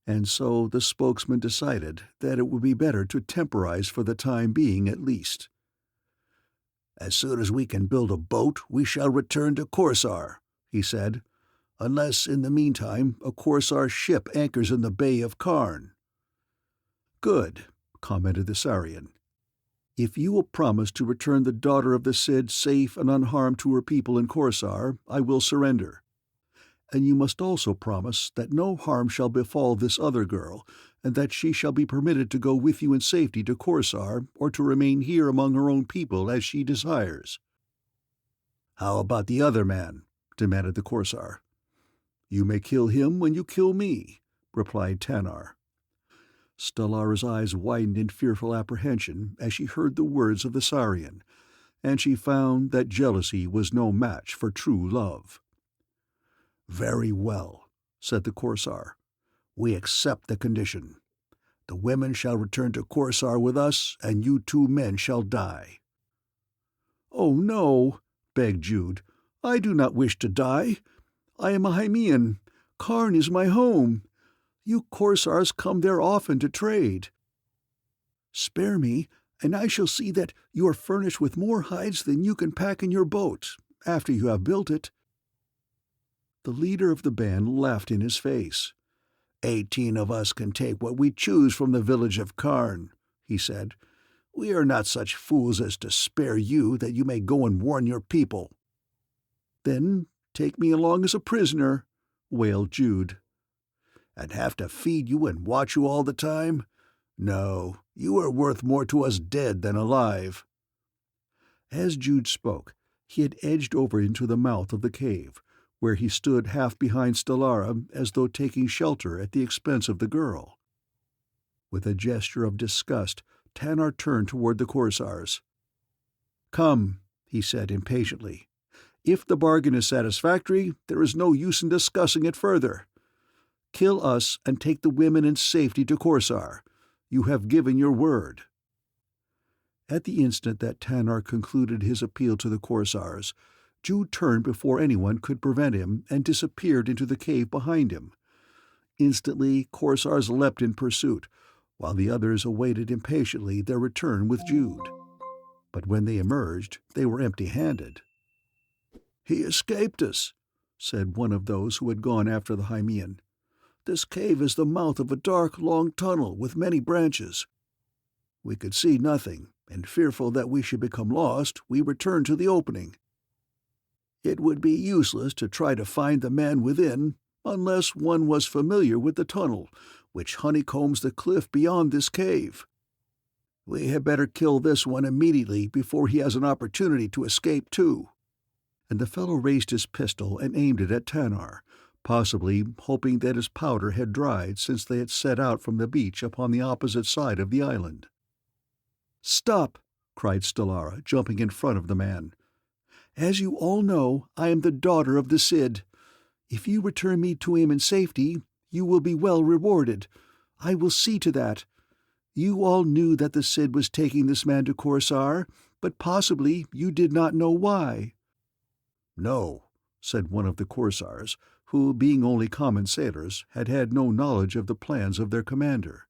And so the spokesman decided that it would be better to temporize for the time being at least. "As soon as we can build a boat, we shall return to Korsar," he said, "unless in the meantime a Korsar ship anchors in the Bay of Karn." "Good," commented the Saurian. "If you will promise to return the daughter of the Cid safe and unharmed to her people in Korsar, I will surrender. And you must also promise that no harm shall befall this other girl, and that she shall be permitted to go with you in safety to Korsar, or to remain here among her own people as she desires." "How about the other man?" demanded the Korsar. "You may kill him when you kill me," replied Tanar. Stellara's eyes widened in fearful apprehension as she heard the words of the Saurian, and she found that jealousy was no match for true love. "Very well," said the Korsar. "We accept the condition. The women shall return to Korsar with us, and you 2 men shall die." "Oh, no," begged Jude. "I do not wish to die. I am a Hymean. Karn is my home. You Korsars come there often to trade. Spare me, and I shall see that you are furnished with more hides than you can pack in your boat, after you have built it." The leader of the band laughed in his face. 18 of us can take what we choose from the village of Karn," he said. "We are not such fools as to spare you that you may go and warn your people." "Then take me along as a prisoner," wailed Jude. "And have to feed you and watch you all the time? No, you are worth more to us dead than alive." As Jude spoke, he had edged over into the mouth of the cave, where he stood half behind Stellara as though taking shelter at the expense of the girl. With a gesture of disgust, Tanar turned toward the Korsars. "Come," he said impatiently. "If the bargain is satisfactory, there is no use in discussing it further. Kill us and take the women in safety to Korsar. You have given your word." At the instant that Tanar concluded his appeal to the Korsars, Jude turned before anyone could prevent him and disappeared into the cave behind him. Instantly, Korsars leapt in pursuit, while the others awaited impatiently their return with Jude. But when they emerged, they were empty-handed. "He escaped us," said one of those who had gone after the Hymean. "This cave is the mouth of a dark, long tunnel with many branches. We could see nothing, and fearful that we should become lost, we returned to the opening. It would be useless to try to find the man within, unless one was familiar with the tunnel, which honeycombs the cliff beyond this cave. We had better kill this one immediately before he has an opportunity to escape too." And the fellow raised his pistol and aimed it at Tanar, possibly hoping that his powder had dried since they had set out from the beach upon the opposite side of the island. "Stop!" cried Stellara, jumping in front of the man. "As you all know, I am the daughter of the Cid. If you return me to him in safety, you will be well rewarded. I will see to that. You all knew that the Cid was taking this man to Korsar, but possibly you did not know why." "No," said one of the Korsars, who, being only common sailors, had had no knowledge of the plans of their commander.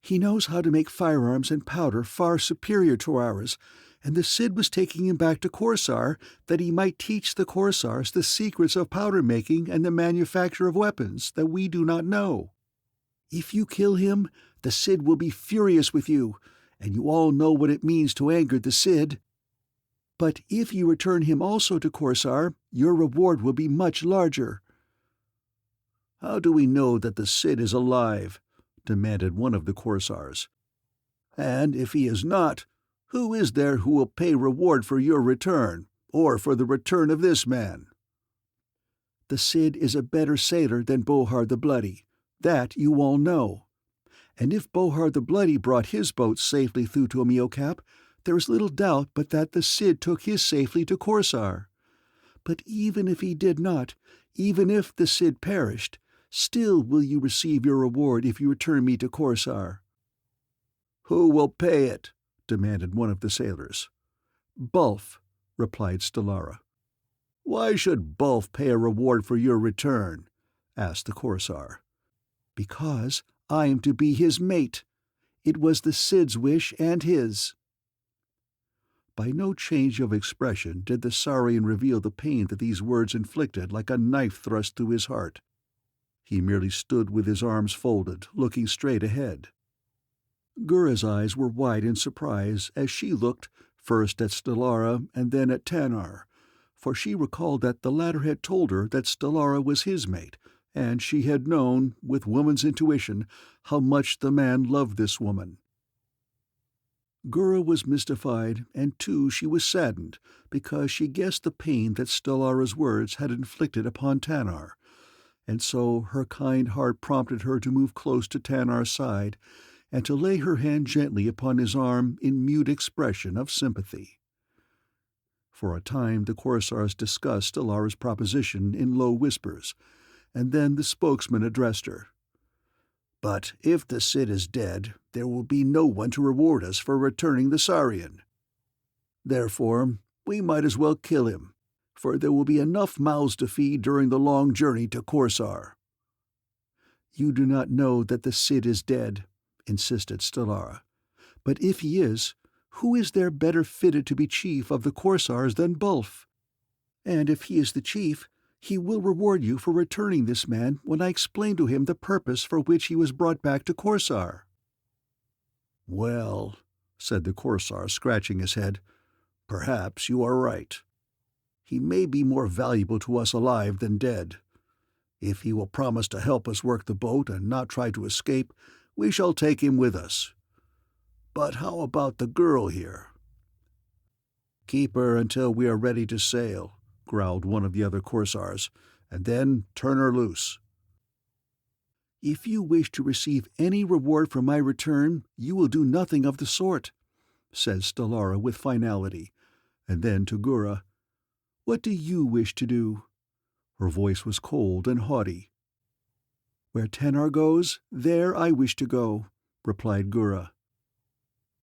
"He knows how to make firearms and powder far superior to ours, and the Cid was taking him back to Korsar that he might teach the Korsars the secrets of powder-making and the manufacture of weapons that we do not know. If you kill him, the Cid will be furious with you, and you all know what it means to anger the Cid. But if you return him also to Korsar, your reward will be much larger." "How do we know that the Cid is alive?" demanded one of the Korsars. "And if he is not, who is there who will pay reward for your return, or for the return of this man?" "The Cid is a better sailor than Bohar the Bloody. That you all know. And if Bohar the Bloody brought his boat safely through to Amiocap, there is little doubt but that the Cid took his safely to Korsar. But even if he did not, even if the Cid perished, still will you receive your reward if you return me to Korsar." "Who will pay it?" demanded one of the sailors. "Bulf," replied Stellara. "Why should Bulf pay a reward for your return?" asked the Korsar. "Because I am to be his mate. It was the Cid's wish and his." By no change of expression did the Saurian reveal the pain that these words inflicted like a knife thrust through his heart. He merely stood with his arms folded, looking straight ahead. Gura's eyes were wide in surprise as she looked first at Stellara and then at Tanar, for she recalled that the latter had told her that Stellara was his mate, and she had known, with woman's intuition, how much the man loved this woman. Gura was mystified, and too she was saddened, because she guessed the pain that Stellara's words had inflicted upon Tanar, and so her kind heart prompted her to move close to Tanar's side and to lay her hand gently upon his arm in mute expression of sympathy. For a time the Korsars discussed Stellara's proposition in low whispers, and then the spokesman addressed her. "But if the Cid is dead, there will be no one to reward us for returning the Saurian. Therefore, we might as well kill him, for there will be enough mouths to feed during the long journey to Korsar." "You do not know that the Cid is dead," insisted Stellara. "But if he is, who is there better fitted to be chief of the Korsars than Bulf? And if he is the chief, He will reward you for returning this man when I explain to him the purpose for which he was brought back to Korsar." "Well," said the Korsar, scratching his head, "perhaps you are right. He may be more valuable to us alive than dead. If he will promise to help us work the boat and not try to escape, we shall take him with us. But how about the girl here?" "Keep her until we are ready to sail," growled one of the other Korsars, "and then turn her loose." "If you wish to receive any reward for my return, you will do nothing of the sort," said Stellara with finality, and then to Gura, "What do you wish to do?" Her voice was cold and haughty. "Where Tanar goes, there I wish to go," replied Gura.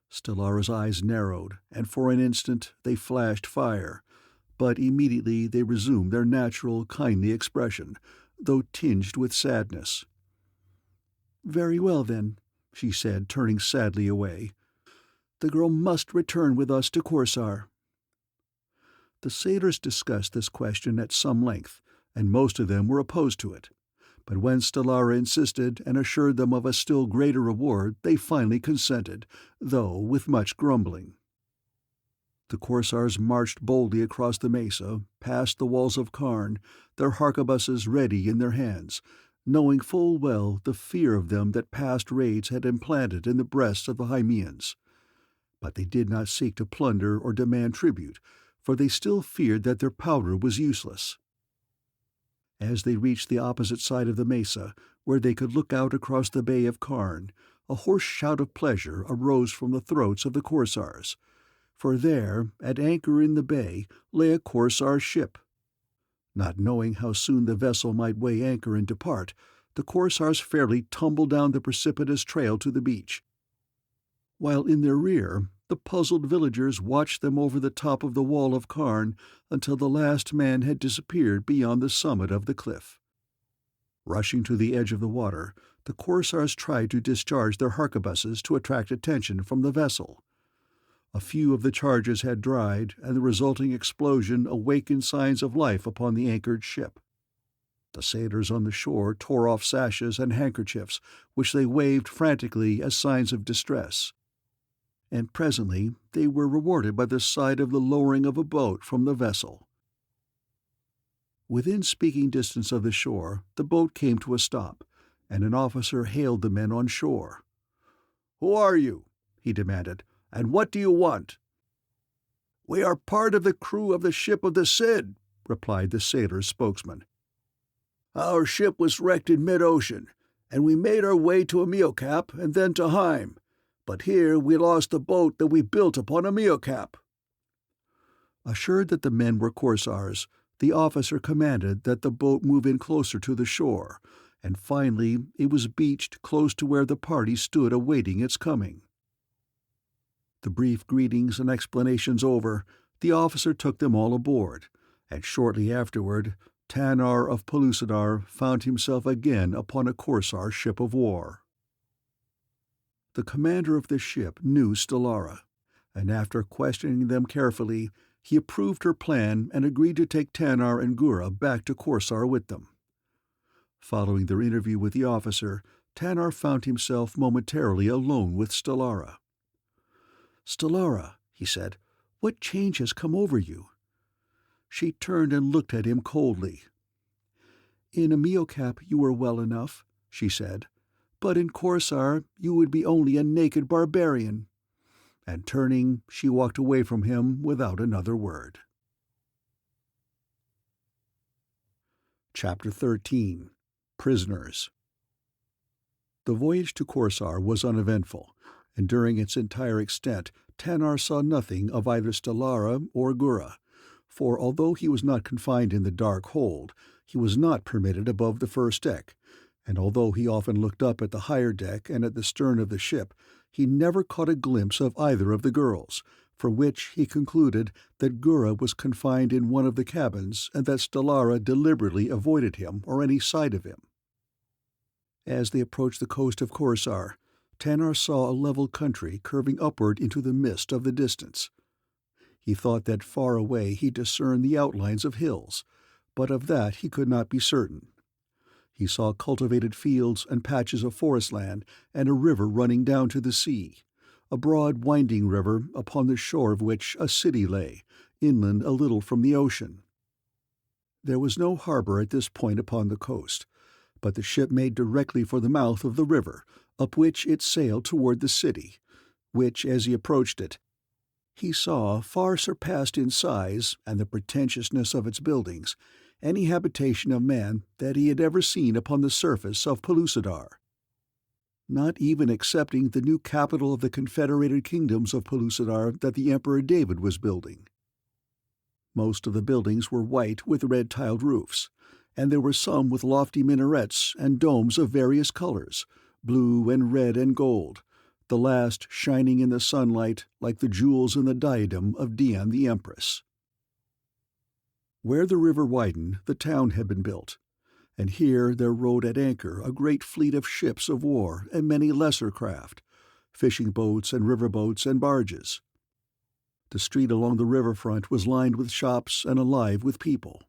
Stellara's eyes narrowed, and for an instant they flashed fire, but immediately they resumed their natural, kindly expression, though tinged with sadness. "Very well, then," she said, turning sadly away. "The girl must return with us to Korsar." The sailors discussed this question at some length, and most of them were opposed to it. But when Stellara insisted and assured them of a still greater reward, they finally consented, though with much grumbling. The Korsars marched boldly across the mesa, past the walls of Karn, their harquebuses ready in their hands, knowing full well the fear of them that past raids had implanted in the breasts of the Hymeans. But they did not seek to plunder or demand tribute, for they still feared that their powder was useless. As they reached the opposite side of the mesa, where they could look out across the Bay of Karn, a hoarse shout of pleasure arose from the throats of the Korsars, for there, at anchor in the bay, lay a Korsar ship. Not knowing how soon the vessel might weigh anchor and depart, the Korsars fairly tumbled down the precipitous trail to the beach, while in their rear the puzzled villagers watched them over the top of the wall of Karn until the last man had disappeared beyond the summit of the cliff. Rushing to the edge of the water, the Korsars tried to discharge their harquebuses to attract attention from the vessel. A few of the charges had dried, and the resulting explosion awakened signs of life upon the anchored ship. The sailors on the shore tore off sashes and handkerchiefs, which they waved frantically as signs of distress. And presently they were rewarded by the sight of the lowering of a boat from the vessel. Within speaking distance of the shore, the boat came to a stop, and an officer hailed the men on shore. "Who are you?" he demanded, "and what do you want?" "We are part of the crew of the ship of the Cid," replied the sailor's spokesman. "Our ship was wrecked in mid-ocean, and we made our way to Amiocap and then to Heim. But here we lost the boat that we built upon Amiocap." Assured that the men were Korsars, the officer commanded that the boat move in closer to the shore, and finally it was beached close to where the party stood awaiting its coming. The brief greetings and explanations over, the officer took them all aboard, and shortly afterward Tanar of Pellucidar found himself again upon a Korsar ship of war. The commander of the ship knew Stellara, and after questioning them carefully, he approved her plan and agreed to take Tanar and Gura back to Korsar with them. Following their interview with the officer, Tanar found himself momentarily alone with Stellara. "Stellara," he said, "what change has come over you?" She turned and looked at him coldly. "In Amiocap you were well enough," she said, "but in Korsar you would be only a naked barbarian." And turning, she walked away from him without another word. Chapter 13. Prisoners. The voyage to Korsar was uneventful, and during its entire extent Tanar saw nothing of either Stellara or Gura, for although he was not confined in the dark hold, he was not permitted above the first deck, and although he often looked up at the higher deck and at the stern of the ship, he never caught a glimpse of either of the girls, from which he concluded that Gura was confined in one of the cabins and that Stellara deliberately avoided him or any sight of him. As they approached the coast of Korsar, Tanar saw a level country curving upward into the mist of the distance. He thought that far away he discerned the outlines of hills, but of that he could not be certain. He saw cultivated fields and patches of forest land and a river running down to the sea, a broad winding river upon the shore of which a city lay, inland a little from the ocean. There was no harbor at this point upon the coast, but the ship made directly for the mouth of the river, up which it sailed toward the city, which, as he approached it, he saw far surpassed in size and the pretentiousness of its buildings any habitation of man that he had ever seen upon the surface of Pellucidar, not even excepting the new capital of the confederated kingdoms of Pellucidar that the Emperor David was building. Most of the buildings were white with red-tiled roofs, and there were some with lofty minarets and domes of various colors, blue and red and gold, the last shining in the sunlight like the jewels in the diadem of Dian the Empress. Where the river widened, the town had been built, and here there rode at anchor a great fleet of ships of war and many lesser craft, fishing boats and river boats and barges. The street along the riverfront was lined with shops and alive with people.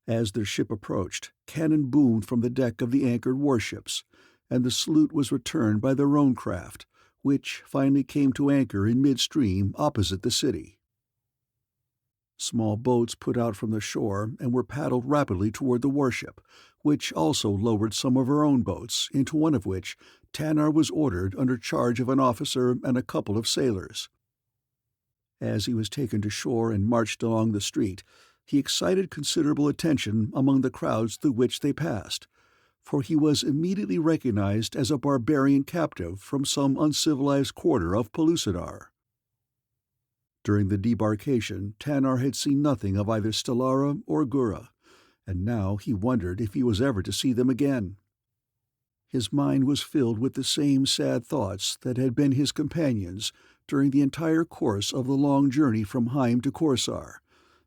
As their ship approached, cannon boomed from the deck of the anchored warships, and the salute was returned by their own craft, which finally came to anchor in midstream opposite the city. Small boats put out from the shore and were paddled rapidly toward the warship, which also lowered some of her own boats, into one of which Tanar was ordered under charge of an officer and a couple of sailors. As he was taken to shore and marched along the street, he excited considerable attention among the crowds through which they passed, for he was immediately recognized as a barbarian captive from some uncivilized quarter of Pellucidar. During the debarkation, Tanar had seen nothing of either Stellara or Gura, and now he wondered if he was ever to see them again. His mind was filled with the same sad thoughts that had been his companions during the entire course of the long journey from Heim to Korsar,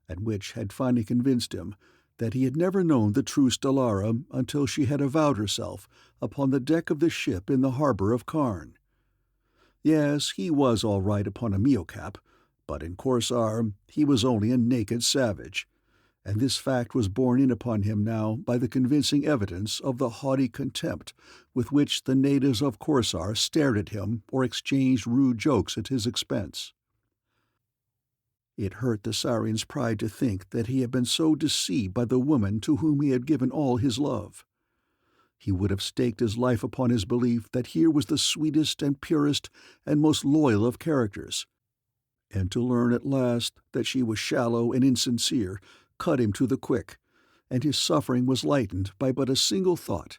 and which had finally convinced him that he had never known the true Stellara until she had avowed herself upon the deck of the ship in the harbor of Karn. Yes, he was all right upon Amiocap, but in Korsar he was only a naked savage, and this fact was borne in upon him now by the convincing evidence of the haughty contempt with which the natives of Korsar stared at him or exchanged rude jokes at his expense. It hurt the Saurian's pride to think that he had been so deceived by the woman to whom he had given all his love. He would have staked his life upon his belief that here was the sweetest and purest and most loyal of characters, and to learn at last that she was shallow and insincere cut him to the quick, and his suffering was lightened by but a single thought,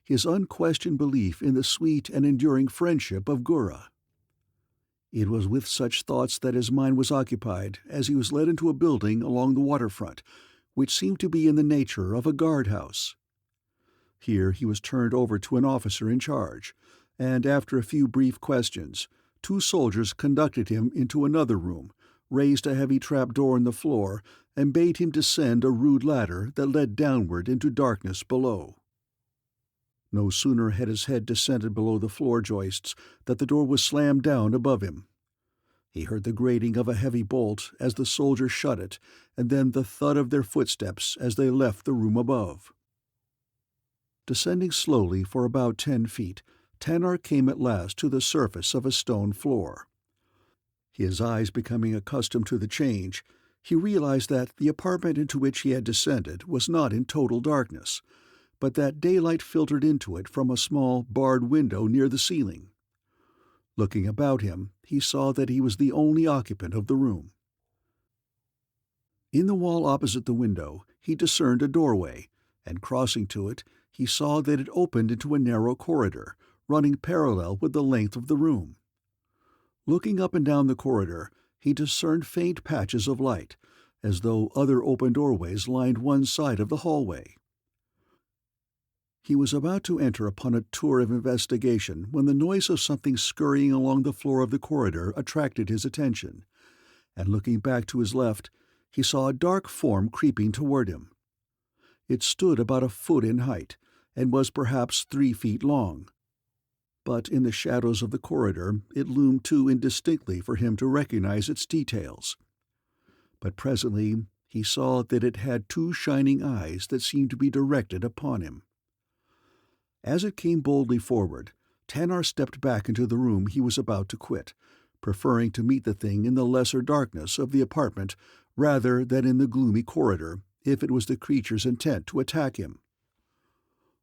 his unquestioned belief in the sweet and enduring friendship of Gura. It was with such thoughts that his mind was occupied as he was led into a building along the waterfront, which seemed to be in the nature of a guard-house. Here he was turned over to an officer in charge, and after a few brief questions, 2 soldiers conducted him into another room, raised a heavy trap-door in the floor, and bade him descend a rude ladder that led downward into darkness below. No sooner had his head descended below the floor joists that the door was slammed down above him. He heard the grating of a heavy bolt as the soldier shut it, and then the thud of their footsteps as they left the room above. Descending slowly for about 10 feet, Tanar came at last to the surface of a stone floor. His eyes becoming accustomed to the change, he realized that the apartment into which he had descended was not in total darkness, but that daylight filtered into it from a small barred window near the ceiling. Looking about him, he saw that he was the only occupant of the room. In the wall opposite the window, he discerned a doorway, and crossing to it, he saw that it opened into a narrow corridor, running parallel with the length of the room. Looking up and down the corridor, he discerned faint patches of light, as though other open doorways lined one side of the hallway. He was about to enter upon a tour of investigation when the noise of something scurrying along the floor of the corridor attracted his attention, and looking back to his left, he saw a dark form creeping toward him. It stood about a foot in height, and was perhaps 3 feet long, but in the shadows of the corridor it loomed too indistinctly for him to recognize its details. But presently he saw that it had two shining eyes that seemed to be directed upon him. As it came boldly forward, Tanar stepped back into the room he was about to quit, preferring to meet the thing in the lesser darkness of the apartment rather than in the gloomy corridor, if it was the creature's intent to attack him.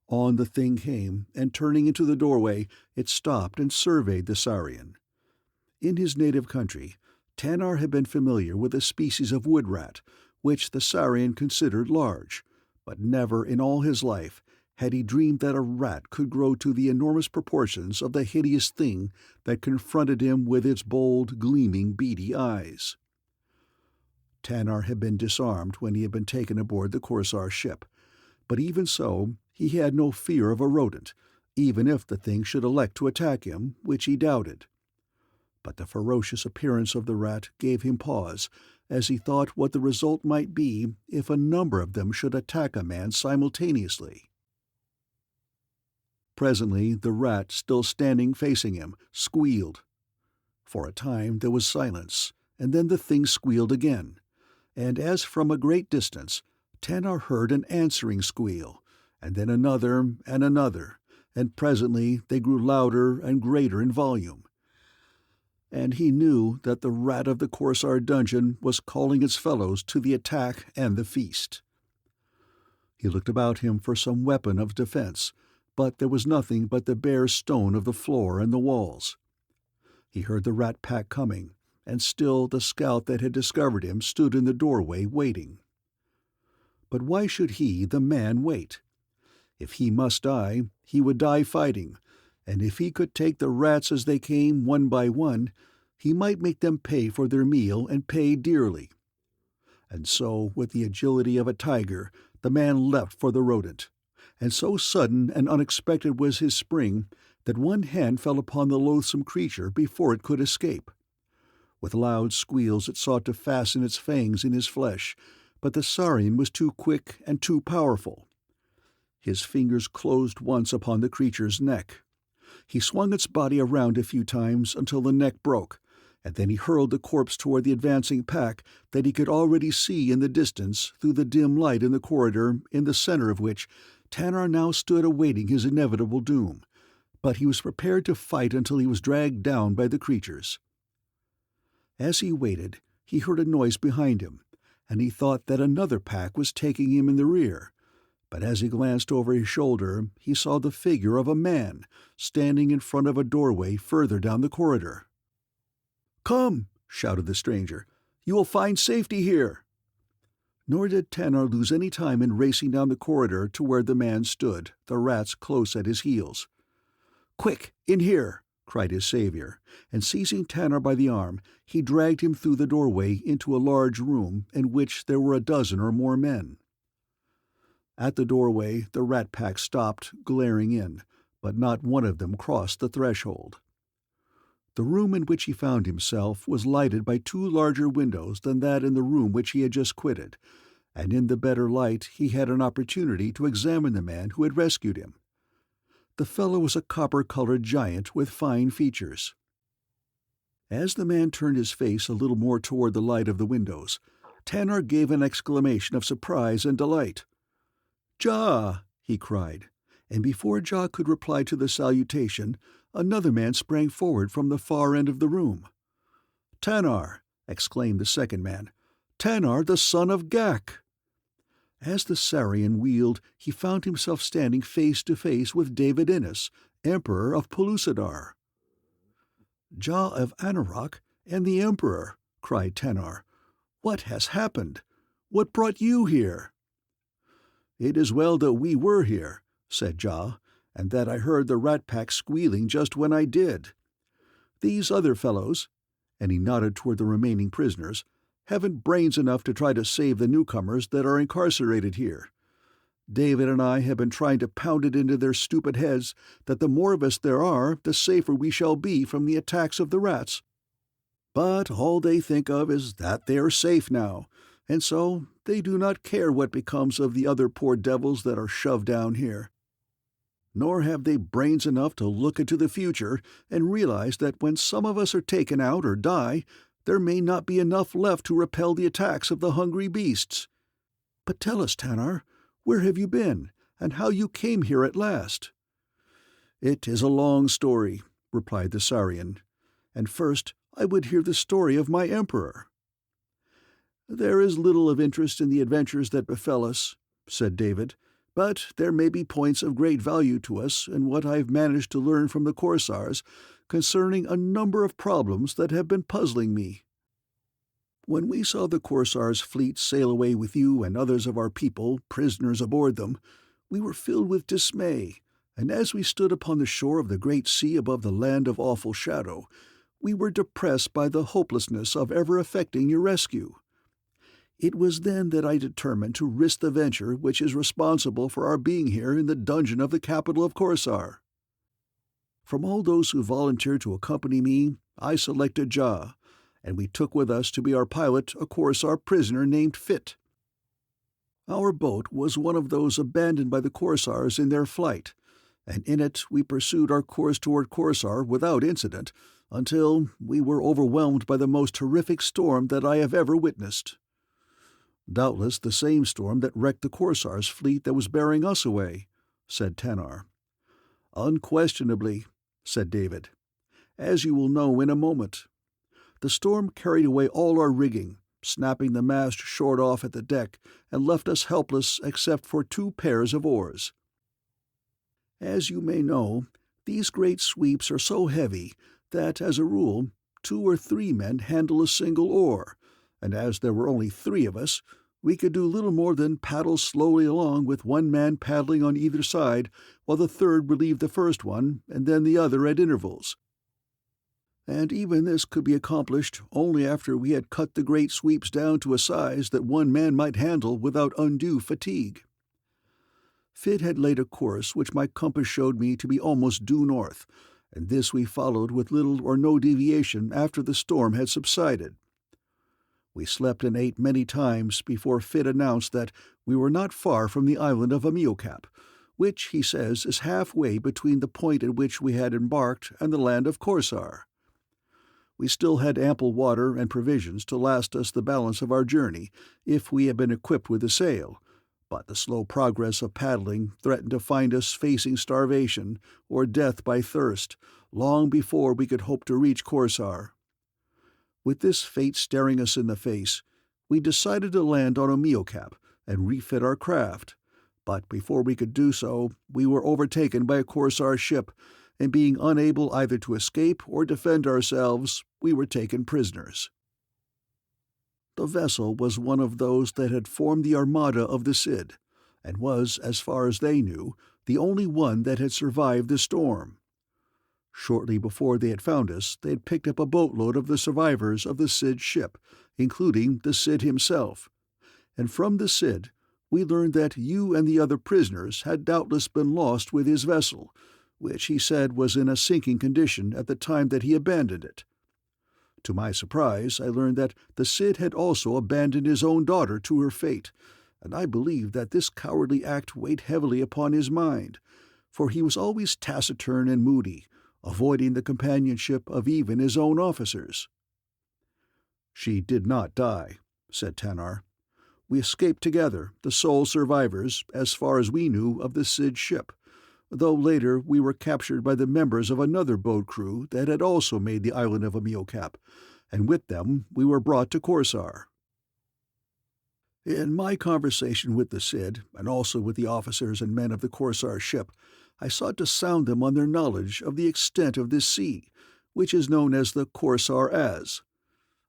On the thing came, and turning into the doorway, it stopped and surveyed the saurian. In his native country, Tanar had been familiar with a species of wood rat, which the saurian considered large, but never in all his life had he dreamed that a rat could grow to the enormous proportions of the hideous thing that confronted him with its bold, gleaming, beady eyes. Tanar had been disarmed when he had been taken aboard the Korsar ship, but even so he had no fear of a rodent, even if the thing should elect to attack him, which he doubted. But the ferocious appearance of the rat gave him pause, as he thought what the result might be if a number of them should attack a man simultaneously. Presently the rat, still standing facing him, squealed. For a time there was silence, and then the thing squealed again, and as from a great distance, Tanar heard an answering squeal, and then another and another, and presently they grew louder and greater in volume. And he knew that the rat of the Korsar dungeon was calling its fellows to the attack and the feast. He looked about him for some weapon of defense, but there was nothing but the bare stone of the floor and the walls. He heard the rat pack coming, and still the scout that had discovered him stood in the doorway waiting. But why should he, the man, wait? If he must die, he would die fighting, and if he could take the rats as they came one by one, he might make them pay for their meal and pay dearly. And so, with the agility of a tiger, the man leapt for the rodent, and so sudden and unexpected was his spring that one hand fell upon the loathsome creature before it could escape. With loud squeals it sought to fasten its fangs in his flesh, but the saurian was too quick and too powerful. His fingers closed once upon the creature's neck. He swung its body around a few times until the neck broke, and then he hurled the corpse toward the advancing pack that he could already see in the distance through the dim light in the corridor, in the center of which Tanar now stood awaiting his inevitable doom, but he was prepared to fight until he was dragged down by the creatures. As he waited, he heard a noise behind him, and he thought that another pack was taking him in the rear. But as he glanced over his shoulder, he saw the figure of a man standing in front of a doorway further down the corridor. "Come," shouted the stranger. "You will find safety here." Nor did Tanar lose any time in racing down the corridor to where the man stood, the rats close at his heels. "Quick, in here!" cried his savior, and seizing Tanar by the arm, he dragged him through the doorway into a large room in which there were a dozen or more men. At the doorway the rat pack stopped, glaring in, but not one of them crossed the threshold. The room in which he found himself was lighted by two larger windows than that in the room which he had just quitted, and in the better light he had an opportunity to examine the man who had rescued him. The fellow was a copper-colored giant with fine features. As the man turned his face a little more toward the light of the windows, Tanar gave an exclamation of surprise and delight. "Ja!" he cried, and before Ja could reply to the salutation, another man sprang forward from the far end of the room. "Tanar!" exclaimed the second man. "Tanar, the son of Gak!" As the saurian wheeled, he found himself standing face to face with David Innes, Emperor of Pellucidar. "Ja of Anarok and the Emperor!" cried Tanar. "What has happened? What brought you here?" "It is well that we were here," said Ja, "and that I heard the rat pack squealing just when I did. These other fellows," and he nodded toward the remaining prisoners, "haven't brains enough to try to save the newcomers that are incarcerated here. David and I have been trying to pound it into their stupid heads that the more of us there are, the safer we shall be from the attacks of the rats. But all they think of is that they are safe now, and so they do not care what becomes of the other poor devils that are shoved down here. Nor have they brains enough to look into the future and realize that when some of us are taken out or die, There may not be enough left to repel the attacks of the hungry beasts. But tell us, Tanar, where have you been, and how you came here at last?" "It is a long story," replied the Saurian, "and first I would hear the story of my emperor." "There is little of interest in the adventures that befell us," said David, "but there may be points of great value to us in what I have managed to learn from the Korsars concerning a number of problems that have been puzzling me. When we saw the Korsars' fleet sail away with you and others of our people, prisoners aboard them, we were filled with dismay, and as we stood upon the shore of the great sea above the land of awful shadow, we were depressed by the hopelessness of ever effecting your rescue. It was then that I determined to risk the venture which is responsible for our being here in the dungeon of the capital of Korsar. From all those who volunteered to accompany me, I selected Ja, and we took with us to be our pilot a Korsar prisoner named Fit. Our boat was one of those abandoned by the Korsars in their flight, and in it we pursued our course toward Korsar without incident, until we were overwhelmed by the most horrific storm that I have ever witnessed. Doubtless the same storm that wrecked the Korsars' fleet that was bearing us away," said Tanar. "Unquestionably," said David, "as you will know in a moment. The storm carried away all our rigging, snapping the mast short off at the deck, and left us helpless except for 2 pairs of oars. As you may know, these great sweeps are so heavy that, as a rule, 2 or 3 men handle a single oar, and as there were only 3 of us, we could do little more than paddle slowly along with 1 man paddling on either side, while the third relieved the first one and then the other at intervals. And even this could be accomplished only after we had cut the great sweeps down to a size that 1 man might handle without undue fatigue. Fit had laid a course which my compass showed me to be almost due north, and this we followed with little or no deviation after the storm had subsided. We slept and ate many times before Fit announced that we were not far from the island of Amiocap, which, he says, is halfway between the point at which we had embarked and the land of Korsar. We still had ample water and provisions to last us the balance of our journey, if we had been equipped with a sail, but the slow progress of paddling threatened to find us facing starvation or death by thirst long before we could hope to reach Korsar. With this fate staring us in the face, we decided to land on Amiocap and refit our craft, but before we could do so, we were overtaken by a Korsar ship, and being unable either to escape or defend ourselves, we were taken prisoners. The vessel was one of those that had formed the armada of the Cid, and was, as far as they knew, the only one that had survived the storm. Shortly before they had found us, they had picked up a boatload of the survivors of the Cid's ship, including the Cid himself, and from the Cid we learned that you and the other prisoners had doubtless been lost with his vessel, which he said was in a sinking condition at the time that he abandoned it. To my surprise, I learned that the Cid had also abandoned his own daughter to her fate, and I believe that this cowardly act weighed heavily upon his mind, for he was always taciturn and moody, avoiding the companionship of even his own officers. "She did not die," said Tanar. "We escaped together, the sole survivors, as far as we knew, of the Cid's ship, though later we were captured by the members of another boat crew that had also made the island of Amiocap, and with them we were brought to Korsar. In my conversation with the Cid, and also with the officers and men of the Korsar ship, I sought to sound them on their knowledge of the extent of this sea, which is known as the Korsars.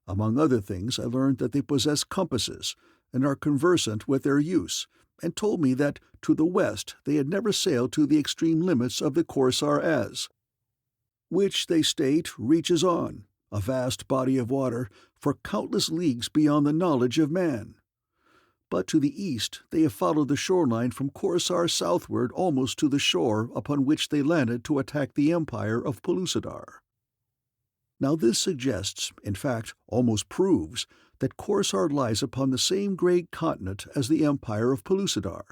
Among other things, I learned that they possess compasses, and are conversant with their use, and told me that to the west they had never sailed to the extreme limits of the Korsars, which, they state, reaches on, a vast body of water, for countless leagues beyond the knowledge of man. But to the east they have followed the shoreline from Korsar southward almost to the shore upon which they landed to attack the empire of Pellucidar. Now this suggests, in fact almost proves, that Korsar lies upon the same great continent as the empire of Pellucidar,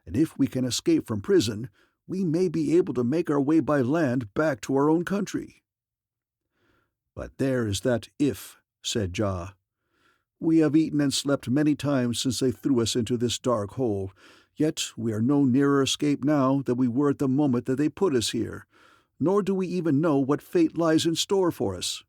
and if we can escape from prison, we may be able to make our way by land back to our own country." "But there is that if," said Ja. "We have eaten and slept many times since they threw us into this dark hole, yet we are no nearer escape now than we were at the moment that they put us here, nor do we even know what fate lies in store for us."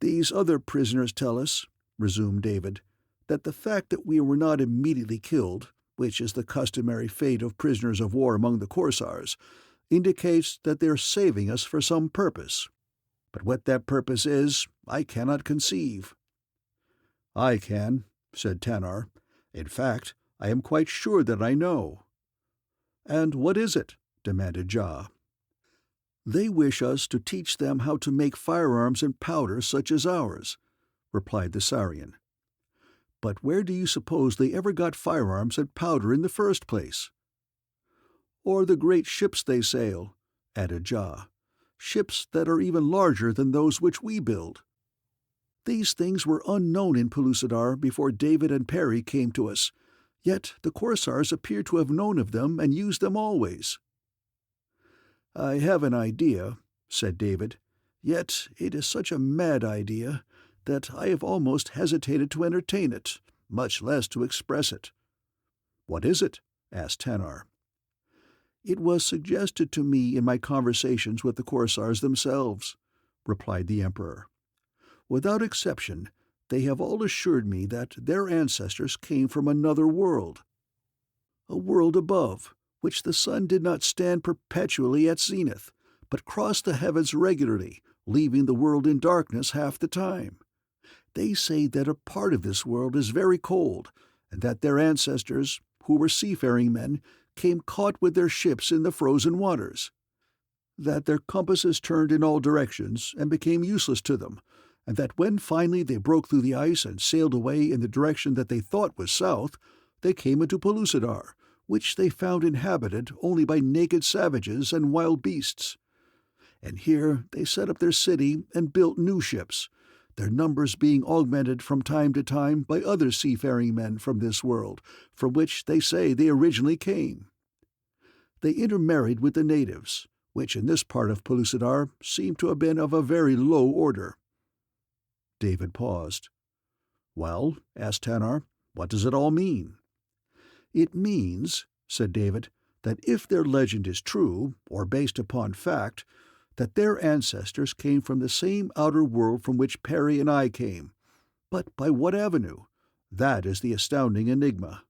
"These other prisoners tell us," resumed David, "that the fact that we were not immediately killed, which is the customary fate of prisoners of war among the Korsars, indicates that they are saving us for some purpose. But what that purpose is, I cannot conceive." "I can," said Tanar. "In fact, I am quite sure that I know." "And what is it?" demanded Ja. "They wish us to teach them how to make firearms and powder such as ours," replied the Saurian. "But where do you suppose they ever got firearms and powder in the first place?" "Or the great ships they sail," added Ja. "Ships that are even larger than those which we build. These things were unknown in Pellucidar before David and Perry came to us, yet the Korsars appear to have known of them and used them always." "I have an idea," said David, "yet it is such a mad idea that I have almost hesitated to entertain it, much less to express it." "What is it?" asked Tanar. "It was suggested to me in my conversations with the Korsars themselves," replied the Emperor. "Without exception, they have all assured me that their ancestors came from another world, a world above, which the sun did not stand perpetually at zenith, but crossed the heavens regularly, leaving the world in darkness half the time. They say that a part of this world is very cold, and that their ancestors, who were seafaring men, came caught with their ships in the frozen waters. That their compasses turned in all directions and became useless to them, and that when finally they broke through the ice and sailed away in the direction that they thought was south, they came into Pellucidar, which they found inhabited only by naked savages and wild beasts. And here they set up their city and built new ships, their numbers being augmented from time to time by other seafaring men from this world, from which they say they originally came. They intermarried with the natives, which in this part of Pellucidar seem to have been of a very low order." David paused. "Well," asked Tanar, "what does it all mean?" "It means," said David, "that if their legend is true, or based upon fact, that their ancestors came from the same outer world from which Perry and I came. But by what avenue? That is the astounding enigma."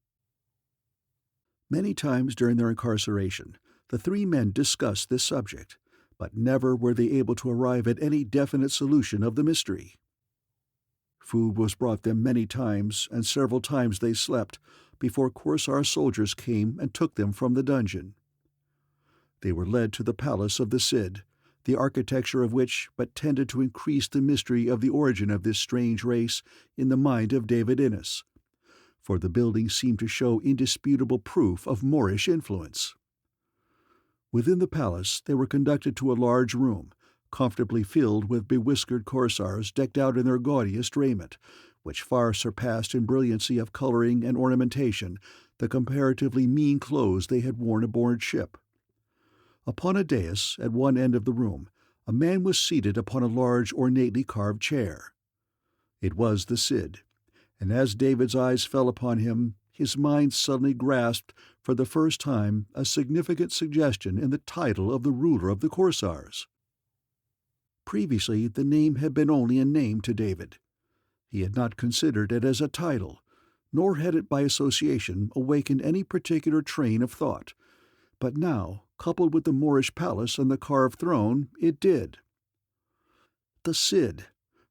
Many times during their incarceration, the three men discussed this subject, but never were they able to arrive at any definite solution of the mystery. Food was brought them many times, and several times they slept, before Korsar soldiers came and took them from the dungeon. They were led to the palace of the Cid, the architecture of which but tended to increase the mystery of the origin of this strange race in the mind of David Innes, for the building seemed to show indisputable proof of Moorish influence. Within the palace they were conducted to a large room, comfortably filled with bewhiskered Korsars decked out in their gaudiest raiment, which far surpassed in brilliancy of coloring and ornamentation the comparatively mean clothes they had worn aboard ship. Upon a dais at one end of the room, a man was seated upon a large ornately carved chair. It was the Cid, and as David's eyes fell upon him, his mind suddenly grasped for the first time a significant suggestion in the title of the ruler of the Korsars. Previously the name had been only a name to David. He had not considered it as a title, nor had it by association awakened any particular train of thought, but now, coupled with the Moorish palace and the carved throne, it did. The Cid,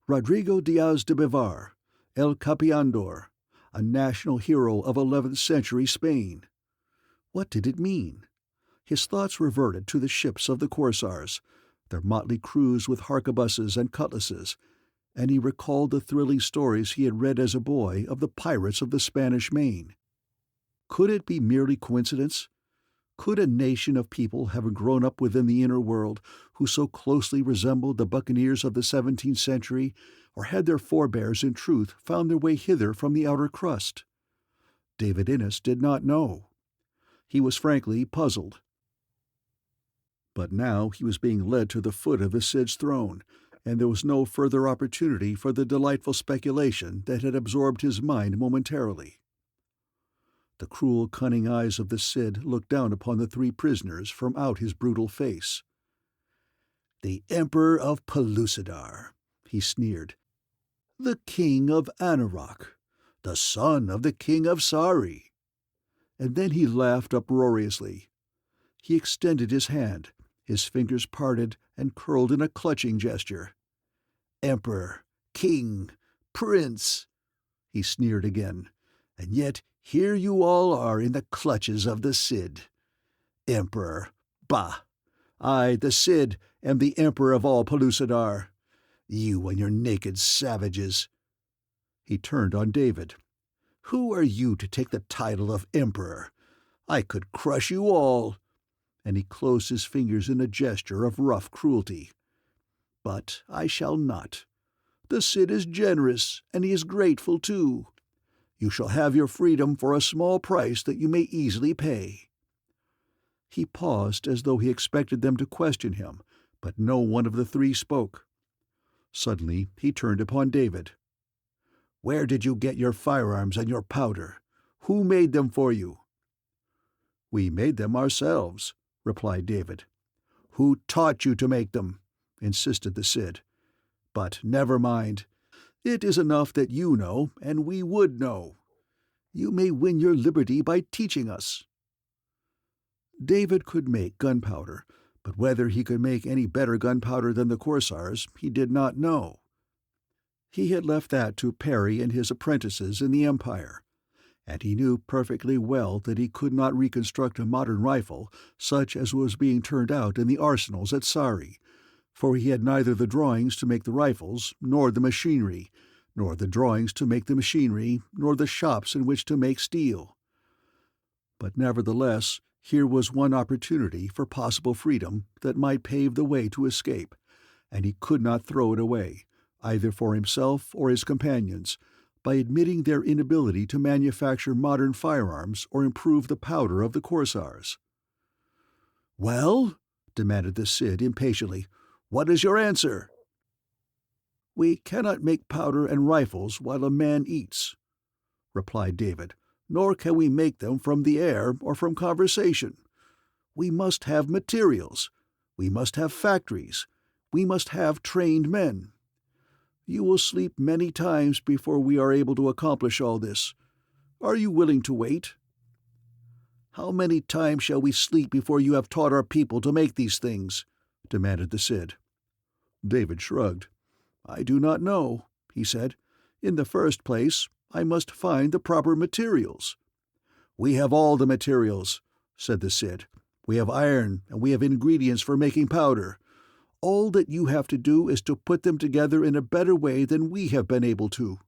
Rodrigo Diaz de Bivar, El Capiandor, a national hero of 11th century Spain. What did it mean? His thoughts reverted to the ships of the Korsars, their motley crews with harquebuses and cutlasses, and he recalled the thrilling stories he had read as a boy of the pirates of the Spanish Main. Could it be merely coincidence? Could a nation of people have grown up within the inner world who so closely resembled the buccaneers of the 17th century, or had their forebears in truth found their way hither from the outer crust? David Innes did not know. He was frankly puzzled. But now he was being led to the foot of the Cid's throne, and there was no further opportunity for the delightful speculation that had absorbed his mind momentarily. The cruel, cunning eyes of the Cid looked down upon the three prisoners from out his brutal face. "The Emperor of Pellucidar," he sneered. "The King of Anarok, the son of the King of Sari." And then he laughed uproariously. He extended his hand, his fingers parted and curled in a clutching gesture. "Emperor, King, Prince," he sneered again, "and yet here you all are in the clutches of the Cid. Emperor, bah! I, the Cid, am the Emperor of all Pellucidar. You and your naked savages." He turned on David. "Who are you to take the title of Emperor? I could crush you all." And he closed his fingers in a gesture of rough cruelty. "But I shall not. The Cid is generous, and he is grateful too. You shall have your freedom for a small price that you may easily pay." He paused as though he expected them to question him, but no one of the three spoke. Suddenly he turned upon David. "Where did you get your firearms and your powder? Who made them for you?" "We made them ourselves," replied David. "Who taught you to make them?" insisted the Cid. "But never mind. It is enough that you know, and we would know. You may win your liberty by teaching us." David could make gunpowder, but whether he could make any better gunpowder than the Korsars he did not know. He had left that to Perry and his apprentices in the Empire, and he knew perfectly well that he could not reconstruct a modern rifle such as was being turned out in the arsenals at Sari, for he had neither the drawings to make the rifles, nor the machinery, nor the drawings to make the machinery, nor the shops in which to make steel. But nevertheless, here was one opportunity for possible freedom that might pave the way to escape, and he could not throw it away, either for himself or his companions, by admitting their inability to manufacture modern firearms or improve the powder of the Korsars. "Well?" demanded the Cid impatiently. "What is your answer?" "We cannot make powder and rifles while a man eats," replied David, "nor can we make them from the air or from conversation. We must have materials. We must have factories. We must have trained men. You will sleep many times before we are able to accomplish all this. Are you willing to wait?" "How many times shall we sleep before you have taught our people to make these things?" demanded the Cid. David shrugged. "I do not know," he said. "In the first place, I must find the proper materials." "We have all the materials," said the Cid. "We have iron, and we have ingredients for making powder. All that you have to do is to put them together in a better way than we have been able to."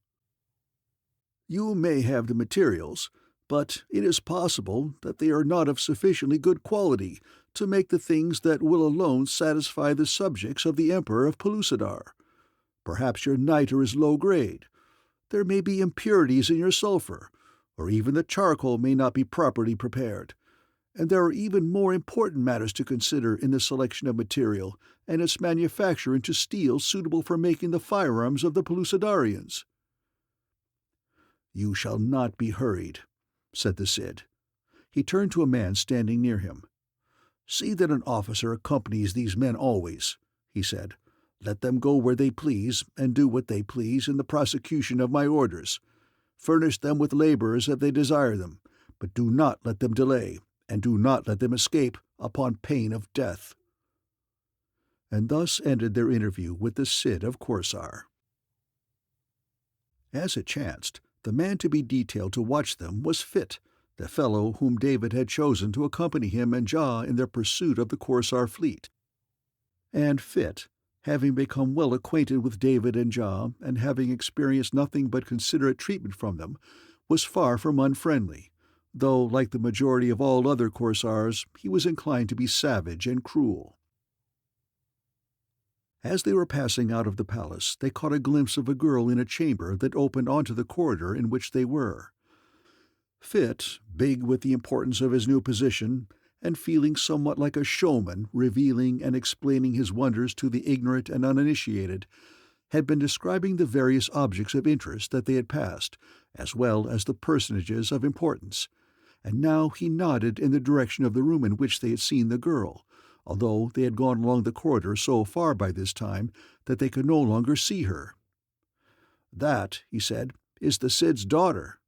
"You may have the materials, but it is possible that they are not of sufficiently good quality to make the things that will alone satisfy the subjects of the Emperor of Pellucidar. Perhaps your niter is low grade. There may be impurities in your sulfur, or even the charcoal may not be properly prepared. And there are even more important matters to consider in the selection of material and its manufacture into steel suitable for making the firearms of the Pellucidarians." "You shall not be hurried," said the Cid. He turned to a man standing near him. "See that an officer accompanies these men always," he said. "Let them go where they please and do what they please in the prosecution of my orders. Furnish them with laborers if they desire them, but do not let them delay, and do not let them escape upon pain of death." And thus ended their interview with the Cid of Korsar. As it chanced, the man to be detailed to watch them was Fit, the fellow whom David had chosen to accompany him and Jah in their pursuit of the Korsar fleet. And Fit, having become well acquainted with David and Jah, and having experienced nothing but considerate treatment from them, was far from unfriendly, though, like the majority of all other Korsars, he was inclined to be savage and cruel. As they were passing out of the palace, they caught a glimpse of a girl in a chamber that opened onto the corridor in which they were. Fit, big with the importance of his new position, and feeling somewhat like a showman revealing and explaining his wonders to the ignorant and uninitiated, had been describing the various objects of interest that they had passed, as well as the personages of importance, and now he nodded in the direction of the room in which they had seen the girl, although they had gone along the corridor so far by this time that they could no longer see her. "That," he said, "is the Cid's daughter."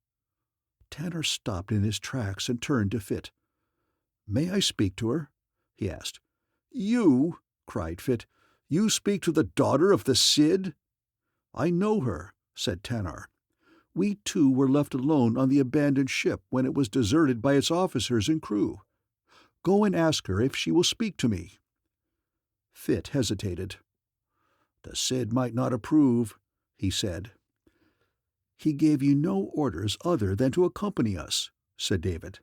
Tanar stopped in his tracks and turned to Fit. "May I speak to her?" he asked. "You?" cried Fit. "You speak to the daughter of the Cid?" "I know her," said Tanar. "We two were left alone on the abandoned ship when it was deserted by its officers and crew. Go and ask her if she will speak to me." Fit hesitated. "The Cid might not approve," he said. "He gave you no orders other than to accompany us," said David.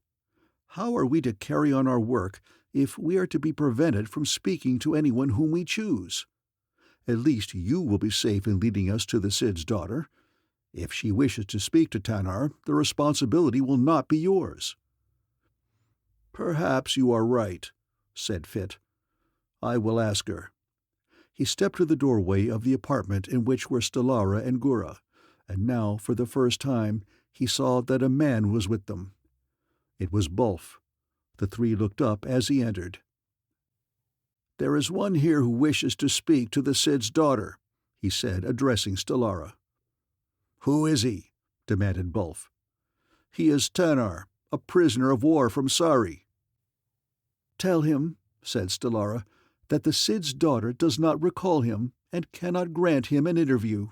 "How are we to carry on our work if we are to be prevented from speaking to anyone whom we choose? At least you will be safe in leading us to the Cid's daughter. If she wishes to speak to Tanar, the responsibility will not be yours." "Perhaps you are right," said Fit. "I will ask her." He stepped to the doorway of the apartment in which were Stellara and Gura, and now, for the first time, he saw that a man was with them. It was Bulf. The three looked up as he entered. "There is one here who wishes to speak to the Cid's daughter," he said, addressing Stellara. "Who is he?" demanded Bulf. "He is Tanar, a prisoner of war from Sari." "Tell him," said Stellara, "that the Cid's daughter does not recall him and cannot grant him an interview."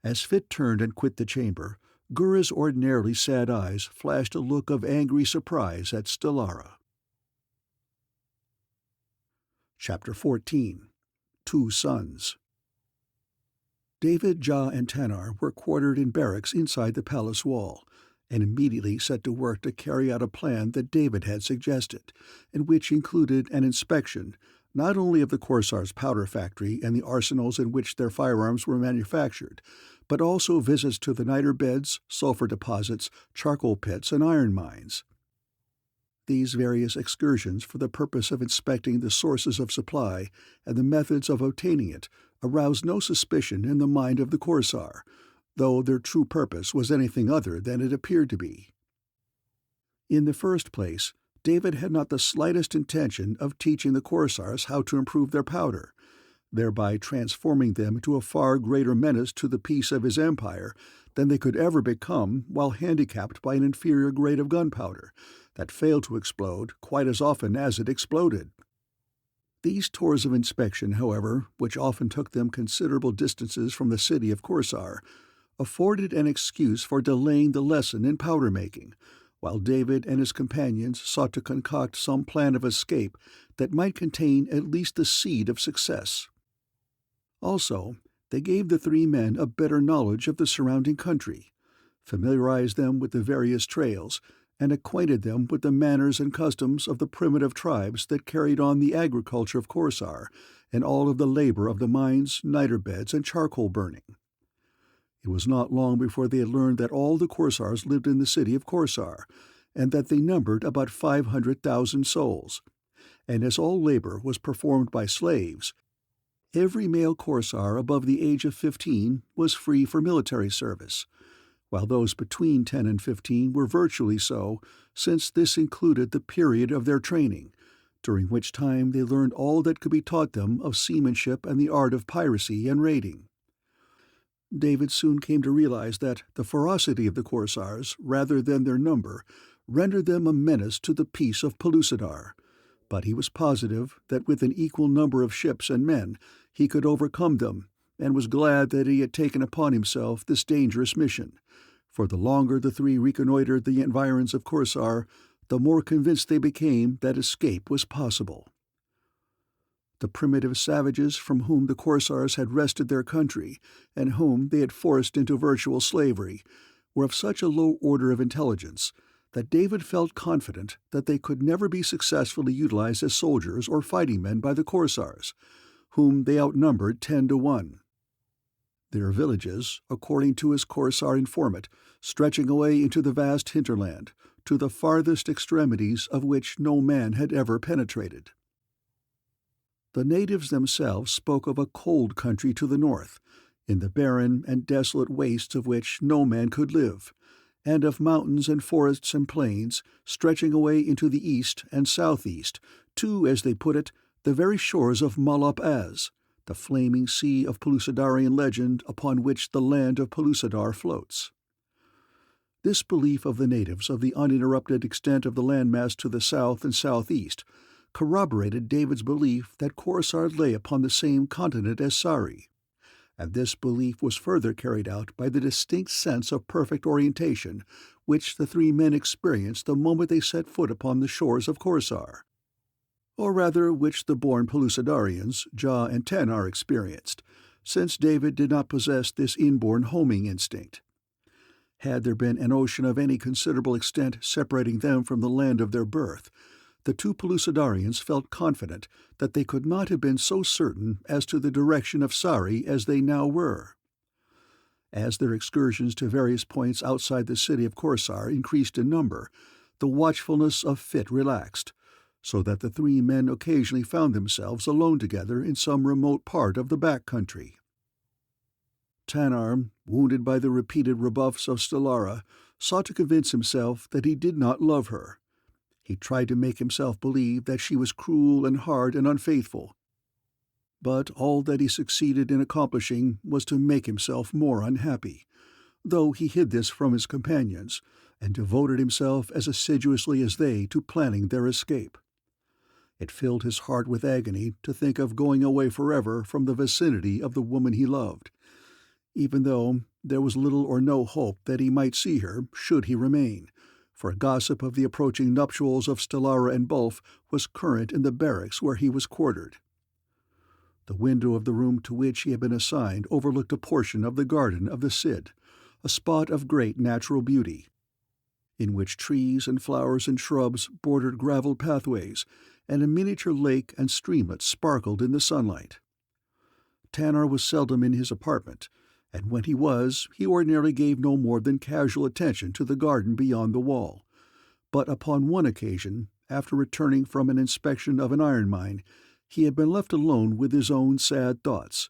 As Fit turned and quit the chamber, Gura's ordinarily sad eyes flashed a look of angry surprise at Stellara. Chapter 14. Two Sons. David, Jah, and Tanar were quartered in barracks inside the palace wall, and immediately set to work to carry out a plan that David had suggested, and which included an inspection not only of the Korsars' powder factory and the arsenals in which their firearms were manufactured, but also visits to the niter beds, sulfur deposits, charcoal pits, and iron mines. These various excursions for the purpose of inspecting the sources of supply and the methods of obtaining it aroused no suspicion in the mind of the Korsar, though their true purpose was anything other than it appeared to be. In the first place, David had not the slightest intention of teaching the Korsars how to improve their powder, thereby transforming them into a far greater menace to the peace of his empire than they could ever become while handicapped by an inferior grade of gunpowder that failed to explode quite as often as it exploded. These tours of inspection, however, which often took them considerable distances from the city of Korsar, afforded an excuse for delaying the lesson in powder-making, while David and his companions sought to concoct some plan of escape that might contain at least the seed of success. Also, they gave the three men a better knowledge of the surrounding country, familiarized them with the various trails, and acquainted them with the manners and customs of the primitive tribes that carried on the agriculture of Korsar and all of the labor of the mines, niter beds, and charcoal burning. It was not long before they had learned that all the Korsars lived in the city of Korsar, and that they numbered about 500,000 souls. And as all labor was performed by slaves, every male Korsar above the age of 15 was free for military service, while those between 10 and 15 were virtually so, since this included the period of their training, during which time they learned all that could be taught them of seamanship and the art of piracy and raiding. David soon came to realize that the ferocity of the Korsars, rather than their number, rendered them a menace to the peace of Pellucidar, but he was positive that with an equal number of ships and men he could overcome them, and was glad that he had taken upon himself this dangerous mission, for the longer the three reconnoitered the environs of Korsar, the more convinced they became that escape was possible. The primitive savages from whom the Korsars had wrested their country, and whom they had forced into virtual slavery, were of such a low order of intelligence that David felt confident that they could never be successfully utilized as soldiers or fighting men by the Korsars, whom they outnumbered 10-1. Their villages, according to his Korsar informant, stretching away into the vast hinterland, to the farthest extremities of which no man had ever penetrated. The natives themselves spoke of a cold country to the north, in the barren and desolate wastes of which no man could live, and of mountains and forests and plains stretching away into the east and southeast to, as they put it, the very shores of Malop-Az, the flaming sea of Pellucidarian legend upon which the land of Pellucidar floats. This belief of the natives of the uninterrupted extent of the landmass to the south and southeast corroborated David's belief that Korsar lay upon the same continent as Sari, and this belief was further carried out by the distinct sense of perfect orientation which the three men experienced the moment they set foot upon the shores of Korsar, or rather which the born Pellucidarians, Ja and Tanar, experienced, since David did not possess this inborn homing instinct. Had there been an ocean of any considerable extent separating them from the land of their birth, the two Pellucidarians felt confident that they could not have been so certain as to the direction of Sari as they now were. As their excursions to various points outside the city of Korsar increased in number, the watchfulness of Fit relaxed, so that the three men occasionally found themselves alone together in some remote part of the back country. Tanar, wounded by the repeated rebuffs of Stellara, sought to convince himself that he did not love her. He tried to make himself believe that she was cruel and hard and unfaithful. But all that he succeeded in accomplishing was to make himself more unhappy, though he hid this from his companions, and devoted himself as assiduously as they to planning their escape. It filled his heart with agony to think of going away forever from the vicinity of the woman he loved, even though there was little or no hope that he might see her should he remain, for gossip of the approaching nuptials of Stellara and Bulf was current in the barracks where he was quartered. The window of the room to which he had been assigned overlooked a portion of the garden of the Cid, a spot of great natural beauty, in which trees and flowers and shrubs bordered gravel pathways, and a miniature lake and streamlet sparkled in the sunlight. Tanar was seldom in his apartment, and when he was, he ordinarily gave no more than casual attention to the garden beyond the wall. But upon one occasion, after returning from an inspection of an iron mine, he had been left alone with his own sad thoughts,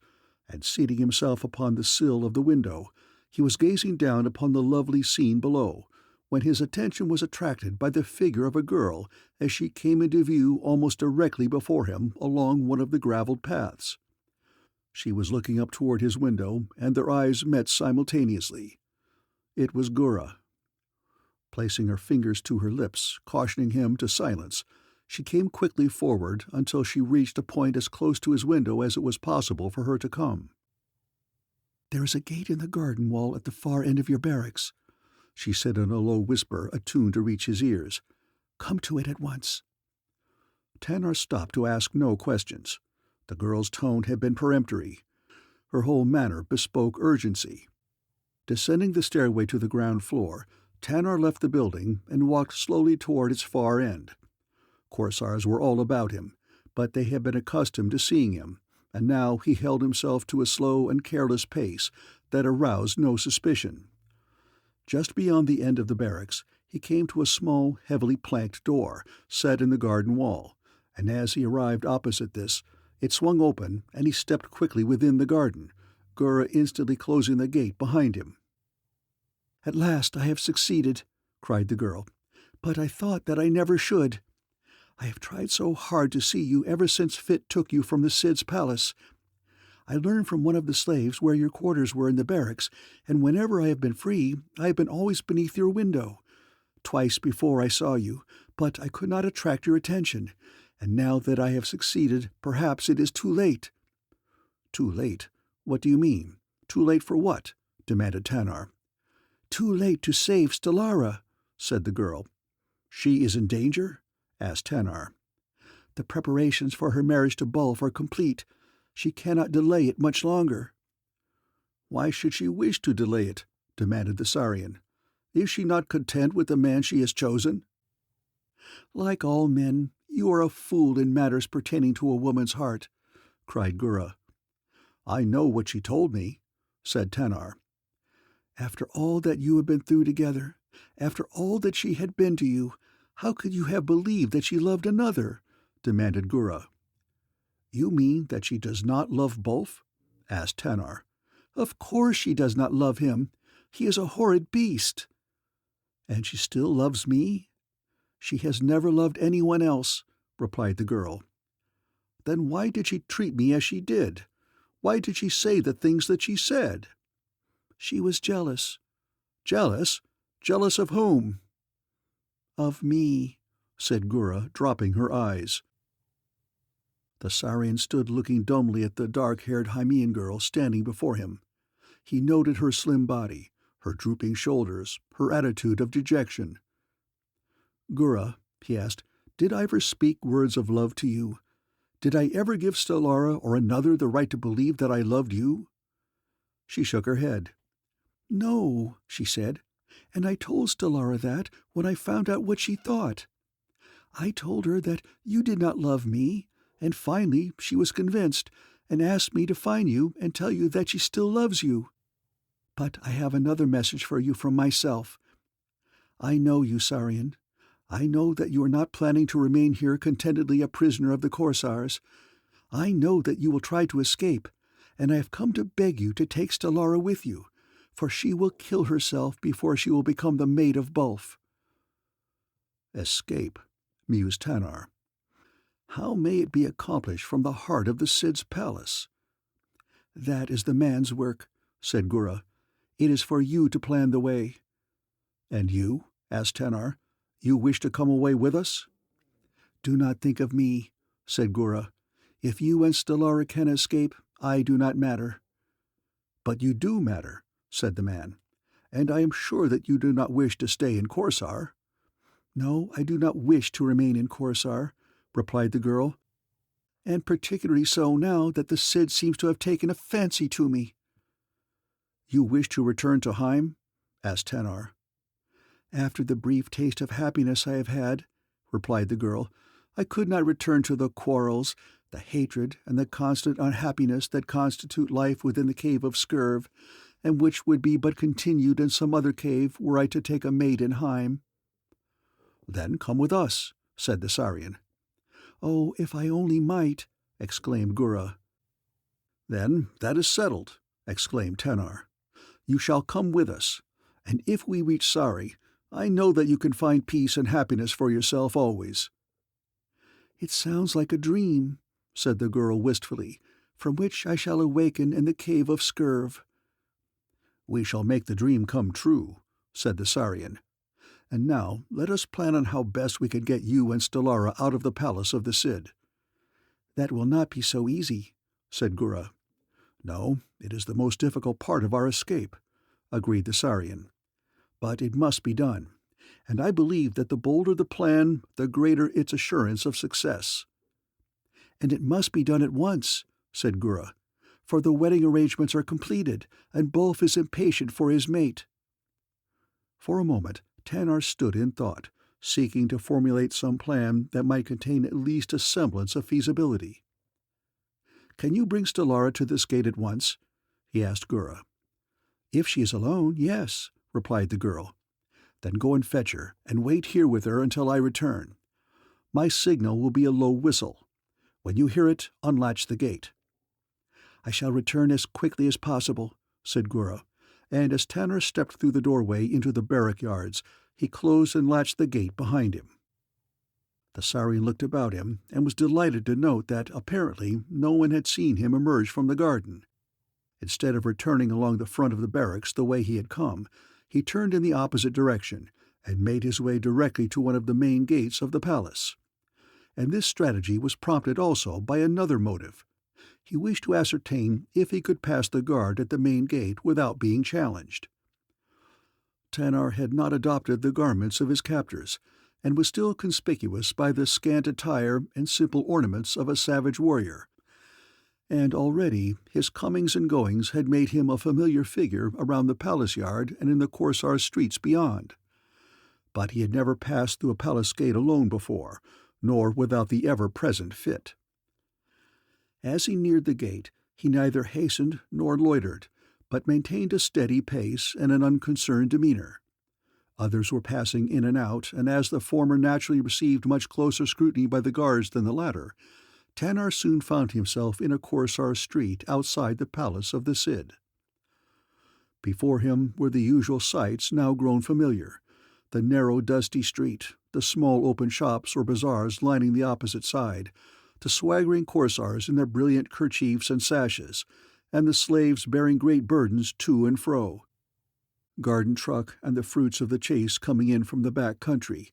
and seating himself upon the sill of the window, he was gazing down upon the lovely scene below, when his attention was attracted by the figure of a girl as she came into view almost directly before him along one of the gravelled paths. She was looking up toward his window, and their eyes met simultaneously. It was Gura. Placing her fingers to her lips, cautioning him to silence, she came quickly forward until she reached a point as close to his window as it was possible for her to come. "There is a gate in the garden wall at the far end of your barracks," she said in a low whisper attuned to reach his ears. "Come to it at once." Tanar stopped to ask no questions. The girl's tone had been peremptory. Her whole manner bespoke urgency. Descending the stairway to the ground floor, Tanar left the building and walked slowly toward its far end. Korsars were all about him, but they had been accustomed to seeing him, and now he held himself to a slow and careless pace that aroused no suspicion. Just beyond the end of the barracks, he came to a small, heavily planked door set in the garden wall, and as he arrived opposite this, it swung open, and he stepped quickly within the garden, Gura instantly closing the gate behind him. "At last I have succeeded," cried the girl, "but I thought that I never should. I have tried so hard to see you ever since Fit took you from the Cid's palace. I learned from one of the slaves where your quarters were in the barracks, and whenever I have been free, I have been always beneath your window. Twice before I saw you, but I could not attract your attention, and now that I have succeeded, perhaps it is too late." "Too late? What do you mean? Too late for what?" demanded Tanar. "Too late to save Stellara," said the girl. "She is in danger?" asked Tanar. "The preparations for her marriage to Bulf are complete. She cannot delay it much longer." "Why should she wish to delay it?" demanded the Sarian. "Is she not content with the man she has chosen?" "Like all men, you are a fool in matters pertaining to a woman's heart," cried Gura. "I know what she told me," said Tanar. "After all that you have been through together, After all that she had been to you, how could you have believed that she loved another?" demanded Gura. "You mean that she does not love Bulf?" asked Tanar. "Of course she does not love him. He is a horrid beast." "And she still loves me?" "She has never loved anyone else," replied the girl. "Then why did she treat me as she did? Why did she say the things that she said?" "She was jealous." "Jealous? Jealous of whom?" "Of me," said Gura, dropping her eyes. The Saurian stood looking dumbly at the dark-haired Hymean girl standing before him. He noted her slim body, her drooping shoulders, her attitude of dejection. "Gura," he asked, "did I ever speak words of love to you? Did I ever give Stellara or another the right to believe that I loved you?" She shook her head. "No," she said, "and I told Stellara that when I found out what she thought. I told her that you did not love me, and finally she was convinced and asked me to find you and tell you that she still loves you. But I have another message for you from myself. I know you, Saurian. I know that you are not planning to remain here contentedly a prisoner of the Korsars. I know that you will try to escape, and I have come to beg you to take Stellara with you, for she will kill herself before she will become the mate of Bulf." "Escape," mused Tanar. "How may it be accomplished from the heart of the Cid's palace?" "That is the man's work," said Gura. "It is for you to plan the way." "And you?" asked Tanar. "You wish to come away with us?" "Do not think of me," said Gura. "If you and Stellara can escape, I do not matter." "But you do matter," said the man. "And I am sure that you do not wish to stay in Korsar." "No, I do not wish to remain in Korsar," replied the girl, "and particularly so now that the Cid seems to have taken a fancy to me." "You wish to return to Heim?" asked Tanar. "After the brief taste of happiness I have had," replied the girl, "I could not return to the quarrels, the hatred, and the constant unhappiness that constitute life within the cave of Scurv, and which would be but continued in some other cave were I to take a mate in Heim." "Then come with us," said the Saurian. "Oh, if I only might!" exclaimed Gura. "Then that is settled," exclaimed Tanar. "You shall come with us, and if we reach Sari, I know that you can find peace and happiness for yourself always." "It sounds like a dream," said the girl wistfully, "from which I shall awaken in the cave of Scurv." "We shall make the dream come true," said the Saurian. "And now let us plan on how best we can get you and Stellara out of the palace of the Cid." "That will not be so easy," said Gura. "No, it is the most difficult part of our escape," agreed the Saurian. "But it must be done, and I believe that the bolder the plan, the greater its assurance of success." "And it must be done at once," said Gura, "for the wedding arrangements are completed, and Bulf is impatient for his mate." For a moment Tanar stood in thought, seeking to formulate some plan that might contain at least a semblance of feasibility. "Can you bring Stellara to this gate at once?" he asked Gura. "If she is alone, yes," replied the girl. "Then go and fetch her, and wait here with her until I return. My signal will be a low whistle. When you hear it, unlatch the gate." "I shall return as quickly as possible," said Gura, and as Tanar stepped through the doorway into the barrack yards, he closed and latched the gate behind him. The Saurian looked about him and was delighted to note that apparently no one had seen him emerge from the garden. Instead of returning along the front of the barracks the way he had come, he turned in the opposite direction and made his way directly to one of the main gates of the palace. And this strategy was prompted also by another motive. He wished to ascertain if he could pass the guard at the main gate without being challenged. Tanar had not adopted the garments of his captors, and was still conspicuous by the scant attire and simple ornaments of a savage warrior. And already his comings and goings had made him a familiar figure around the palace yard and in the Korsar streets beyond. But he had never passed through a palace gate alone before, nor without the ever-present fit. As he neared the gate, he neither hastened nor loitered, but maintained a steady pace and an unconcerned demeanor. Others were passing in and out, and as the former naturally received much closer scrutiny by the guards than the latter, Tanar soon found himself in a Korsar street outside the palace of the Cid. Before him were the usual sights now grown familiar: the narrow dusty street, the small open shops or bazaars lining the opposite side, the swaggering Korsars in their brilliant kerchiefs and sashes, and the slaves bearing great burdens to and fro. Garden truck and the fruits of the chase coming in from the back country,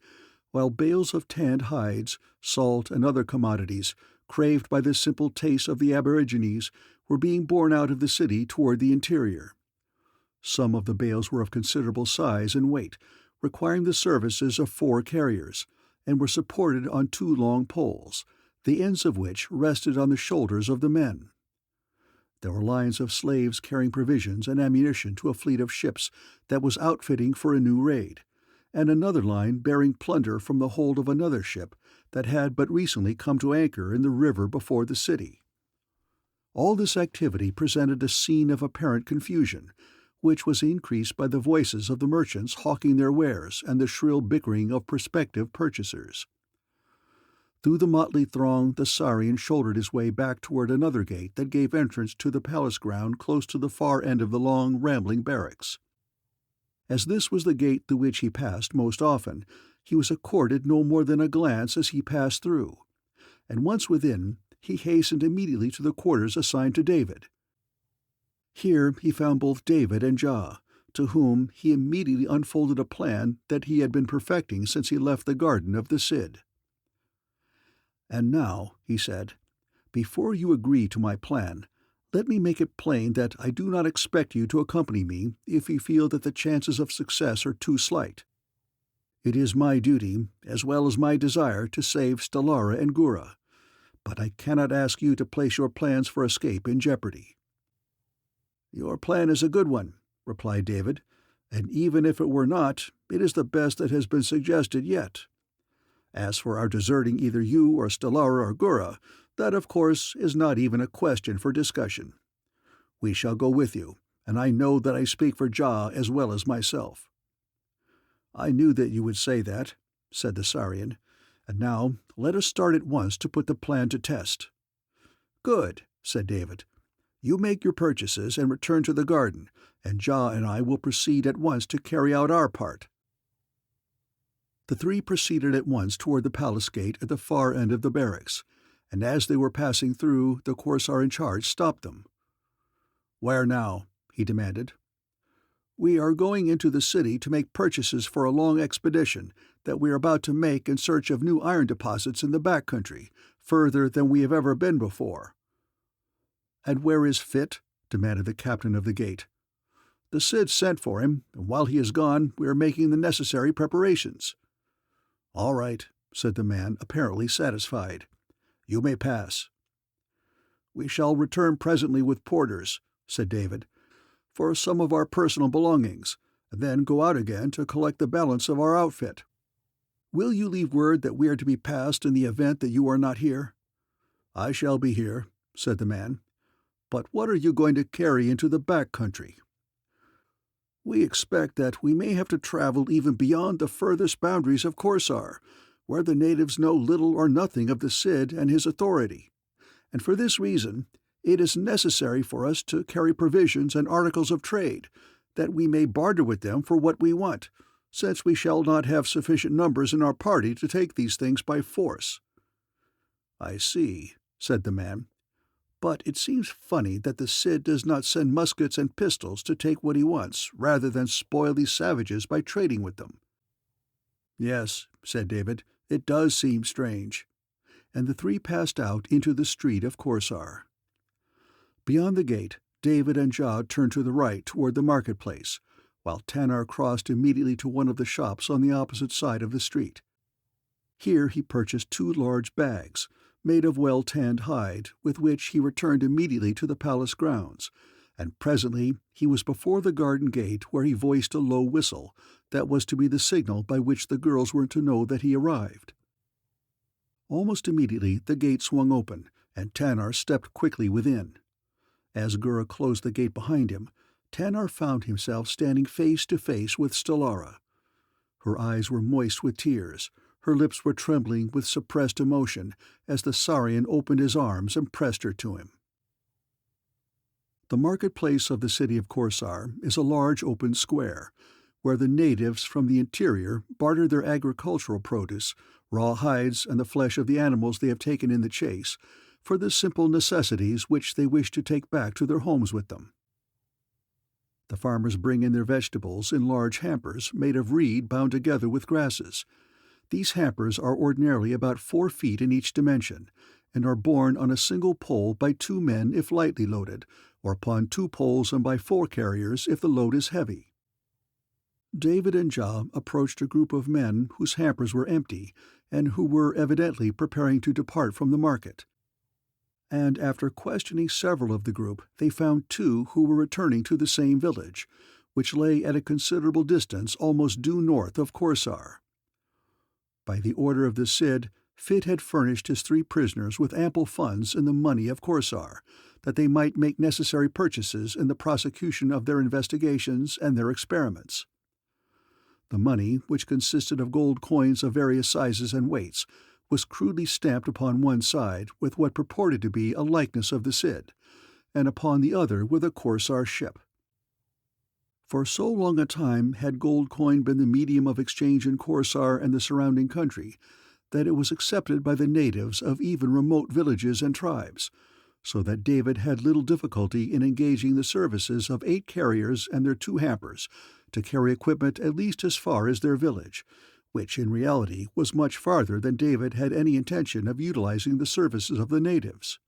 while bales of tanned hides, salt, and other commodities, craved by the simple taste of the aborigines, were being borne out of the city toward the interior. Some of the bales were of considerable size and weight, requiring the services of 4 carriers, and were supported on 2 long poles, the ends of which rested on the shoulders of the men. There were lines of slaves carrying provisions and ammunition to a fleet of ships that was outfitting for a new raid, and another line bearing plunder from the hold of another ship that had but recently come to anchor in the river before the city. All this activity presented a scene of apparent confusion, which was increased by the voices of the merchants hawking their wares and the shrill bickering of prospective purchasers. Through the motley throng the Sarian shouldered his way back toward another gate that gave entrance to the palace ground close to the far end of the long, rambling barracks. As this was the gate through which he passed most often, he was accorded no more than a glance as he passed through, and once within, he hastened immediately to the quarters assigned to David. Here he found both David and Ja, to whom he immediately unfolded a plan that he had been perfecting since he left the garden of the Cid. "And now," he said, "before you agree to my plan, let me make it plain that I do not expect you to accompany me if you feel that the chances of success are too slight. It is my duty, as well as my desire, to save Stellara and Gura, but I cannot ask you to place your plans for escape in jeopardy." "Your plan is a good one," replied David, "and even if it were not, it is the best that has been suggested yet. As for our deserting either you or Stellara or Gura, that, of course, is not even a question for discussion. We shall go with you, and I know that I speak for Ja as well as myself." "I knew that you would say that," said the Sarian, "and now let us start at once to put the plan to test." "Good," said David. "You make your purchases and return to the garden, and Ja and I will proceed at once to carry out our part." The 3 proceeded at once toward the palace gate at the far end of the barracks, and as they were passing through, the Korsar in charge stopped them. "Where now?" he demanded. "We are going into the city to make purchases for a long expedition that we are about to make in search of new iron deposits in the back country, further than we have ever been before." "And where is Fit?" demanded the captain of the gate. "The Cid sent for him, and while he is gone we are making the necessary preparations." "All right," said the man, apparently satisfied. "You may pass." "We shall return presently with porters," said David, "for some of our personal belongings, and then go out again to collect the balance of our outfit. Will you leave word that we are to be passed in the event that you are not here?" "I shall be here," said the man. "But what are you going to carry into the back country?" "We expect that we may have to travel even beyond the furthest boundaries of Korsar, where the natives know little or nothing of the Cid and his authority, and for this reason it is necessary for us to carry provisions and articles of trade, that we may barter with them for what we want, since we shall not have sufficient numbers in our party to take these things by force." "I see," said the man. "But it seems funny that the Cid does not send muskets and pistols to take what he wants, rather than spoil these savages by trading with them." "Yes," said David, "it does seem strange." And the 3 passed out into the street of Korsar. Beyond the gate, David and Ja turned to the right toward the marketplace, while Tanar crossed immediately to one of the shops on the opposite side of the street. Here he purchased 2 large bags, made of well-tanned hide, with which he returned immediately to the palace grounds, and presently he was before the garden gate, where he voiced a low whistle that was to be the signal by which the girls were to know that he arrived. Almost immediately the gate swung open, and Tanar stepped quickly within. As Gura closed the gate behind him, Tanar found himself standing face to face with Stellara. Her eyes were moist with tears. Her lips were trembling with suppressed emotion as the Saurian opened his arms and pressed her to him. The marketplace of the city of Korsar is a large open square, where the natives from the interior barter their agricultural produce, raw hides, and the flesh of the animals they have taken in the chase, for the simple necessities which they wish to take back to their homes with them. The farmers bring in their vegetables in large hampers made of reed bound together with grasses. These hampers are ordinarily about 4 feet in each dimension, and are borne on a single pole by 2 men if lightly loaded, or upon 2 poles and by 4 carriers if the load is heavy. David and Ja approached a group of men whose hampers were empty and who were evidently preparing to depart from the market. And after questioning several of the group, they found 2 who were returning to the same village, which lay at a considerable distance almost due north of Korsar. By the order of the Cid, Fit had furnished his 3 prisoners with ample funds in the money of Korsar, that they might make necessary purchases in the prosecution of their investigations and their experiments. The money, which consisted of gold coins of various sizes and weights, was crudely stamped upon one side with what purported to be a likeness of the Cid, and upon the other with a Korsar ship. For so long a time had gold coin been the medium of exchange in Korsar and the surrounding country, that it was accepted by the natives of even remote villages and tribes, so that David had little difficulty in engaging the services of 8 carriers and their 2 hampers to carry equipment at least as far as their village, which in reality was much farther than David had any intention of utilizing the services of the natives.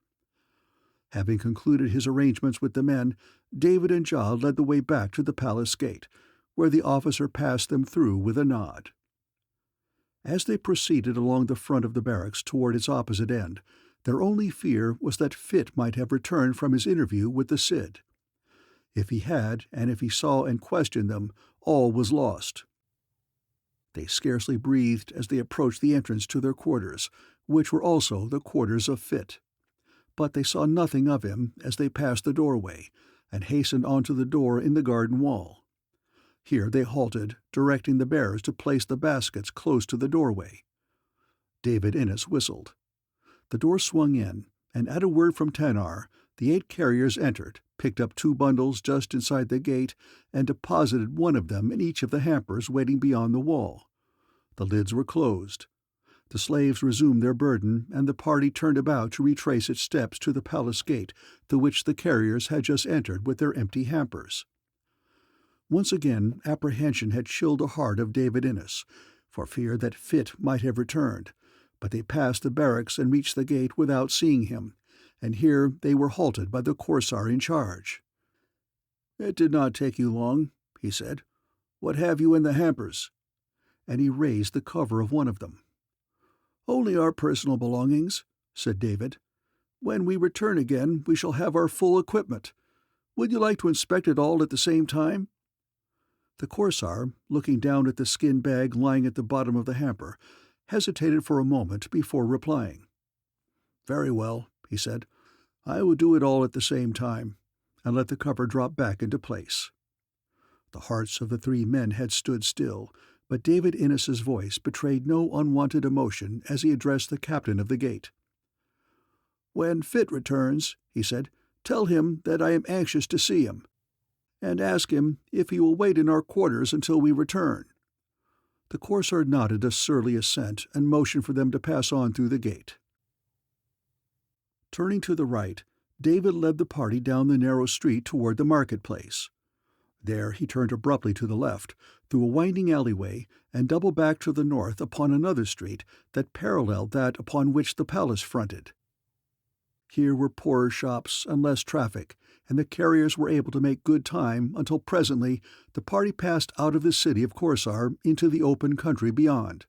Having concluded his arrangements with the men, David and Ja led the way back to the palace gate, where the officer passed them through with a nod. As they proceeded along the front of the barracks toward its opposite end, their only fear was that Fit might have returned from his interview with the Cid. If he had, and if he saw and questioned them, all was lost. They scarcely breathed as they approached the entrance to their quarters, which were also the quarters of Fit. But they saw nothing of him as they passed the doorway, and hastened on to the door in the garden wall. Here they halted, directing the bearers to place the baskets close to the doorway. David Innes whistled. The door swung in, and at a word from Tanar, the 8 carriers entered, picked up 2 bundles just inside the gate, and deposited one of them in each of the hampers waiting beyond the wall. The lids were closed. The slaves resumed their burden, and the party turned about to retrace its steps to the palace gate, through which the carriers had just entered with their empty hampers. Once again apprehension had chilled the heart of David Innes, for fear that Fit might have returned, but they passed the barracks and reached the gate without seeing him, and here they were halted by the Korsar in charge. "It did not take you long," he said. "What have you in the hampers?" And he raised the cover of one of them. "Only our personal belongings," said David. "When we return again, we shall have our full equipment. Would you like to inspect it all at the same time?" The Korsar, looking down at the skin bag lying at the bottom of the hamper, hesitated for a moment before replying. "Very well," he said. "I will do it all at the same time," and let the cover drop back into place. The hearts of the 3 men had stood still, but David Innes's voice betrayed no unwonted emotion as he addressed the captain of the gate. "When Fit returns," he said, "tell him that I am anxious to see him, and ask him if he will wait in our quarters until we return." The Korsar nodded a surly assent and motioned for them to pass on through the gate. Turning to the right, David led the party down the narrow street toward the marketplace. There he turned abruptly to the left, through a winding alleyway, and doubled back to the north upon another street that paralleled that upon which the palace fronted. Here were poorer shops and less traffic, and the carriers were able to make good time until presently the party passed out of the city of Korsar into the open country beyond.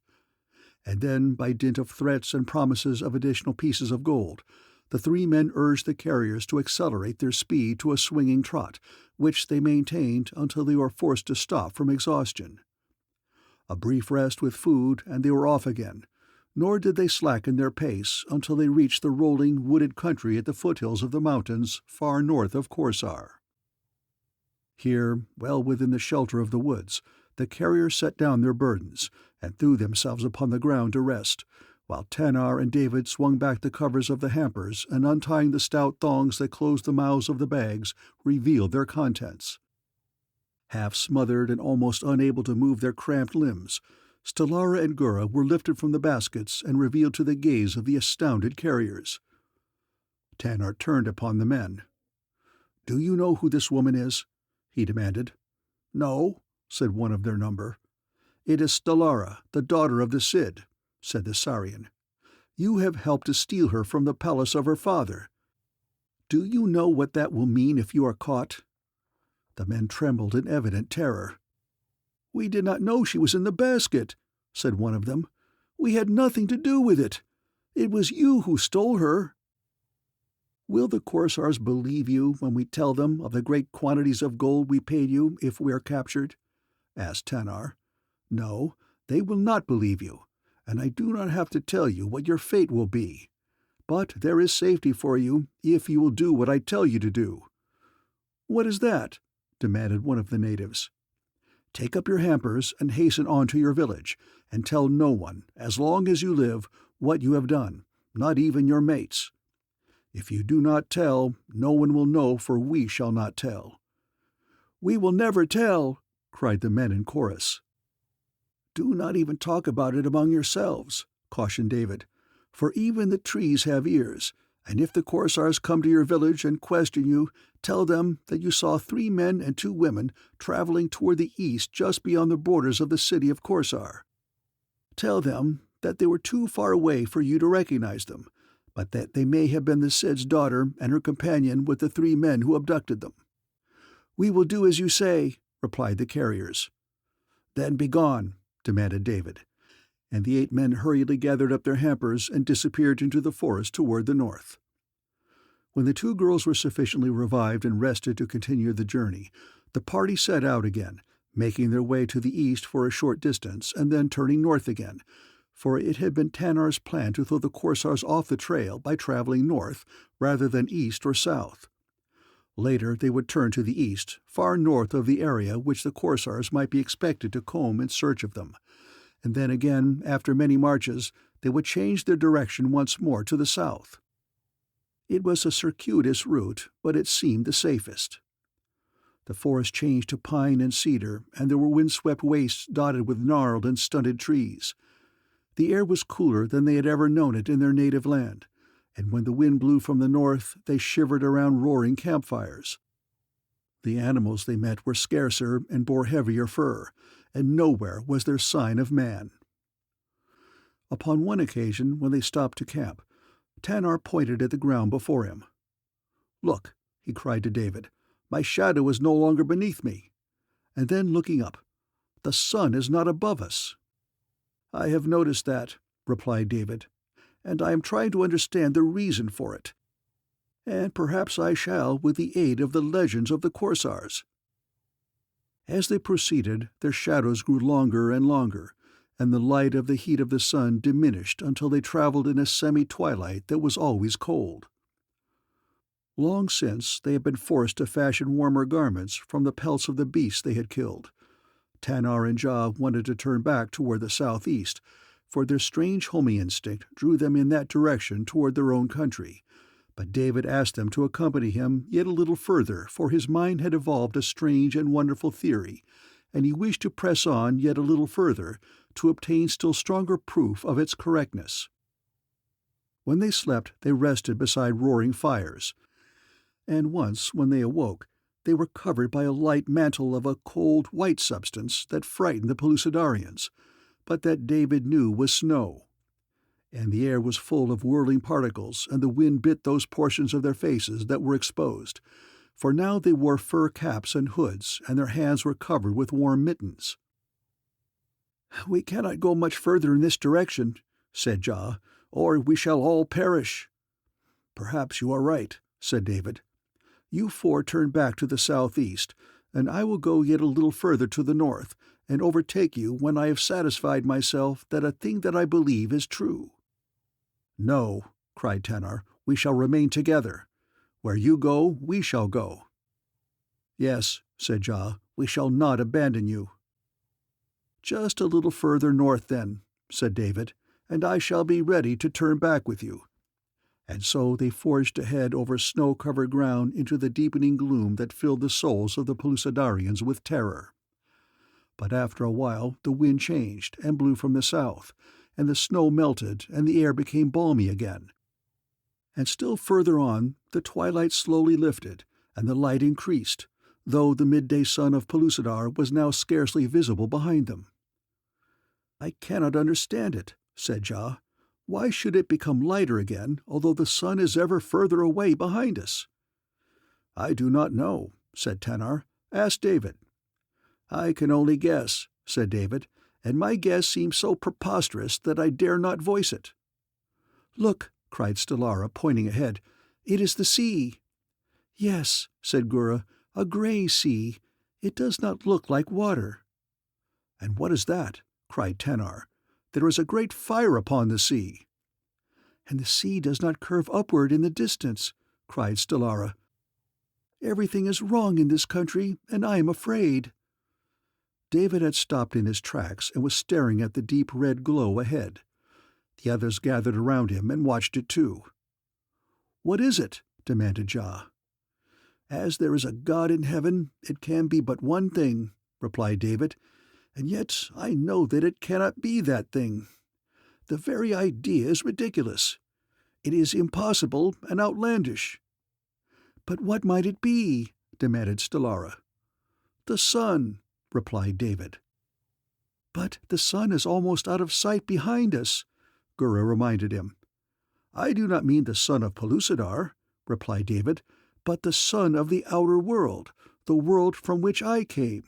And then, by dint of threats and promises of additional pieces of gold, the 3 men urged the carriers to accelerate their speed to a swinging trot, which they maintained until they were forced to stop from exhaustion. A brief rest with food, and they were off again, nor did they slacken their pace until they reached the rolling, wooded country at the foothills of the mountains far north of Korsar. Here, well within the shelter of the woods, the carriers set down their burdens and threw themselves upon the ground to rest, while Tanar and David swung back the covers of the hampers and, untying the stout thongs that closed the mouths of the bags, revealed their contents. Half smothered and almost unable to move their cramped limbs, Stellara and Gura were lifted from the baskets and revealed to the gaze of the astounded carriers. Tanar turned upon the men. "Do you know who this woman is?" he demanded. "No," said one of their number. "It is Stellara, the daughter of the Cid," said the Sarian. "You have helped to steal her from the palace of her father. Do you know what that will mean if you are caught?" The men trembled in evident terror. "We did not know she was in the basket," said one of them. "We had nothing to do with it. It was you who stole her." "Will the Korsars believe you when we tell them of the great quantities of gold we paid you if we are captured?" asked Tanar. "No, they will not believe you, and I do not have to tell you what your fate will be. But there is safety for you if you will do what I tell you to do." "What is that?" demanded one of the natives. "Take up your hampers and hasten on to your village, and tell no one, as long as you live, what you have done, not even your mates. If you do not tell, no one will know, for we shall not tell." "We will never tell," cried the men in chorus. "Do not even talk about it among yourselves," cautioned David, "for even the trees have ears, and if the Korsars come to your village and question you, tell them that you saw 3 men and 2 women traveling toward the east just beyond the borders of the city of Korsar. Tell them that they were too far away for you to recognize them, but that they may have been the Cid's daughter and her companion with the 3 men who abducted them." "We will do as you say," replied the carriers. "Then begone," demanded David, and the 8 men hurriedly gathered up their hampers and disappeared into the forest toward the north. When the 2 girls were sufficiently revived and rested to continue the journey, the party set out again, making their way to the east for a short distance and then turning north again, for it had been Tanar's plan to throw the Korsars off the trail by traveling north rather than east or south. Later they would turn to the east, far north of the area which the Korsars might be expected to comb in search of them, and then again, after many marches, they would change their direction once more to the south. It was a circuitous route, but it seemed the safest. The forest changed to pine and cedar, and there were windswept wastes dotted with gnarled and stunted trees. The air was cooler than they had ever known it in their native land, and when the wind blew from the north, they shivered around roaring campfires. The animals they met were scarcer and bore heavier fur, and nowhere was there sign of man. Upon one occasion, when they stopped to camp, Tanar pointed at the ground before him. "Look," he cried to David, "my shadow is no longer beneath me." And then, looking up, "The sun is not above us." "I have noticed that," replied David, "and I am trying to understand the reason for it. And perhaps I shall with the aid of the legends of the Korsars." As they proceeded, their shadows grew longer and longer, and the light of the heat of the sun diminished until they traveled in a semi-twilight that was always cold. Long since they had been forced to fashion warmer garments from the pelts of the beasts they had killed. Tanar and Jah wanted to turn back toward the southeast, for their strange homing instinct drew them in that direction toward their own country, but David asked them to accompany him yet a little further, for his mind had evolved a strange and wonderful theory, and he wished to press on yet a little further to obtain still stronger proof of its correctness. When they slept, they rested beside roaring fires, and once, when they awoke, they were covered by a light mantle of a cold, white substance that frightened the Pellucidarians, but that David knew was snow. And the air was full of whirling particles, and the wind bit those portions of their faces that were exposed, for now they wore fur caps and hoods, and their hands were covered with warm mittens. "We cannot go much further in this direction," said Jah, "or we shall all perish." "Perhaps you are right," said David. "You 4 turn back to the southeast, and I will go yet a little further to the north, and overtake you when I have satisfied myself that a thing that I believe is true." "No," cried Tanar, "we shall remain together. Where you go, we shall go." "Yes," said Jah, "we shall not abandon you." "Just a little further north, then," said David, "and I shall be ready to turn back with you." And so they forged ahead over snow-covered ground into the deepening gloom that filled the souls of the Pellucidarians with terror. But after a while the wind changed and blew from the south, and the snow melted and the air became balmy again. And still further on the twilight slowly lifted, and the light increased, though the midday sun of Pellucidar was now scarcely visible behind them. "I cannot understand it," said Ja. "Why should it become lighter again, although the sun is ever further away behind us?" "I do not know," said Tanar. "Ask David." "I can only guess," said David, "and my guess seems so preposterous that I dare not voice it." "Look," cried Stellara, pointing ahead. "It is the sea." "Yes," said Gura, "a grey sea. It does not look like water." "And what is that?" cried Tanar. "There is a great fire upon the sea." "And the sea does not curve upward in the distance," cried Stellara. "Everything is wrong in this country, and I am afraid." David had stopped in his tracks and was staring at the deep red glow ahead. The others gathered around him and watched it too. "What is it?" demanded Ja. "As there is a God in heaven, it can be but one thing," replied David, "and yet I know that it cannot be that thing. The very idea is ridiculous. It is impossible and outlandish." "But what might it be?" demanded Stellara. "The sun," replied David. "But the sun is almost out of sight behind us," Gura reminded him. "I do not mean the sun of Pellucidar," replied David, "but the sun of the outer world, the world from which I came."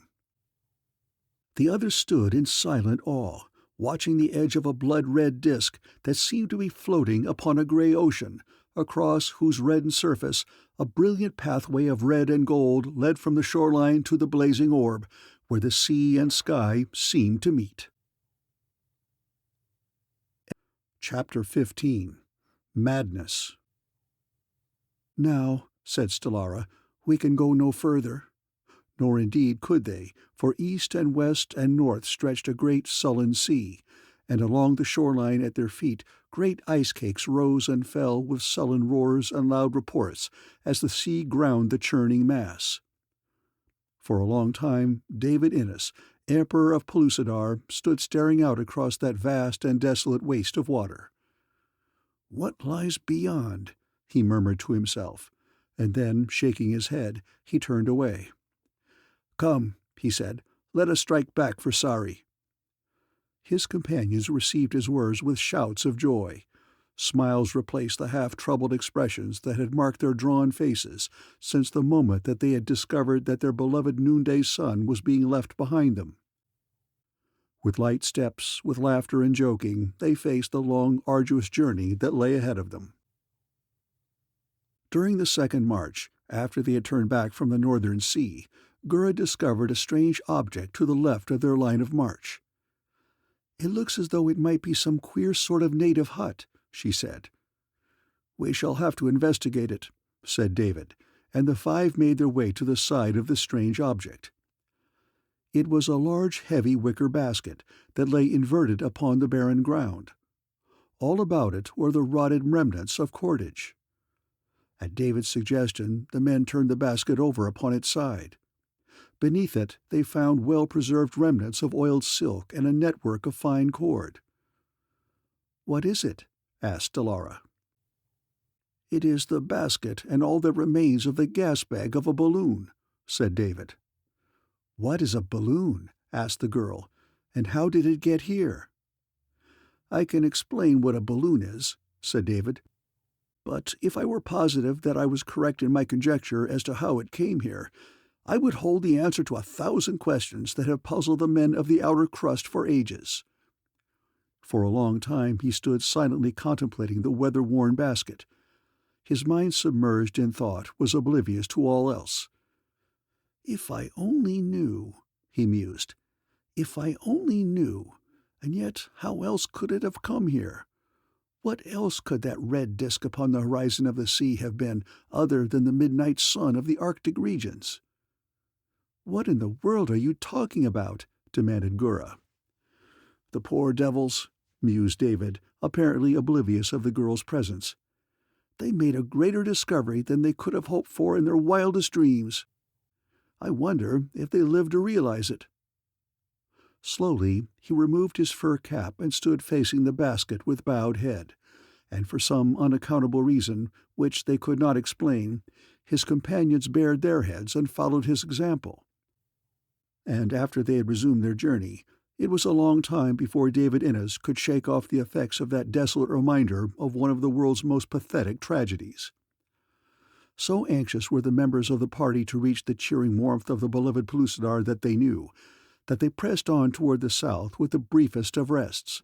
The others stood in silent awe, watching the edge of a blood-red disk that seemed to be floating upon a grey ocean, across whose reddened surface a brilliant pathway of red and gold led from the shoreline to the blazing orb, where the sea and sky seemed to meet. Chapter 15. Madness. "Now," said Stellara, "we can go no further." Nor indeed could they, for east and west and north stretched a great sullen sea, and along the shoreline at their feet great ice-cakes rose and fell with sullen roars and loud reports as the sea ground the churning mass. For a long time David Innes, Emperor of Pellucidar, stood staring out across that vast and desolate waste of water. "What lies beyond?" he murmured to himself, and then, shaking his head, he turned away. "Come," he said, "let us strike back for Sari." His companions received his words with shouts of joy. Smiles replaced the half-troubled expressions that had marked their drawn faces since the moment that they had discovered that their beloved noonday sun was being left behind them. With light steps, with laughter and joking, they faced the long, arduous journey that lay ahead of them. During the second march, after they had turned back from the northern sea, Gura discovered a strange object to the left of their line of march. "It looks as though it might be some queer sort of native hut," she said. "We shall have to investigate it," said David, and the five made their way to the side of the strange object. It was a large, heavy wicker basket that lay inverted upon the barren ground. All about it were the rotted remnants of cordage. At David's suggestion, the men turned the basket over upon its side. Beneath it they found well-preserved remnants of oiled silk and a network of fine cord. "What is it?" asked Stellara. "It is the basket and all that remains of the gas bag of a balloon," said David. "What is a balloon?" asked the girl, "and how did it get here?" "I can explain what a balloon is," said David. "But if I were positive that I was correct in my conjecture as to how it came here, I would hold the answer to 1,000 questions that have puzzled the men of the outer crust for ages." For a long time he stood silently contemplating the weather-worn basket. His mind, submerged in thought, was oblivious to all else. "If I only knew," he mused. "If I only knew, and yet how else could it have come here? What else could that red disk upon the horizon of the sea have been other than the midnight sun of the Arctic regions?" "What in the world are you talking about?" demanded Gura. "The poor devils," mused David, apparently oblivious of the girl's presence. "They made a greater discovery than they could have hoped for in their wildest dreams. I wonder if they live to realize it." Slowly he removed his fur cap and stood facing the basket with bowed head, and for some unaccountable reason, which they could not explain, his companions bared their heads and followed his example. And after they had resumed their journey, it was a long time before David Innes could shake off the effects of that desolate reminder of one of the world's most pathetic tragedies. So anxious were the members of the party to reach the cheering warmth of the beloved Pellucidar that they pressed on toward the south with the briefest of rests,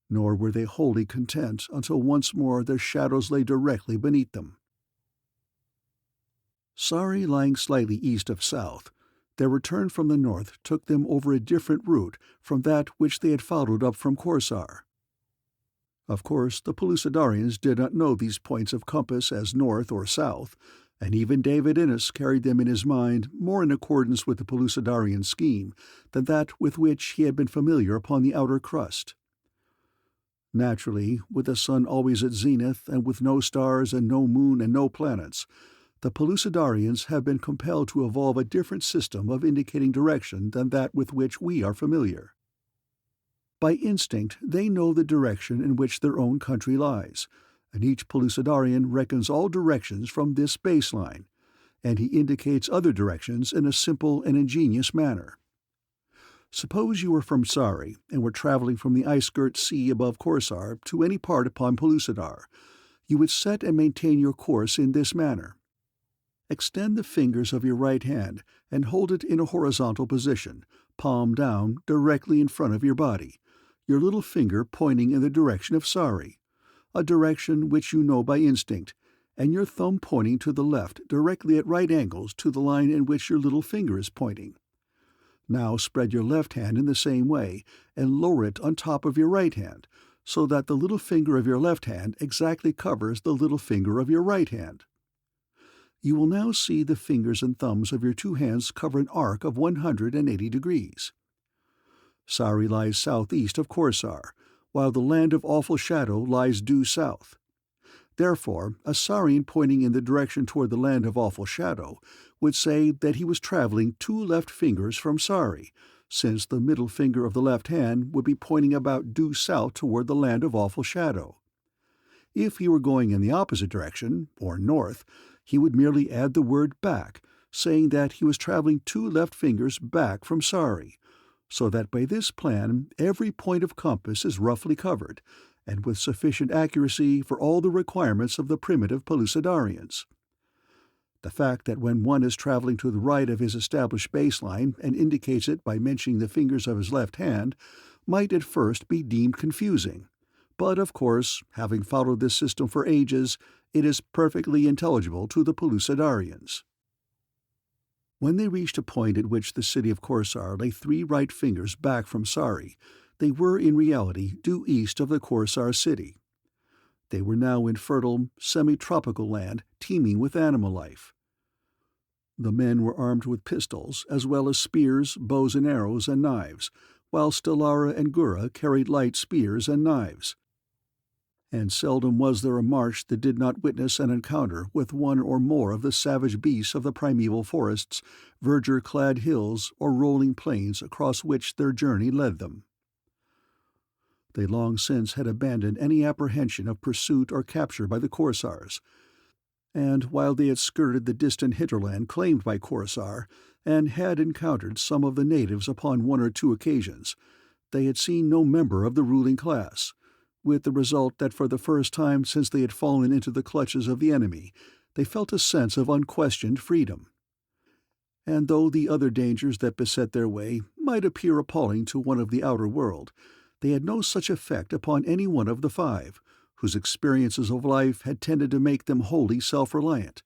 nor were they wholly content until once more their shadows lay directly beneath them. Sari lying slightly east of south, their return from the north took them over a different route from that which they had followed up from Korsar. Of course, the Pellucidarians did not know these points of compass as north or south, and even David Innes carried them in his mind more in accordance with the Pellucidarian scheme than that with which he had been familiar upon the outer crust. Naturally, with the sun always at zenith and with no stars and no moon and no planets, the Pellucidarians have been compelled to evolve a different system of indicating direction than that with which we are familiar. By instinct, they know the direction in which their own country lies, and each Pellucidarian reckons all directions from this baseline, and he indicates other directions in a simple and ingenious manner. Suppose you were from Sari and were traveling from the ice-girt sea above Korsar to any part upon Pellucidar. You would set and maintain your course in this manner. Extend the fingers of your right hand and hold it in a horizontal position, palm down, directly in front of your body, your little finger pointing in the direction of Sari, a direction which you know by instinct, and your thumb pointing to the left directly at right angles to the line in which your little finger is pointing. Now spread your left hand in the same way and lower it on top of your right hand, so that the little finger of your left hand exactly covers the little finger of your right hand. You will now see the fingers and thumbs of your two hands cover an arc of 180 degrees. Sari lies southeast of Korsar, while the land of awful shadow lies due south. Therefore, a Sarian pointing in the direction toward the land of awful shadow would say that he was traveling 2 left fingers from Sari, since the middle finger of the left hand would be pointing about due south toward the land of awful shadow. If he were going in the opposite direction, or north, he would merely add the word back, saying that he was traveling 2 left fingers back from Sari, so that by this plan every point of compass is roughly covered, and with sufficient accuracy for all the requirements of the primitive Pellucidarians. The fact that when one is traveling to the right of his established baseline and indicates it by mentioning the fingers of his left hand might at first be deemed confusing, but of course, having followed this system for ages, it is perfectly intelligible to the Pellucidarians. When they reached a point at which the city of Korsar lay 3 right fingers back from Sari, they were in reality due east of the Korsar city. They were now in fertile, semi-tropical land teeming with animal life. The men were armed with pistols, as well as spears, bows and arrows, and knives, while Stellara and Gura carried light spears and knives. And seldom was there a march that did not witness an encounter with one or more of the savage beasts of the primeval forests, verdure-clad hills, or rolling plains across which their journey led them. They long since had abandoned any apprehension of pursuit or capture by the Korsars, and while they had skirted the distant hinterland claimed by Korsar, and had encountered some of the natives upon 1 or 2 occasions, they had seen no member of the ruling class, with the result that for the first time since they had fallen into the clutches of the enemy, they felt a sense of unquestioned freedom. And though the other dangers that beset their way might appear appalling to one of the outer world, they had no such effect upon any one of the 5, whose experiences of life had tended to make them wholly self-reliant,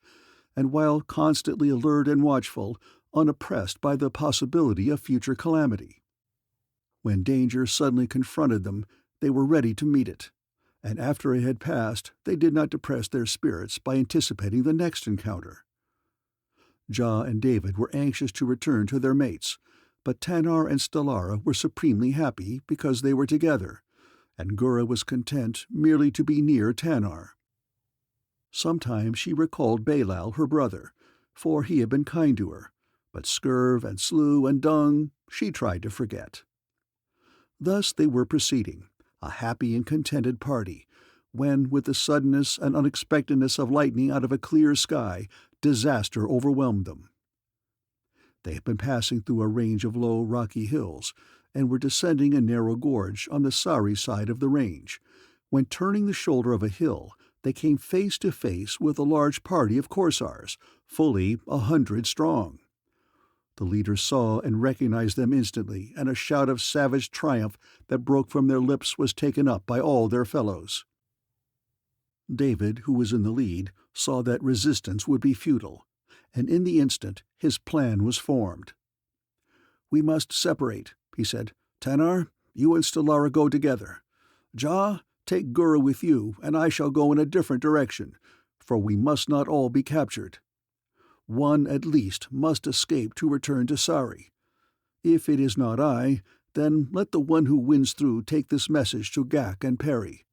and while constantly alert and watchful, unoppressed by the possibility of future calamity. When danger suddenly confronted them, they were ready to meet it, and after it had passed, they did not depress their spirits by anticipating the next encounter. Ja and David were anxious to return to their mates, but Tanar and Stellara were supremely happy because they were together, and Gura was content merely to be near Tanar. Sometimes she recalled Balal, her brother, for he had been kind to her, but scurv and slough and dung she tried to forget. Thus they were proceeding, a happy and contented party, when, with the suddenness and unexpectedness of lightning out of a clear sky, disaster overwhelmed them. They had been passing through a range of low, rocky hills, and were descending a narrow gorge on the Sari side of the range, when, turning the shoulder of a hill, they came face to face with a large party of Korsars, fully 100 strong. The leaders saw and recognized them instantly, and a shout of savage triumph that broke from their lips was taken up by all their fellows. David, who was in the lead, saw that resistance would be futile, and in the instant his plan was formed. "We must separate," he said. "Tanar, you and Stellara go together. Ja, take Gura with you, and I shall go in a different direction, for we must not all be captured. One, at least, must escape to return to Sari. If it is not I, then let the one who wins through take this message to Gak and Perry.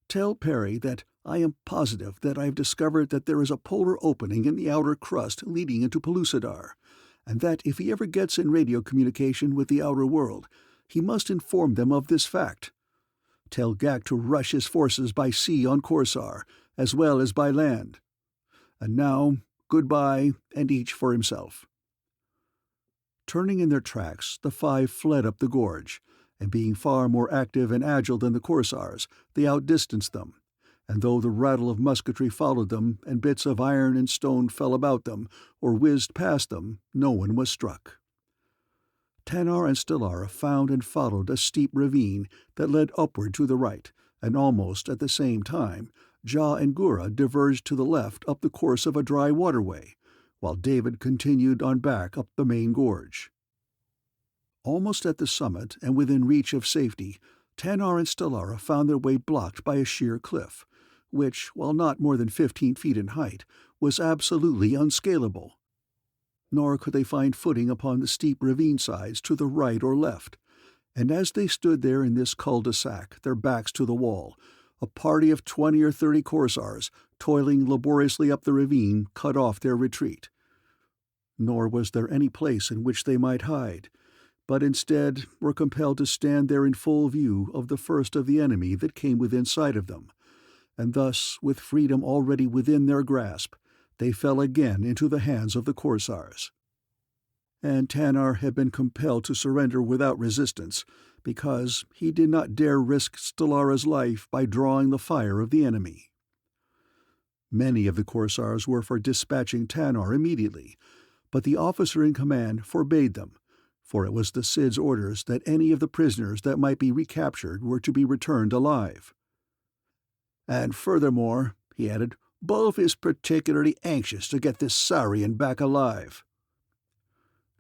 Tell Perry that I am positive that I have discovered that there is a polar opening in the outer crust leading into Pellucidar, and that if he ever gets in radio communication with the outer world, he must inform them of this fact. Tell Gak to rush his forces by sea on Korsar, as well as by land. And now, goodbye, and each for himself." Turning in their tracks, the 5 fled up the gorge, and being far more active and agile than the Korsars, they outdistanced them, and though the rattle of musketry followed them, and bits of iron and stone fell about them, or whizzed past them, no one was struck. Tanar and Stellara found and followed a steep ravine that led upward to the right, and almost at the same time, Ja and Gura diverged to the left up the course of a dry waterway, while David continued on back up the main gorge. Almost at the summit and within reach of safety, Tanar and Stellara found their way blocked by a sheer cliff, which, while not more than 15 feet in height, was absolutely unscalable. Nor could they find footing upon the steep ravine sides to the right or left, and as they stood there in this cul-de-sac, their backs to the wall, a party of 20 or 30 Korsars, toiling laboriously up the ravine, cut off their retreat. Nor was there any place in which they might hide, but instead were compelled to stand there in full view of the first of the enemy that came within sight of them, and thus, with freedom already within their grasp, they fell again into the hands of the Korsars. And Tanar had been compelled to surrender without resistance, because he did not dare risk Stellara's life by drawing the fire of the enemy. Many of the Korsars were for dispatching Tanar immediately, but the officer in command forbade them, for it was the Cid's orders that any of the prisoners that might be recaptured were to be returned alive. "And furthermore," he added, "Bulf is particularly anxious to get this Sarian back alive."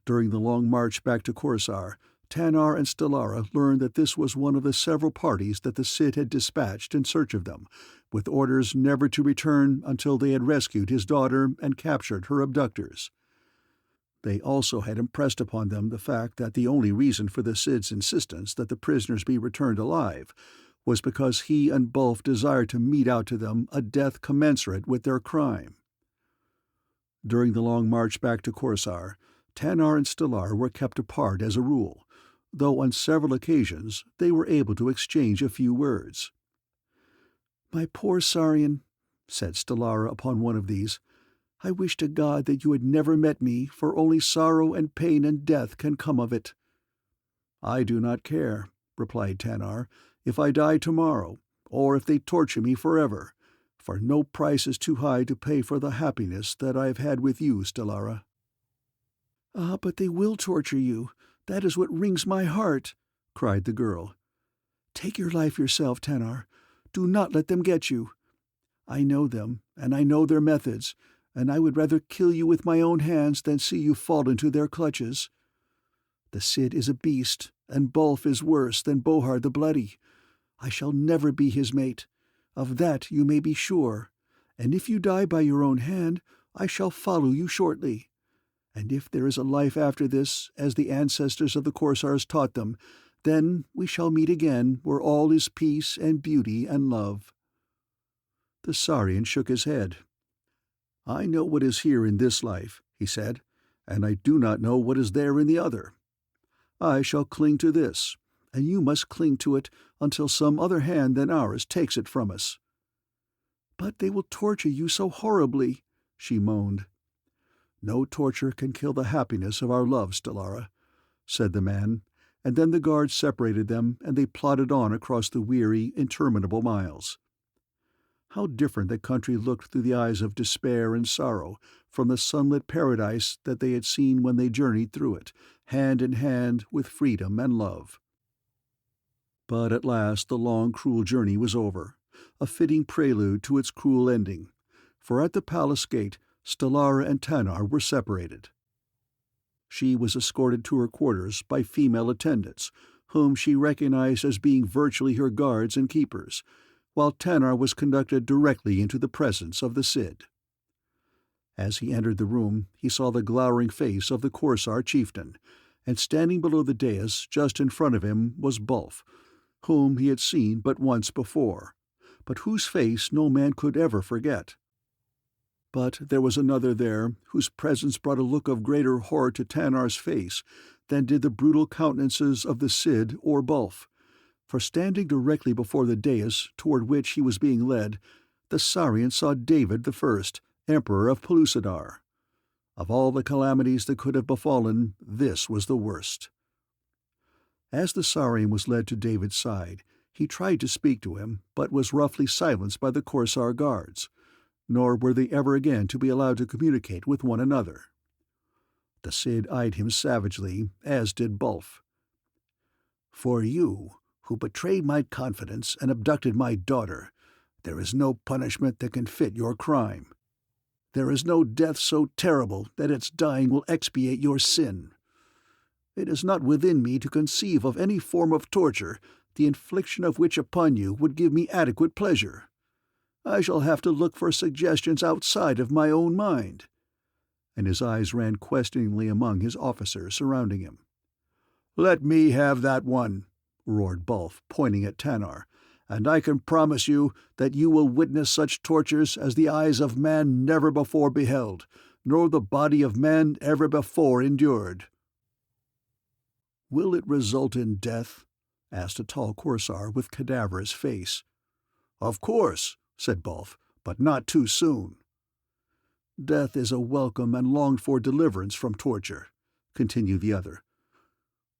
During the long march back to Korsar, Tanar and Stellara learned that this was one of the several parties that the Cid had dispatched in search of them, with orders never to return until they had rescued his daughter and captured her abductors. They also had impressed upon them the fact that the only reason for the Cid's insistence that the prisoners be returned alive was because he and Bulf desired to mete out to them a death commensurate with their crime. During the long march back to Korsar, Tanar and Stellara were kept apart as a rule, though on several occasions they were able to exchange a few words. "My poor Sarian," said Stellara upon one of these, "I wish to God that you had never met me, for only sorrow and pain and death can come of it." "I do not care," replied Tanar, "if I die tomorrow, or if they torture me forever, for no price is too high to pay for the happiness that I have had with you, Stellara." "Ah, but they will torture you. That is what wrings my heart," cried the girl. "Take your life yourself, Tanar. Do not let them get you. I know them, and I know their methods, and I would rather kill you with my own hands than see you fall into their clutches. The Cid is a beast, and Bulf is worse than Bohar the Bloody. I shall never be his mate. Of that you may be sure, and if you die by your own hand, I shall follow you shortly. And if there is a life after this, as the ancestors of the Korsars taught them, then we shall meet again where all is peace and beauty and love." The Saurian shook his head. "I know what is here in this life," he said, "and I do not know what is there in the other. I shall cling to this, and you must cling to it until some other hand than ours takes it from us." "But they will torture you so horribly," she moaned. "No torture can kill the happiness of our love, Stellara," said the man, and then the guards separated them and they plodded on across the weary, interminable miles. How different the country looked through the eyes of despair and sorrow from the sunlit paradise that they had seen when they journeyed through it, hand in hand with freedom and love. But at last the long, cruel journey was over, a fitting prelude to its cruel ending, for at the palace gate Stellara and Tanar were separated. She was escorted to her quarters by female attendants, whom she recognized as being virtually her guards and keepers, while Tanar was conducted directly into the presence of the Cid. As he entered the room, he saw the glowering face of the Korsar chieftain, and standing below the dais just in front of him was Bulf, whom he had seen but once before, but whose face no man could ever forget. But there was another there whose presence brought a look of greater horror to Tanar's face than did the brutal countenances of the Cid or Bulf, for standing directly before the dais toward which he was being led, the Saurian saw David the First, Emperor of Pellucidar. Of all the calamities that could have befallen, this was the worst. As the Saurian was led to David's side, he tried to speak to him, but was roughly silenced by the Korsar guards, nor were they ever again to be allowed to communicate with one another. The Cid eyed him savagely, as did Bulf. "For you, who betrayed my confidence and abducted my daughter, there is no punishment that can fit your crime. There is no death so terrible that its dying will expiate your sin. It is not within me to conceive of any form of torture, the infliction of which upon you would give me adequate pleasure. I shall have to look for suggestions outside of my own mind." And his eyes ran questioningly among his officers surrounding him. "Let me have that one," roared Bulf, pointing at Tanar, "and I can promise you that you will witness such tortures as the eyes of man never before beheld, nor the body of man ever before endured." "Will it result in death?" asked a tall Korsar with cadaverous face. "Of course," said Bulf, "but not too soon." "Death is a welcome and longed-for deliverance from torture," continued the other.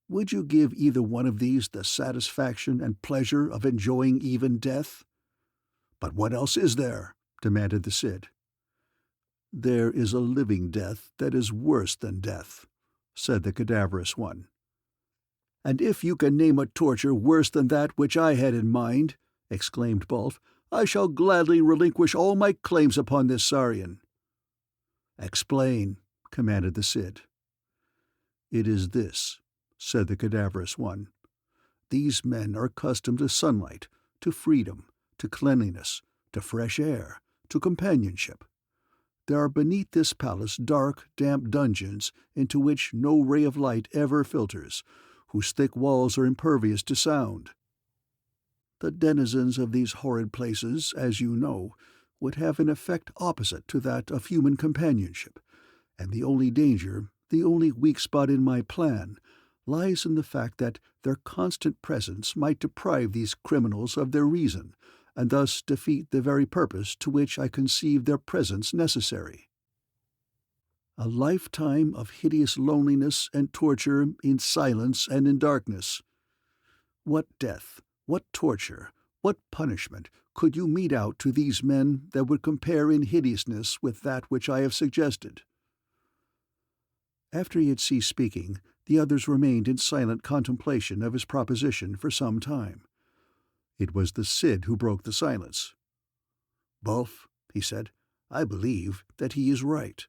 "Would you give either one of these the satisfaction and pleasure of enjoying even death?" "But what else is there?" demanded the Cid. "There is a living death that is worse than death," said the cadaverous one. "And if you can name a torture worse than that which I had in mind," exclaimed Bulf, "I shall gladly relinquish all my claims upon this Saurian." "Explain," commanded the Cid. "It is this," said the cadaverous one. "These men are accustomed to sunlight, to freedom, to cleanliness, to fresh air, to companionship. There are beneath this palace dark, damp dungeons into which no ray of light ever filters, whose thick walls are impervious to sound. The denizens of these horrid places, as you know, would have an effect opposite to that of human companionship, and the only danger, the only weak spot in my plan, lies in the fact that their constant presence might deprive these criminals of their reason, and thus defeat the very purpose to which I conceived their presence necessary. A lifetime of hideous loneliness and torture in silence and in darkness. What death, what torture, what punishment could you mete out to these men that would compare in hideousness with that which I have suggested?" After he had ceased speaking, the others remained in silent contemplation of his proposition for some time. It was the Cid who broke the silence. "Bulf," he said, "I believe that he is right,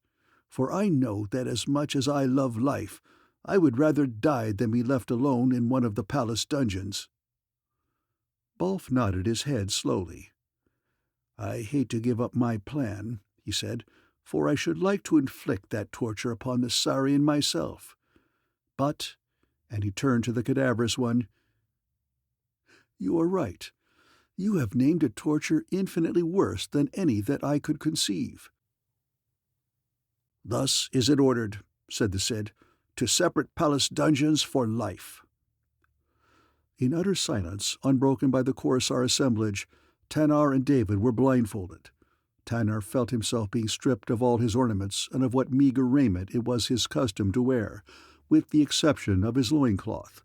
for I know that as much as I love life, I would rather die than be left alone in one of the palace dungeons." Bulf nodded his head slowly. "I hate to give up my plan," he said, for I should like to inflict that torture upon the Saurian myself. But," and he turned to the cadaverous one, "you are right. You have named a torture infinitely worse than any that I could conceive." "Thus is it ordered," said the Cid, "to separate palace dungeons for life." In utter silence, unbroken by the Korsar assemblage, Tanar and David were blindfolded. Tanar felt himself being stripped of all his ornaments and of what meagre raiment it was his custom to wear, with the exception of his loincloth.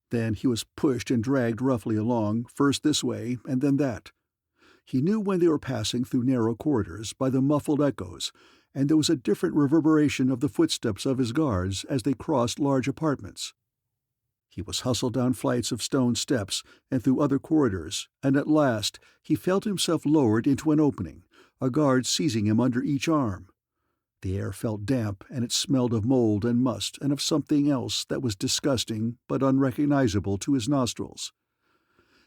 Then he was pushed and dragged roughly along, first this way and then that. He knew when they were passing through narrow corridors by the muffled echoes, and there was a different reverberation of the footsteps of his guards as they crossed large apartments. He was hustled down flights of stone steps and through other corridors, and at last he felt himself lowered into an opening, a guard seizing him under each arm. The air felt damp, and it smelled of mold and must and of something else that was disgusting but unrecognizable to his nostrils.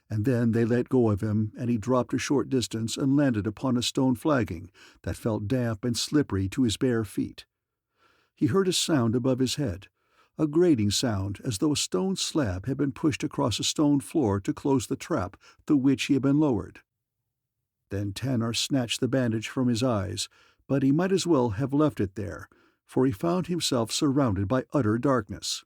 And then they let go of him, and he dropped a short distance and landed upon a stone flagging that felt damp and slippery to his bare feet. He heard a sound above his head, a grating sound as though a stone slab had been pushed across a stone floor to close the trap through which he had been lowered. Then Tanar snatched the bandage from his eyes, but he might as well have left it there, for he found himself surrounded by utter darkness.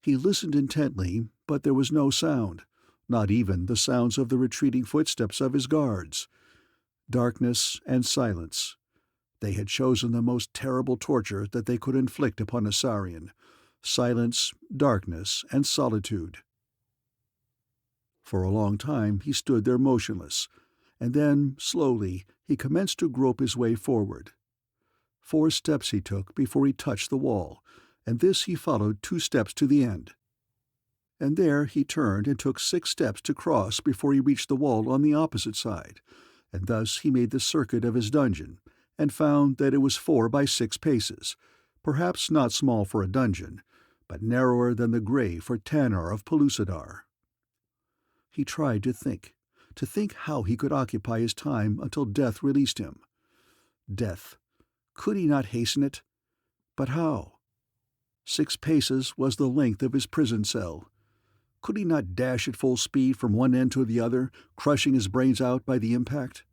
He listened intently, but there was no sound, not even the sounds of the retreating footsteps of his guards. Darkness and silence. They had chosen the most terrible torture that they could inflict upon a Saurian. Silence, darkness, and solitude. For a long time he stood there motionless, and then, slowly, he commenced to grope his way forward. 4 steps he took before he touched the wall, and this he followed 2 steps to the end. And there he turned and took 6 steps to cross before he reached the wall on the opposite side, and thus he made the circuit of his dungeon, and found that it was 4 by 6 paces, perhaps not small for a dungeon, but narrower than the grave for Tanar of Pellucidar. He tried to think how he could occupy his time until death released him. Death. Could he not hasten it? But how? 6 paces was the length of his prison cell. Could he not dash at full speed from one end to the other, crushing his brains out by the impact?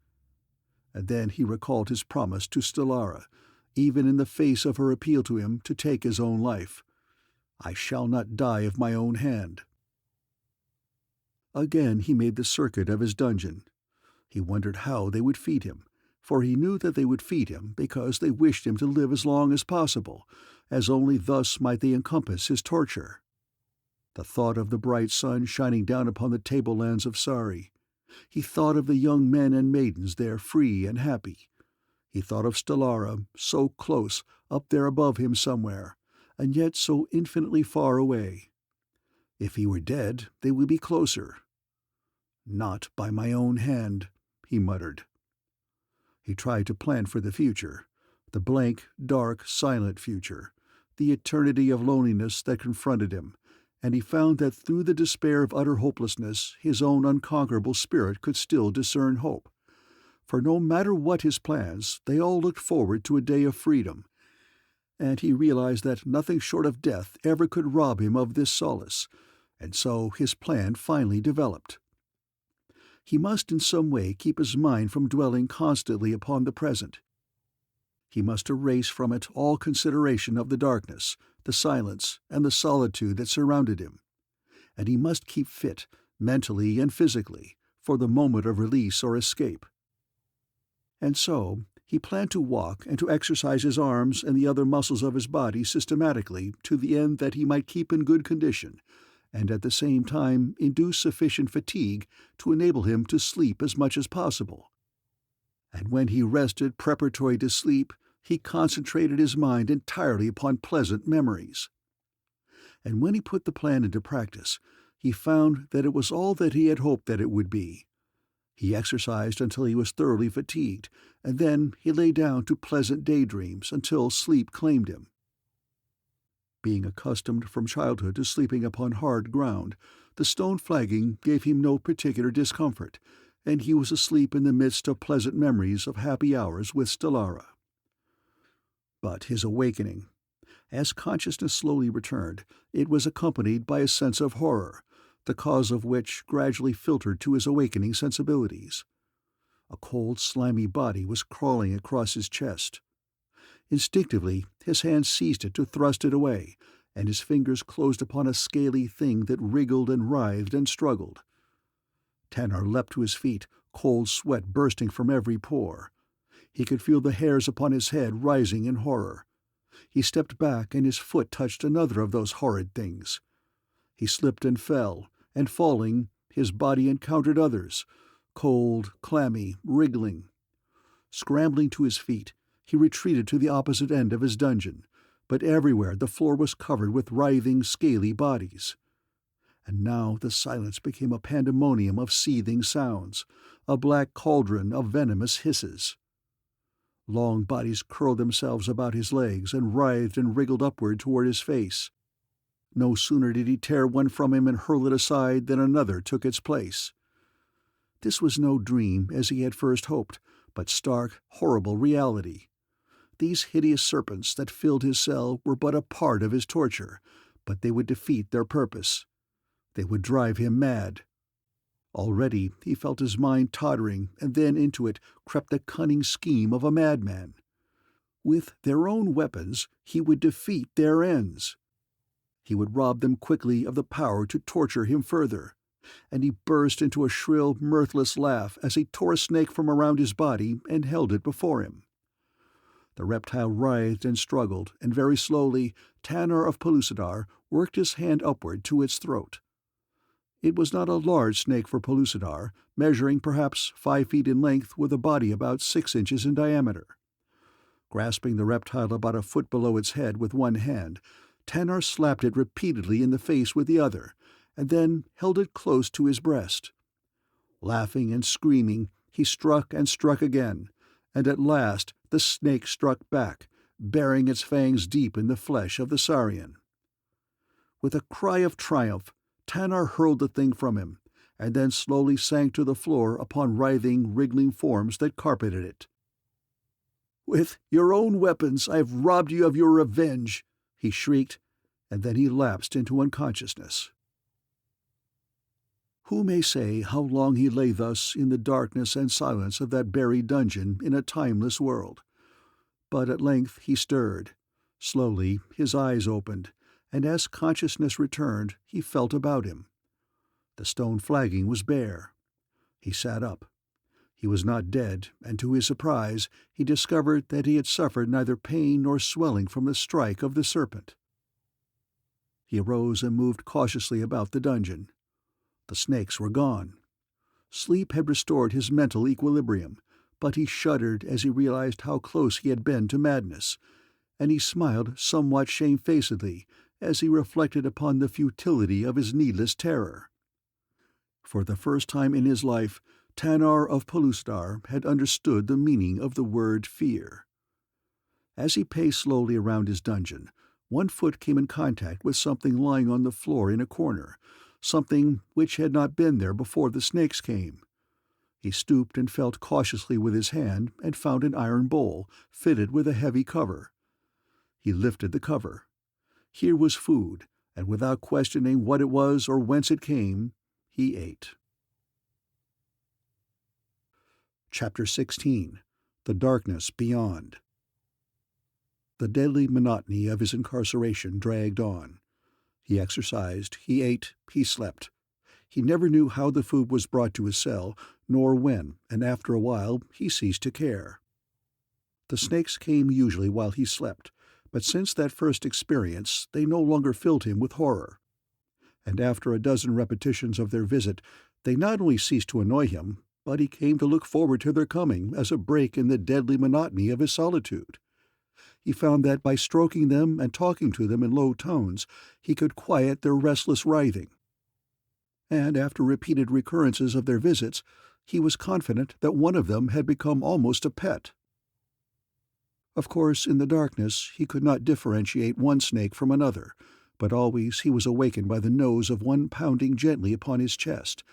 And then he recalled his promise to Stellara, even in the face of her appeal to him to take his own life. "I shall not die of my own hand." Again he made the circuit of his dungeon. He wondered how they would feed him, for he knew that they would feed him because they wished him to live as long as possible, as only thus might they encompass his torture. The thought of the bright sun shining down upon the tablelands of Sari. He thought of the young men and maidens there free and happy. He thought of Stellara, so close, up there above him somewhere, and yet so infinitely far away. If he were dead, they would be closer. "Not by my own hand," he muttered. He tried to plan for the future, the blank, dark, silent future, the eternity of loneliness that confronted him, and he found that through the despair of utter hopelessness his own unconquerable spirit could still discern hope. For no matter what his plans, they all looked forward to a day of freedom, and he realized that nothing short of death ever could rob him of this solace, and so his plan finally developed. He must in some way keep his mind from dwelling constantly upon the present. He must erase from it all consideration of the darkness, the silence, and the solitude that surrounded him. And he must keep fit, mentally and physically, for the moment of release or escape. And so he planned to walk and to exercise his arms and the other muscles of his body systematically to the end that he might keep in good condition, and at the same time induce sufficient fatigue to enable him to sleep as much as possible. And when he rested preparatory to sleep, he concentrated his mind entirely upon pleasant memories. And when he put the plan into practice, he found that it was all that he had hoped that it would be. He exercised until he was thoroughly fatigued, and then he lay down to pleasant daydreams until sleep claimed him. Being accustomed from childhood to sleeping upon hard ground, the stone flagging gave him no particular discomfort, and he was asleep in the midst of pleasant memories of happy hours with Stellara. But his awakening, as consciousness slowly returned, it was accompanied by a sense of horror, the cause of which gradually filtered to his awakening sensibilities. A cold, slimy body was crawling across his chest. Instinctively, his hand seized it to thrust it away, and his fingers closed upon a scaly thing that wriggled and writhed and struggled. Tanar leapt to his feet, cold sweat bursting from every pore. He could feel the hairs upon his head rising in horror. He stepped back, and his foot touched another of those horrid things. He slipped and fell, and falling, his body encountered others, cold, clammy, wriggling. Scrambling to his feet, he retreated to the opposite end of his dungeon, but everywhere the floor was covered with writhing, scaly bodies. And now the silence became a pandemonium of seething sounds, a black cauldron of venomous hisses. Long bodies curled themselves about his legs and writhed and wriggled upward toward his face. No sooner did he tear one from him and hurl it aside than another took its place. This was no dream, as he had first hoped, but stark, horrible reality. These hideous serpents that filled his cell were but a part of his torture, but they would defeat their purpose. They would drive him mad. Already he felt his mind tottering, and then into it crept the cunning scheme of a madman. With their own weapons he would defeat their ends. He would rob them quickly of the power to torture him further, and he burst into a shrill, mirthless laugh as he tore a snake from around his body and held it before him. The reptile writhed and struggled, and very slowly Tanar of Pellucidar worked his hand upward to its throat. It was not a large snake for Pellucidar, measuring perhaps 5 feet in length with a body about 6 inches in diameter. Grasping the reptile about a foot below its head with one hand, Tanar slapped it repeatedly in the face with the other, and then held it close to his breast. Laughing and screaming, he struck and struck again, and at last the snake struck back, burying its fangs deep in the flesh of the saurian. With a cry of triumph, Tanar hurled the thing from him, and then slowly sank to the floor upon writhing, wriggling forms that carpeted it. "With your own weapons I have robbed you of your revenge," he shrieked, and then he lapsed into unconsciousness. Who may say how long he lay thus in the darkness and silence of that buried dungeon in a timeless world? But at length he stirred. Slowly his eyes opened, and as consciousness returned, he felt about him. The stone flagging was bare. He sat up. He was not dead, and to his surprise he discovered that he had suffered neither pain nor swelling from the strike of the serpent. He arose and moved cautiously about the dungeon. The snakes were gone. Sleep had restored his mental equilibrium, but he shuddered as he realized how close he had been to madness, and he smiled somewhat shamefacedly as he reflected upon the futility of his needless terror. For the first time in his life, Tanar of Pellucidar had understood the meaning of the word fear. As he paced slowly around his dungeon, one foot came in contact with something lying on the floor in a corner, something which had not been there before the snakes came. He stooped and felt cautiously with his hand and found an iron bowl, fitted with a heavy cover. He lifted the cover. Here was food, and without questioning what it was or whence it came, he ate. Chapter 16. The Darkness Beyond. The deadly monotony of his incarceration dragged on. He exercised, he ate, he slept. He never knew how the food was brought to his cell, nor when, and after a while he ceased to care. The snakes came usually while he slept, but since that first experience they no longer filled him with horror. And after a dozen repetitions of their visit, they not only ceased to annoy him, but he came to look forward to their coming as a break in the deadly monotony of his solitude. He found that by stroking them and talking to them in low tones, he could quiet their restless writhing. And after repeated recurrences of their visits, he was confident that one of them had become almost a pet. Of course, in the darkness he could not differentiate one snake from another, but always he was awakened by the nose of one pounding gently upon his chest,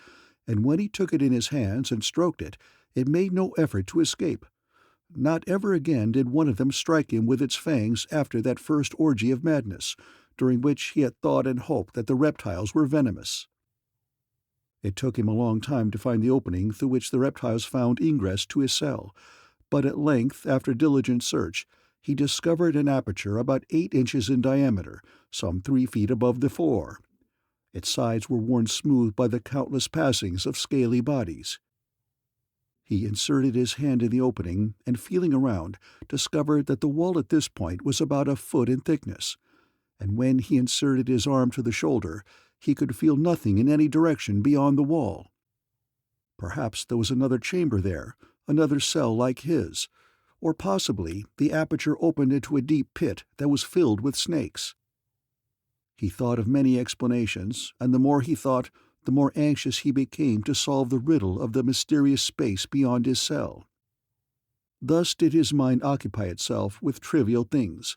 and when he took it in his hands and stroked it, it made no effort to escape. not ever again did one of them strike him with its fangs after that first orgy of madness, during which he had thought and hoped that the reptiles were venomous. It took him a long time to find the opening through which the reptiles found ingress to his cell, but at length, after diligent search, he discovered an aperture about 8 inches in diameter, some 3 feet above the floor. Its sides were worn smooth by the countless passings of scaly bodies. He inserted his hand in the opening, and feeling around, discovered that the wall at this point was about a foot in thickness, and when he inserted his arm to the shoulder, he could feel nothing in any direction beyond the wall. Perhaps there was another chamber there, another cell like his, or possibly the aperture opened into a deep pit that was filled with snakes. He thought of many explanations, and the more he thought, the more anxious he became to solve the riddle of the mysterious space beyond his cell. Thus did his mind occupy itself with trivial things,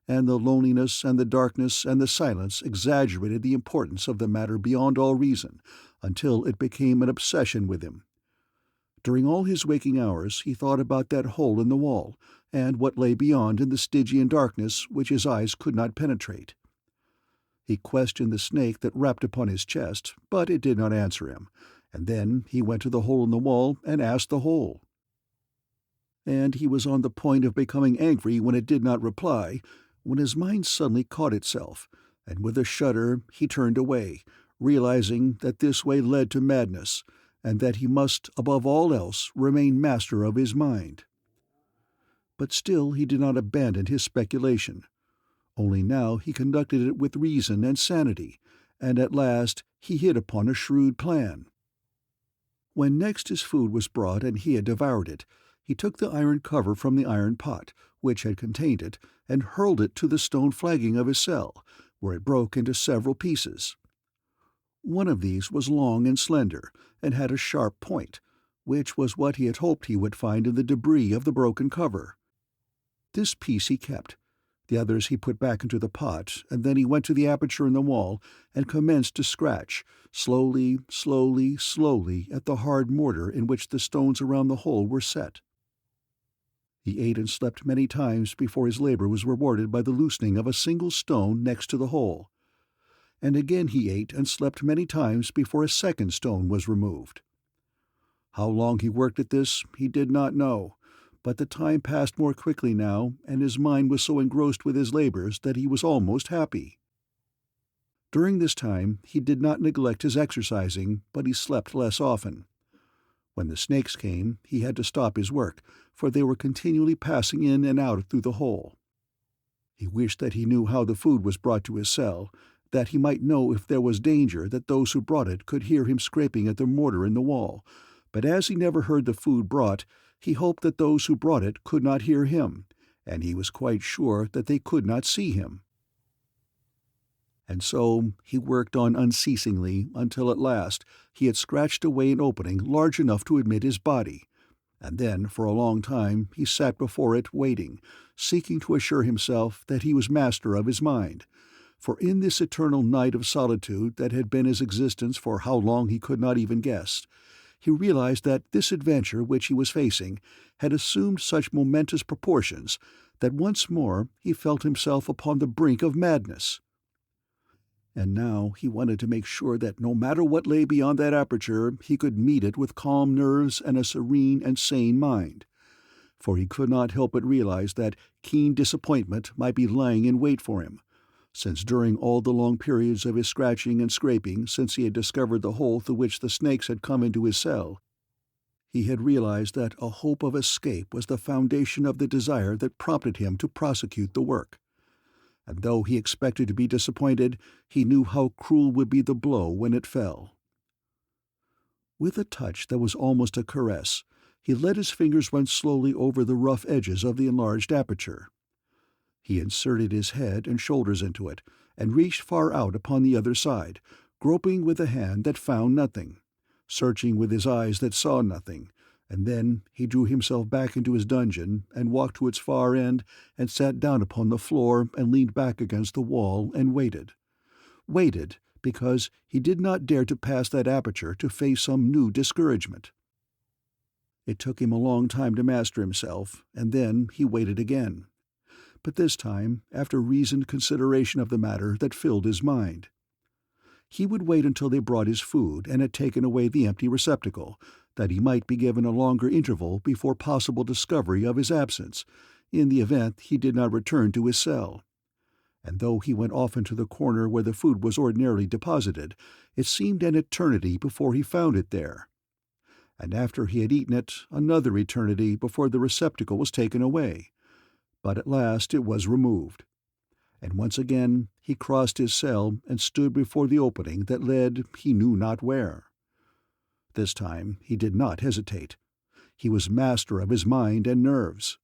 and the loneliness and the darkness and the silence exaggerated the importance of the matter beyond all reason, until it became an obsession with him. During all his waking hours he thought about that hole in the wall, and what lay beyond in the Stygian darkness which his eyes could not penetrate. He questioned the snake that rapped upon his chest, but it did not answer him, and then he went to the hole in the wall and asked the hole. And he was on the point of becoming angry when it did not reply, when his mind suddenly caught itself, and with a shudder he turned away, realizing that this way led to madness, and that he must, above all else, remain master of his mind. But still he did not abandon his speculation. Only now he conducted it with reason and sanity, and at last he hit upon a shrewd plan. When next his food was brought and he had devoured it, he took the iron cover from the iron pot, which had contained it, and hurled it to the stone flagging of his cell, where it broke into several pieces. One of these was long and slender, and had a sharp point, which was what he had hoped he would find in the debris of the broken cover. This piece he kept. The others he put back into the pot, and then he went to the aperture in the wall and commenced to scratch, slowly, slowly, slowly, at the hard mortar in which the stones around the hole were set. He ate and slept many times before his labor was rewarded by the loosening of a single stone next to the hole. And again he ate and slept many times before a second stone was removed. How long he worked at this he did not know, but the time passed more quickly now, and his mind was so engrossed with his labors that he was almost happy. During this time he did not neglect his exercising, but he slept less often. When the snakes came, he had to stop his work, for they were continually passing in and out through the hole. He wished that he knew how the food was brought to his cell, that he might know if there was danger that those who brought it could hear him scraping at the mortar in the wall, but as he never heard the food brought, he hoped that those who brought it could not hear him, and he was quite sure that they could not see him. And so he worked on unceasingly until at last he had scratched away an opening large enough to admit his body, and then for a long time he sat before it waiting, seeking to assure himself that he was master of his mind, for in this eternal night of solitude that had been his existence for how long he could not even guess, he realized that this adventure which he was facing had assumed such momentous proportions that once more he felt himself upon the brink of madness. And now he wanted to make sure that no matter what lay beyond that aperture he could meet it with calm nerves and a serene and sane mind, for he could not help but realize that keen disappointment might be lying in wait for him, since during all the long periods of his scratching and scraping since he had discovered the hole through which the snakes had come into his cell, he had realized that a hope of escape was the foundation of the desire that prompted him to prosecute the work. And though he expected to be disappointed, he knew how cruel would be the blow when it fell. With a touch that was almost a caress, he let his fingers run slowly over the rough edges of the enlarged aperture. He inserted his head and shoulders into it, and reached far out upon the other side, groping with a hand that found nothing, searching with his eyes that saw nothing, and then he drew himself back into his dungeon and walked to its far end and sat down upon the floor and leaned back against the wall and waited. Waited because he did not dare to pass that aperture to face some new discouragement. It took him a long time to master himself, and then he waited again. But this time, after reasoned consideration of the matter that filled his mind. He would wait until they brought his food and had taken away the empty receptacle, that he might be given a longer interval before possible discovery of his absence, in the event he did not return to his cell. And though he went often to the corner where the food was ordinarily deposited, it seemed an eternity before he found it there. And after he had eaten it, another eternity before the receptacle was taken away. But at last it was removed. And once again he crossed his cell and stood before the opening that led he knew not where. This time he did not hesitate. He was master of his mind and nerves.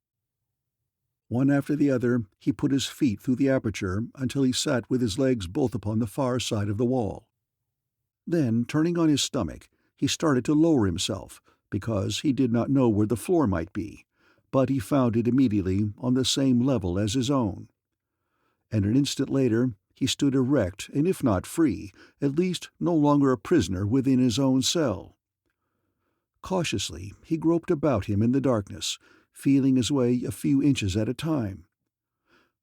One after the other, he put his feet through the aperture until he sat with his legs both upon the far side of the wall. Then, turning on his stomach, he started to lower himself, because he did not know where the floor might be, but he found it immediately on the same level as his own. And an instant later he stood erect and, if not free, at least no longer a prisoner within his own cell. Cautiously he groped about him in the darkness, feeling his way a few inches at a time.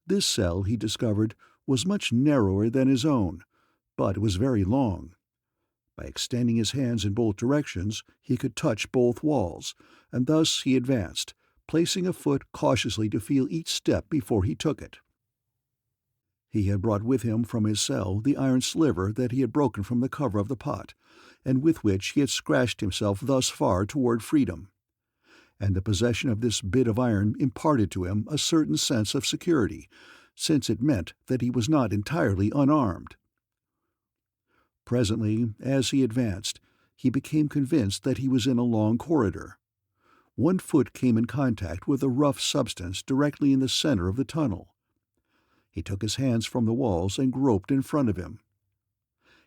This cell, he discovered, was much narrower than his own, but it was very long. By extending his hands in both directions he could touch both walls, and thus he advanced, placing a foot cautiously to feel each step before he took it. He had brought with him from his cell the iron sliver that he had broken from the cover of the pot, and with which he had scratched himself thus far toward freedom. And the possession of this bit of iron imparted to him a certain sense of security, since it meant that he was not entirely unarmed. Presently, as he advanced, he became convinced that he was in a long corridor. One foot came in contact with a rough substance directly in the center of the tunnel. He took his hands from the walls and groped in front of him.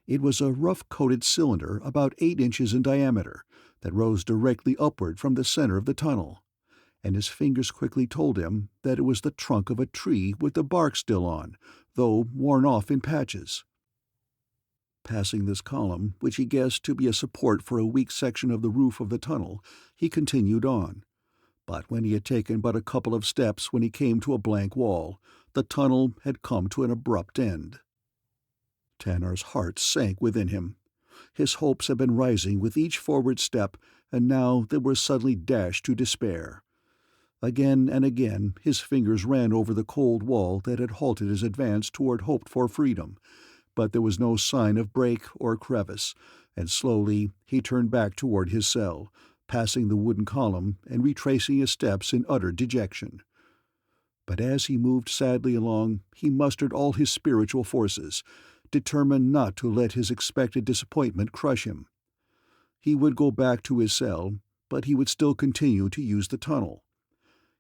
It was a rough-coated cylinder about 8 inches in diameter that rose directly upward from the center of the tunnel, and his fingers quickly told him that it was the trunk of a tree with the bark still on, though worn off in patches. Passing this column, which he guessed to be a support for a weak section of the roof of the tunnel, he continued on. But when he had taken but a couple of steps when he came to a blank wall, the tunnel had come to an abrupt end. Tanar's heart sank within him. His hopes had been rising with each forward step, and now they were suddenly dashed to despair. Again and again his fingers ran over the cold wall that had halted his advance toward hoped-for freedom, but there was no sign of break or crevice, and slowly he turned back toward his cell, passing the wooden column and retracing his steps in utter dejection. But as he moved sadly along, he mustered all his spiritual forces, determined not to let his expected disappointment crush him. He would go back to his cell, but he would still continue to use the tunnel.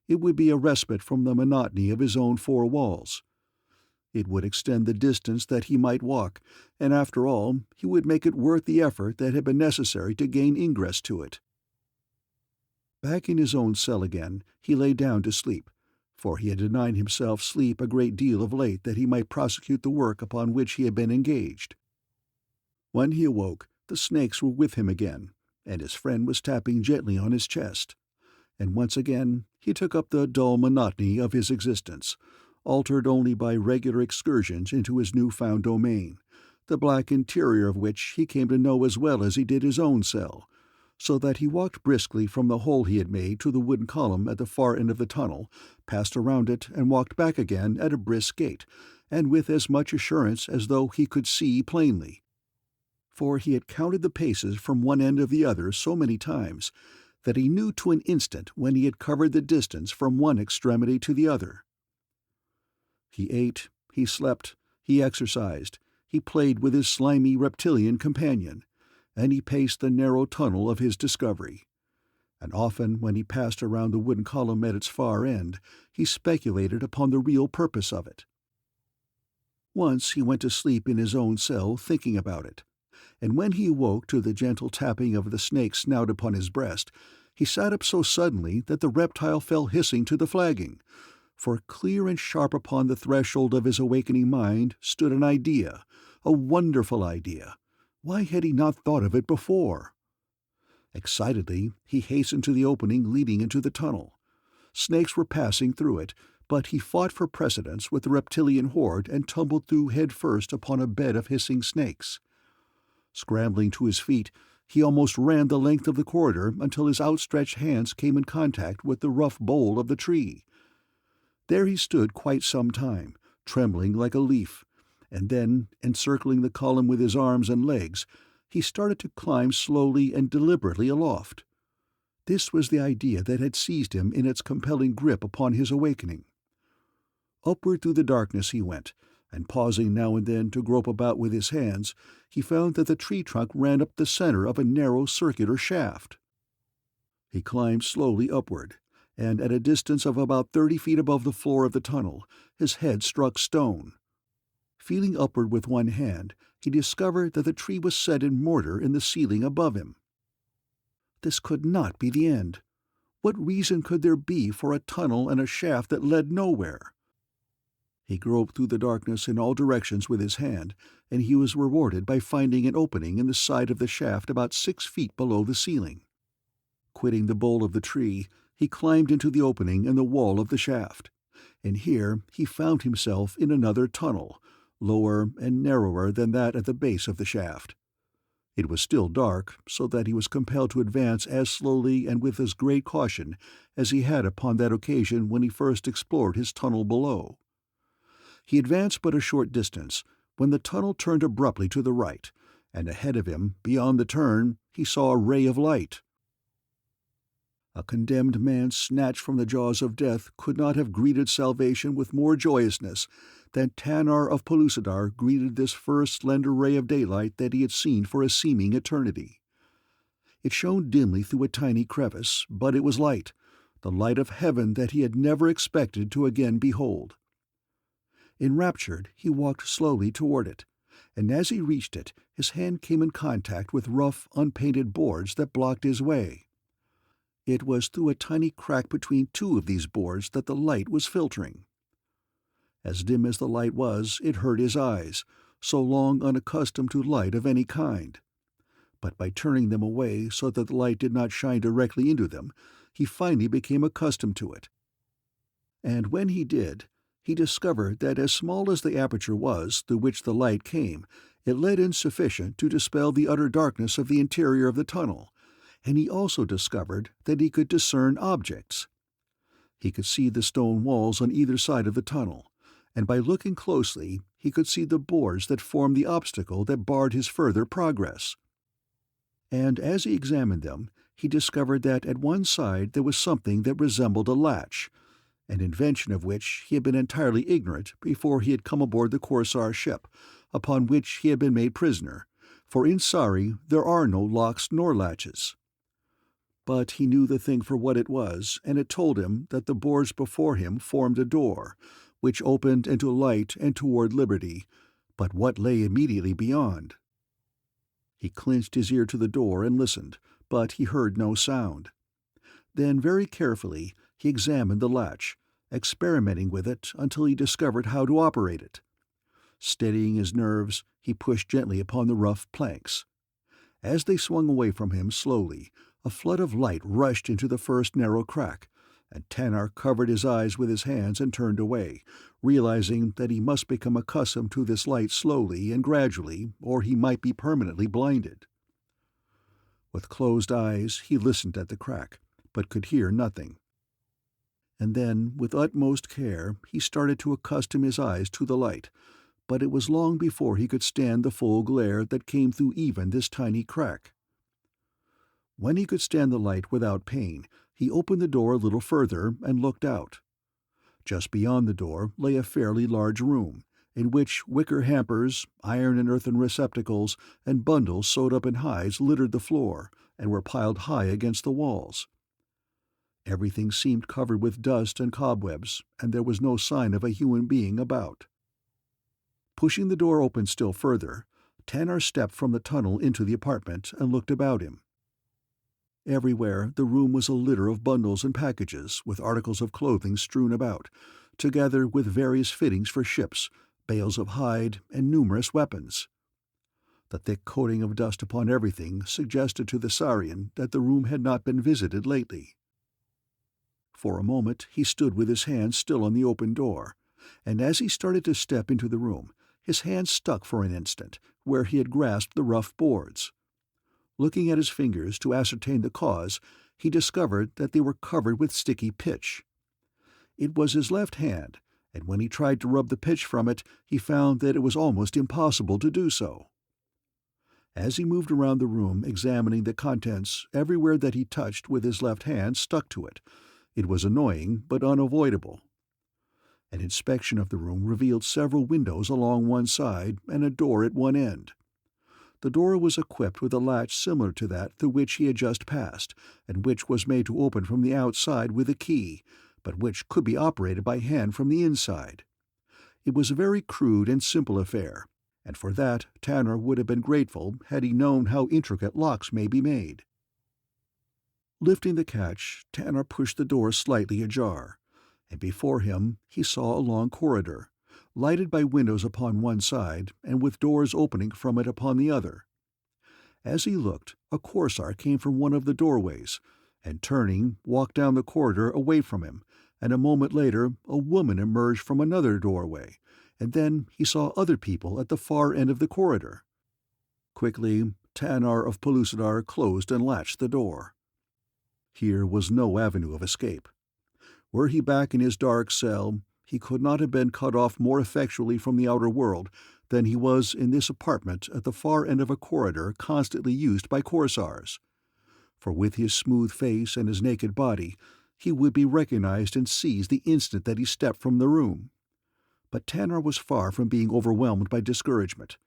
It would be a respite from the monotony of his own 4 walls. It would extend the distance that he might walk, and after all, he would make it worth the effort that had been necessary to gain ingress to it. Back in his own cell again, he lay down to sleep, for he had denied himself sleep a great deal of late that he might prosecute the work upon which he had been engaged. When he awoke, the snakes were with him again, and his friend was tapping gently on his chest. And once again he took up the dull monotony of his existence, altered only by regular excursions into his new-found domain, the black interior of which he came to know as well as he did his own cell, so that he walked briskly from the hole he had made to the wooden column at the far end of the tunnel, passed around it, and walked back again at a brisk gait, and with as much assurance as though he could see plainly. For he had counted the paces from one end of the other so many times that he knew to an instant when he had covered the distance from one extremity to the other. He ate, he slept, he exercised, he played with his slimy reptilian companion, and he paced the narrow tunnel of his discovery. And often, when he passed around the wooden column at its far end, he speculated upon the real purpose of it. Once he went to sleep in his own cell thinking about it, and when he awoke to the gentle tapping of the snake's snout upon his breast, he sat up so suddenly that the reptile fell hissing to the flagging, for clear and sharp upon the threshold of his awakening mind stood an idea, a wonderful idea. Why had he not thought of it before? Excitedly, he hastened to the opening leading into the tunnel. Snakes were passing through it, but he fought for precedence with the reptilian horde and tumbled through head first upon a bed of hissing snakes. Scrambling to his feet, he almost ran the length of the corridor until his outstretched hands came in contact with the rough bole of the tree. There he stood quite some time, trembling like a leaf, and then, encircling the column with his arms and legs, he started to climb slowly and deliberately aloft. This was the idea that had seized him in its compelling grip upon his awakening. Upward through the darkness he went, and pausing now and then to grope about with his hands, he found that the tree trunk ran up the center of a narrow circular shaft. He climbed slowly upward, and at a distance of about 30 feet above the floor of the tunnel, his head struck stone. Feeling upward with one hand, he discovered that the tree was set in mortar in the ceiling above him. This could not be the end. What reason could there be for a tunnel and a shaft that led nowhere? He groped through the darkness in all directions with his hand, and he was rewarded by finding an opening in the side of the shaft about 6 feet below the ceiling. Quitting the bole of the tree, he climbed into the opening in the wall of the shaft, and here he found himself in another tunnel, lower and narrower than that at the base of the shaft. It was still dark, so that he was compelled to advance as slowly and with as great caution as he had upon that occasion when he first explored his tunnel below. He advanced but a short distance, when the tunnel turned abruptly to the right, and ahead of him, beyond the turn, he saw a ray of light. A condemned man snatched from the jaws of death could not have greeted salvation with more joyousness than Tanar of Pellucidar greeted this first slender ray of daylight that he had seen for a seeming eternity. It shone dimly through a tiny crevice, but it was light, the light of heaven that he had never expected to again behold. Enraptured, he walked slowly toward it, and as he reached it, his hand came in contact with rough, unpainted boards that blocked his way. It was through a tiny crack between two of these boards that the light was filtering. As dim as the light was, it hurt his eyes, so long unaccustomed to light of any kind. But by turning them away so that the light did not shine directly into them, he finally became accustomed to it. And when he did, he discovered that as small as the aperture was through which the light came, it let in sufficient to dispel the utter darkness of the interior of the tunnel, and he also discovered that he could discern objects. He could see the stone walls on either side of the tunnel, and by looking closely he could see the boards that formed the obstacle that barred his further progress. And as he examined them, he discovered that at one side there was something that resembled a latch, an invention of which he had been entirely ignorant before he had come aboard the Korsar ship, upon which he had been made prisoner, for in Sari there are no locks nor latches. But he knew the thing for what it was, and it told him that the boards before him formed a door, which opened into light and toward liberty, but what lay immediately beyond? He clinched his ear to the door and listened, but he heard no sound. Then very carefully he examined the latch, experimenting with it until he discovered how to operate it. Steadying his nerves, he pushed gently upon the rough planks. As they swung away from him slowly, a flood of light rushed into the first narrow crack, and Tanar covered his eyes with his hands and turned away, realizing that he must become accustomed to this light slowly and gradually, or he might be permanently blinded. With closed eyes he listened at the crack, but could hear nothing. And then, with utmost care, he started to accustom his eyes to the light, but it was long before he could stand the full glare that came through even this tiny crack. When he could stand the light without pain, he opened the door a little further and looked out. Just beyond the door lay a fairly large room, in which wicker hampers, iron and earthen receptacles, and bundles sewed up in hides littered the floor and were piled high against the walls. Everything seemed covered with dust and cobwebs, and there was no sign of a human being about. Pushing the door open still further, Tanar stepped from the tunnel into the apartment and looked about him. Everywhere the room was a litter of bundles and packages, with articles of clothing strewn about, together with various fittings for ships, bales of hide, and numerous weapons. The thick coating of dust upon everything suggested to the Saurian that the room had not been visited lately. For a moment he stood with his hand still on the open door, and as he started to step into the room, his hand stuck for an instant where he had grasped the rough boards. Looking at his fingers to ascertain the cause, he discovered that they were covered with sticky pitch. It was his left hand, and when he tried to rub the pitch from it, he found that it was almost impossible to do so. As he moved around the room examining the contents, everywhere that he touched with his left hand stuck to it. It was annoying, but unavoidable. An inspection of the room revealed several windows along one side and a door at one end. The door was equipped with a latch similar to that through which he had just passed, and which was made to open from the outside with a key, but which could be operated by hand from the inside. It was a very crude and simple affair, and for that Tanar would have been grateful had he known how intricate locks may be made. Lifting the catch, Tanar pushed the door slightly ajar, and before him he saw a long corridor, lighted by windows upon one side and with doors opening from it upon the other. As he looked, a Korsar came from one of the doorways, and turning, walked down the corridor away from him, and a moment later a woman emerged from another doorway, and then he saw other people at the far end of the corridor. Quickly, Tanar of Pellucidar closed and latched the door. Here was no avenue of escape. Were he back in his dark cell, he could not have been cut off more effectually from the outer world than he was in this apartment at the far end of a corridor constantly used by Korsars. For with his smooth face and his naked body, he would be recognized and seized the instant that he stepped from the room. But Tanar was far from being overwhelmed by discouragement.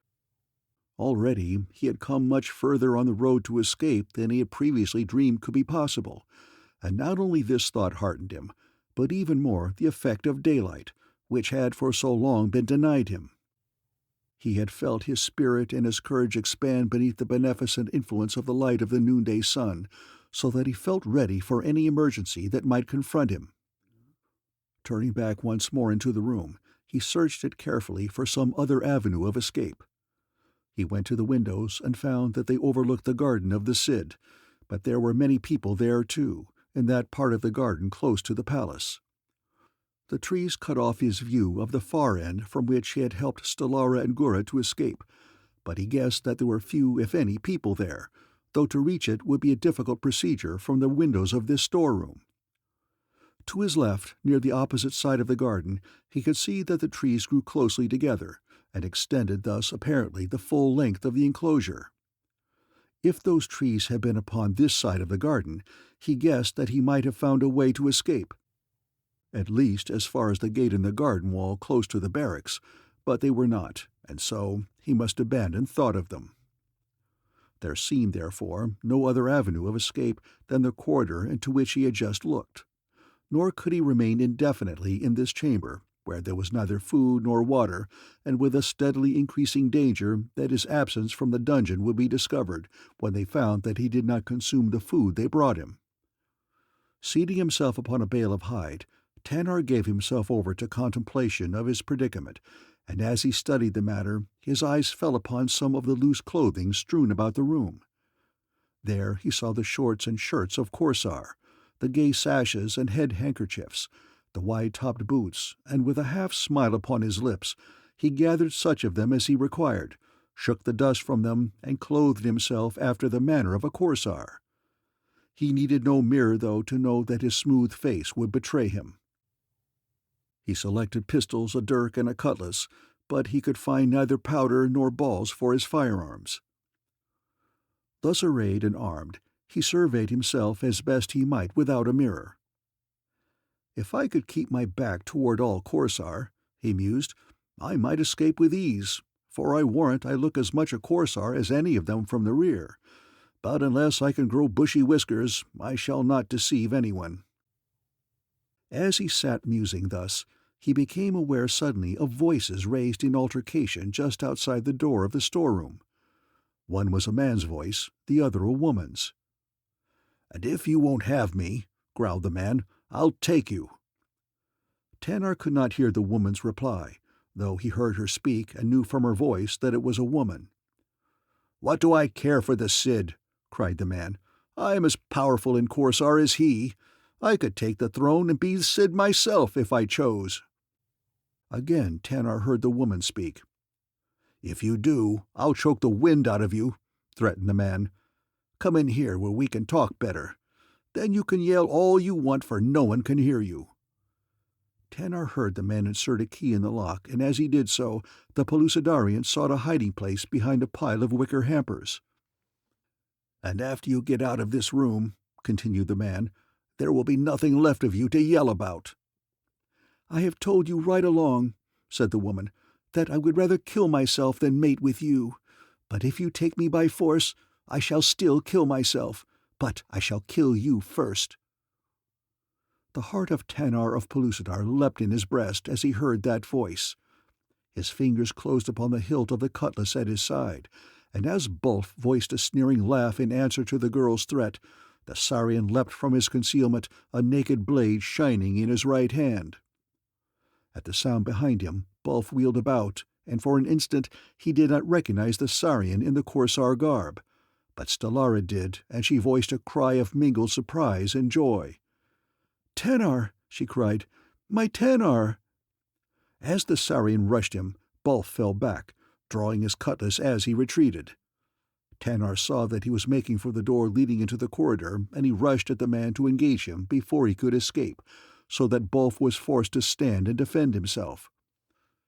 Already he had come much further on the road to escape than he had previously dreamed could be possible, and not only this thought heartened him, but even more the effect of daylight, which had for so long been denied him. He had felt his spirit and his courage expand beneath the beneficent influence of the light of the noonday sun, so that he felt ready for any emergency that might confront him. Turning back once more into the room, he searched it carefully for some other avenue of escape. He went to the windows and found that they overlooked the garden of the Cid, but there were many people there too, in that part of the garden close to the palace. The trees cut off his view of the far end from which he had helped Stellara and Gura to escape, but he guessed that there were few, if any, people there, though to reach it would be a difficult procedure from the windows of this storeroom. To his left, near the opposite side of the garden, he could see that the trees grew closely together, and extended thus apparently the full length of the enclosure. If those trees had been upon this side of the garden, he guessed that he might have found a way to escape, at least as far as the gate in the garden wall close to the barracks, but they were not, and so he must abandon thought of them. There seemed, therefore, no other avenue of escape than the corridor into which he had just looked, nor could he remain indefinitely in this chamber, where there was neither food nor water, and with a steadily increasing danger that his absence from the dungeon would be discovered when they found that he did not consume the food they brought him. Seating himself upon a bale of hide, Tanar gave himself over to contemplation of his predicament, and as he studied the matter, his eyes fell upon some of the loose clothing strewn about the room. There he saw the shorts and shirts of Korsar, the gay sashes and head handkerchiefs, the wide-topped boots, and with a half-smile upon his lips, he gathered such of them as he required, shook the dust from them, and clothed himself after the manner of a Korsar. He needed no mirror, though, to know that his smooth face would betray him. He selected pistols, a dirk, and a cutlass, but he could find neither powder nor balls for his firearms. Thus arrayed and armed, he surveyed himself as best he might without a mirror. "If I could keep my back toward all Korsar," he mused, "I might escape with ease, for I warrant I look as much a Korsar as any of them from the rear. But unless I can grow bushy whiskers, I shall not deceive anyone." As he sat musing thus, he became aware suddenly of voices raised in altercation just outside the door of the storeroom. One was a man's voice, the other a woman's. "And if you won't have me," growled the man, "I'll take you." Tanar could not hear the woman's reply, though he heard her speak and knew from her voice that it was a woman. "What do I care for the Cid?" cried the man. "I am as powerful in Korsar as he. I could take the throne and be the Cid myself if I chose." Again Tanar heard the woman speak. "If you do, I'll choke the wind out of you," threatened the man. "Come in here where we can talk better. Then you can yell all you want, for no one can hear you." Tanar heard the man insert a key in the lock, and as he did so, the Pellucidarian sought a hiding place behind a pile of wicker hampers. "And after you get out of this room," continued the man, "there will be nothing left of you to yell about." "I have told you right along," said the woman, "that I would rather kill myself than mate with you. But if you take me by force, I shall still kill myself, but I shall kill you first." The heart of Tanar of Pellucidar leapt in his breast as he heard that voice. His fingers closed upon the hilt of the cutlass at his side, and as Bulf voiced a sneering laugh in answer to the girl's threat, the Saurian leapt from his concealment, a naked blade shining in his right hand. At the sound behind him, Bulf wheeled about, and for an instant he did not recognize the Saurian in the Korsar garb, but Stellara did, and she voiced a cry of mingled surprise and joy. "Tanar!" she cried. "My Tanar!" As the Saurian rushed him, Bulf fell back, drawing his cutlass as he retreated. Tanar saw that he was making for the door leading into the corridor, and he rushed at the man to engage him before he could escape, so that Bulf was forced to stand and defend himself.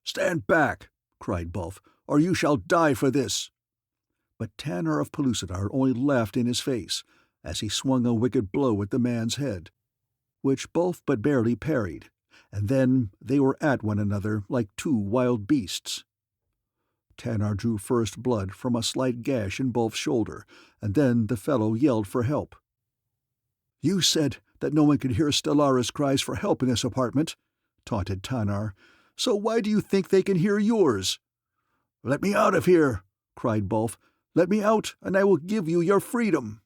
"Stand back!" cried Bulf, "or you shall die for this!" But Tanar of Pellucidar only laughed in his face, as he swung a wicked blow at the man's head, which Bulf but barely parried, and then they were at one another like two wild beasts. Tanar drew first blood from a slight gash in Bulf's shoulder, and then the fellow yelled for help. "You said that no one could hear Stellara's cries for help in this apartment," taunted Tanar. "So why do you think they can hear yours?" "Let me out of here!" cried Bulf. "Let me out, and I will give you your freedom."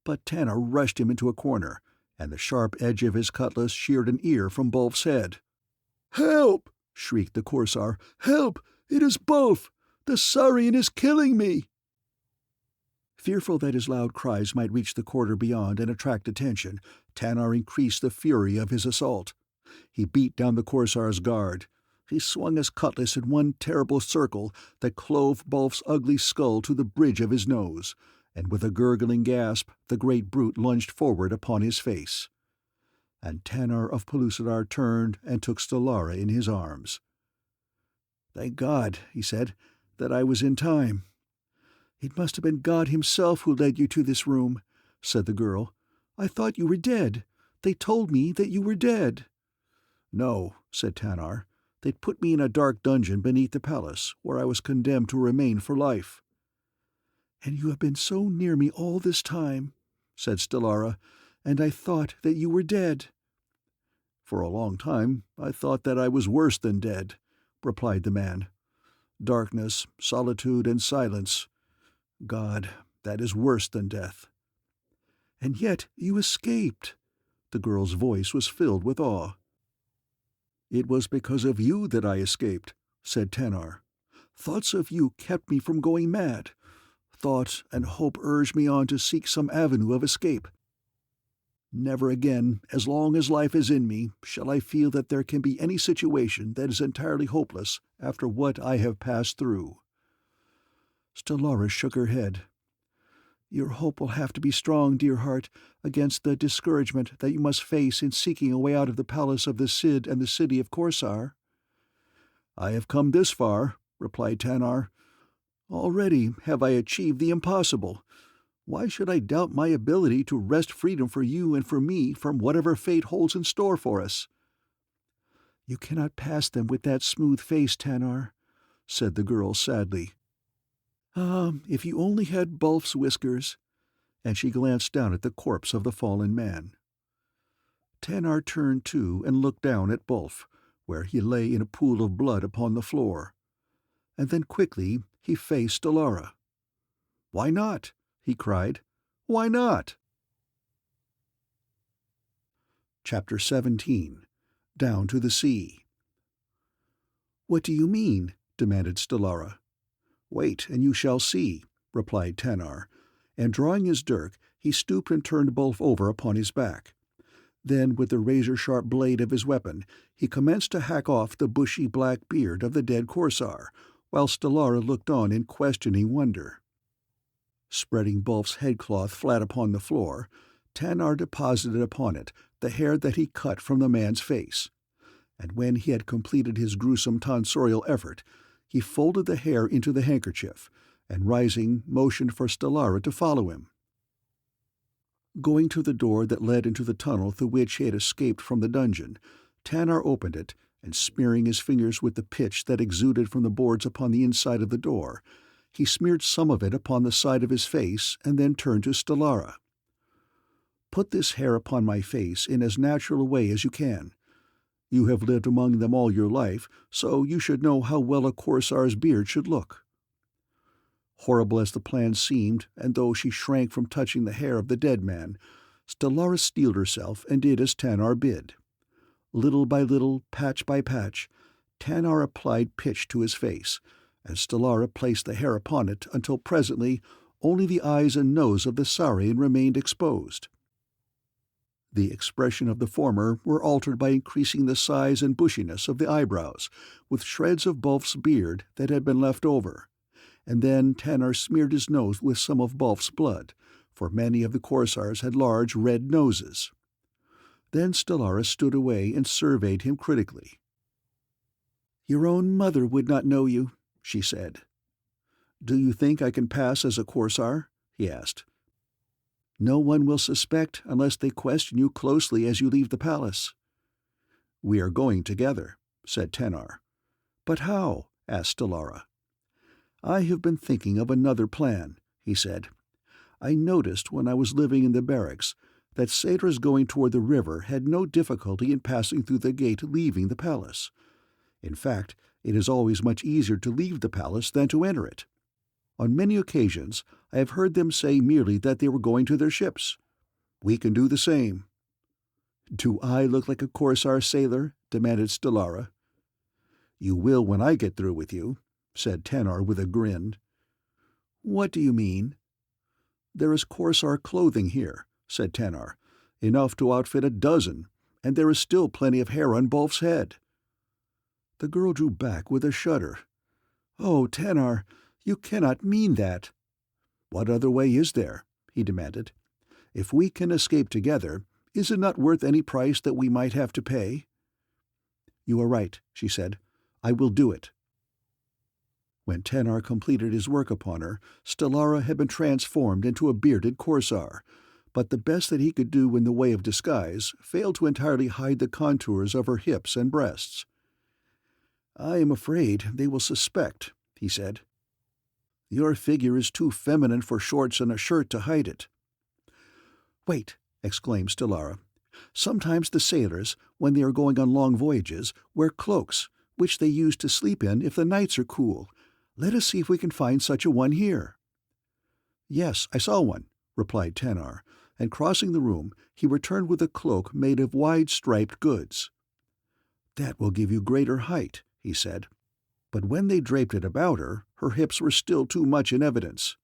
But Tanar rushed him into a corner, and the sharp edge of his cutlass sheared an ear from Bulf's head. "Help!" shrieked the Korsar. "Help! It is Bulf! The Saurian is killing me!" Fearful that his loud cries might reach the quarter beyond and attract attention, Tanar increased the fury of his assault. He beat down the Korsar's guard. He swung his cutlass in one terrible circle that clove Bulf's ugly skull to the bridge of his nose, and with a gurgling gasp the great brute lunged forward upon his face. And Tanar of Pellucidar turned and took Stellara in his arms. "Thank God," he said, "that I was in time." "It must have been God himself who led you to this room," said the girl. "I thought you were dead. They told me that you were dead." "No," said Tanar. "They'd put me in a dark dungeon beneath the palace, where I was condemned to remain for life." "And you have been so near me all this time," said Stellara, "and I thought that you were dead." "For a long time I thought that I was worse than dead," replied the man. "Darkness, solitude, and silence. God, that is worse than death." "And yet you escaped." The girl's voice was filled with awe. "It was because of you that I escaped," said Tanar. "Thoughts of you kept me from going mad. Thought and hope urged me on to seek some avenue of escape. Never again, as long as life is in me, shall I feel that there can be any situation that is entirely hopeless after what I have passed through." Stellara shook her head. "Your hope will have to be strong, dear heart, against the discouragement that you must face in seeking a way out of the palace of the Cid and the city of Korsar." "I have come this far," replied Tanar. "Already have I achieved the impossible. Why should I doubt my ability to wrest freedom for you and for me from whatever fate holds in store for us?" "You cannot pass them with that smooth face, Tanar," said the girl sadly. "Ah, if you only had Bulf's whiskers," and she glanced down at the corpse of the fallen man. Tanar turned too and looked down at Bulf, where he lay in a pool of blood upon the floor. And then quickly he faced Stellara. "Why not?" he cried. "Why not?" Chapter 17. Down to the Sea. "What do you mean?" demanded Stellara. "Wait, and you shall see," replied Tanar, and drawing his dirk, he stooped and turned Bulf over upon his back. Then, with the razor-sharp blade of his weapon, he commenced to hack off the bushy black beard of the dead Korsar, while Stellara looked on in questioning wonder. Spreading Bulf's headcloth flat upon the floor, Tanar deposited upon it the hair that he cut from the man's face, and when he had completed his gruesome tonsorial effort, he folded the hair into the handkerchief, and rising, motioned for Stellara to follow him. Going to the door that led into the tunnel through which he had escaped from the dungeon, Tanar opened it, and smearing his fingers with the pitch that exuded from the boards upon the inside of the door, he smeared some of it upon the side of his face and then turned to Stellara. "Put this hair upon my face in as natural a way as you can. You have lived among them all your life, so you should know how well a Korsar's beard should look." Horrible as the plan seemed, and though she shrank from touching the hair of the dead man, Stellara steeled herself and did as Tanar bid. Little by little, patch by patch, Tanar applied pitch to his face, and Stellara placed the hair upon it until presently only the eyes and nose of the Saurian remained exposed. The expression of the former were altered by increasing the size and bushiness of the eyebrows, with shreds of Bulf's beard that had been left over, and then Tanar smeared his nose with some of Bulf's blood, for many of the Korsars had large red noses. Then Stellara stood away and surveyed him critically. "Your own mother would not know you," she said. "Do you think I can pass as a Korsar?" he asked. "No one will suspect unless they question you closely as you leave the palace." "We are going together," said Tanar. "But how?" asked Stellara. "I have been thinking of another plan," he said. "I noticed when I was living in the barracks that sailors going toward the river had no difficulty in passing through the gate leaving the palace. In fact, it is always much easier to leave the palace than to enter it. On many occasions I have heard them say merely that they were going to their ships. We can do the same." "Do I look like a Korsar sailor?" demanded Stellara. "You will when I get through with you," said Tanar with a grin. "What do you mean?" "There is Korsar clothing here," said Tanar, "enough to outfit a dozen, and there is still plenty of hair on Bulf's head." The girl drew back with a shudder. "Oh, Tanar, you cannot mean that." "What other way is there?" he demanded. "If we can escape together, is it not worth any price that we might have to pay?" "You are right," she said. "I will do it." When Tanar completed his work upon her, Stellara had been transformed into a bearded Korsar, but the best that he could do in the way of disguise failed to entirely hide the contours of her hips and breasts. "I am afraid they will suspect," he said. "Your figure is too feminine for shorts and a shirt to hide it." "Wait," exclaimed Stellara. "Sometimes the sailors, when they are going on long voyages, wear cloaks, which they use to sleep in if the nights are cool. Let us see if we can find such a one here." "Yes, I saw one," replied Tanar, and crossing the room, he returned with a cloak made of wide striped goods. "That will give you greater height," he said. But when they draped it about her, her hips were still too much in evidence.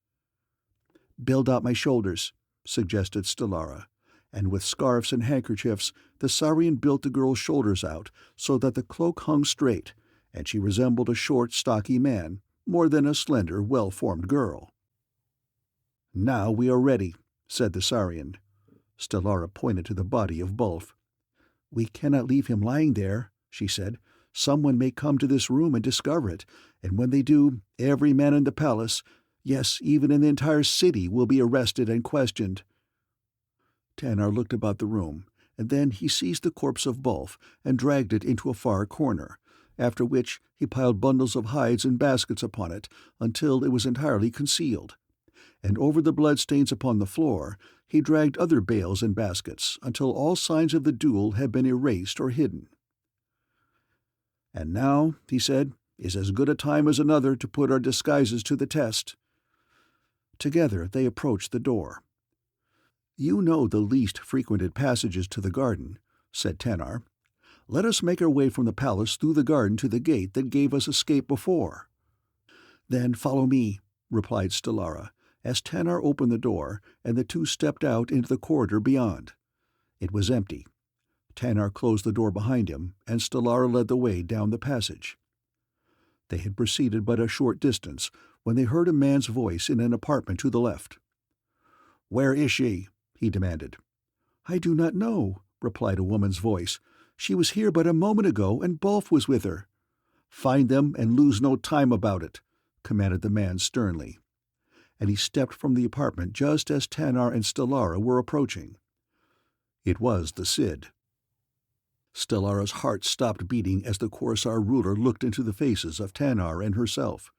"Build out my shoulders," suggested Stellara, and with scarfs and handkerchiefs the Saurian built the girl's shoulders out so that the cloak hung straight, and she resembled a short, stocky man, more than a slender, well-formed girl. "Now we are ready," said the Saurian. Stellara pointed to the body of Bulf. "We cannot leave him lying there," she said. "Someone may come to this room and discover it, and when they do, every man in the palace, yes, even in the entire city, will be arrested and questioned." Tanar looked about the room, and then he seized the corpse of Bulf and dragged it into a far corner, after which he piled bundles of hides and baskets upon it until it was entirely concealed, and over the bloodstains upon the floor he dragged other bales and baskets until all signs of the duel had been erased or hidden. "And now," he said, "is as good a time as another to put our disguises to the test." Together they approached the door. "You know the least frequented passages to the garden," said Tanar. "Let us make our way from the palace through the garden to the gate that gave us escape before." "Then follow me," replied Stellara, as Tanar opened the door and the two stepped out into the corridor beyond. It was empty. Tanar closed the door behind him, and Stellara led the way down the passage. They had proceeded but a short distance when they heard a man's voice in an apartment to the left. "Where is she?" he demanded. "I do not know," replied a woman's voice. "She was here but a moment ago, and Bolf was with her." "Find them and lose no time about it," commanded the man sternly. And he stepped from the apartment just as Tanar and Stellara were approaching. It was the Cid. Stellara's heart stopped beating as the Korsar ruler looked into the faces of Tanar and herself.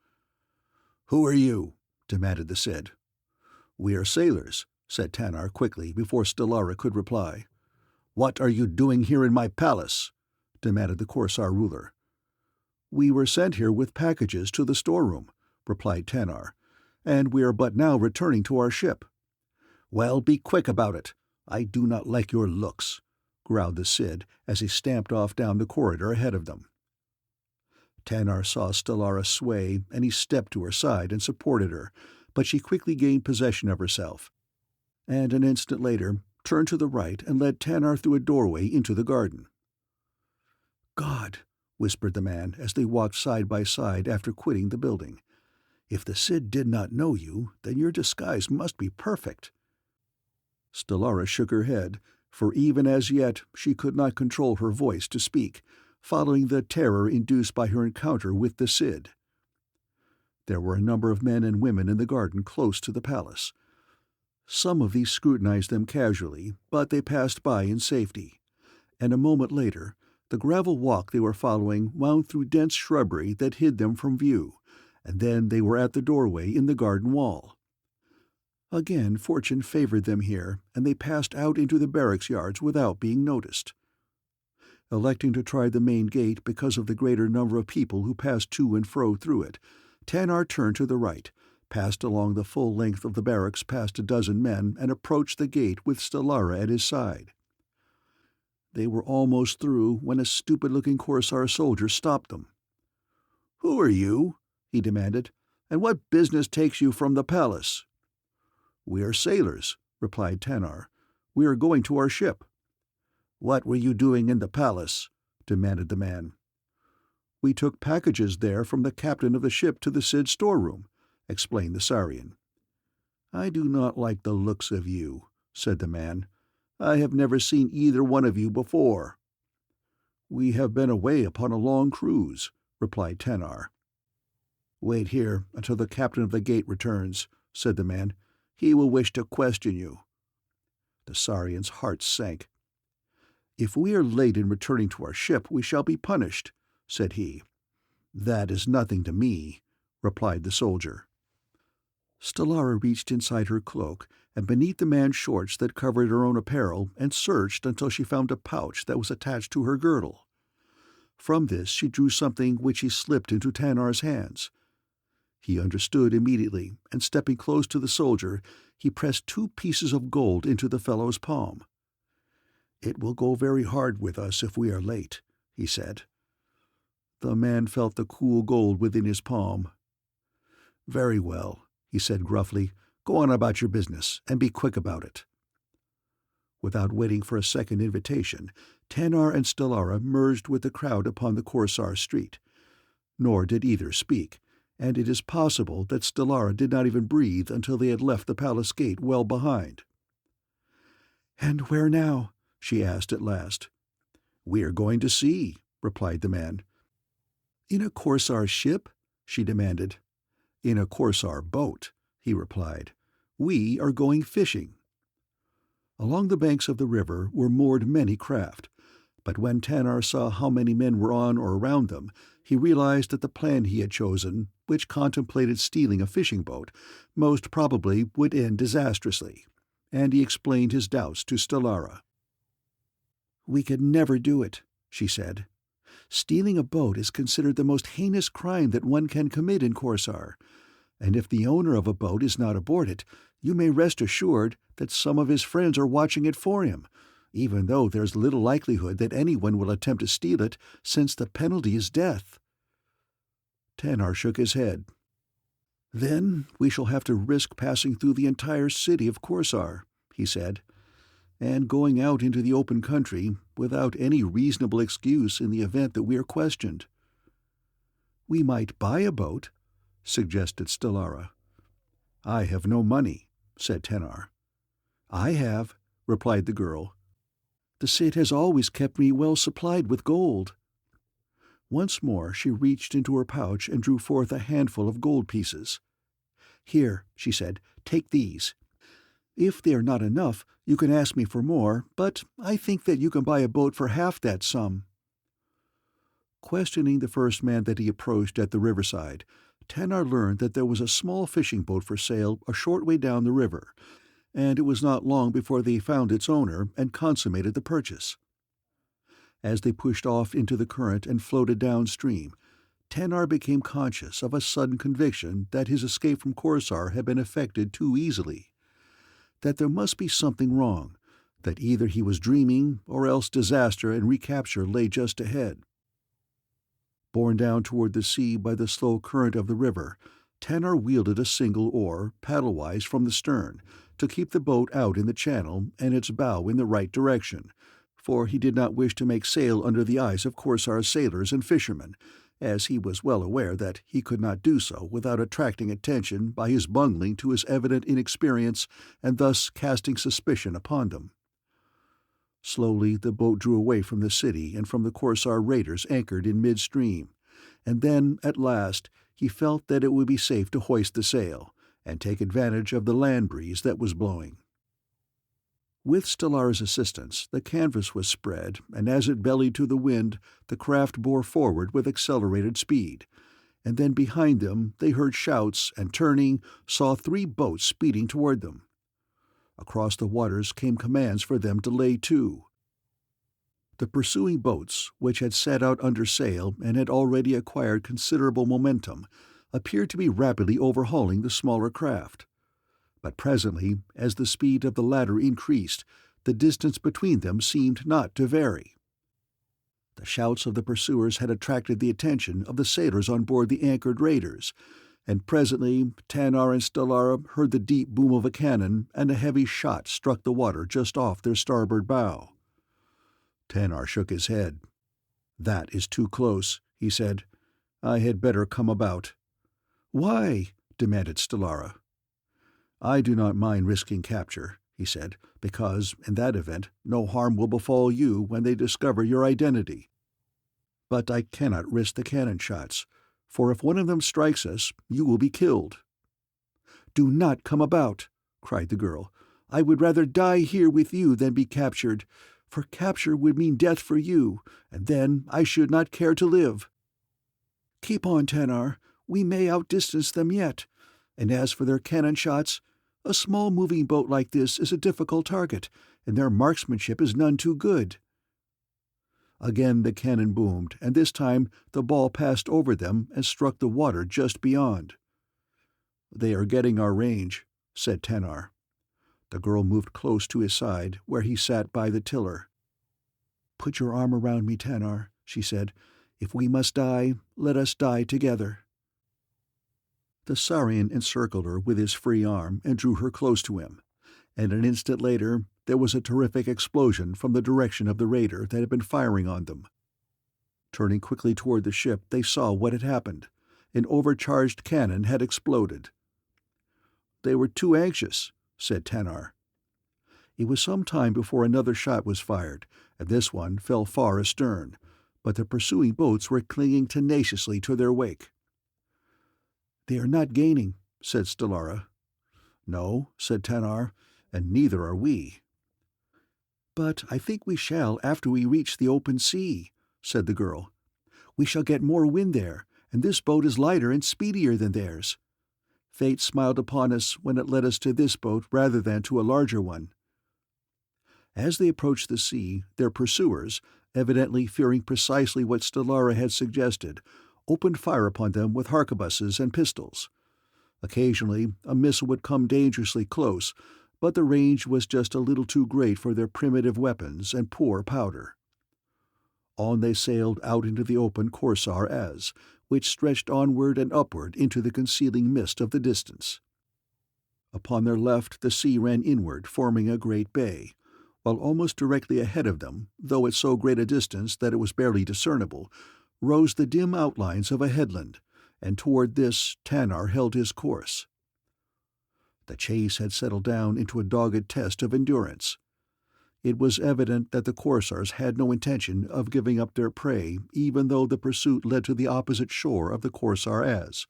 "Who are you?" demanded the Cid. "We are sailors," said Tanar quickly before Stellara could reply. "What are you doing here in my palace?" demanded the Korsar ruler. "We were sent here with packages to the storeroom," replied Tanar, "and we are but now returning to our ship." "Well, be quick about it. I do not like your looks," growled the Cid as he stamped off down the corridor ahead of them. Tanar saw Stellara sway, and he stepped to her side and supported her, but she quickly gained possession of herself, and an instant later turned to the right and led Tanar through a doorway into the garden. "God," whispered the man as they walked side by side after quitting the building. "If the Cid did not know you, then your disguise must be perfect." Stellara shook her head, for even as yet she could not control her voice to speak, following the terror induced by her encounter with the Cid. There were a number of men and women in the garden close to the palace. Some of these scrutinized them casually, but they passed by in safety, and a moment later the gravel walk they were following wound through dense shrubbery that hid them from view, and then they were at the doorway in the garden wall. Again fortune favored them here, and they passed out into the barracks yards without being noticed. Electing to try the main gate because of the greater number of people who passed to and fro through it, Tanar turned to the right, passed along the full length of the barracks past a dozen men, and approached the gate with Stellara at his side. They were almost through when a stupid-looking Korsar soldier stopped them. "Who are you?" he demanded, "and what business takes you from the palace?" "We are sailors," replied Tanar. "We are going to our ship." "What were you doing in the palace?" demanded the man. "We took packages there from the captain of the ship to the Cid's storeroom," explained the Saurian. "I do not like the looks of you," said the man. "I have never seen either one of you before." "We have been away upon a long cruise," replied Tanar. "Wait here until the captain of the gate returns," said the man. "He will wish to question you." The Saurian's heart sank. "If we are late in returning to our ship, we shall be punished," said he. "That is nothing to me," replied the soldier. Stellara reached inside her cloak and beneath the man's shorts that covered her own apparel and searched until she found a pouch that was attached to her girdle. From this she drew something which she slipped into Tanar's hands. He understood immediately, and stepping close to the soldier, he pressed 2 pieces of gold into the fellow's palm. "It will go very hard with us if we are late," he said. The man felt the cool gold within his palm. "Very well," he said gruffly. "Go on about your business, and be quick about it." Without waiting for a second invitation, Tanar and Stellara merged with the crowd upon the Korsar street. Nor did either speak, and it is possible that Stellara did not even breathe until they had left the palace gate well behind. "And where now?" she asked at last. "We are going to sea," replied the man. "In a Korsar ship?" she demanded. "In a Korsar boat," he replied. "We are going fishing." Along the banks of the river were moored many craft, but when Tanar saw how many men were on or around them, he realized that the plan he had chosen, which contemplated stealing a fishing boat, most probably would end disastrously, and he explained his doubts to Stellara. "We could never do it," she said. "Stealing a boat is considered the most heinous crime that one can commit in Korsar, and if the owner of a boat is not aboard it, you may rest assured that some of his friends are watching it for him, even though there's little likelihood that anyone will attempt to steal it, since the penalty is death." Tanar shook his head. "Then we shall have to risk passing through the entire city of Korsar," he said, "and going out into the open country without any reasonable excuse in the event that we are questioned." "We might buy a boat," suggested Stellara. "I have no money," said Tanar. "I have," replied the girl. "The Cid has always kept me well supplied with gold." Once more she reached into her pouch and drew forth a handful of gold pieces. "Here," she said, "take these. If they are not enough, you can ask me for more, but I think that you can buy a boat for half that sum." Questioning the first man that he approached at the riverside, Tanar learned that there was a small fishing boat for sale a short way down the river, and it was not long before they found its owner and consummated the purchase. As they pushed off into the current and floated downstream, Tanar became conscious of a sudden conviction that his escape from Korsar had been effected too easily, that there must be something wrong, that either he was dreaming or else disaster and recapture lay just ahead. Borne down toward the sea by the slow current of the river, Tanar wielded a single oar, paddle-wise from the stern, to keep the boat out in the channel and its bow in the right direction, for he did not wish to make sail under the eyes of Korsar's sailors and fishermen, as he was well aware that he could not do so without attracting attention by his bungling to his evident inexperience and thus casting suspicion upon them. Slowly the boat drew away from the city and from the Korsar raiders anchored in midstream, and then, at last, he felt that it would be safe to hoist the sail and take advantage of the land breeze that was blowing. With Stellara's assistance, the canvas was spread, and as it bellied to the wind, the craft bore forward with accelerated speed, and then behind them they heard shouts and, turning, saw 3 boats speeding toward them. Across the waters came commands for them to lay to. The pursuing boats, which had set out under sail and had already acquired considerable momentum, appeared to be rapidly overhauling the smaller craft. But presently, as the speed of the latter increased, the distance between them seemed not to vary. The shouts of the pursuers had attracted the attention of the sailors on board the anchored raiders, and presently Tanar and Stellara heard the deep boom of a cannon, and a heavy shot struck the water just off their starboard bow. Tanar shook his head. "That is too close," he said. "I had better come about." "Why?" demanded Stellara. "I do not mind risking capture," he said, "because, in that event, no harm will befall you when they discover your identity. But I cannot risk the cannon shots, for if one of them strikes us, you will be killed." "Do not come about," cried the girl. "I would rather die here with you than be captured, for capture would mean death for you, and then I should not care to live." "Keep on, Tanar. We may outdistance them yet. And as for their cannon shots, a small moving boat like this is a difficult target, and their marksmanship is none too good." Again the cannon boomed, and this time the ball passed over them and struck the water just beyond. "They are getting our range," said Tanar. The girl moved close to his side, where he sat by the tiller. "Put your arm around me, Tanar," she said. "If we must die, let us die together." The Saurian encircled her with his free arm and drew her close to him, and an instant later there was a terrific explosion from the direction of the raider that had been firing on them. Turning quickly toward the ship, they saw what had happened. An overcharged cannon had exploded. "They were too anxious," said Tanar. It was some time before another shot was fired, and this one fell far astern, but the pursuing boats were clinging tenaciously to their wake. "They are not gaining," said Stellara. "No," said Tanar, "and neither are we." "But I think we shall after we reach the open sea," said the girl. "We shall get more wind there, and this boat is lighter and speedier than theirs. Fate smiled upon us when it led us to this boat rather than to a larger one." As they approached the sea, their pursuers, evidently fearing precisely what Stellara had suggested, opened fire upon them with harquebuses and pistols. Occasionally a missile would come dangerously close, but the range was just a little too great for their primitive weapons and poor powder. On they sailed out into the open Korsars, which stretched onward and upward into the concealing mist of the distance. Upon their left the sea ran inward, forming a great bay, while almost directly ahead of them, though at so great a distance that it was barely discernible, rose the dim outlines of a headland, and toward this Tanar held his course. The chase had settled down into a dogged test of endurance. It was evident that the Korsars had no intention of giving up their prey even though the pursuit led to the opposite shore of the Korsars,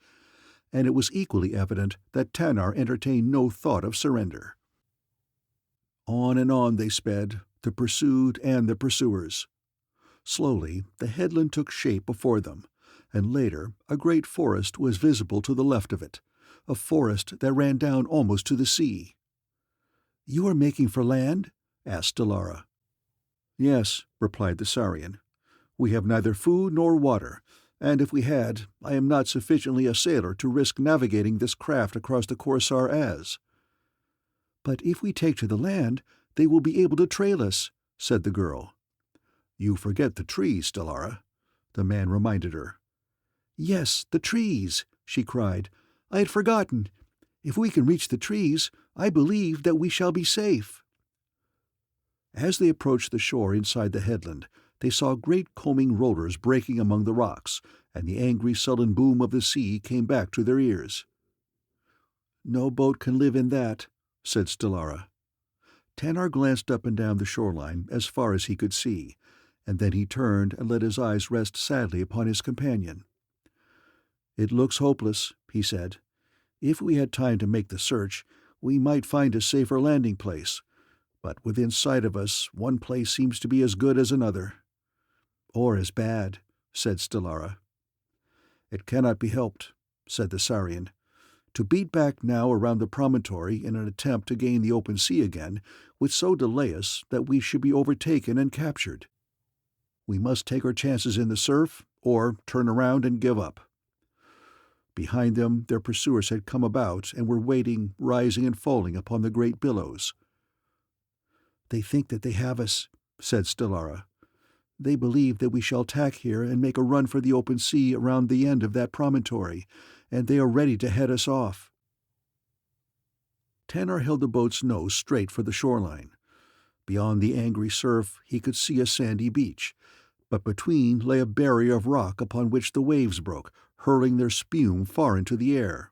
and it was equally evident that Tanar entertained no thought of surrender. On and on they sped, the pursued and the pursuers. Slowly the headland took shape before them, and later a great forest was visible to the left of it, a forest that ran down almost to the sea. "You are making for land?" asked Stellara. "Yes," replied the Saurian. "We have neither food nor water, and if we had, I am not sufficiently a sailor to risk navigating this craft across the Korsars." "But if we take to the land, they will be able to trail us," said the girl. "You forget the trees, Stellara," the man reminded her. "Yes, the trees," she cried. "I had forgotten. If we can reach the trees, I believe that we shall be safe." As they approached the shore inside the headland, they saw great combing rollers breaking among the rocks, and the angry sullen boom of the sea came back to their ears. "No boat can live in that," said Stellara. Tanar glanced up and down the shoreline as far as he could see, and then he turned and let his eyes rest sadly upon his companion. "It looks hopeless," he said. "If we had time to make the search, we might find a safer landing place. But within sight of us, one place seems to be as good as another." "Or as bad," said Stellara. "It cannot be helped," said the Saurian. "To beat back now around the promontory in an attempt to gain the open sea again would so delay us that we should be overtaken and captured. We must take our chances in the surf, or turn around and give up." Behind them their pursuers had come about and were waiting, rising and falling upon the great billows. "They think that they have us," said Stellara. "They believe that we shall tack here and make a run for the open sea around the end of that promontory, and they are ready to head us off." Tanar held the boat's nose straight for the shoreline. Beyond the angry surf he could see a sandy beach, but between lay a barrier of rock upon which the waves broke, hurling their spume far into the air.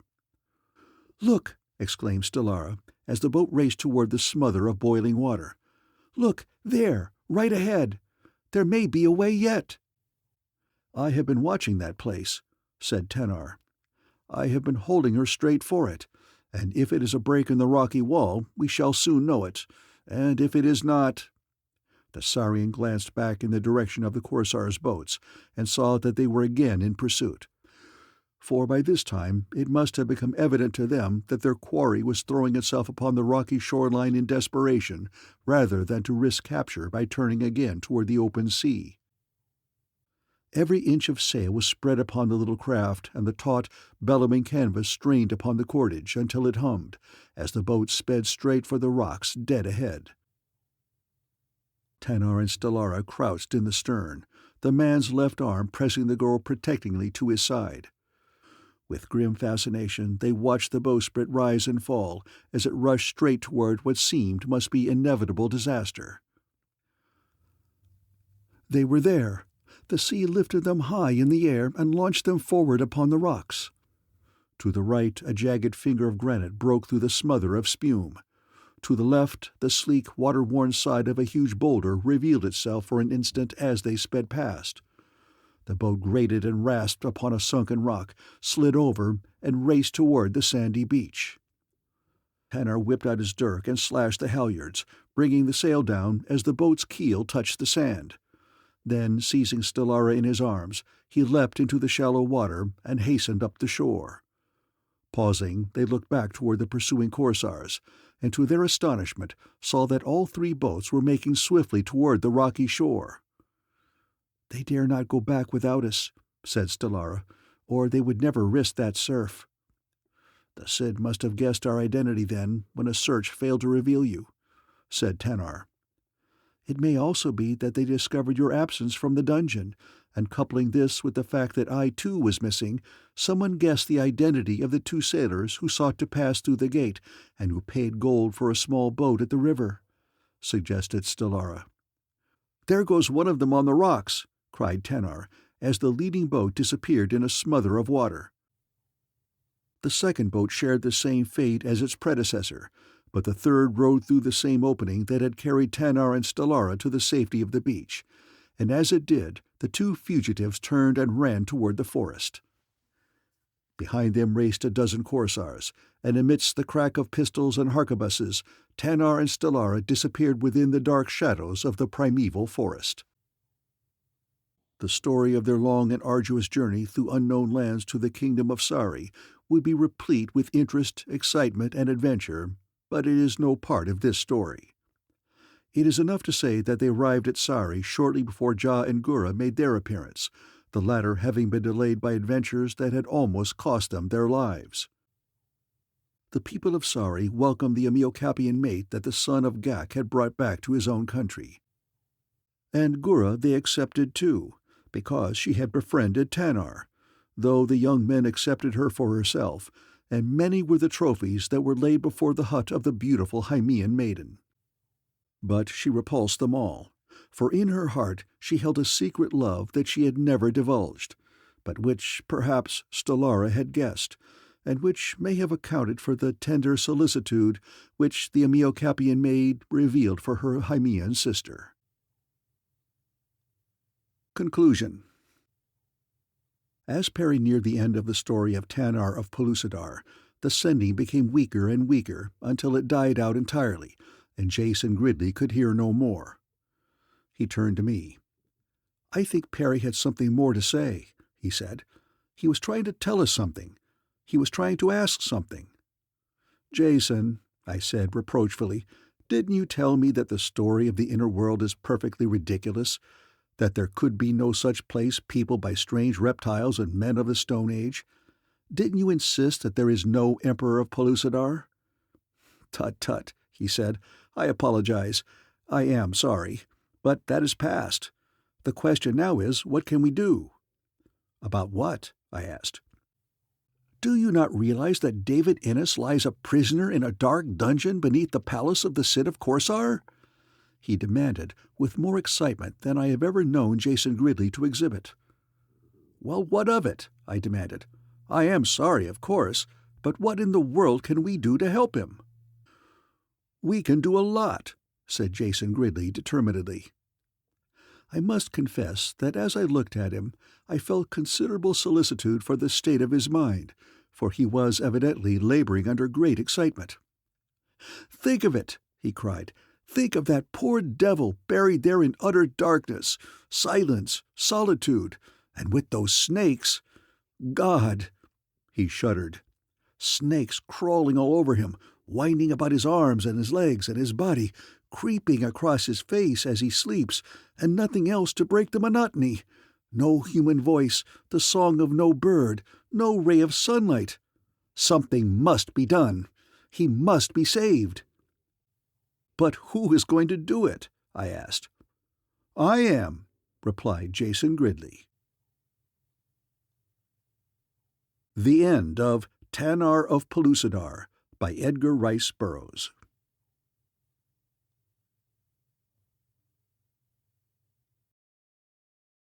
"Look!" exclaimed Stellara, as the boat raced toward the smother of boiling water. "Look, there, right ahead! There may be a way yet!" "I have been watching that place," said Tanar. "I have been holding her straight for it, and if it is a break in the rocky wall, we shall soon know it, and if it is not—" The Saurian glanced back in the direction of the Korsars' boats, and saw that they were again in pursuit. For by this time it must have become evident to them that their quarry was throwing itself upon the rocky shoreline in desperation, rather than to risk capture by turning again toward the open sea. Every inch of sail was spread upon the little craft, and the taut, bellowing canvas strained upon the cordage until it hummed, as the boat sped straight for the rocks dead ahead. Tanar and Stellara crouched in the stern, the man's left arm pressing the girl protectingly to his side. With grim fascination they watched the bowsprit rise and fall as it rushed straight toward what seemed must be inevitable disaster. They were there. The sea lifted them high in the air and launched them forward upon the rocks. To the right a jagged finger of granite broke through the smother of spume. To the left the sleek, water-worn side of a huge boulder revealed itself for an instant as they sped past. The boat grated and rasped upon a sunken rock, slid over, and raced toward the sandy beach. Tanar whipped out his dirk and slashed the halyards, bringing the sail down as the boat's keel touched the sand. Then, seizing Stellara in his arms, he leapt into the shallow water and hastened up the shore. Pausing, they looked back toward the pursuing Korsars, and to their astonishment saw that all three boats were making swiftly toward the rocky shore. "They dare not go back without us," said Stellara, "or they would never risk that surf." "The Cid must have guessed our identity then, when a search failed to reveal you," said Tanar. It may also be that they discovered your absence from the dungeon, and coupling this with the fact that I too was missing, someone guessed the identity of the 2 sailors who sought to pass through the gate and who paid gold for a small boat at the river," suggested Stellara. "There goes one of them on the rocks," cried Tanar, as the leading boat disappeared in a smother of water. The second boat shared the same fate as its predecessor, but the third rode through the same opening that had carried Tanar and Stellara to the safety of the beach, and as it did, the 2 fugitives turned and ran toward the forest. Behind them raced a dozen Korsars, and amidst the crack of pistols and harquebuses, Tanar and Stellara disappeared within the dark shadows of the primeval forest. The story of their long and arduous journey through unknown lands to the kingdom of Sari would be replete with interest, excitement, and adventure, but it is no part of this story. It is enough to say that they arrived at Sari shortly before Ja and Gura made their appearance, the latter having been delayed by adventures that had almost cost them their lives. The people of Sari welcomed the Amiocapian mate that the son of Gak had brought back to his own country. And Gura they accepted too, because she had befriended Tanar, though the young men accepted her for herself, and many were the trophies that were laid before the hut of the beautiful Hymean maiden. But she repulsed them all, for in her heart she held a secret love that she had never divulged, but which perhaps Stellara had guessed, and which may have accounted for the tender solicitude which the Amiocapian maid revealed for her Hymean sister. Conclusion. As Perry neared the end of the story of Tanar of Pellucidar, the sending became weaker and weaker until it died out entirely, and Jason Gridley could hear no more. He turned to me. "I think Perry had something more to say," he said. "He was trying to tell us something. He was trying to ask something." "Jason," I said reproachfully, "didn't you tell me that the story of the inner world is perfectly ridiculous? That there could be no such place peopled by strange reptiles and men of the Stone Age? Didn't you insist that there is no Emperor of Pellucidar?" "Tut, tut," he said. "I apologize. I am sorry. But that is past. The question now is, what can we do?" "About what?" I asked. "Do you not realize that David Innes lies a prisoner in a dark dungeon beneath the palace of the Cid of Korsar?" he demanded, with more excitement than I have ever known Jason Gridley to exhibit. "Well, what of it?" I demanded. "I am sorry, of course, but what in the world can we do to help him?" "We can do a lot," said Jason Gridley determinedly. I must confess that as I looked at him, I felt considerable solicitude for the state of his mind, for he was evidently laboring under great excitement. "Think of it!" he cried. "Think of that poor devil buried there in utter darkness, silence, solitude, and with those snakes. God!" He shuddered. "Snakes crawling all over him, winding about his arms and his legs and his body, creeping across his face as he sleeps, and nothing else to break the monotony. No human voice, the song of no bird, no ray of sunlight. Something must be done. He must be saved." "But who is going to do it?" I asked. "I am," replied Jason Gridley. The end of Tanar of Pellucidar by Edgar Rice Burroughs.